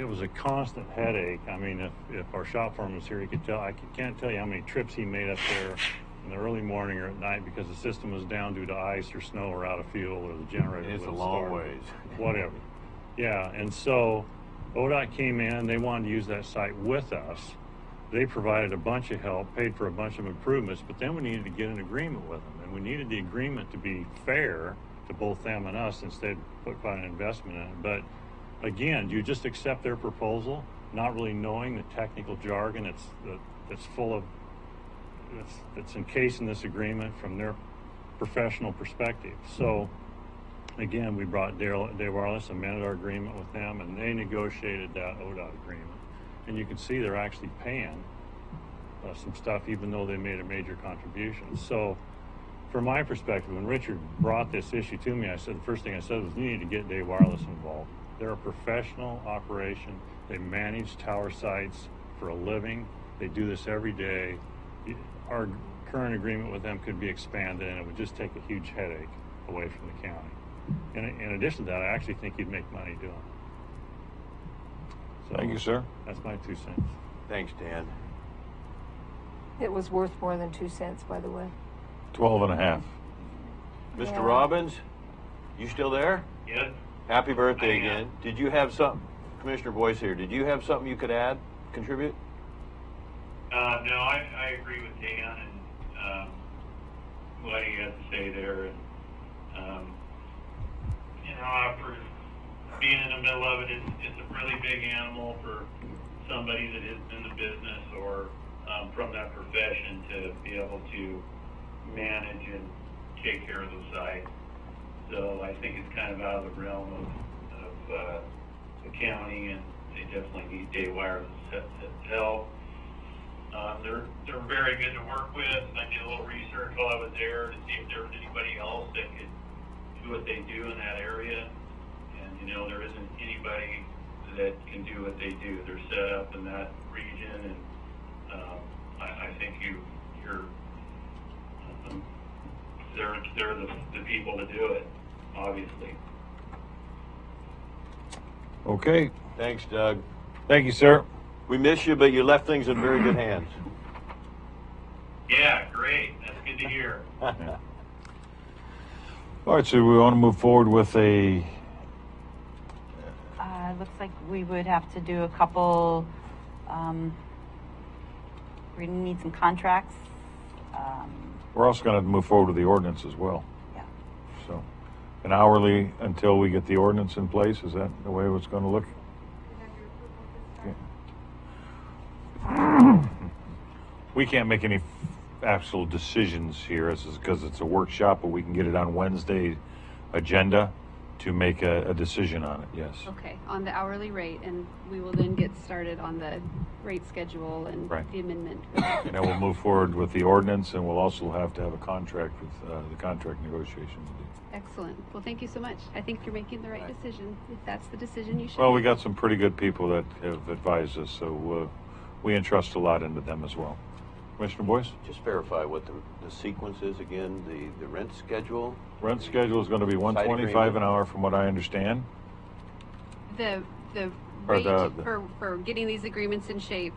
was a constant headache. I mean, if our shop foreman was here, he could tell. I can't tell you how many trips he made up there in the early morning or at night because the system was down due to ice or snow or out of fuel, or the generator. It's a long ways. Whatever. Yeah, and so ODOT came in. They wanted to use that site with us. They provided a bunch of help, paid for a bunch of improvements, but then we needed to get an agreement with them, and we needed the agreement to be fair to both them and us instead of put quite an investment in it. But again, you just accept their proposal, not really knowing the technical jargon that's full of, that's encased in this agreement from their professional perspective. So again, we brought Day Wireless, amended our agreement with them, and they negotiated that ODOT agreement. And you can see they're actually paying some stuff, even though they made a major contribution. So from my perspective, when Richard brought this issue to me, the first thing I said was, we need to get Day Wireless involved. They're a professional operation. They manage tower sites for a living. They do this every day. Our current agreement with them could be expanded, and it would just take a huge headache away from the county. And in addition to that, I actually think you'd make money doing it. So Thank you, sir. That's my 2 cents. Thanks, Dan. It was worth more than 2 cents, by the way. 12 and a half. Mr. Yeah. Robbins, you still there? Yes. Happy birthday again. Did you have something, Commissioner Boyce here, did you have something you could add, contribute? No, I agree with Dan and what he has to say there. And, after being in the middle of it, it's a really big animal for somebody that is in the business or from that profession to be able to manage and take care of the site. So I think it's kind of out of the realm of the county, and they definitely need Day Wireless help. They're very good to work with. I did a little research while I was there to see if there was anybody else that could do what they do in that area. And there isn't anybody that can do what they do. They're set up in that region, and I think they're the people to do it, obviously. Okay. Thanks, Doug. Thank you, sir. We miss you, but you left things in very good hands. Yeah, great. That's good to hear. All right, so we want to move forward with a... Looks like we would have to do a couple, we need some contracts. We're also going to move forward with the ordinance as well. Yeah. So, an hourly until we get the ordinance in place, is that the way it's going to look? Okay. We can't make any actual decisions here because it's a workshop, but we can get it on Wednesday agenda to make a decision on it, yes. Okay, on the hourly rate, and we will then get started on the rate schedule and Right. the amendment. And then we'll move forward with the ordinance, and we'll also have to have a contract with the contract negotiations. Excellent. Well, thank you so much. I think you're making the right decision. If that's the decision you should Well, we make. got some pretty good people that have advised us, so we entrust a lot into them as well. Commissioner Boyce? Just verify what the sequence is again, the rent schedule. Rent schedule is going to be $125 an hour from what I understand. The Or rate the- for getting these agreements in shape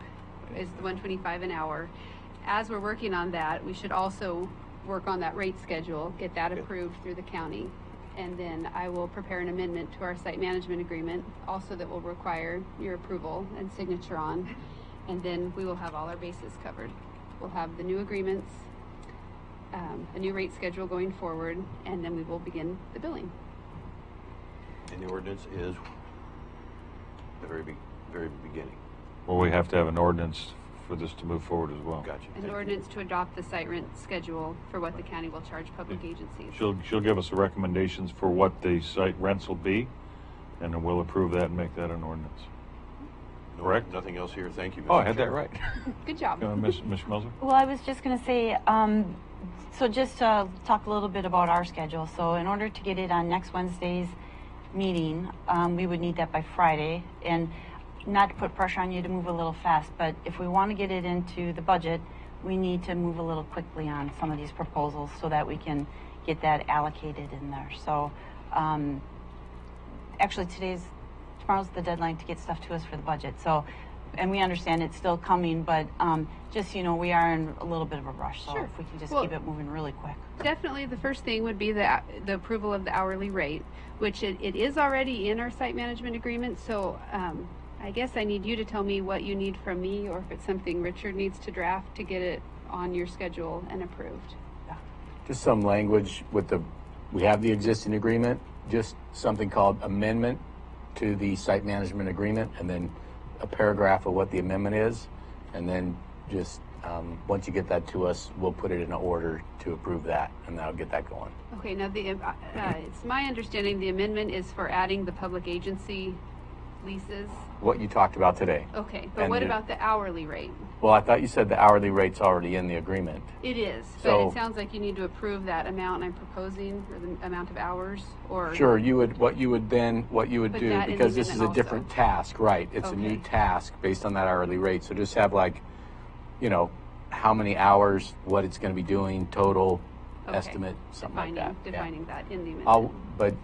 is the $125 an hour. As we're working on that, we should also work on that rate schedule, get that approved through the county. And then I will prepare an amendment to our site management agreement, also that will require your approval and signature on. And then we will have all our bases covered. We'll have the new agreements, a new rate schedule going forward, and then we will begin the billing. And the ordinance is the very beginning. Well, we have to have an ordinance for this to move forward as well. Gotcha. An ordinance to adopt the site rent schedule for what the county will charge public agencies. She'll give us the recommendations for what the site rents will be, and then we'll approve that and make that an ordinance. Correct? Nothing else here. Thank you, Mr. Oh, I had that Chair. right. Good job. Ms. Schmelzer? Well, I was just going to say, so just talk a little bit about our schedule. So in order to get it on next Wednesday's meeting, we would need that by Friday. And not to put pressure on you to move a little fast, but if we want to get it into the budget, we need to move a little quickly on some of these proposals so that we can get that allocated in there. So actually tomorrow's the deadline to get stuff to us for the budget. So, and we understand it's still coming, but just, we are in a little bit of a rush. So Sure. if we can just Well, keep it moving really quick. Definitely the first thing would be the approval of the hourly rate, which it is already in our site management agreement. So I guess I need you to tell me what you need from me, or if it's something Richard needs to draft to get it on your schedule and approved. Just some language we have the existing agreement, just something called amendment to the site management agreement, and then a paragraph of what the amendment is, and then just once you get that to us, we'll put it in an order to approve that, and that'll get that going. Okay, now it's my understanding the amendment is for adding the public agency leases? What you talked about today. Okay, but And what the- about the hourly rate? Well, I thought you said the hourly rate's already in the agreement. It is, but So- it sounds like you need to approve that amount I'm proposing, or the amount of hours, or... Sure, what you would Put do, that in because the this is a amendment different task, right? It's a new Okay. task based on that hourly rate. So just have like, how many hours, what it's going to be doing, total Okay. estimate, something like that. Yeah. Defining that in the amendment. But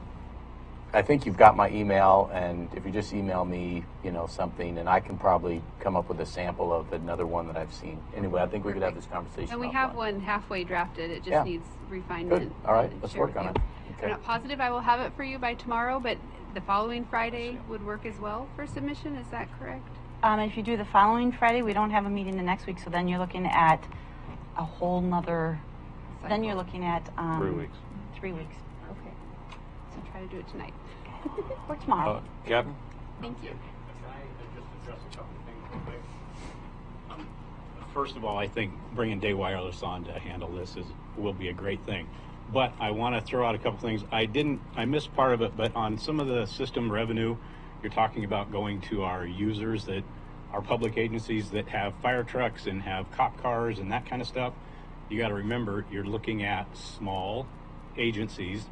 I think you've got my email, and if you just email me, something, and I can probably come up with a sample of another one that I've seen. Anyway, I think we could have this conversation. And we have one halfway drafted, it just Yeah. needs refinement. Good. All right, and let's share work with on you. it. Okay. I'm not positive I will have it for you by tomorrow, but the following Friday would work as well for submission, is that correct? If you do the following Friday, we don't have a meeting the next week, so then you're looking at a whole nother, then you're looking at 3 weeks. 3 weeks. Okay, so try to do it tonight. Or tomorrow. Captain? Thank you. Can I just address a couple of things real quick? First of all, I think bringing Day Wireless on to handle this will be a great thing. But I want to throw out a couple things. I missed part of it, but on some of the system revenue, you're talking about going to our users that are public agencies that have fire trucks and have cop cars and that kind of stuff. You got to remember, you're looking at small agencies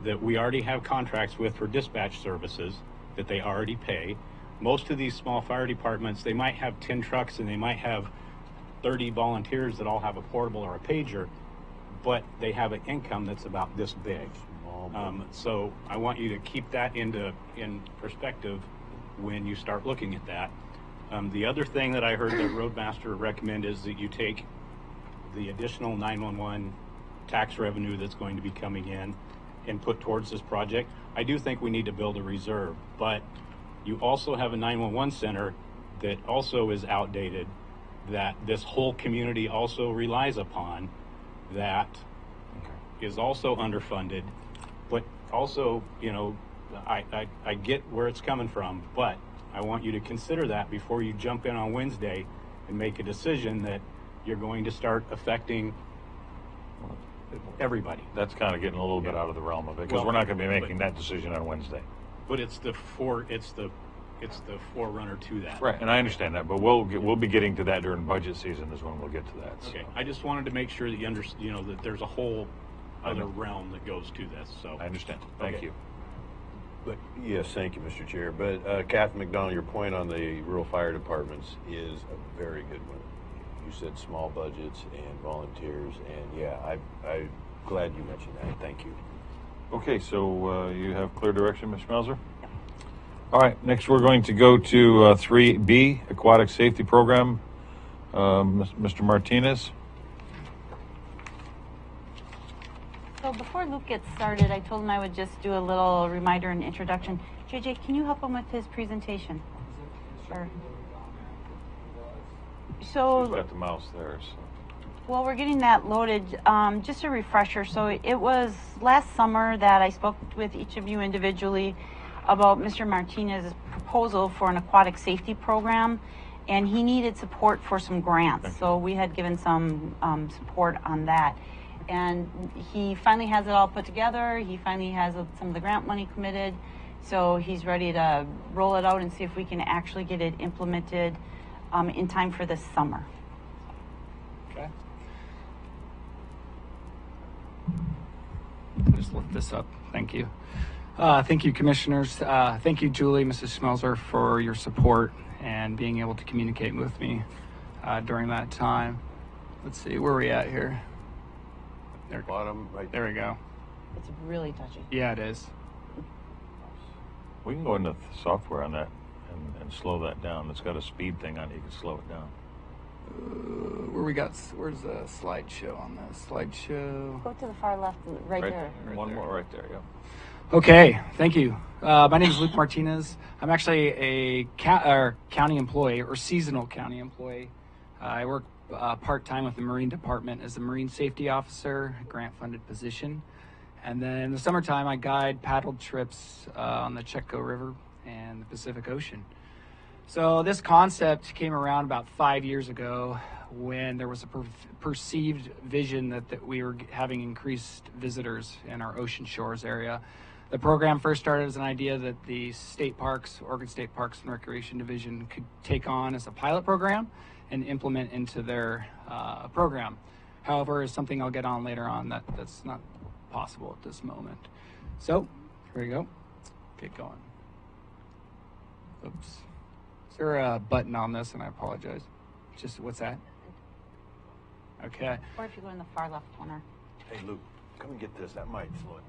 that we already have contracts with for dispatch services that they already pay. Most of these small fire departments, they might have 10 trucks and they might have 30 volunteers that all have a portable or a pager, but they have an income that's about this big. So I want you to keep that in perspective when you start looking at that. The other thing that I heard the Roadmaster recommend is that you take the additional 911 tax revenue that's going to be coming in and put towards this project. I do think we need to build a reserve, but you also have a 911 center that also is outdated, that this whole community also relies upon, that is also underfunded, but also, I get where it's coming from, but I want you to consider that before you jump in on Wednesday and make a decision that you're going to start affecting everybody. That's kind of getting a little bit out of the realm of it, because we're not going to be making that decision on Wednesday. But it's the forerunner to that. Right, and I understand that, but we'll be getting to that during budget season is when we'll get to that. So. Okay, I just wanted to make sure that you understand, that there's a whole other realm that goes to this. So I understand. Thank you. But yes, thank you, Mr. Chair. But Captain McDonald, your point on the rural fire departments is a very good one. You said small budgets and volunteers, and yeah, I'm glad you mentioned that. Thank you. Okay, so you have clear direction, Ms. Schmelzer? All right, next we're going to go to 3B, Aquatic Safety Program. Mr. Martinez. So before Luke gets started, I told him I would just do a little reminder and introduction. JJ, can you help him with his presentation? Sure. So, She's got the mouse there. So. well, we're getting that loaded. Just a refresher. So it was last summer that I spoke with each of you individually about Mr. Martinez's proposal for an aquatic safety program, and he needed support for some grants. So we had given some support on that. And he finally has it all put together. He finally has some of the grant money committed. So he's ready to roll it out and see if we can actually get it implemented in time for this summer. Okay. Just lift this up. Thank you. Thank you, commissioners. Thank you, Julie, Mrs. Schmelzer, for your support and being able to communicate with me during that time. Let's see, where are we at here? There, bottom right. There we go. It's really touchy. Yeah, it is. We can go into the software on that and slow that down. It's got a speed thing on it. You can slow it down. Where's the slideshow on this? Slideshow. Go to the far left, right there. One more right there, yeah. Okay, thank you. My name is Luke Martinez. I'm actually a county employee or seasonal county employee. I work part-time with the Marine Department as a Marine Safety Officer, grant-funded position. And then in the summertime, I guide paddle trips on the Chetco River and the Pacific Ocean. So this concept came around about 5 years ago when there was a perceived vision that we were having increased visitors in our ocean shores area. The program first started as an idea that the state parks, Oregon State Parks and Recreation Division, could take on as a pilot program and implement into their program. However, is something I'll get on later on that's not possible at this moment. So, here we go. Get going. Oops. Is there a button on this? And I apologize. Just, what's that? Okay. Or if you go in the far left corner. Hey, Luke, come and get this. That might slow it down.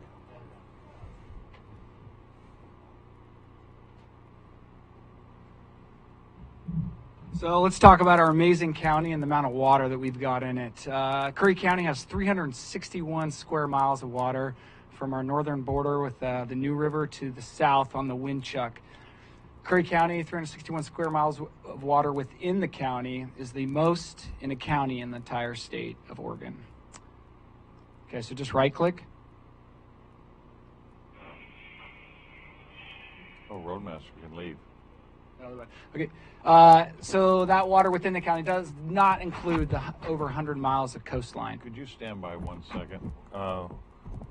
So let's talk about our amazing county and the amount of water that we've got in it. Curry County has 361 square miles of water from our northern border with the New River to the south on the Windchuck. Curry County, 361 square miles of water within the county, is the most in a county in the entire state of Oregon. Okay, so just right click. Oh, Roadmaster can leave. Okay, so that water within the county does not include the over 100 miles of coastline. Could you stand by 1 second?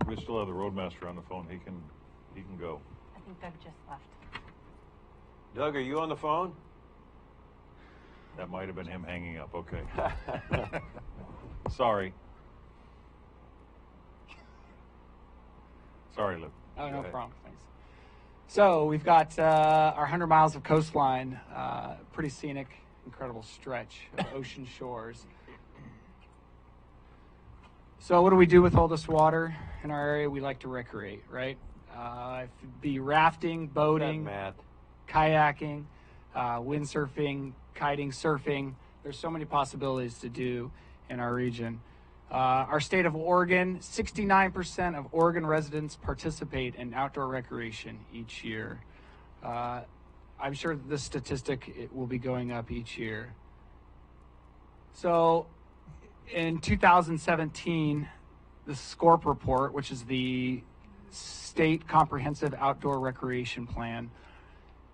We still have the Roadmaster on the phone. He can go. I think Doug just left. Doug, are you on the phone? That might have been him hanging up. Okay. Sorry. Sorry, Luke. Oh, no problem. Thanks. So we've got our 100 miles of coastline, pretty scenic, incredible stretch of ocean shores. So what do we do with all this water in our area? We like to recreate, right? It could be rafting, boating, kayaking, windsurfing, kiting, surfing. There's so many possibilities to do in our region. Our state of Oregon, 69% of Oregon residents participate in outdoor recreation each year. I'm sure this statistic will be going up each year. So in 2017, the SCORP report, which is the State Comprehensive Outdoor Recreation Plan,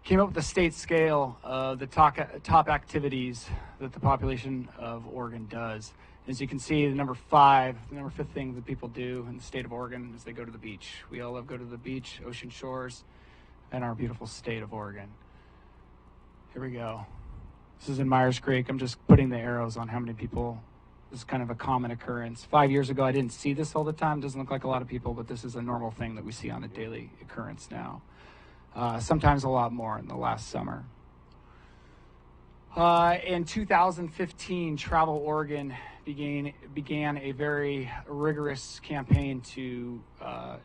came up with a state scale of the top activities that the population of Oregon does. As you can see, the number fifth thing that people do in the state of Oregon is they go to the beach. We all love go to the beach, ocean shores, and our beautiful state of Oregon. Here we go. This is in Myers Creek. I'm just putting the arrows on how many people. This is kind of a common occurrence. 5 years ago, I didn't see this all the time. Doesn't look like a lot of people, but this is a normal thing that we see on a daily occurrence now. Sometimes a lot more in the last summer. In 2015, Travel Oregon began a very rigorous campaign to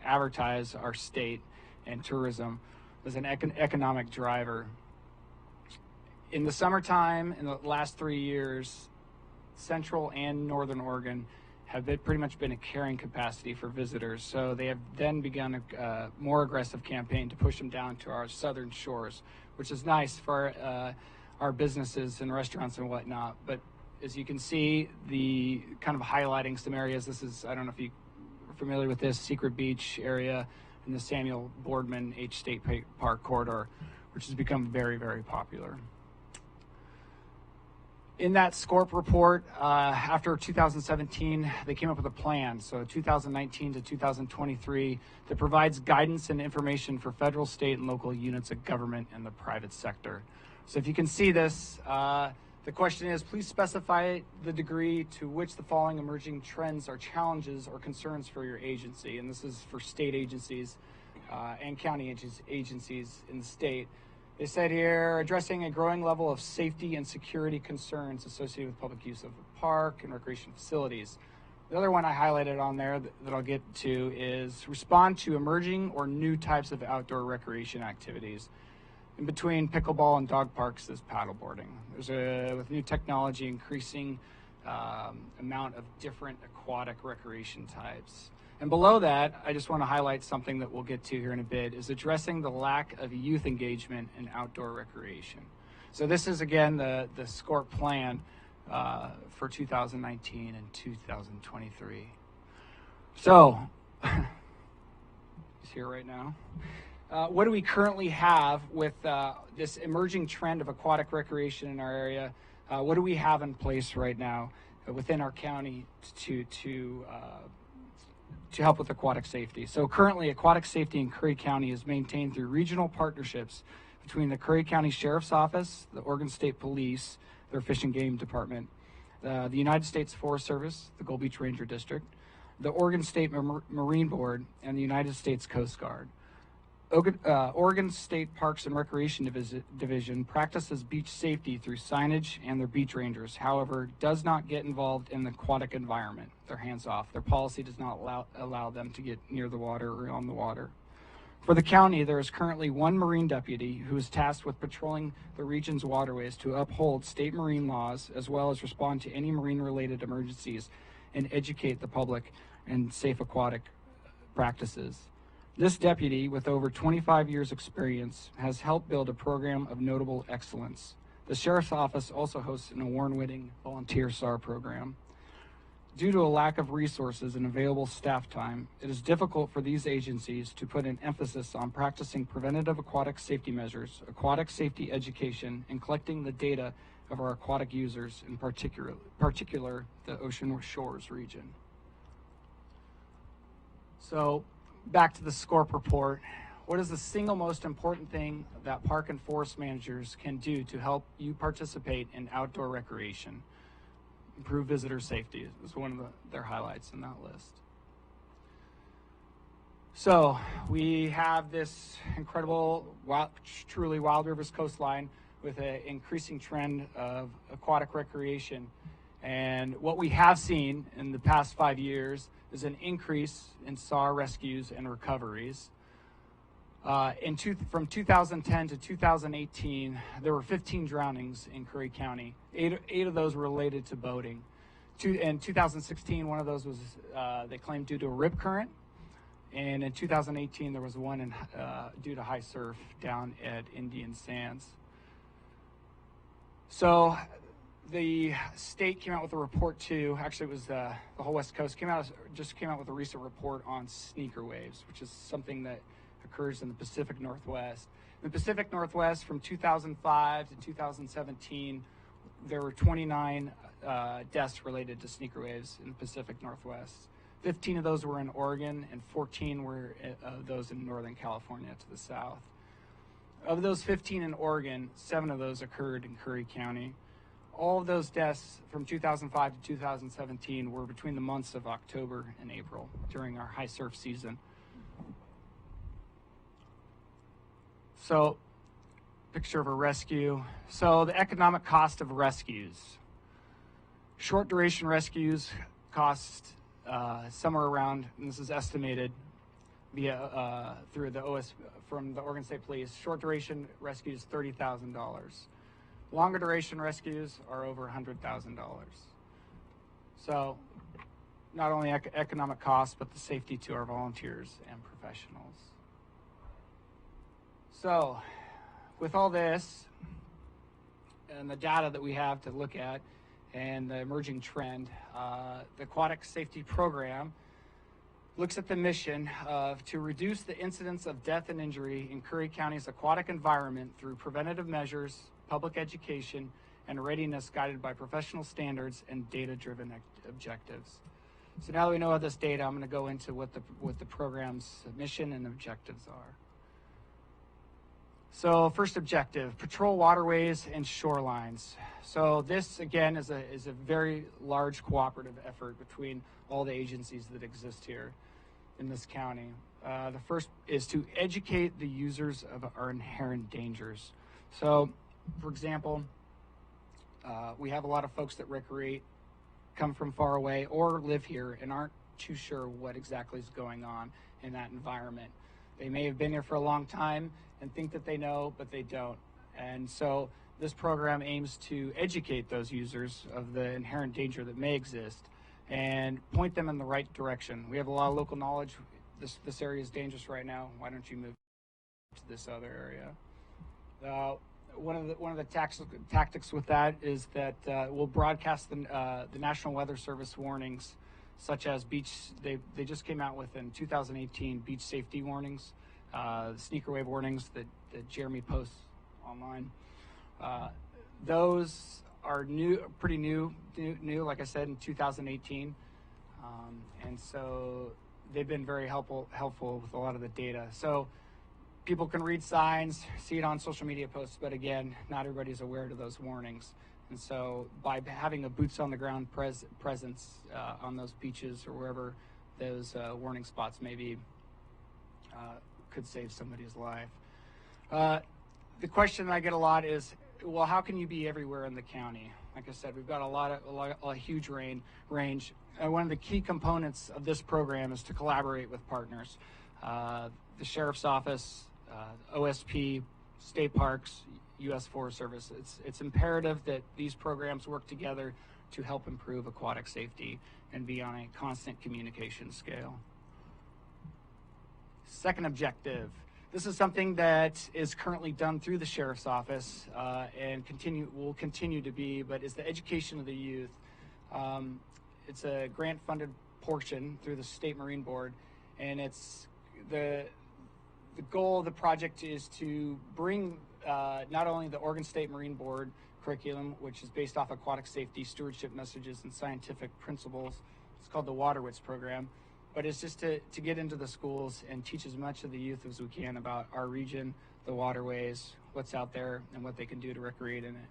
advertise our state and tourism as an economic driver. In the summertime, in the last 3 years, Central and Northern Oregon have pretty much been a carrying capacity for visitors. So they have then begun a more aggressive campaign to push them down to our southern shores, which is nice for our businesses and restaurants and whatnot. But as you can see, the kind of highlighting some areas, this is, I don't know if you're familiar with this, Secret Beach area and the Samuel Boardman H State Park corridor, which has become very, very popular. In that SCORP report, after 2017, they came up with a plan, so 2019 to 2023, that provides guidance and information for federal, state, and local units of government and the private sector. So if you can see this, the question is, please specify the degree to which the following emerging trends are challenges or concerns for your agency. And this is for state agencies and county agencies in the state. They said here, addressing a growing level of safety and security concerns associated with public use of the park and recreation facilities. The other one I highlighted on there that I'll get to is respond to emerging or new types of outdoor recreation activities. In between pickleball and dog parks is paddleboarding. With new technology, increasing amount of different aquatic recreation types. And below that, I just want to highlight something that we'll get to here in a bit, is addressing the lack of youth engagement in outdoor recreation. So this is, again, the SCORP plan for 2019 and 2023. So, it's here right now. What do we currently have with this emerging trend of aquatic recreation in our area? What do we have in place right now within our county to to help with aquatic safety. So currently, aquatic safety in Curry County is maintained through regional partnerships between the Curry County Sheriff's Office, the Oregon State Police, their Fish and Game Department, the United States Forest Service, the Gold Beach Ranger District, the Oregon State Marine Board, and the United States Coast Guard. Oregon State Parks and Recreation Division practices beach safety through signage and their beach rangers. However, does not get involved in the aquatic environment. They're hands off. Their policy does not allow them to get near the water or on the water. For the county, there is currently one marine deputy who is tasked with patrolling the region's waterways to uphold state marine laws, as well as respond to any marine-related emergencies and educate the public in safe aquatic practices. This deputy, with over 25 years' experience, has helped build a program of notable excellence. The Sheriff's Office also hosts an award-winning volunteer SAR program. Due to a lack of resources and available staff time, it is difficult for these agencies to put an emphasis on practicing preventative aquatic safety measures, aquatic safety education, and collecting the data of our aquatic users, in particular the Ocean Shores region. So, back to the SCORP report. What is the single most important thing that park and forest managers can do to help you participate in outdoor recreation? Improve visitor safety is one of their highlights in that list. So we have this incredible, truly Wild Rivers coastline with an increasing trend of aquatic recreation. And what we have seen in the past 5 years is an increase in SAR rescues and recoveries. From 2010 to 2018, there were 15 drownings in Curry County. Eight of those were related to boating. In 2016, one of those was, they claimed, due to a rip current. And in 2018, there was one due to high surf down at Indian Sands. So the state came out with a report too. Actually, it was the whole West Coast came out with a recent report on sneaker waves, which is something that occurs in the Pacific Northwest. In the Pacific Northwest, from 2005 to 2017, there were 29 deaths related to sneaker waves in the Pacific Northwest. 15 of those were in Oregon, and 14 were those in Northern California to the south. Of those 15 in Oregon, 7 of those occurred in Curry County. All of those deaths from 2005 to 2017 were between the months of October and April during our high surf season. So, picture of a rescue. So the economic cost of rescues. Short duration rescues cost somewhere around, and this is estimated via through the from the Oregon State Police. Short duration rescues $30,000. Longer duration rescues are over $100,000. So, not only economic costs, but the safety to our volunteers and professionals. So, with all this and the data that we have to look at and the emerging trend, the Aquatic Safety Program looks at the mission of to reduce the incidence of death and injury in Curry County's aquatic environment through preventative measures, public education, and readiness guided by professional standards and data-driven objectives. So now that we know this data, I'm going to go into what the program's mission and objectives are. So first objective, patrol waterways and shorelines. So this, again, is a very large cooperative effort between all the agencies that exist here in this county. The first is to educate the users of our inherent dangers. So, for example, we have a lot of folks that recreate, come from far away, or live here and aren't too sure what exactly is going on in that environment. They may have been here for a long time and think that they know, but they don't. And so this program aims to educate those users of the inherent danger that may exist and point them in the right direction. We have a lot of local knowledge. This area is dangerous right now. Why don't you move to this other area? One of the tactics with that is that we'll broadcast the National Weather Service warnings, such as beach. They just came out with in 2018 beach safety warnings, sneaker wave warnings that Jeremy posts online. Those are pretty new. Like I said, in 2018, and so they've been very helpful with a lot of the data. So people can read signs, see it on social media posts, but again, not everybody's aware of those warnings. And so by having a boots on the ground presence on those beaches or wherever those warning spots may be, could save somebody's life. The question I get a lot is, well, how can you be everywhere in the county? Like I said, we've got a huge range. One of the key components of this program is to collaborate with partners. The Sheriff's Office, OSP, state parks, U.S. Forest Service. It's imperative that these programs work together to help improve aquatic safety and be on a constant communication scale. Second objective. This is something that is currently done through the Sheriff's Office and will continue to be, but is the education of the youth. It's a grant-funded portion through the State Marine Board, and it's the goal of the project is to bring not only the Oregon State Marine Board curriculum, which is based off aquatic safety, stewardship messages, and scientific principles. It's called the Waterwits program. But it's just to get into the schools and teach as much of the youth as we can about our region, the waterways, what's out there, and what they can do to recreate in it.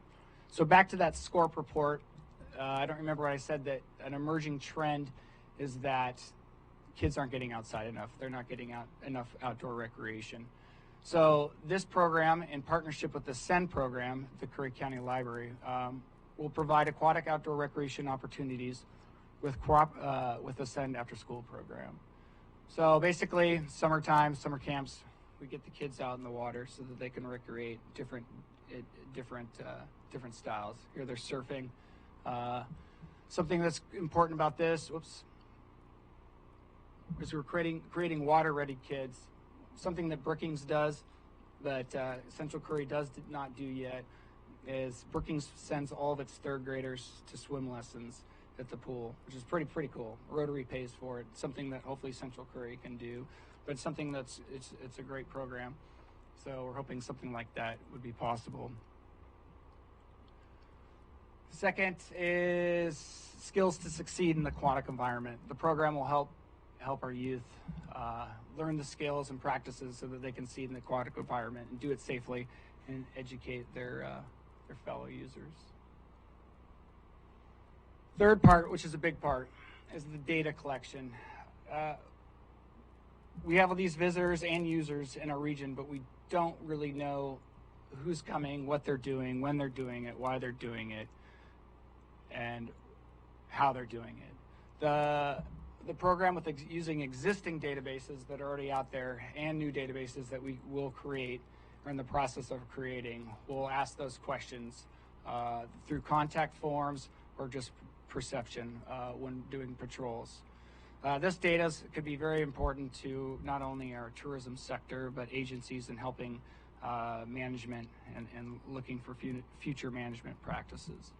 So back to that SCORP report, I don't remember what I said, that an emerging trend is that kids aren't getting outside enough. They're not getting enough outdoor recreation. So this program, in partnership with the SEND program, the Curry County Library, will provide aquatic outdoor recreation opportunities with the SEND after school program. So basically, summertime, summer camps, we get the kids out in the water so that they can recreate different styles. Here they're surfing. Something that's important about this, is we're creating water-ready kids. Something that Brookings does, but Central Curry did not do yet, is Brookings sends all of its third graders to swim lessons at the pool, which is pretty cool. Rotary pays for it. Something that hopefully Central Curry can do, but it's something it's a great program. So we're hoping something like that would be possible. Second is skills to succeed in the aquatic environment. The program will help our youth learn the skills and practices so that they can succeed in the aquatic environment and do it safely and educate their fellow users. Third part, which is a big part, is the data collection. We have all these visitors and users in our region, but we don't really know who's coming, what they're doing, when they're doing it, why they're doing it, and how they're doing it. The program, with using existing databases that are already out there and new databases that we will create, or in the process of creating, we'll ask those questions through contact forms or just perception when doing patrols. This data could be very important to not only our tourism sector, but agencies in helping management and looking for future management practices.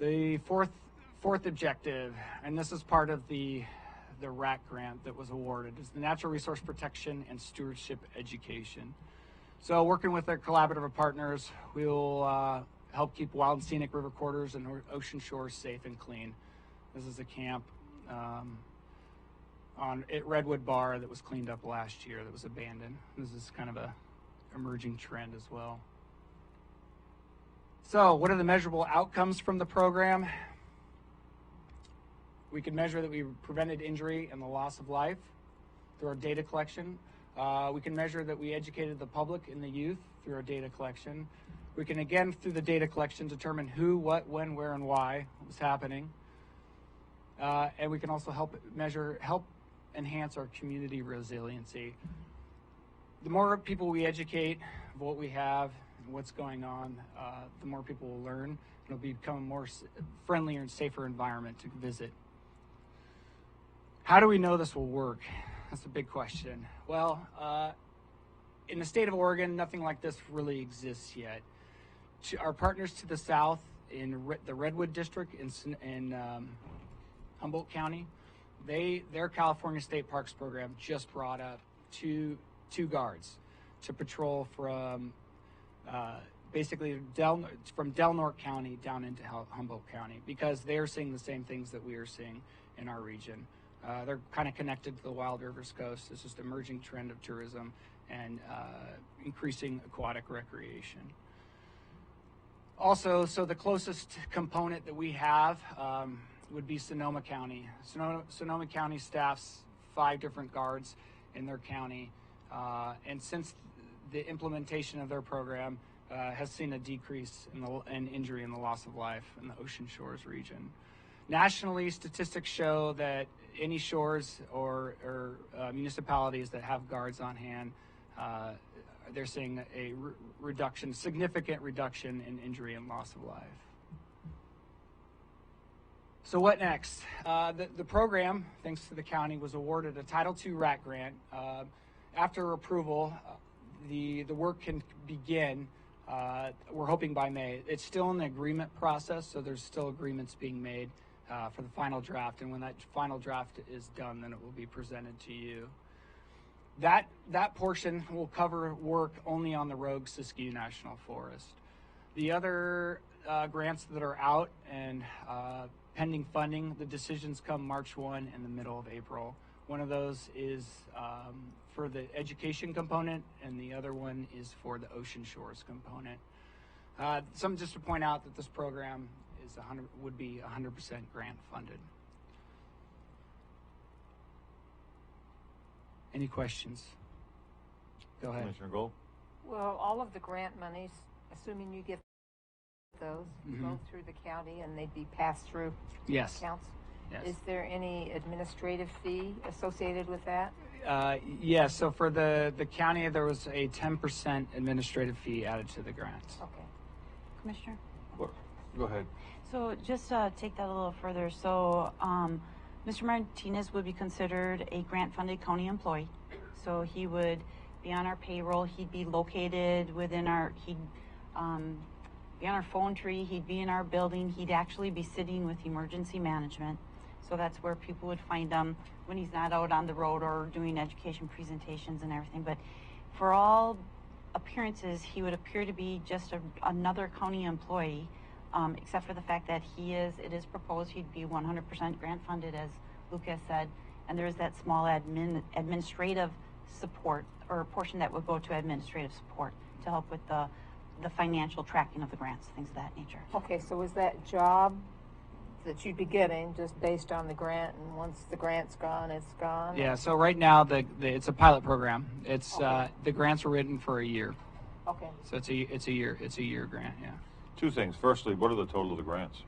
The fourth objective, and this is part of the RAC grant that was awarded, is the Natural Resource Protection and Stewardship Education. So working with our collaborative partners, we will help keep wild and scenic river corridors and ocean shores safe and clean. This is a camp at Redwood Bar that was cleaned up last year, that was abandoned. This is kind of a emerging trend as well. So what are the measurable outcomes from the program? We can measure that we prevented injury and the loss of life through our data collection. We can measure that we educated the public and the youth through our data collection. We can, again, through the data collection, determine who, what, when, where, and why was happening. And we can also help enhance our community resiliency. The more people we educate of what we have and what's going on, the more people will learn, and it'll become a more friendlier and safer environment to visit. How do we know this will work? That's a big question. Well, in the state of Oregon, nothing like this really exists yet. Our partners to the south in the Redwood District in Humboldt County, their California State Parks program just brought up two guards to patrol from basically from Del Norte County down into Humboldt County, because they're seeing the same things that we are seeing in our region. They're kind of connected to the Wild Rivers Coast. It's just an emerging trend of tourism and increasing aquatic recreation. Also, so the closest component that we have would be Sonoma County. Sonoma County staffs 5 different guards in their county, and since the implementation of their program has seen a decrease in injury and the loss of life in the Ocean Shores region. Nationally, statistics show that any shores or municipalities that have guards on hand, they're seeing a significant reduction in injury and loss of life. So what next? The program, thanks to the county, was awarded a Title II RAC grant. After approval, the work can begin. We're hoping by May. It's still in the agreement process, so there's still agreements being made for the final draft. And when that final draft is done, then it will be presented to you. That portion will cover work only on the Rogue Siskiyou National Forest. The other grants that are out and pending funding, the decisions come March 1 in the middle of April. One of those is for the education component, and the other one is for the Ocean Shores component. Just to point out that this program would be 100% grant funded. Any questions? Go ahead. Commissioner Gold? Well, all of the grant monies, assuming you get those, go through the county and they'd be passed through Yes. accounts. Yes. Is there any administrative fee associated with that? Yes, so for the county, there was a 10% administrative fee added to the grants. Okay. Commissioner? Go ahead. So just take that a little further. So Mr. Martinez would be considered a grant-funded county employee. So he would be on our payroll. He'd be located within he'd be on our phone tree. He'd be in our building. He'd actually be sitting with emergency management. So that's where people would find him when he's not out on the road or doing education presentations and everything. But for all appearances, he would appear to be just another county employee, except for the fact that it is proposed he'd be 100% grant funded, as Lucas said, and there is that small administrative support, or a portion that would go to administrative support to help with the financial tracking of the grants, things of that nature. Okay, so is that job that you'd be getting just based on the grant, and once the grant's gone, it's gone? Yeah, so right now it's a pilot program. It's the grants were written for a year. Okay. So it's a year grant, yeah. 2 things. Firstly, what are the total of the grants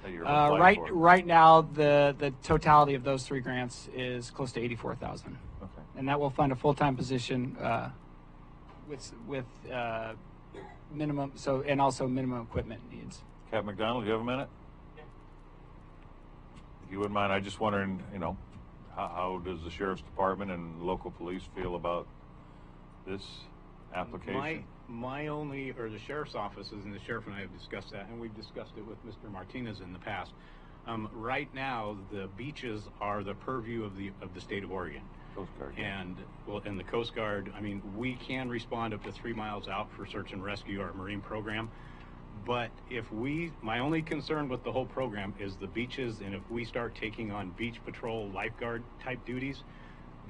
that you're applying for? Right now, the totality of those 3 grants is close to $84,000. Okay. And that will fund a full-time position with minimum, and also minimum equipment needs. Cap McDonald, do you have a minute? If you wouldn't mind, I just wondering, how does the Sheriff's Department and local police feel about this application? The Sheriff's offices, and the Sheriff and I have discussed that, and we've discussed it with Mr. Martinez in the past. Right now, the beaches are the purview of the state of Oregon. Coast Guard. And the Coast Guard, we can respond up to 3 miles out for search and rescue, our Marine program. But my only concern with the whole program is the beaches, and if we start taking on beach patrol lifeguard type duties,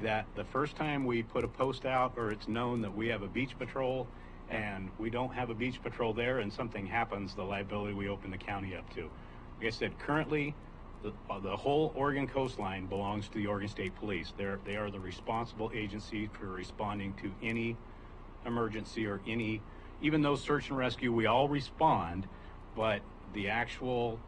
that the first time we put a post out, or it's known that we have a beach patrol and we don't have a beach patrol there and something happens, the liability we open the county up to. Like I said, currently the whole Oregon coastline belongs to the Oregon State Police. They are the responsible agency for responding to any emergency or even though search and rescue, we all respond, but the actual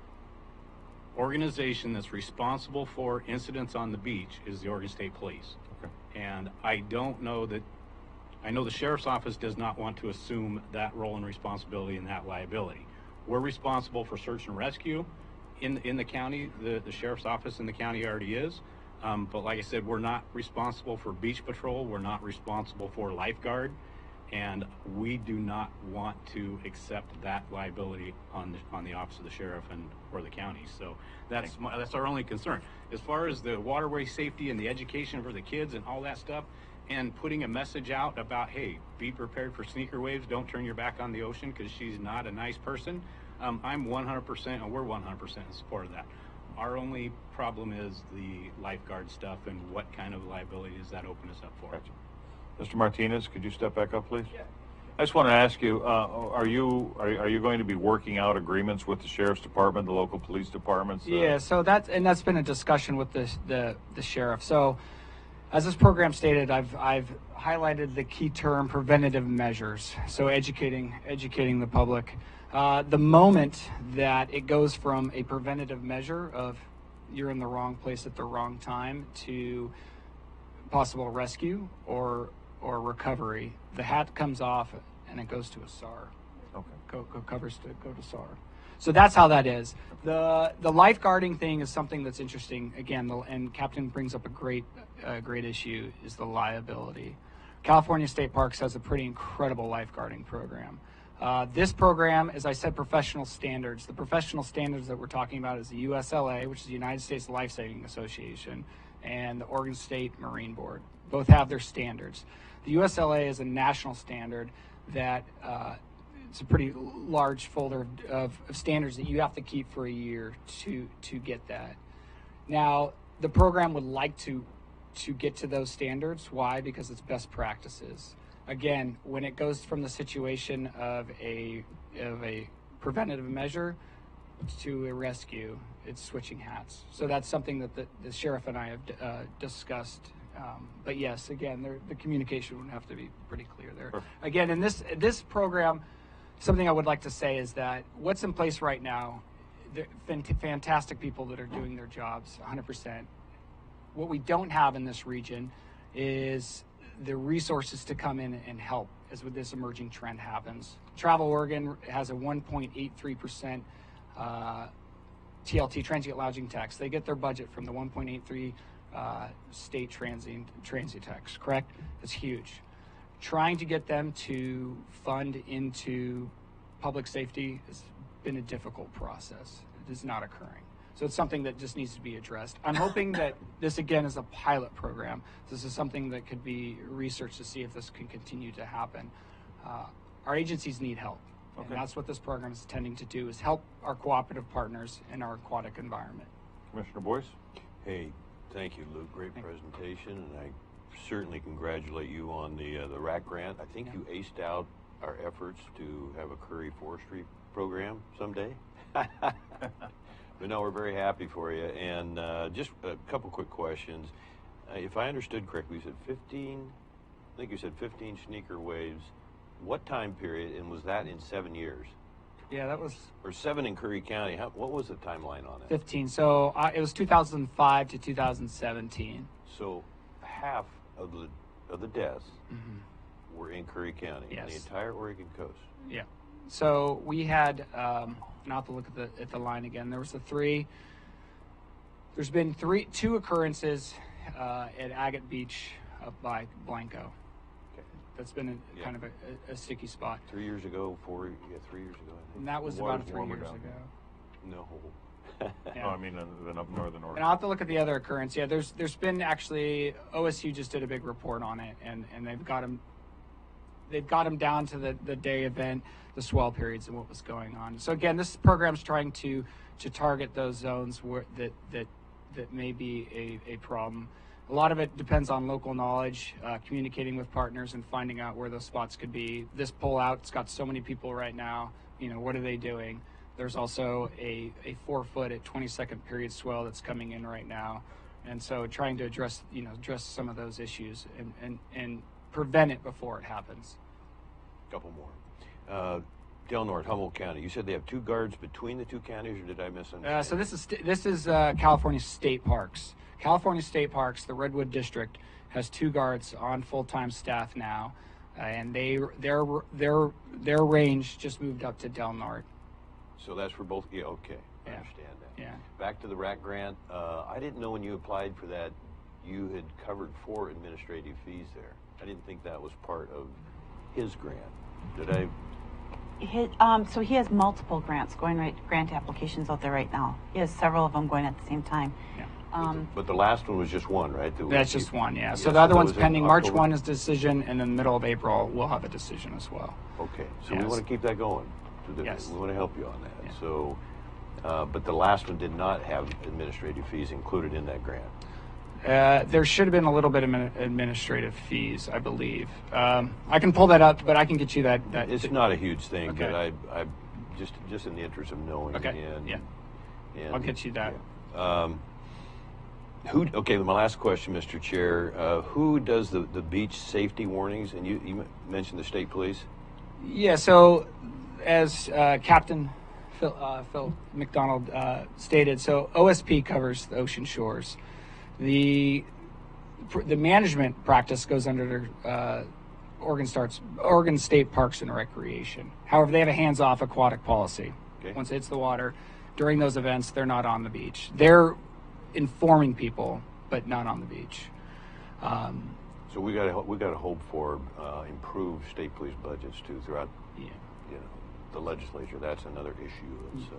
organization that's responsible for incidents on the beach is the Oregon State Police. Okay. And I know the Sheriff's Office does not want to assume that role and responsibility and that liability. We're responsible for search and rescue in the county. The Sheriff's Office in the county already is. But like I said, we're not responsible for beach patrol. We're not responsible for lifeguard. And we do not want to accept that liability on the office of the sheriff or the county. So that's our only concern. As far as the waterway safety and the education for the kids and all that stuff, and putting a message out about, hey, be prepared for sneaker waves. Don't turn your back on the ocean because she's not a nice person. I'm 100%, and we're 100% in support of that. Our only problem is the lifeguard stuff and what kind of liability does that open us up for? Gotcha. Mr. Martinez, could you step back up, please? Yeah. I just want to ask you, are you going to be working out agreements with the sheriff's department, the local police departments? Yeah, so that's been a discussion with the sheriff. So, as this program stated, I've highlighted the key term preventative measures. So educating the public. The moment that it goes from a preventative measure of you're in the wrong place at the wrong time to possible rescue or recovery, the hat comes off and it goes to a SAR. Okay. Go to SAR. So that's how that is. The lifeguarding thing is something that's interesting. Again, and Captain brings up a great issue, is the liability. California State Parks has a pretty incredible lifeguarding program. This program, as I said, professional standards. The professional standards that we're talking about is the USLA, which is the United States Life Saving Association, and the Oregon State Marine Board. Both have their standards. The USLA is a national standard that it's a pretty large folder of standards that you have to keep for a year to get that. Now, the program would like to get to those standards. Why? Because it's best practices. Again, when it goes from the situation of a preventative measure to a rescue, it's switching hats. So that's something that the sheriff and I have discussed. But yes, again, the communication would have to be pretty clear there. Perfect. Again, in this program, something I would like to say is that what's in place right now, they're fantastic people that are doing their jobs 100%. What we don't have in this region is the resources to come in and help as with this emerging trend happens. Travel Oregon has a 1.83% TLT, transient lodging tax. They get their budget from the 1.83 state transient tax, correct? That's huge. Trying to get them to fund into public safety has been a difficult process. It is not occurring. So it's something that just needs to be addressed. I'm hoping that this, again, is a pilot program. This is something that could be researched to see if this can continue to happen. Our agencies need help. Okay. And that's what this program is intending to do, is help our cooperative partners in our aquatic environment. Commissioner Boyce? Hey, thank you, Luke. Great presentation, and I certainly congratulate you on the RAC grant. I think you aced out our efforts to have a Curry forestry program someday. But no, we're very happy for you. And just a couple quick questions. If I understood correctly, you said 15, I think you said 15 sneaker waves. What time period, and was that in 7 years? Yeah, that was... Or 7 in Curry County. What was the timeline on it? 15. So it was 2005 to 2017. So half of the deaths were in Curry County, yes, on the entire Oregon coast. Yeah. So we had, and I'll have to look at the line again. There was there's been two occurrences at Agate Beach up by Blanco. Okay. That's been kind of a sticky spot. 3 years ago, 3 years ago. I think. And that was about 3 years ago. No. Yeah. No, I mean then up northern Oregon. And I'll have to look at the other occurrence. Yeah, there's been actually, OSU just did a big report on it, and they've got them down to the day event, the swell periods, and what was going on. So again, this program's trying to target those zones that may be a problem. A lot of it depends on local knowledge, communicating with partners and finding out where those spots could be. This pullout, it's got so many people right now. What are they doing? There's also a 4-foot at 20-second period swell that's coming in right now. And so trying to address some of those issues and prevent it before it happens. Couple more. Del Norte, Humboldt County. You said they have 2 guards between the 2 counties, or did I misunderstand? So this is California State Parks. California State Parks, the Redwood District, has 2 guards on full-time staff now, and their range just moved up to Del Norte. So that's for both. Yeah, okay. I understand that. Yeah. Back to the RAC grant. I didn't know when you applied for that, you had covered 4 administrative fees there. I didn't think that was part of his grant. Did I? So he has multiple grants grant applications out there right now. He has several of them going at the same time. Yeah. But the last one was just one, right? That's just one, yeah. So the other one's pending. March 1 is decision, and in the middle of April, we'll have a decision as well. Okay. So we want to keep that going. Yes. We want to help you on that. Yeah. So but the last one did not have administrative fees included in that grant. There should have been a little bit of administrative fees, I believe. I can pull that up, but I can get you that. It's not a huge thing, Okay. but I just in the interest of knowing. Okay. And, I'll get you that. Okay, my last question, Mr. Chair. Who does the beach safety warnings? And you mentioned the state police. Yeah, so as Captain Phil McDonald stated, so OSP covers the ocean shores. The management practice goes under Oregon State Parks and Recreation. However, they have a hands-off aquatic policy. Okay. Once it hits the water, during those events, they're not on the beach. They're informing people, but not on the beach. So we got to hope for improved state police budgets too throughout. The legislature. That's another issue, and so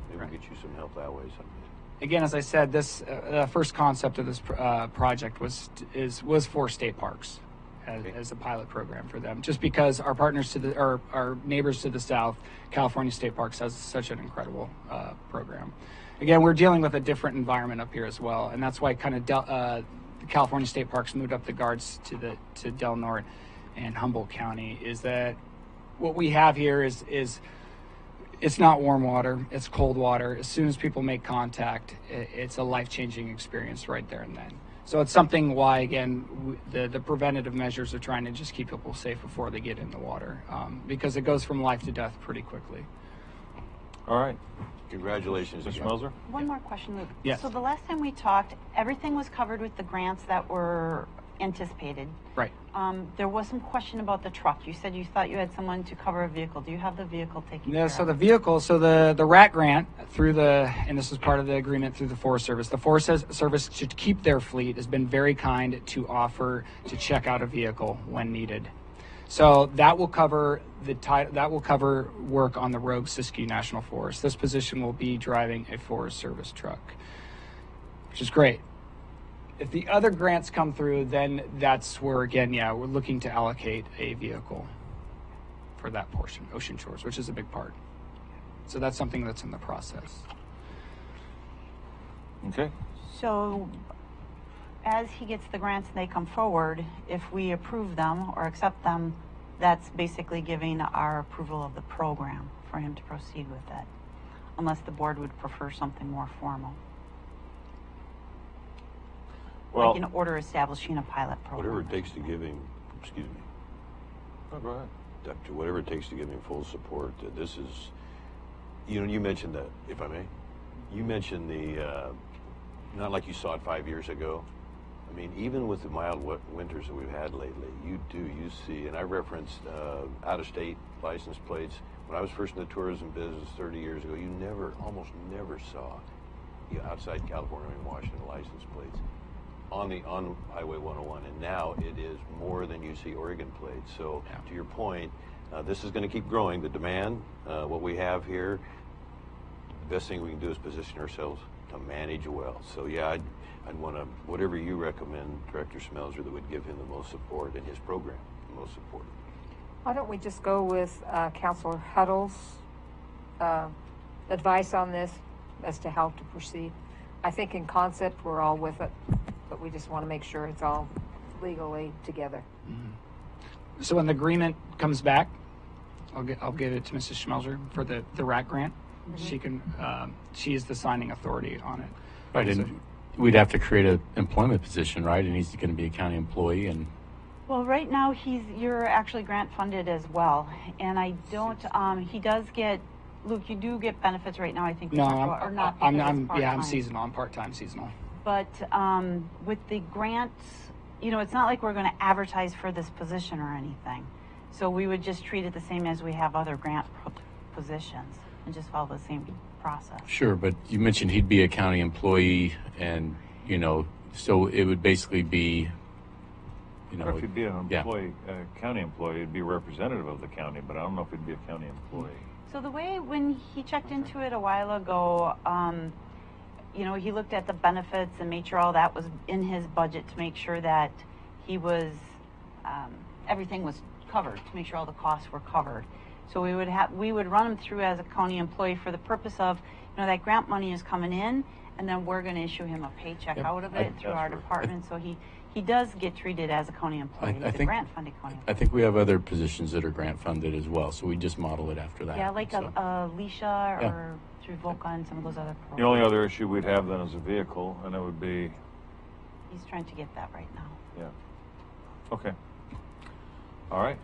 maybe we'll get you some help that way someday. Again, as I said, this first concept of this project was for state parks as a pilot program for them. Just because our partners our neighbors to the south, California State Parks, has such an incredible program. Again, we're dealing with a different environment up here as well, and that's why kind of the California State Parks moved up the guards to Del Norte and Humboldt County. Is that what we have here is it's not warm water, it's cold water. As soon as people make contact, it's a life-changing experience right there and then. So it's something why, again, the preventative measures are trying to just keep people safe before they get in the water, because it goes from life to death pretty quickly. All right. Congratulations, Mr. Schmelzer. One more question, Luke. Yes. So the last time we talked, everything was covered with the grants that were anticipated. Right. There was some question about the truck. You said you thought you had someone to cover a vehicle. Do you have the vehicle taken care So of? the vehicle, so the RAT grant and this is part of the agreement through the Forest Service. The Forest Service should keep their fleet, has been very kind to offer to check out a vehicle when needed. So that will cover work on the Rogue Siskiyou National Forest. This position will be driving a Forest Service truck, which is great. If the other grants come through, then that's where, again, we're looking to allocate a vehicle for that portion, Ocean Shores, which is a big part. So that's something that's in the process. Okay. So as he gets the grants and they come forward, if we approve them or accept them, that's basically giving our approval of the program for him to proceed with it, unless the board would prefer something more formal. Well, like an order establishing a pilot program. Whatever it takes to give him, excuse me. Oh, go ahead. Doctor, whatever it takes to give him full support. This is, you mentioned that, if I may, you mentioned the, not like you saw it 5 years ago. I mean, even with the mild winters that we've had lately, you see, and I referenced out-of-state license plates. When I was first in the tourism business 30 years ago, you almost never saw outside California and Washington license plates on Highway 101, and now it is more than you see Oregon plates. So to your point, this is going to keep growing. The demand, what we have here, the best thing we can do is position ourselves to manage well. So I'd want to, whatever you recommend, Director Schmelzer, that would give him the most support in his program, the most support. Why don't we just go with Councilor Huddle's advice on this as to how to proceed? I think in concept we're all with it, but we just want to make sure it's all legally together. Mm-hmm. So when the agreement comes back, I'll give it to Mrs. Schmelzer for the RAT grant. Mm-hmm. She is the signing authority on it. Right, and we'd have to create an employment position, right? And he's going to be a county employee, and Well, right now you're actually grant funded as well, and I don't. He does get. Luke, you do get benefits right now. I think. No, I'm seasonal. I'm part-time seasonal. But with the grants, it's not like we're going to advertise for this position or anything. So we would just treat it the same as we have other grant positions and just follow the same process. Sure, but you mentioned he'd be a county employee, and so it would basically be. Or if he'd be an employee, county employee, he'd be representative of the county, but I don't know if he'd be a county employee. So the way when he checked into it a while ago, he looked at the benefits and made sure all that was in his budget to make sure that he was, everything was covered, to make sure all the costs were covered. So we would run him through as a county employee for the purpose of, that grant money is coming in, and then we're going to issue him a paycheck out of it through our department. So he does get treated as a county employee. He's a grant-funded county employee. I think we have other positions that are grant-funded as well, so we just model it after that. Yeah, like Alicia or through Volca and some of those other programs. The only other issue we'd have then is a vehicle, and it would be... He's trying to get that right now. Yeah. Okay. All right.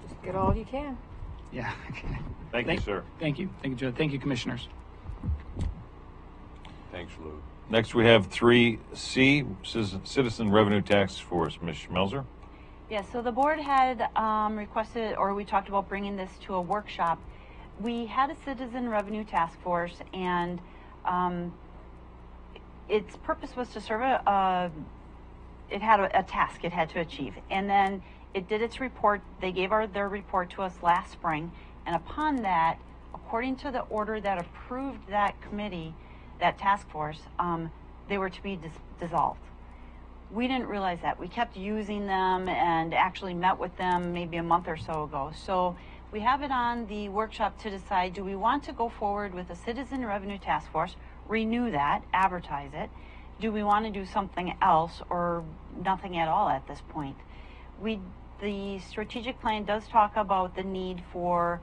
Just get all you can. Yeah. Thank you, sir. Thank you. Thank you, Joe. Thank you, commissioners. Thanks, Lou. Next, we have 3C, Citizen Revenue Task Force. Ms. Schmelzer. Yeah, so the board had requested, or we talked about bringing this to a workshop. We had a Citizen Revenue Task Force, and its purpose was to serve it had a task it had to achieve. And then it did its report. They gave their report to us last spring. And upon that, according to the order that approved that committee, that task force, they were to be dissolved. We didn't realize that. We kept using them and actually met with them maybe a month or so ago. So we have it on the workshop to decide, do we want to go forward with a Citizen Revenue Task Force, renew that, advertise it? Do we want to do something else or nothing at all at this point? The strategic plan does talk about the need for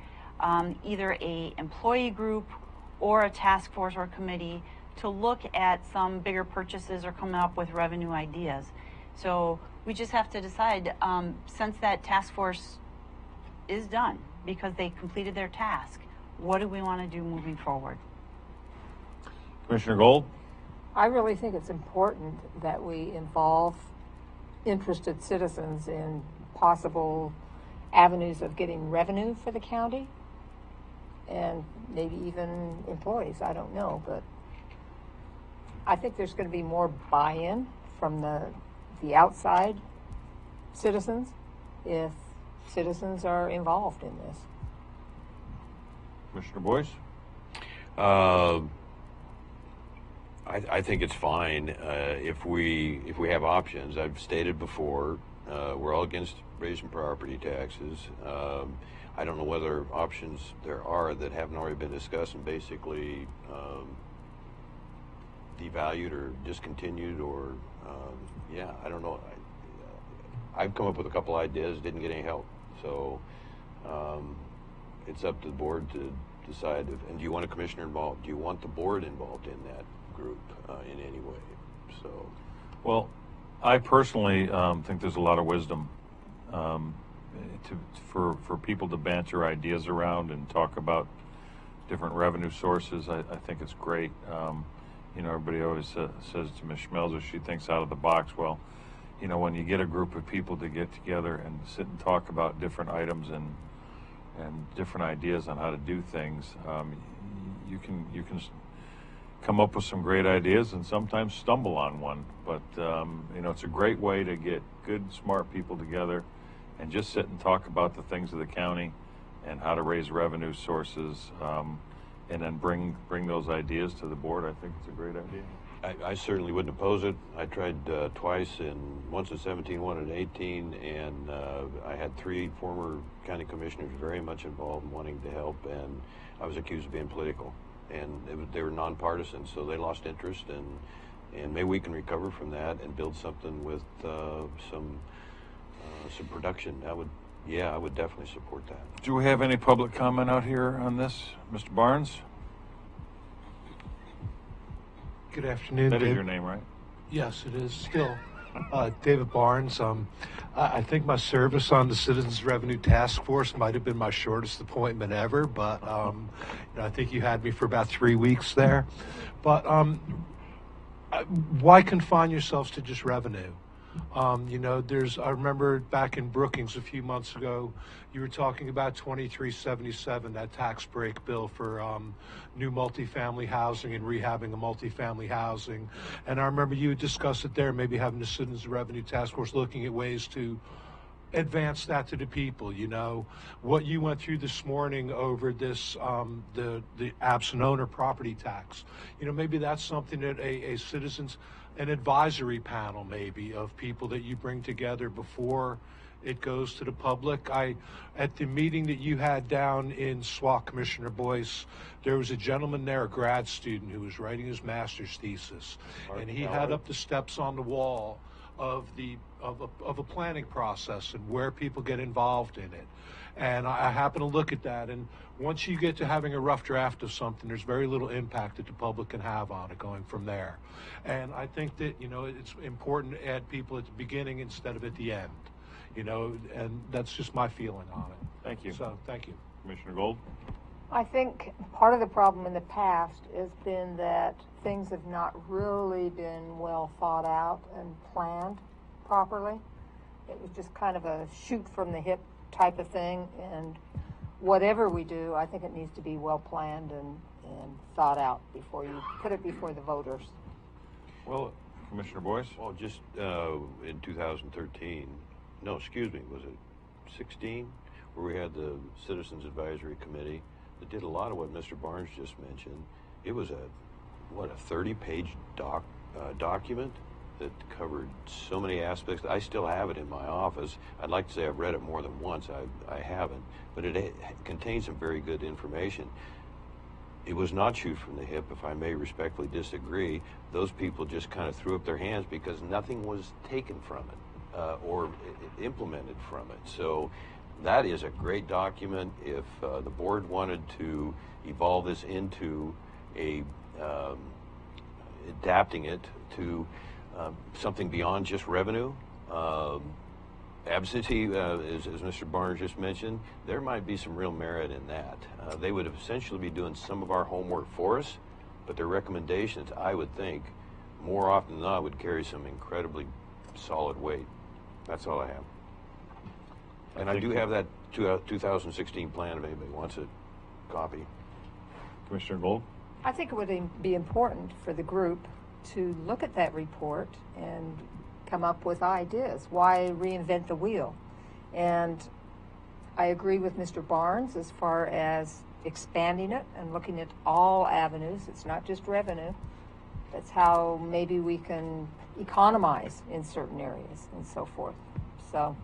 either a employee group or a task force or committee to look at some bigger purchases or come up with revenue ideas. So we just have to decide, since that task force is done because they completed their task, what do we want to do moving forward? Commissioner Gold? I really think it's important that we involve interested citizens in possible avenues of getting revenue for the county and maybe even employees. I don't know, but I think there's going to be more buy-in from the outside citizens if citizens are involved in this. Commissioner Boyce? I think it's fine if we have options. I've stated before, we're all against raising property taxes. I don't know whether options there are that haven't already been discussed and basically devalued or discontinued, or I don't know. I've come up with a couple ideas, didn't get any help. So it's up to the board to decide. And do you want a commissioner involved? Do you want the board involved in that group in any way? So, well, I personally think there's a lot of wisdom for people to banter ideas around and talk about different revenue sources. I think it's great. Everybody always says to Ms. Schmelzer, she thinks out of the box. Well, when you get a group of people to get together and sit and talk about different items and different ideas on how to do things, you can come up with some great ideas and sometimes stumble on one. But it's a great way to get good, smart people together and just sit and talk about the things of the county and how to raise revenue sources, and then bring those ideas to the board. I think it's a great idea. I certainly wouldn't oppose it. I tried twice, once in 17, one in 18, and I had 3 former county commissioners very much involved in wanting to help, and I was accused of being political. And they were nonpartisan, so they lost interest, and maybe we can recover from that and build something with some production. I would definitely support that. Do we have any public comment out here on this, Mr. Barnes? Good afternoon. That is your name, right? Yes, it is still. David Barnes. I think my service on the Citizens Revenue Task Force might have been my shortest appointment ever, but I think you had me for about 3 weeks there. But why confine yourselves to just revenue? I remember back in Brookings a few months ago, you were talking about 2377, that tax break bill for new multifamily housing and rehabbing of multifamily housing. And I remember you discussed it there, maybe having the Citizens Revenue Task Force looking at ways to advance that to the people. What you went through this morning over this, the absent owner property tax, maybe that's something that a citizens, an advisory panel maybe of people that you bring together before It goes to the public. At the meeting that you had down in SWAT, Commissioner Boyce, there was a gentleman there, a grad student, who was writing his master's thesis, and he had up the steps on the wall of a planning process and where people get involved in it. And I happen to look at that, and once you get to having a rough draft of something, there's very little impact that the public can have on it going from there. And I think that, it's important to add people at the beginning instead of at the end, and that's just my feeling on it. Thank you. So, thank you. Commissioner Gold? I think part of the problem in the past has been that things have not really been well thought out and planned properly. It was just kind of a shoot from the hip type of thing, and whatever we do, I think it needs to be well planned and thought out before you put it before the voters. Well, Commissioner Boyce? Well, just in 2013, no, excuse me, was it 16, where we had the Citizens Advisory Committee that did a lot of what Mr. Barnes just mentioned. It was a 30-page document that covered so many aspects. I still have it in my office. I'd like to say I've read it more than once. I haven't, but it contains some very good information. It was not shoot from the hip, if I may respectfully disagree. Those people just kind of threw up their hands because nothing was taken from it or implemented from it. So that is a great document. If the board wanted to evolve this into adapting it to something beyond just revenue, absentee, as Mr. Barnes just mentioned, there might be some real merit in that. They would essentially be doing some of our homework for us, but their recommendations, I would think, more often than not, would carry some incredibly solid weight. That's all I have. And I do have that 2016 plan if anybody wants a copy. Commissioner Gold? I think it would be important for the group to look at that report and come up with ideas. Why reinvent the wheel? And I agree with Mr. Barnes as far as expanding it and looking at all avenues. It's not just revenue. That's how maybe we can economize in certain areas and so forth. So.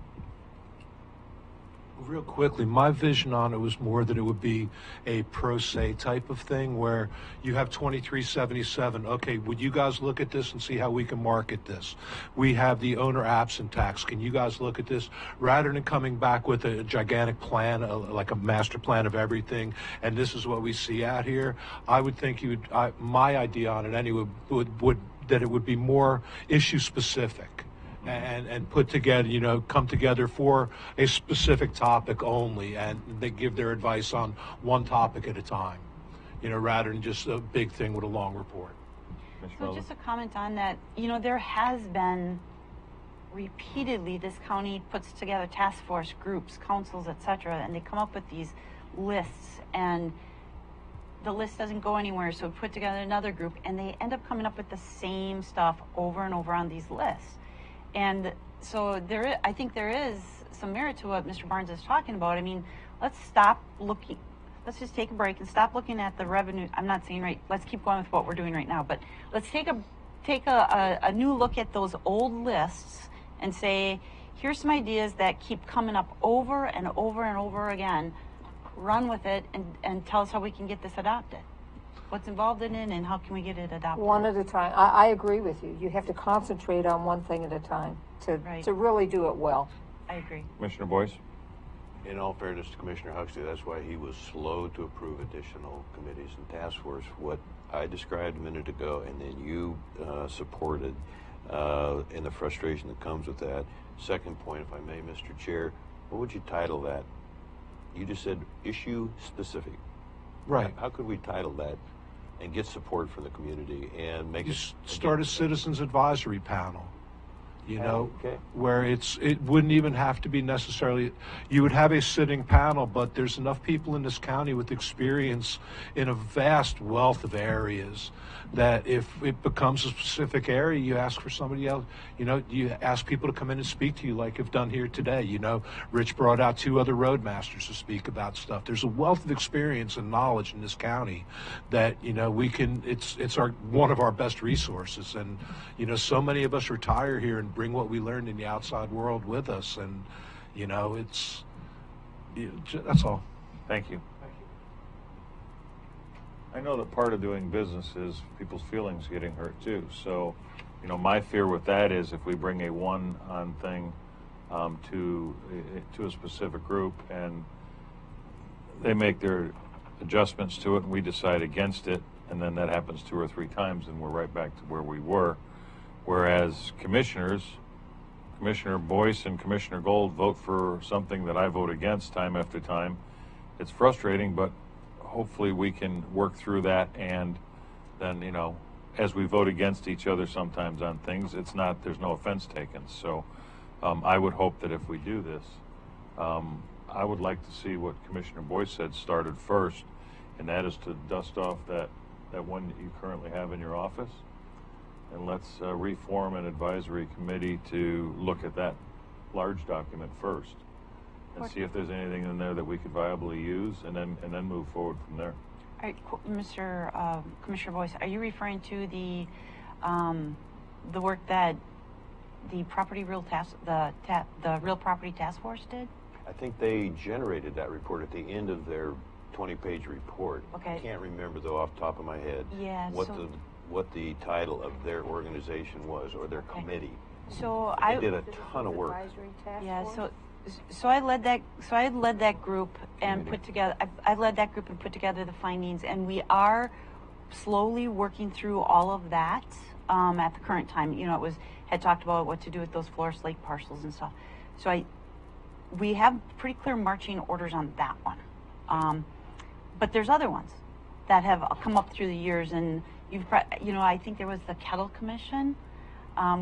Real quickly, my vision on it was more that it would be a pro se type of thing where you have 2377. Okay, would you guys look at this and see how we can market this? We have the owner absent tax. Can you guys look at this? Rather than coming back with a gigantic plan, like a master plan of everything, and this is what we see out here, I would think you would, my idea on it anyway would that it would be more issue specific. And put together, come together for a specific topic only, and they give their advice on one topic at a time, rather than just a big thing with a long report. So just a comment on that, there has been repeatedly, this county puts together task force groups, councils, etc., and they come up with these lists, and the list doesn't go anywhere, so put together another group, and they end up coming up with the same stuff over and over on these lists. And so I think there is some merit to what Mr. Barnes is talking about. I mean, let's stop looking, let's just take a break and stop looking at the revenue. I'm not saying let's keep going with what we're doing right now, but let's take a new look at those old lists and say, here's some ideas that keep coming up over and over and over again. Run with it and tell us how we can get this adopted. What's involved in it and how can we get it adopted? One at a time. I agree with you. You have to concentrate on one thing at a time to really do it well. I agree. Commissioner Boyce? In all fairness to Commissioner Huxley, that's why he was slow to approve additional committees and task force. What I described a minute ago and then you supported and the frustration that comes with that. Second point, if I may, Mr. Chair, what would you title that? You just said issue specific. Right. How could we title that and get support from the community and make it start a citizens advisory panel, okay. Where it wouldn't even have to be necessarily, you would have a sitting panel, but there's enough people in this county with experience in a vast wealth of areas that if it becomes a specific area, you ask for somebody else, you ask people to come in and speak to you like you've done here today. Rich brought out 2 other roadmasters to speak about stuff. There's a wealth of experience and knowledge in this county that, we can, it's one of our best resources. And, so many of us retire here and bring what we learned in the outside world with us. And, You know, that's all. Thank you. I know that part of doing business is people's feelings getting hurt too. So, you know, my fear with that is if we bring a one-on thing to a specific group and they make their adjustments to it and we decide against it, and then that happens 2 or 3 times and we're right back to where we were. Whereas commissioners, Commissioner Boyce and Commissioner Gold vote for something that I vote against time after time. It's frustrating, but hopefully we can work through that, and then, you know, as we vote against each other sometimes on things, there's no offense taken. So I would hope that if we do this, I would like to see what Commissioner Boyce said started first, and that is to dust off that one that you currently have in your office, and let's reform an advisory committee to look at that large document first and see if there's anything in there that we could viably use, and then move forward from there. All right, Commissioner Boyce, are you referring to the work that the Real Property Task Force did? I think they generated that report at the end of their 20-page report. Okay. I can't remember though off the top of my head what the title of their organization was, or their committee. So they did a ton of work. Yeah. So I led that. So I led that group and put together. I led that group and put together the findings, and we are slowly working through all of that at the current time. You know, had talked about what to do with those Flores Lake parcels and stuff. So we have pretty clear marching orders on that one. But there's other ones that have come up through the years, and I think there was the Kettle Commission,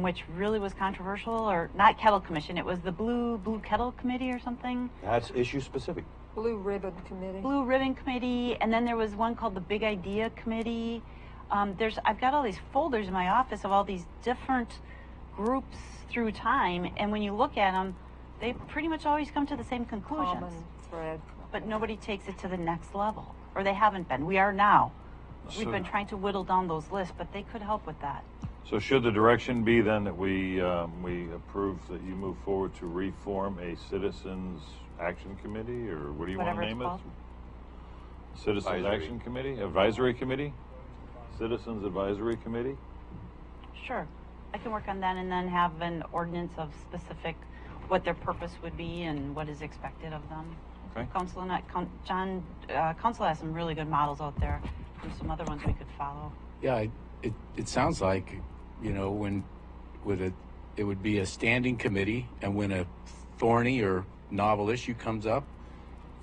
which really was controversial, or not Kettle Commission, it was the Blue Kettle Committee or something. That's issue specific. Blue Ribbon Committee. Blue Ribbon Committee, and then there was one called the Big Idea Committee. I've got all these folders in my office of all these different groups through time, and when you look at them, they pretty much always come to the same conclusions. Common thread. But nobody takes it to the next level, or they haven't been. We are now. We've been trying to whittle down those lists, but they could help with that. So should the direction be then that we approve that you move forward to reform a Citizens Action Committee, or what do you want to name it? Citizens Action Committee? Advisory Committee? Citizens Advisory Committee? Sure. I can work on that and then have an ordinance of specific what their purpose would be and what is expected of them. Okay. Council has some really good models out there and some other ones we could follow. Yeah, it sounds like, you know, it would be a standing committee, and when a thorny or novel issue comes up,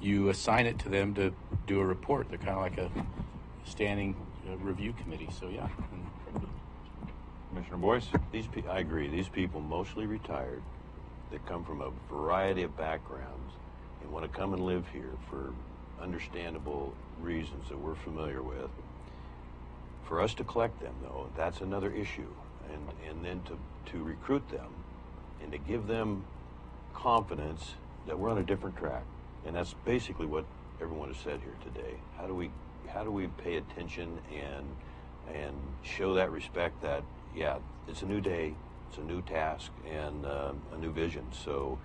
you assign it to them to do a report. They're kind of like a standing review committee. So yeah. Commissioner Boyce? I agree. These people, mostly retired, that come from a variety of backgrounds and want to come and live here for understandable reasons that we're familiar with. For us to collect them, though, that's another issue. And then to recruit them and to give them confidence that we're on a different track. And that's basically what everyone has said here today. How do we pay attention and show that respect that, yeah, it's a new day, it's a new task, and a new vision. So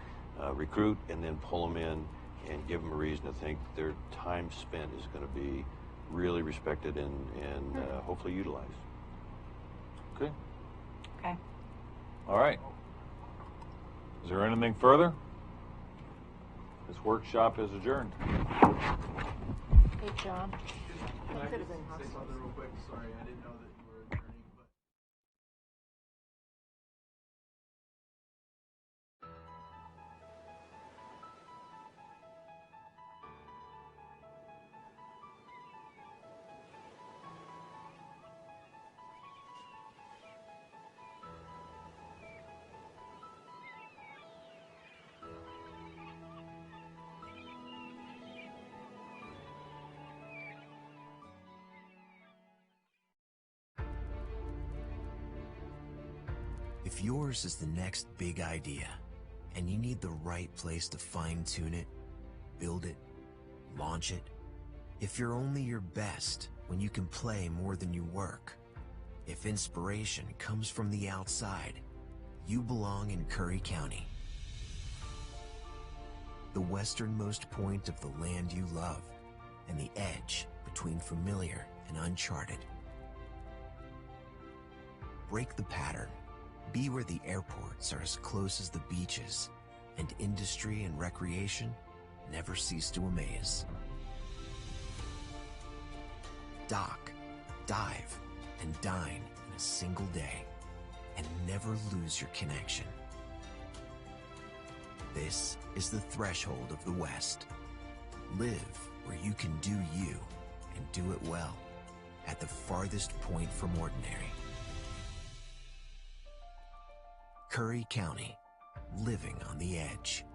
recruit and then pull them in and give them a reason to think their time spent is going to be really respected and hopefully utilized. Okay. Okay. All right. Is there anything further? This workshop is adjourned. Hey, John. Can I just say something real quick? Sorry, I didn't know that you were adjourning. If yours is the next big idea, and you need the right place to fine-tune it, build it, launch it, if you're only your best when you can play more than you work, if inspiration comes from the outside, you belong in Curry County. the westernmost point of the land you love, and the edge between familiar and uncharted. Break the pattern. Be where the airports are as close as the beaches, and industry and recreation never cease to amaze. Dock, dive, and dine in a single day, and never lose your connection. This is the threshold of the West. Live where you can do you, and do it well, at the farthest point from ordinary. Curry County, living on the edge.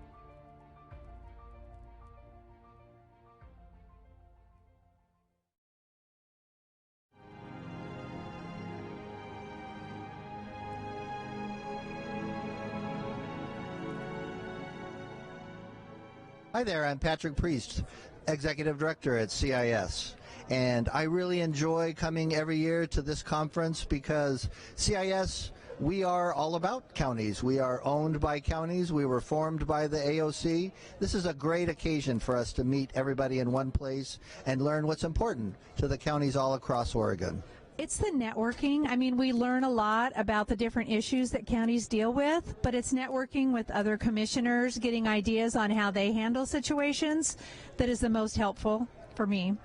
Hi there, I'm Patrick Priest, Executive Director at CIS. And I really enjoy coming every year to this conference because CIS, we are all about counties. We are owned by counties. We were formed by the AOC. This is a great occasion for us to meet everybody in one place and learn what's important to the counties all across Oregon. It's the networking. I mean, we learn a lot about the different issues that counties deal with, but it's networking with other commissioners, getting ideas on how they handle situations that is the most helpful for me.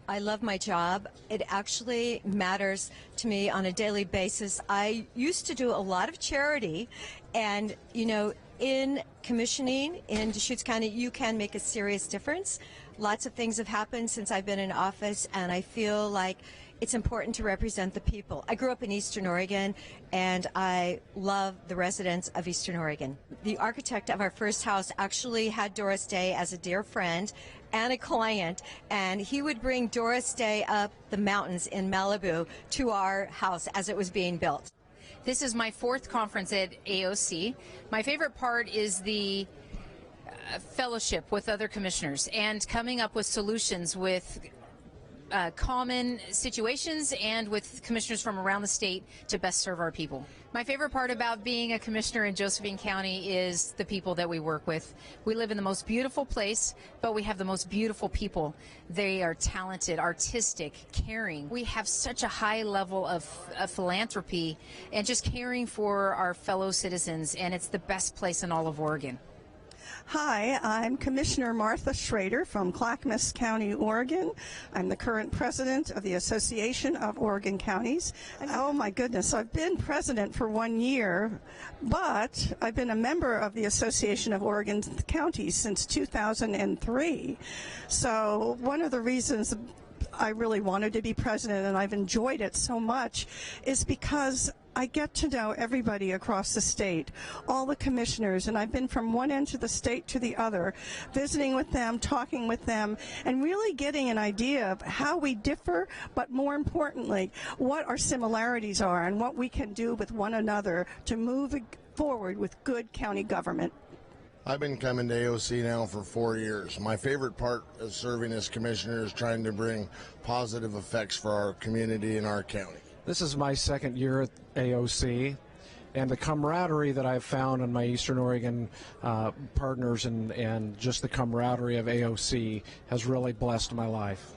I love my job. It actually matters to me on a daily basis. I used to do a lot of charity, and, you know, in commissioning in Deschutes County, you can make a serious difference. Lots of things have happened since I've been in office, and I feel like it's important to represent the people. I grew up in Eastern Oregon, and I love the residents of Eastern Oregon. The architect of our first house actually had Doris Day as a dear friend and a client, and he would bring Doris Day up the mountains in Malibu to our house as it was being built. This is my fourth conference at AOC. My favorite part is the fellowship with other commissioners and coming up with solutions with common situations and with commissioners from around the state to best serve our people. My favorite part about being a commissioner in Josephine County is the people that we work with. We live in the most beautiful place, but we have the most beautiful people. They are talented, artistic, caring. We have such a high level of philanthropy and just caring for our fellow citizens, and it's the best place in all of Oregon. Hi, I'm Commissioner Martha Schrader from Clackamas County, Oregon. I'm the current president of the Association of Oregon Counties. And oh my goodness, I've been president for 1 year, but I've been a member of the Association of Oregon Counties since 2003. So one of the reasons I really wanted to be president, and I've enjoyed it so much, is because I get to know everybody across the state, all the commissioners, and I've been from one end of the state to the other, visiting with them, talking with them, and really getting an idea of how we differ, but more importantly, what our similarities are and what we can do with one another to move forward with good county government. I've been coming to AOC now for 4 years. My favorite part of serving as commissioner is trying to bring positive effects for our community and our county. This is my second year at AOC, and the camaraderie that I've found in my Eastern Oregon partners and just the camaraderie of AOC has really blessed my life.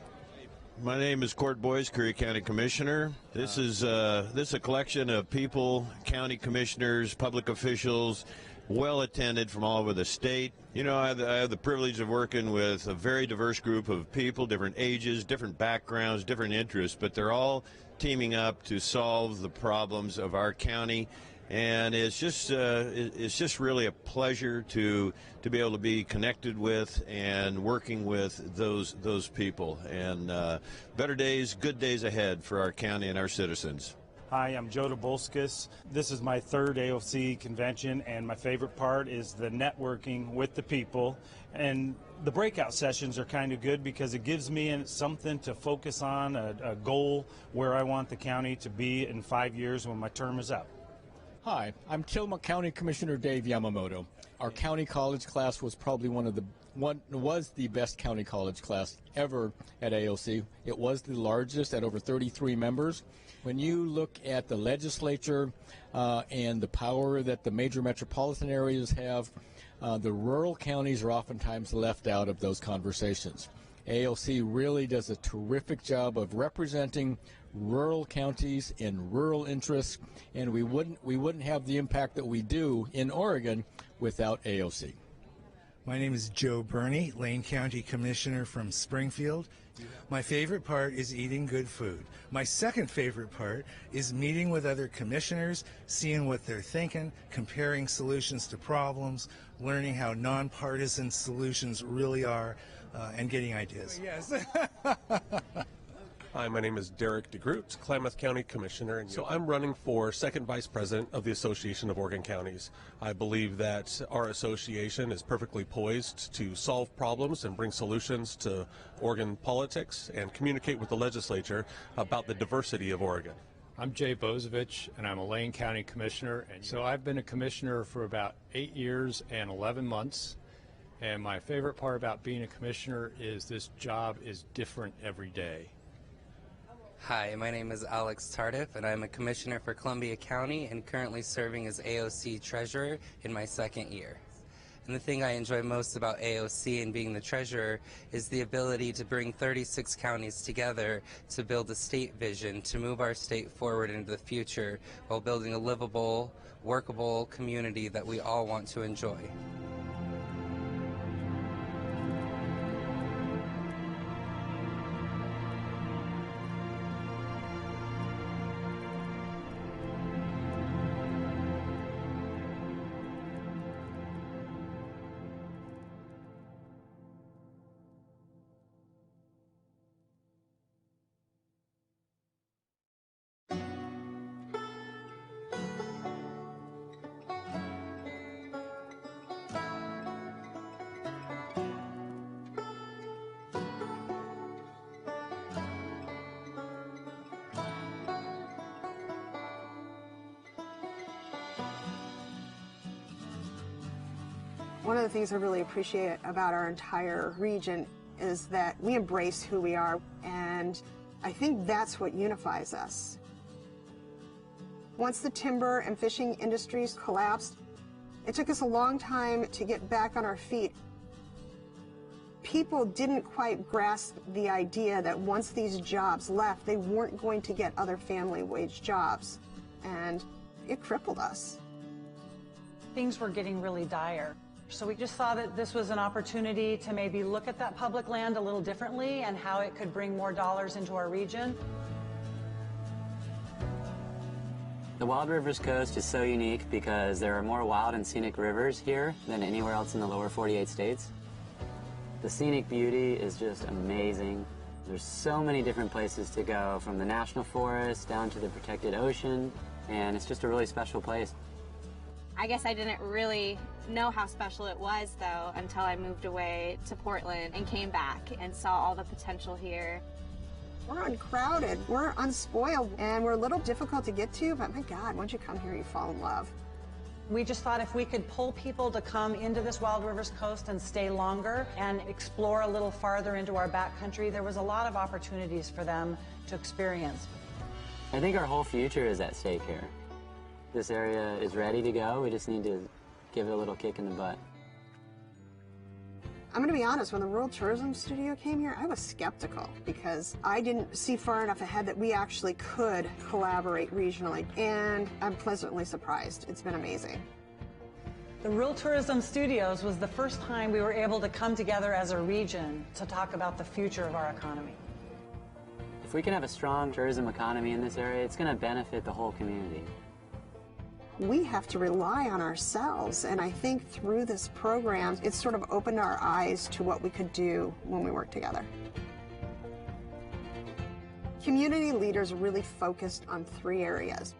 My name is Court Boyce, Curry County Commissioner. This is a collection of people, county commissioners, public officials, well attended from all over the state. You know, I have the privilege of working with a very diverse group of people, different ages, different backgrounds, different interests, but they're all teaming up to solve the problems of our county. And it's just really a pleasure to be able to be connected with and working with those people. And better days, good days ahead for our county and our citizens. Hi, I'm Joe Dabulskis. This is my third AOC convention, and my favorite part is the networking with the people. And the breakout sessions are kind of good because it gives me something to focus on, a goal where I want the county to be in 5 years when my term is up. Hi, I'm Tillamook County Commissioner Dave Yamamoto. Our county college class was probably was the best county college class ever at AOC. It was the largest at over 33 members. When you look at the legislature and the power that the major metropolitan areas have, the rural counties are oftentimes left out of those conversations. AOC really does a terrific job of representing rural counties and rural interests, and we wouldn't have the impact that we do in Oregon without AOC. My name is Joe Burney, Lane County Commissioner from Springfield. My favorite part is eating good food. My second favorite part is meeting with other commissioners, seeing what they're thinking, comparing solutions to problems, learning how nonpartisan solutions really are, and getting ideas. Yes. Hi, my name is Derek DeGroot, Klamath County Commissioner, and so I'm running for second vice president of the Association of Oregon Counties. I believe that our association is perfectly poised to solve problems and bring solutions to Oregon politics and communicate with the legislature about the diversity of Oregon. I'm Jay Bozovich, and I'm a Lane County Commissioner, and so I've been a commissioner for about 8 years and 11 months. And my favorite part about being a commissioner is this job is different every day. Hi, my name is Alex Tardif, and I'm a commissioner for Columbia County and currently serving as AOC treasurer in my second year. And the thing I enjoy most about AOC and being the treasurer is the ability to bring 36 counties together to build a state vision, to move our state forward into the future while building a livable, workable community that we all want to enjoy. One of the things I really appreciate about our entire region is that we embrace who we are, and I think that's what unifies us. Once the timber and fishing industries collapsed, it took us a long time to get back on our feet. People didn't quite grasp the idea that once these jobs left, they weren't going to get other family wage jobs, and it crippled us. Things were getting really dire. So we just saw that this was an opportunity to maybe look at that public land a little differently and how it could bring more dollars into our region. The Wild Rivers Coast is so unique because there are more wild and scenic rivers here than anywhere else in the lower 48 states. The scenic beauty is just amazing. There's so many different places to go, from the national forest down to the protected ocean, and it's just a really special place. I guess I didn't really know how special it was, though, until I moved away to Portland and came back and saw all the potential here. We're uncrowded, we're unspoiled, and we're a little difficult to get to, but my God, once you come here, you fall in love. We just thought if we could pull people to come into this Wild Rivers Coast and stay longer and explore a little farther into our backcountry, there was a lot of opportunities for them to experience. I think our whole future is at stake here. This area is ready to go. We just need to give it a little kick in the butt. I'm going to be honest, when the Rural Tourism Studio came here, I was skeptical because I didn't see far enough ahead that we actually could collaborate regionally, and I'm pleasantly surprised. It's been amazing. The Rural Tourism Studios was the first time we were able to come together as a region to talk about the future of our economy. If we can have a strong tourism economy in this area, it's going to benefit the whole community. We have to rely on ourselves, and I think through this program, it's sort of opened our eyes to what we could do when we work together. Community leaders really focused on 3 areas: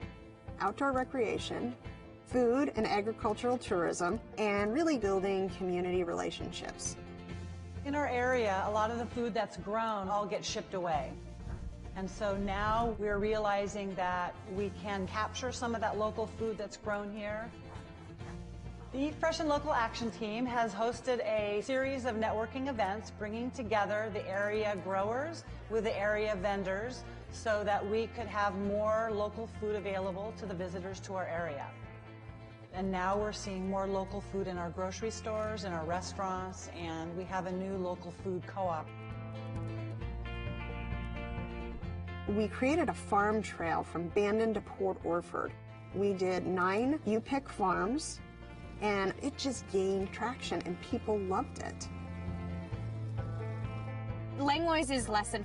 outdoor recreation, food and agricultural tourism, and really building community relationships. In our area, a lot of the food that's grown all gets shipped away. And so now we're realizing that we can capture some of that local food that's grown here. The Eat Fresh and Local Action Team has hosted a series of networking events bringing together the area growers with the area vendors so that we could have more local food available to the visitors to our area. And now we're seeing more local food in our grocery stores, in our restaurants, and we have a new local food co-op. We created a farm trail from Bandon to Port Orford. We did 9 U-Pick farms, and it just gained traction, and people loved it. Langlois is less than